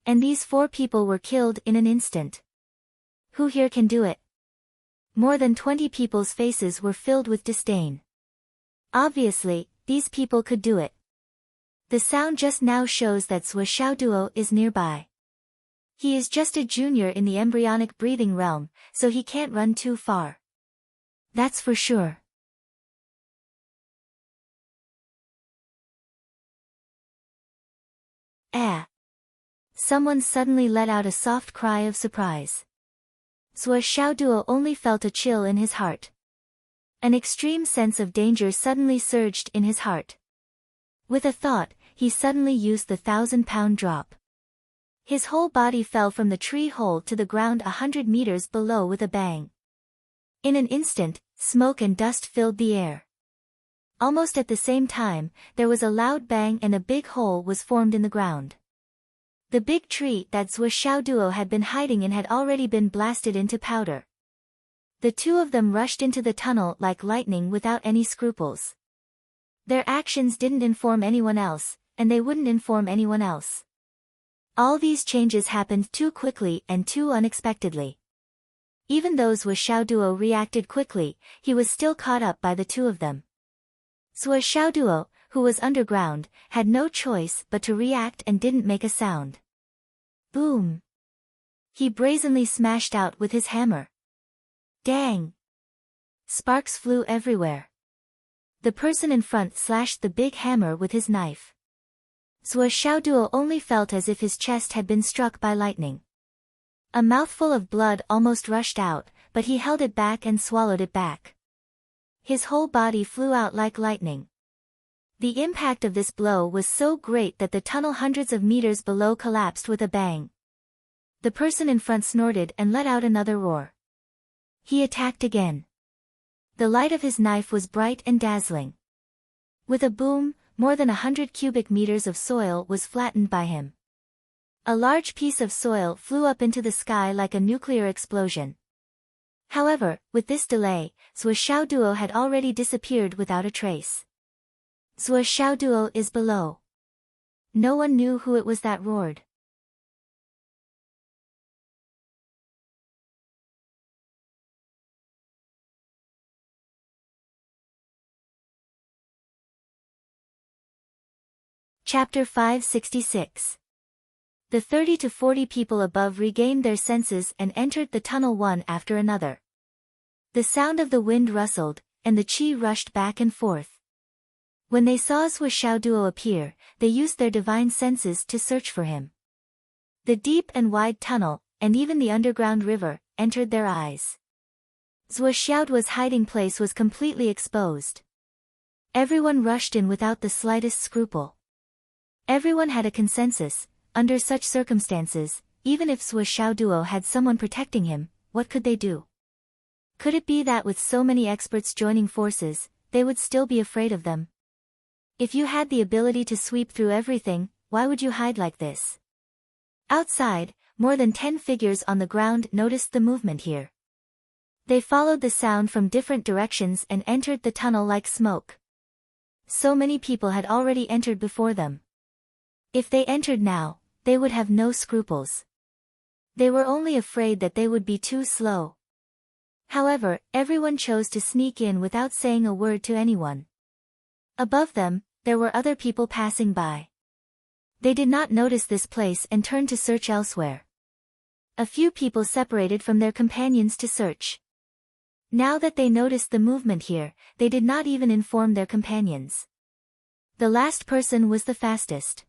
And these 4 people were killed in an instant. Who here can do it? More than 20 people's faces were filled with disdain. Obviously, these people could do it. The sound just now shows that Zhuo Xiaoduo is nearby. He is just a junior in the embryonic breathing realm, so he can't run too far. That's for sure. Someone suddenly let out a soft cry of surprise. Zhuo Xiaoduo only felt a chill in his heart. An extreme sense of danger suddenly surged in his heart. With a thought, he suddenly used the 1,000-pound drop. His whole body fell from the tree hole to the ground 100 meters below with a bang. In an instant, smoke and dust filled the air. Almost at the same time, there was a loud bang and a big hole was formed in the ground. The big tree that Zhuo Xiaoduo had been hiding in had already been blasted into powder. The 2 of them rushed into the tunnel like lightning without any scruples. Their actions didn't inform anyone else, and they wouldn't inform anyone else. All these changes happened too quickly and too unexpectedly. Even though Zhuo Xiaoduo reacted quickly, he was still caught up by the 2 of them. Zhuo Xiaoduo, who was underground, had no choice but to react and didn't make a sound. Boom! He brazenly smashed out with his hammer. Dang! Sparks flew everywhere. The person in front slashed the big hammer with his knife. Zhuo Xiaoduo only felt as if his chest had been struck by lightning. A mouthful of blood almost rushed out, but he held it back and swallowed it back. His whole body flew out like lightning. The impact of this blow was so great that the tunnel hundreds of meters below collapsed with a bang. The person in front snorted and let out another roar. He attacked again. The light of his knife was bright and dazzling. With a boom, more than 100 cubic meters of soil was flattened by him. A large piece of soil flew up into the sky like a nuclear explosion. However, with this delay, Zhuo Xiaoduo had already disappeared without a trace. Zhuo Xiaoduo is below. No one knew who it was that roared. Chapter 566. The 30 to 40 people above regained their senses and entered the tunnel one after another. The sound of the wind rustled, and the chi rushed back and forth. When they saw Zhuo Xiaoduo appear, they used their divine senses to search for him. The deep and wide tunnel, and even the underground river, entered their eyes. Zhuo Xiaoduo's hiding place was completely exposed. Everyone rushed in without the slightest scruple. Everyone had a consensus: under such circumstances, even if Zhuo Xiaoduo had someone protecting him, what could they do? Could it be that with so many experts joining forces, they would still be afraid of them? If you had the ability to sweep through everything, why would you hide like this? Outside, more than 10 figures on the ground noticed the movement here. They followed the sound from different directions and entered the tunnel like smoke. So many people had already entered before them. If they entered now, they would have no scruples. They were only afraid that they would be too slow. However, everyone chose to sneak in without saying a word to anyone. Above them, there were other people passing by. They did not notice this place and turned to search elsewhere. A few people separated from their companions to search. Now that they noticed the movement here, they did not even inform their companions. The last person was the fastest.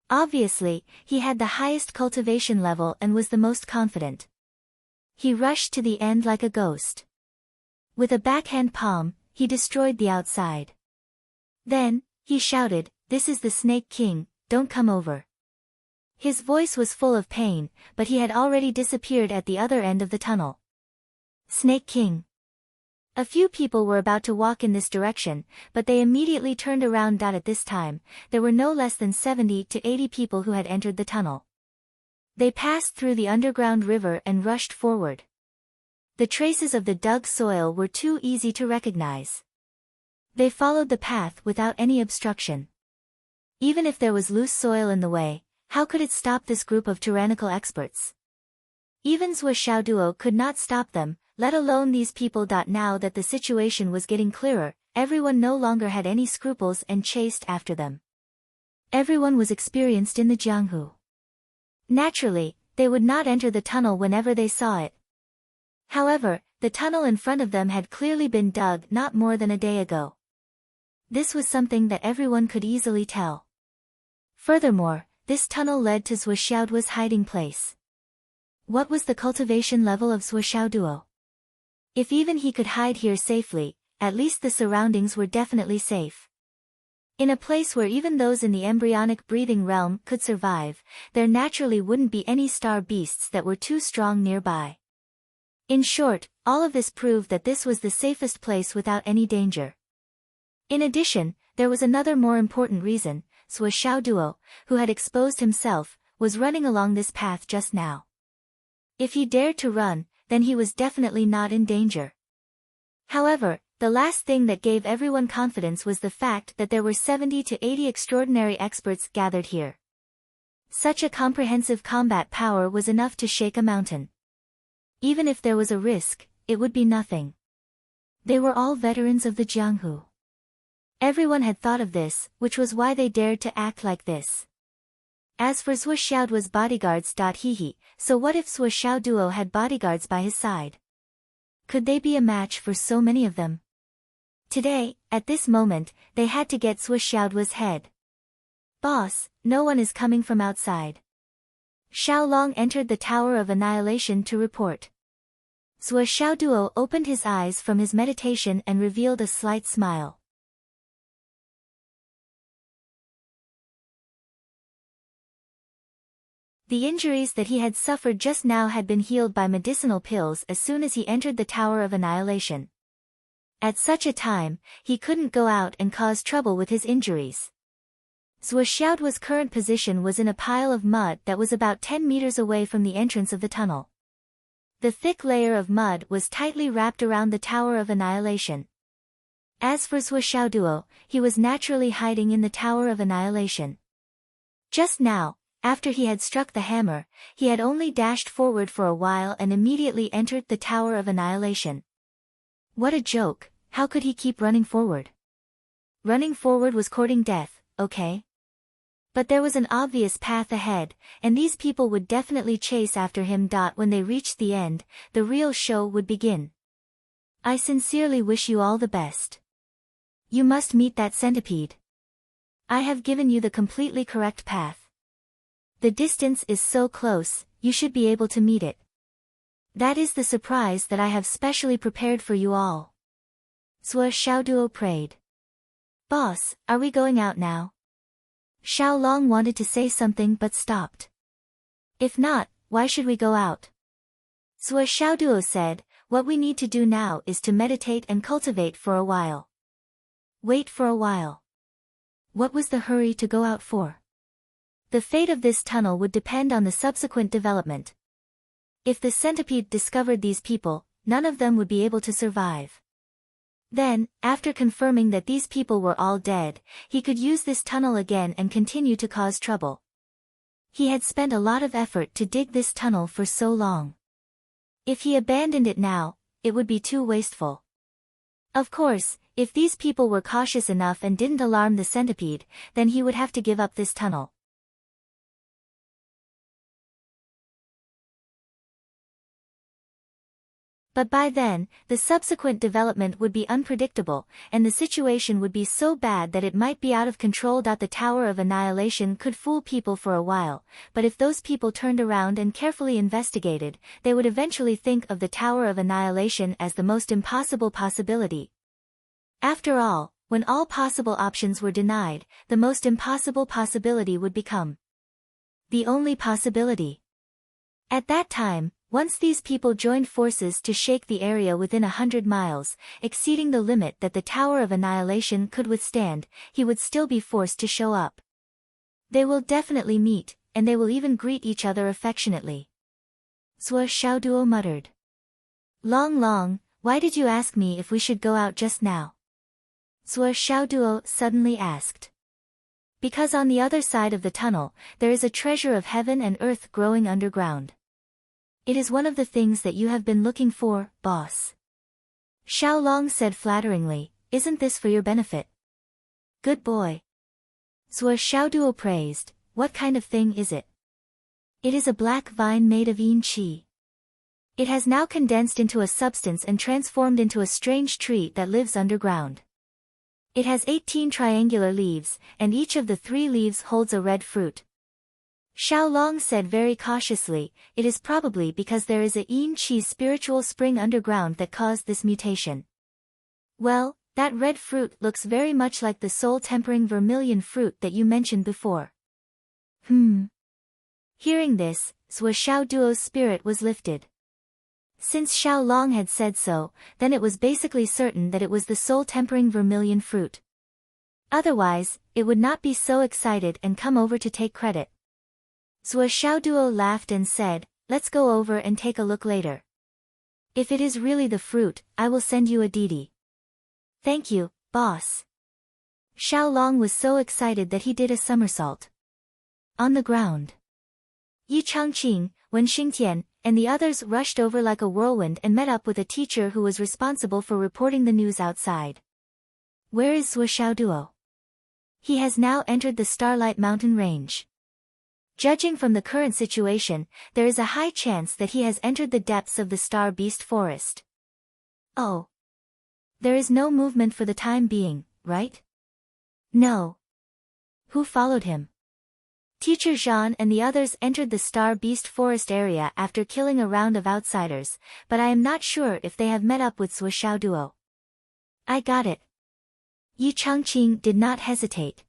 Obviously, he had the highest cultivation level and was the most confident. He rushed to the end like a ghost. With a backhand palm, he destroyed the outside. Then, he shouted, "This is the Snake King, don't come over." His voice was full of pain, but he had already disappeared at the other end of the tunnel. Snake King. A few people were about to walk in this direction, but they immediately turned around. At this time, there were no less than 70 to 80 people who had entered the tunnel. They passed through the underground river and rushed forward. The traces of the dug soil were too easy to recognize. They followed the path without any obstruction. Even if there was loose soil in the way, how could it stop this group of tyrannical experts? Even Zhuo Xiaoduo could not stop them, let alone these people. Now that the situation was getting clearer, everyone no longer had any scruples and chased after them. Everyone was experienced in the Jianghu. Naturally, they would not enter the tunnel whenever they saw it. However, the tunnel in front of them had clearly been dug not more than a day ago. This was something that everyone could easily tell. Furthermore, this tunnel led to Zhuo Xiaoduo's hiding place. What was the cultivation level of Zhuo Xiaoduo? If even he could hide here safely, at least the surroundings were definitely safe. In a place where even those in the embryonic breathing realm could survive, there naturally wouldn't be any star beasts that were too strong nearby. In short, all of this proved that this was the safest place without any danger. In addition, there was another more important reason: Zhuo Xiaoduo, who had exposed himself, was running along this path just now. If he dared to run, then he was definitely not in danger. However, the last thing that gave everyone confidence was the fact that there were 70 to 80 extraordinary experts gathered here. Such a comprehensive combat power was enough to shake a mountain. Even if there was a risk, it would be nothing. They were all veterans of the Jianghu. Everyone had thought of this, which was why they dared to act like this. As for Zhuo Xiaoduo's bodyguards, so what if Zhuo Xiaoduo had bodyguards by his side? Could they be a match for so many of them? Today, at this moment, they had to get Zhuo Xiaoduo's head. "Boss, no one is coming from outside." Xiao Long entered the Tower of Annihilation to report. Zhuo Xiaoduo opened his eyes from his meditation and revealed a slight smile. The injuries that he had suffered just now had been healed by medicinal pills as soon as he entered the Tower of Annihilation. At such a time, he couldn't go out and cause trouble with his injuries. Zhuo Xiaoduo's current position was in a pile of mud that was about 10 meters away from the entrance of the tunnel. The thick layer of mud was tightly wrapped around the Tower of Annihilation. As for Zhuo Xiaoduo, he was naturally hiding in the Tower of Annihilation. Just now, after he had struck the hammer, he had only dashed forward for a while and immediately entered the Tower of Annihilation. What a joke, how could he keep running forward? Running forward was courting death, okay? But there was an obvious path ahead, and these people would definitely chase after him. When they reached the end, the real show would begin. I sincerely wish you all the best. You must meet that centipede. I have given you the completely correct path. The distance is so close, you should be able to meet it. That is the surprise that I have specially prepared for you all. Sua Xiaoduo prayed. Boss, are we going out now? Xiao Long wanted to say something but stopped. If not, why should we go out? Sua Xiaoduo said, what we need to do now is to meditate and cultivate for a while. Wait for a while. What was the hurry to go out for? The fate of this tunnel would depend on the subsequent development. If the centipede discovered these people, none of them would be able to survive. Then, after confirming that these people were all dead, he could use this tunnel again and continue to cause trouble. He had spent a lot of effort to dig this tunnel for so long. If he abandoned it now, it would be too wasteful. Of course, if these people were cautious enough and didn't alarm the centipede, then he would have to give up this tunnel. But by then, the subsequent development would be unpredictable, and the situation would be so bad that it might be out of control. The Tower of Annihilation could fool people for a while, but if those people turned around and carefully investigated, they would eventually think of the Tower of Annihilation as the most impossible possibility. After all, when all possible options were denied, the most impossible possibility would become the only possibility. At that time, once these people joined forces to shake the area within 100 miles, exceeding the limit that the Tower of Annihilation could withstand, he would still be forced to show up. They will definitely meet, and they will even greet each other affectionately. Sua Xiaoduo muttered. Long, why did you ask me if we should go out just now? Sua Xiaoduo suddenly asked. Because on the other side of the tunnel, there is a treasure of heaven and earth growing underground. It is one of the things that you have been looking for, boss. Xiao Long said flatteringly, isn't this for your benefit? Good boy. Sua Xiaoduo praised, what kind of thing is it? It is a black vine made of yin qi. It has now condensed into a substance and transformed into a strange tree that lives underground. It has 18 triangular leaves, and each of the 3 leaves holds a red fruit. Xiao Long said very cautiously, it is probably because there is a yin qi spiritual spring underground that caused this mutation. Well, that red fruit looks very much like the soul-tempering vermilion fruit that you mentioned before. Hearing this, Sua Xiaoduo's spirit was lifted. Since Xiao Long had said so, then it was basically certain that it was the soul-tempering vermilion fruit. Otherwise, it would not be so excited and come over to take credit. Sua Xiaoduo laughed and said, let's go over and take a look later. If it is really the fruit, I will send you a deity. Thank you, boss. Xiao Long was so excited that he did a somersault. On the ground. Yi Changqing, Wen Xingtian, and the others rushed over like a whirlwind and met up with a teacher who was responsible for reporting the news outside. Where is Sua Xiaoduo? He has now entered the Starlight Mountain Range. Judging from the current situation, there is a high chance that he has entered the depths of the Star Beast Forest. Oh. There is no movement for the time being, right? No. Who followed him? Teacher Zhan and the others entered the Star Beast Forest area after killing a round of outsiders, but I am not sure if they have met up with Sua Xiaoduo. I got it. Yi Changqing did not hesitate.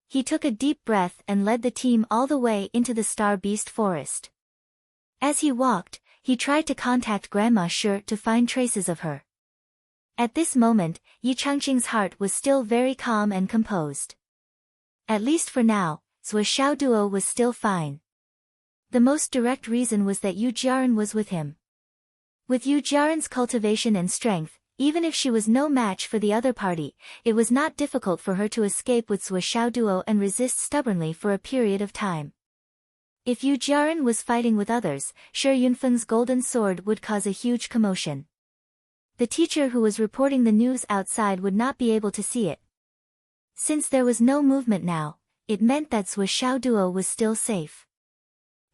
He took a deep breath and led the team all the way into the Star Beast Forest. As he walked, he tried to contact Grandma Shi to find traces of her. At this moment, Yi Changqing's heart was still very calm and composed. At least for now, Sua Xiaoduo was still fine. The most direct reason was that Yu Jiaran was with him. With Yu Jiaran's cultivation and strength, even if she was no match for the other party, it was not difficult for her to escape with Sua Xiaoduo and resist stubbornly for a period of time. If Yu Jiaran was fighting with others, Shi Yunfeng's golden sword would cause a huge commotion. The teacher who was reporting the news outside would not be able to see it. Since there was no movement now, it meant that Swiss Xiao Duo was still safe.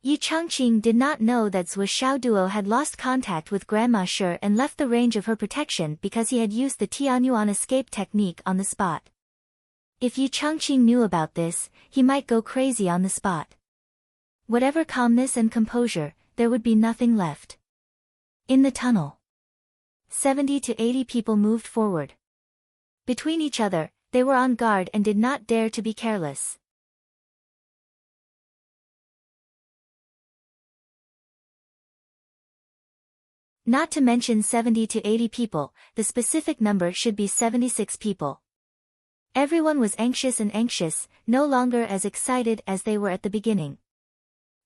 Yi Changqing did not know that Swiss Xiao Duo had lost contact with Grandma Shi and left the range of her protection because he had used the Tianyuan escape technique on the spot. If Yi Changqing knew about this, he might go crazy on the spot. Whatever calmness and composure, there would be nothing left. In the tunnel, 70 to 80 people moved forward. Between each other, they were on guard and did not dare to be careless. Not to mention 70 to 80 people, the specific number should be 76 people. Everyone was anxious and anxious, no longer as excited as they were at the beginning.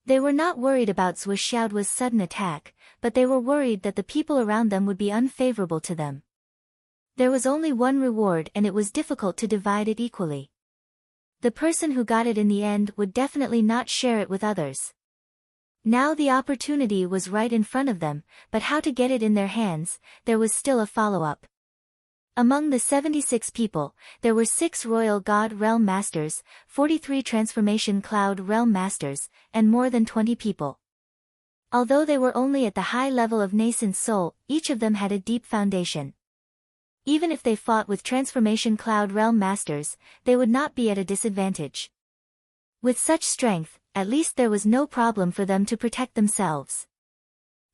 They were not worried about Swiss Xiaoduo's sudden attack, but they were worried that the people around them would be unfavorable to them. There was only one reward and it was difficult to divide it equally. The person who got it in the end would definitely not share it with others. Now the opportunity was right in front of them, but how to get it in their hands, there was still a follow-up. Among the 76 people, there were 6 Royal God Realm Masters, 43 Transformation Cloud Realm Masters, and more than 20 people. Although they were only at the high level of nascent soul, each of them had a deep foundation. Even if they fought with Transformation Cloud Realm Masters, they would not be at a disadvantage. With such strength, at least there was no problem for them to protect themselves.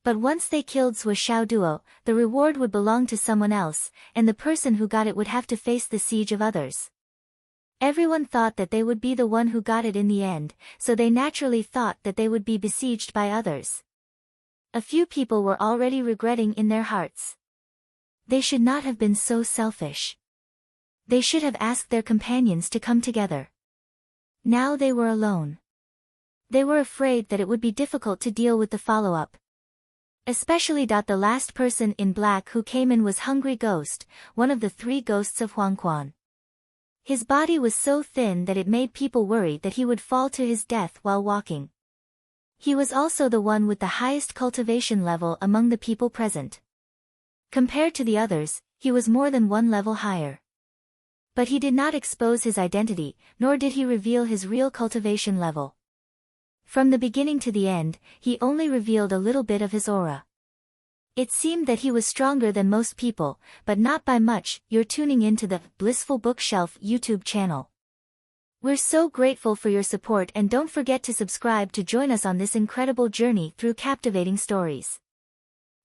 But once they killed Swiss Xiao Duo, the reward would belong to someone else, and the person who got it would have to face the siege of others. Everyone thought that they would be the one who got it in the end, so they naturally thought that they would be besieged by others. A few people were already regretting in their hearts. They should not have been so selfish. They should have asked their companions to come together. Now they were alone. They were afraid that it would be difficult to deal with the follow-up. Especially the last person in black who came in was Hungry Ghost, one of the 3 ghosts of Huangquan. His body was so thin that it made people worry that he would fall to his death while walking. He was also the one with the highest cultivation level among the people present. Compared to the others, he was more than 1 level higher. But he did not expose his identity, nor did he reveal his real cultivation level. From the beginning to the end, he only revealed a little bit of his aura. It seemed that he was stronger than most people, but not by much. You're tuning into the Blissful Bookshelf YouTube channel. We're so grateful for your support and don't forget to subscribe to join us on this incredible journey through captivating stories.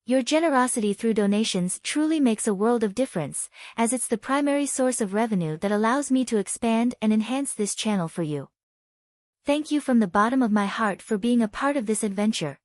Your generosity through donations truly makes a world of difference, as it's the primary source of revenue that allows me to expand and enhance this channel for you. Thank you from the bottom of my heart for being a part of this adventure.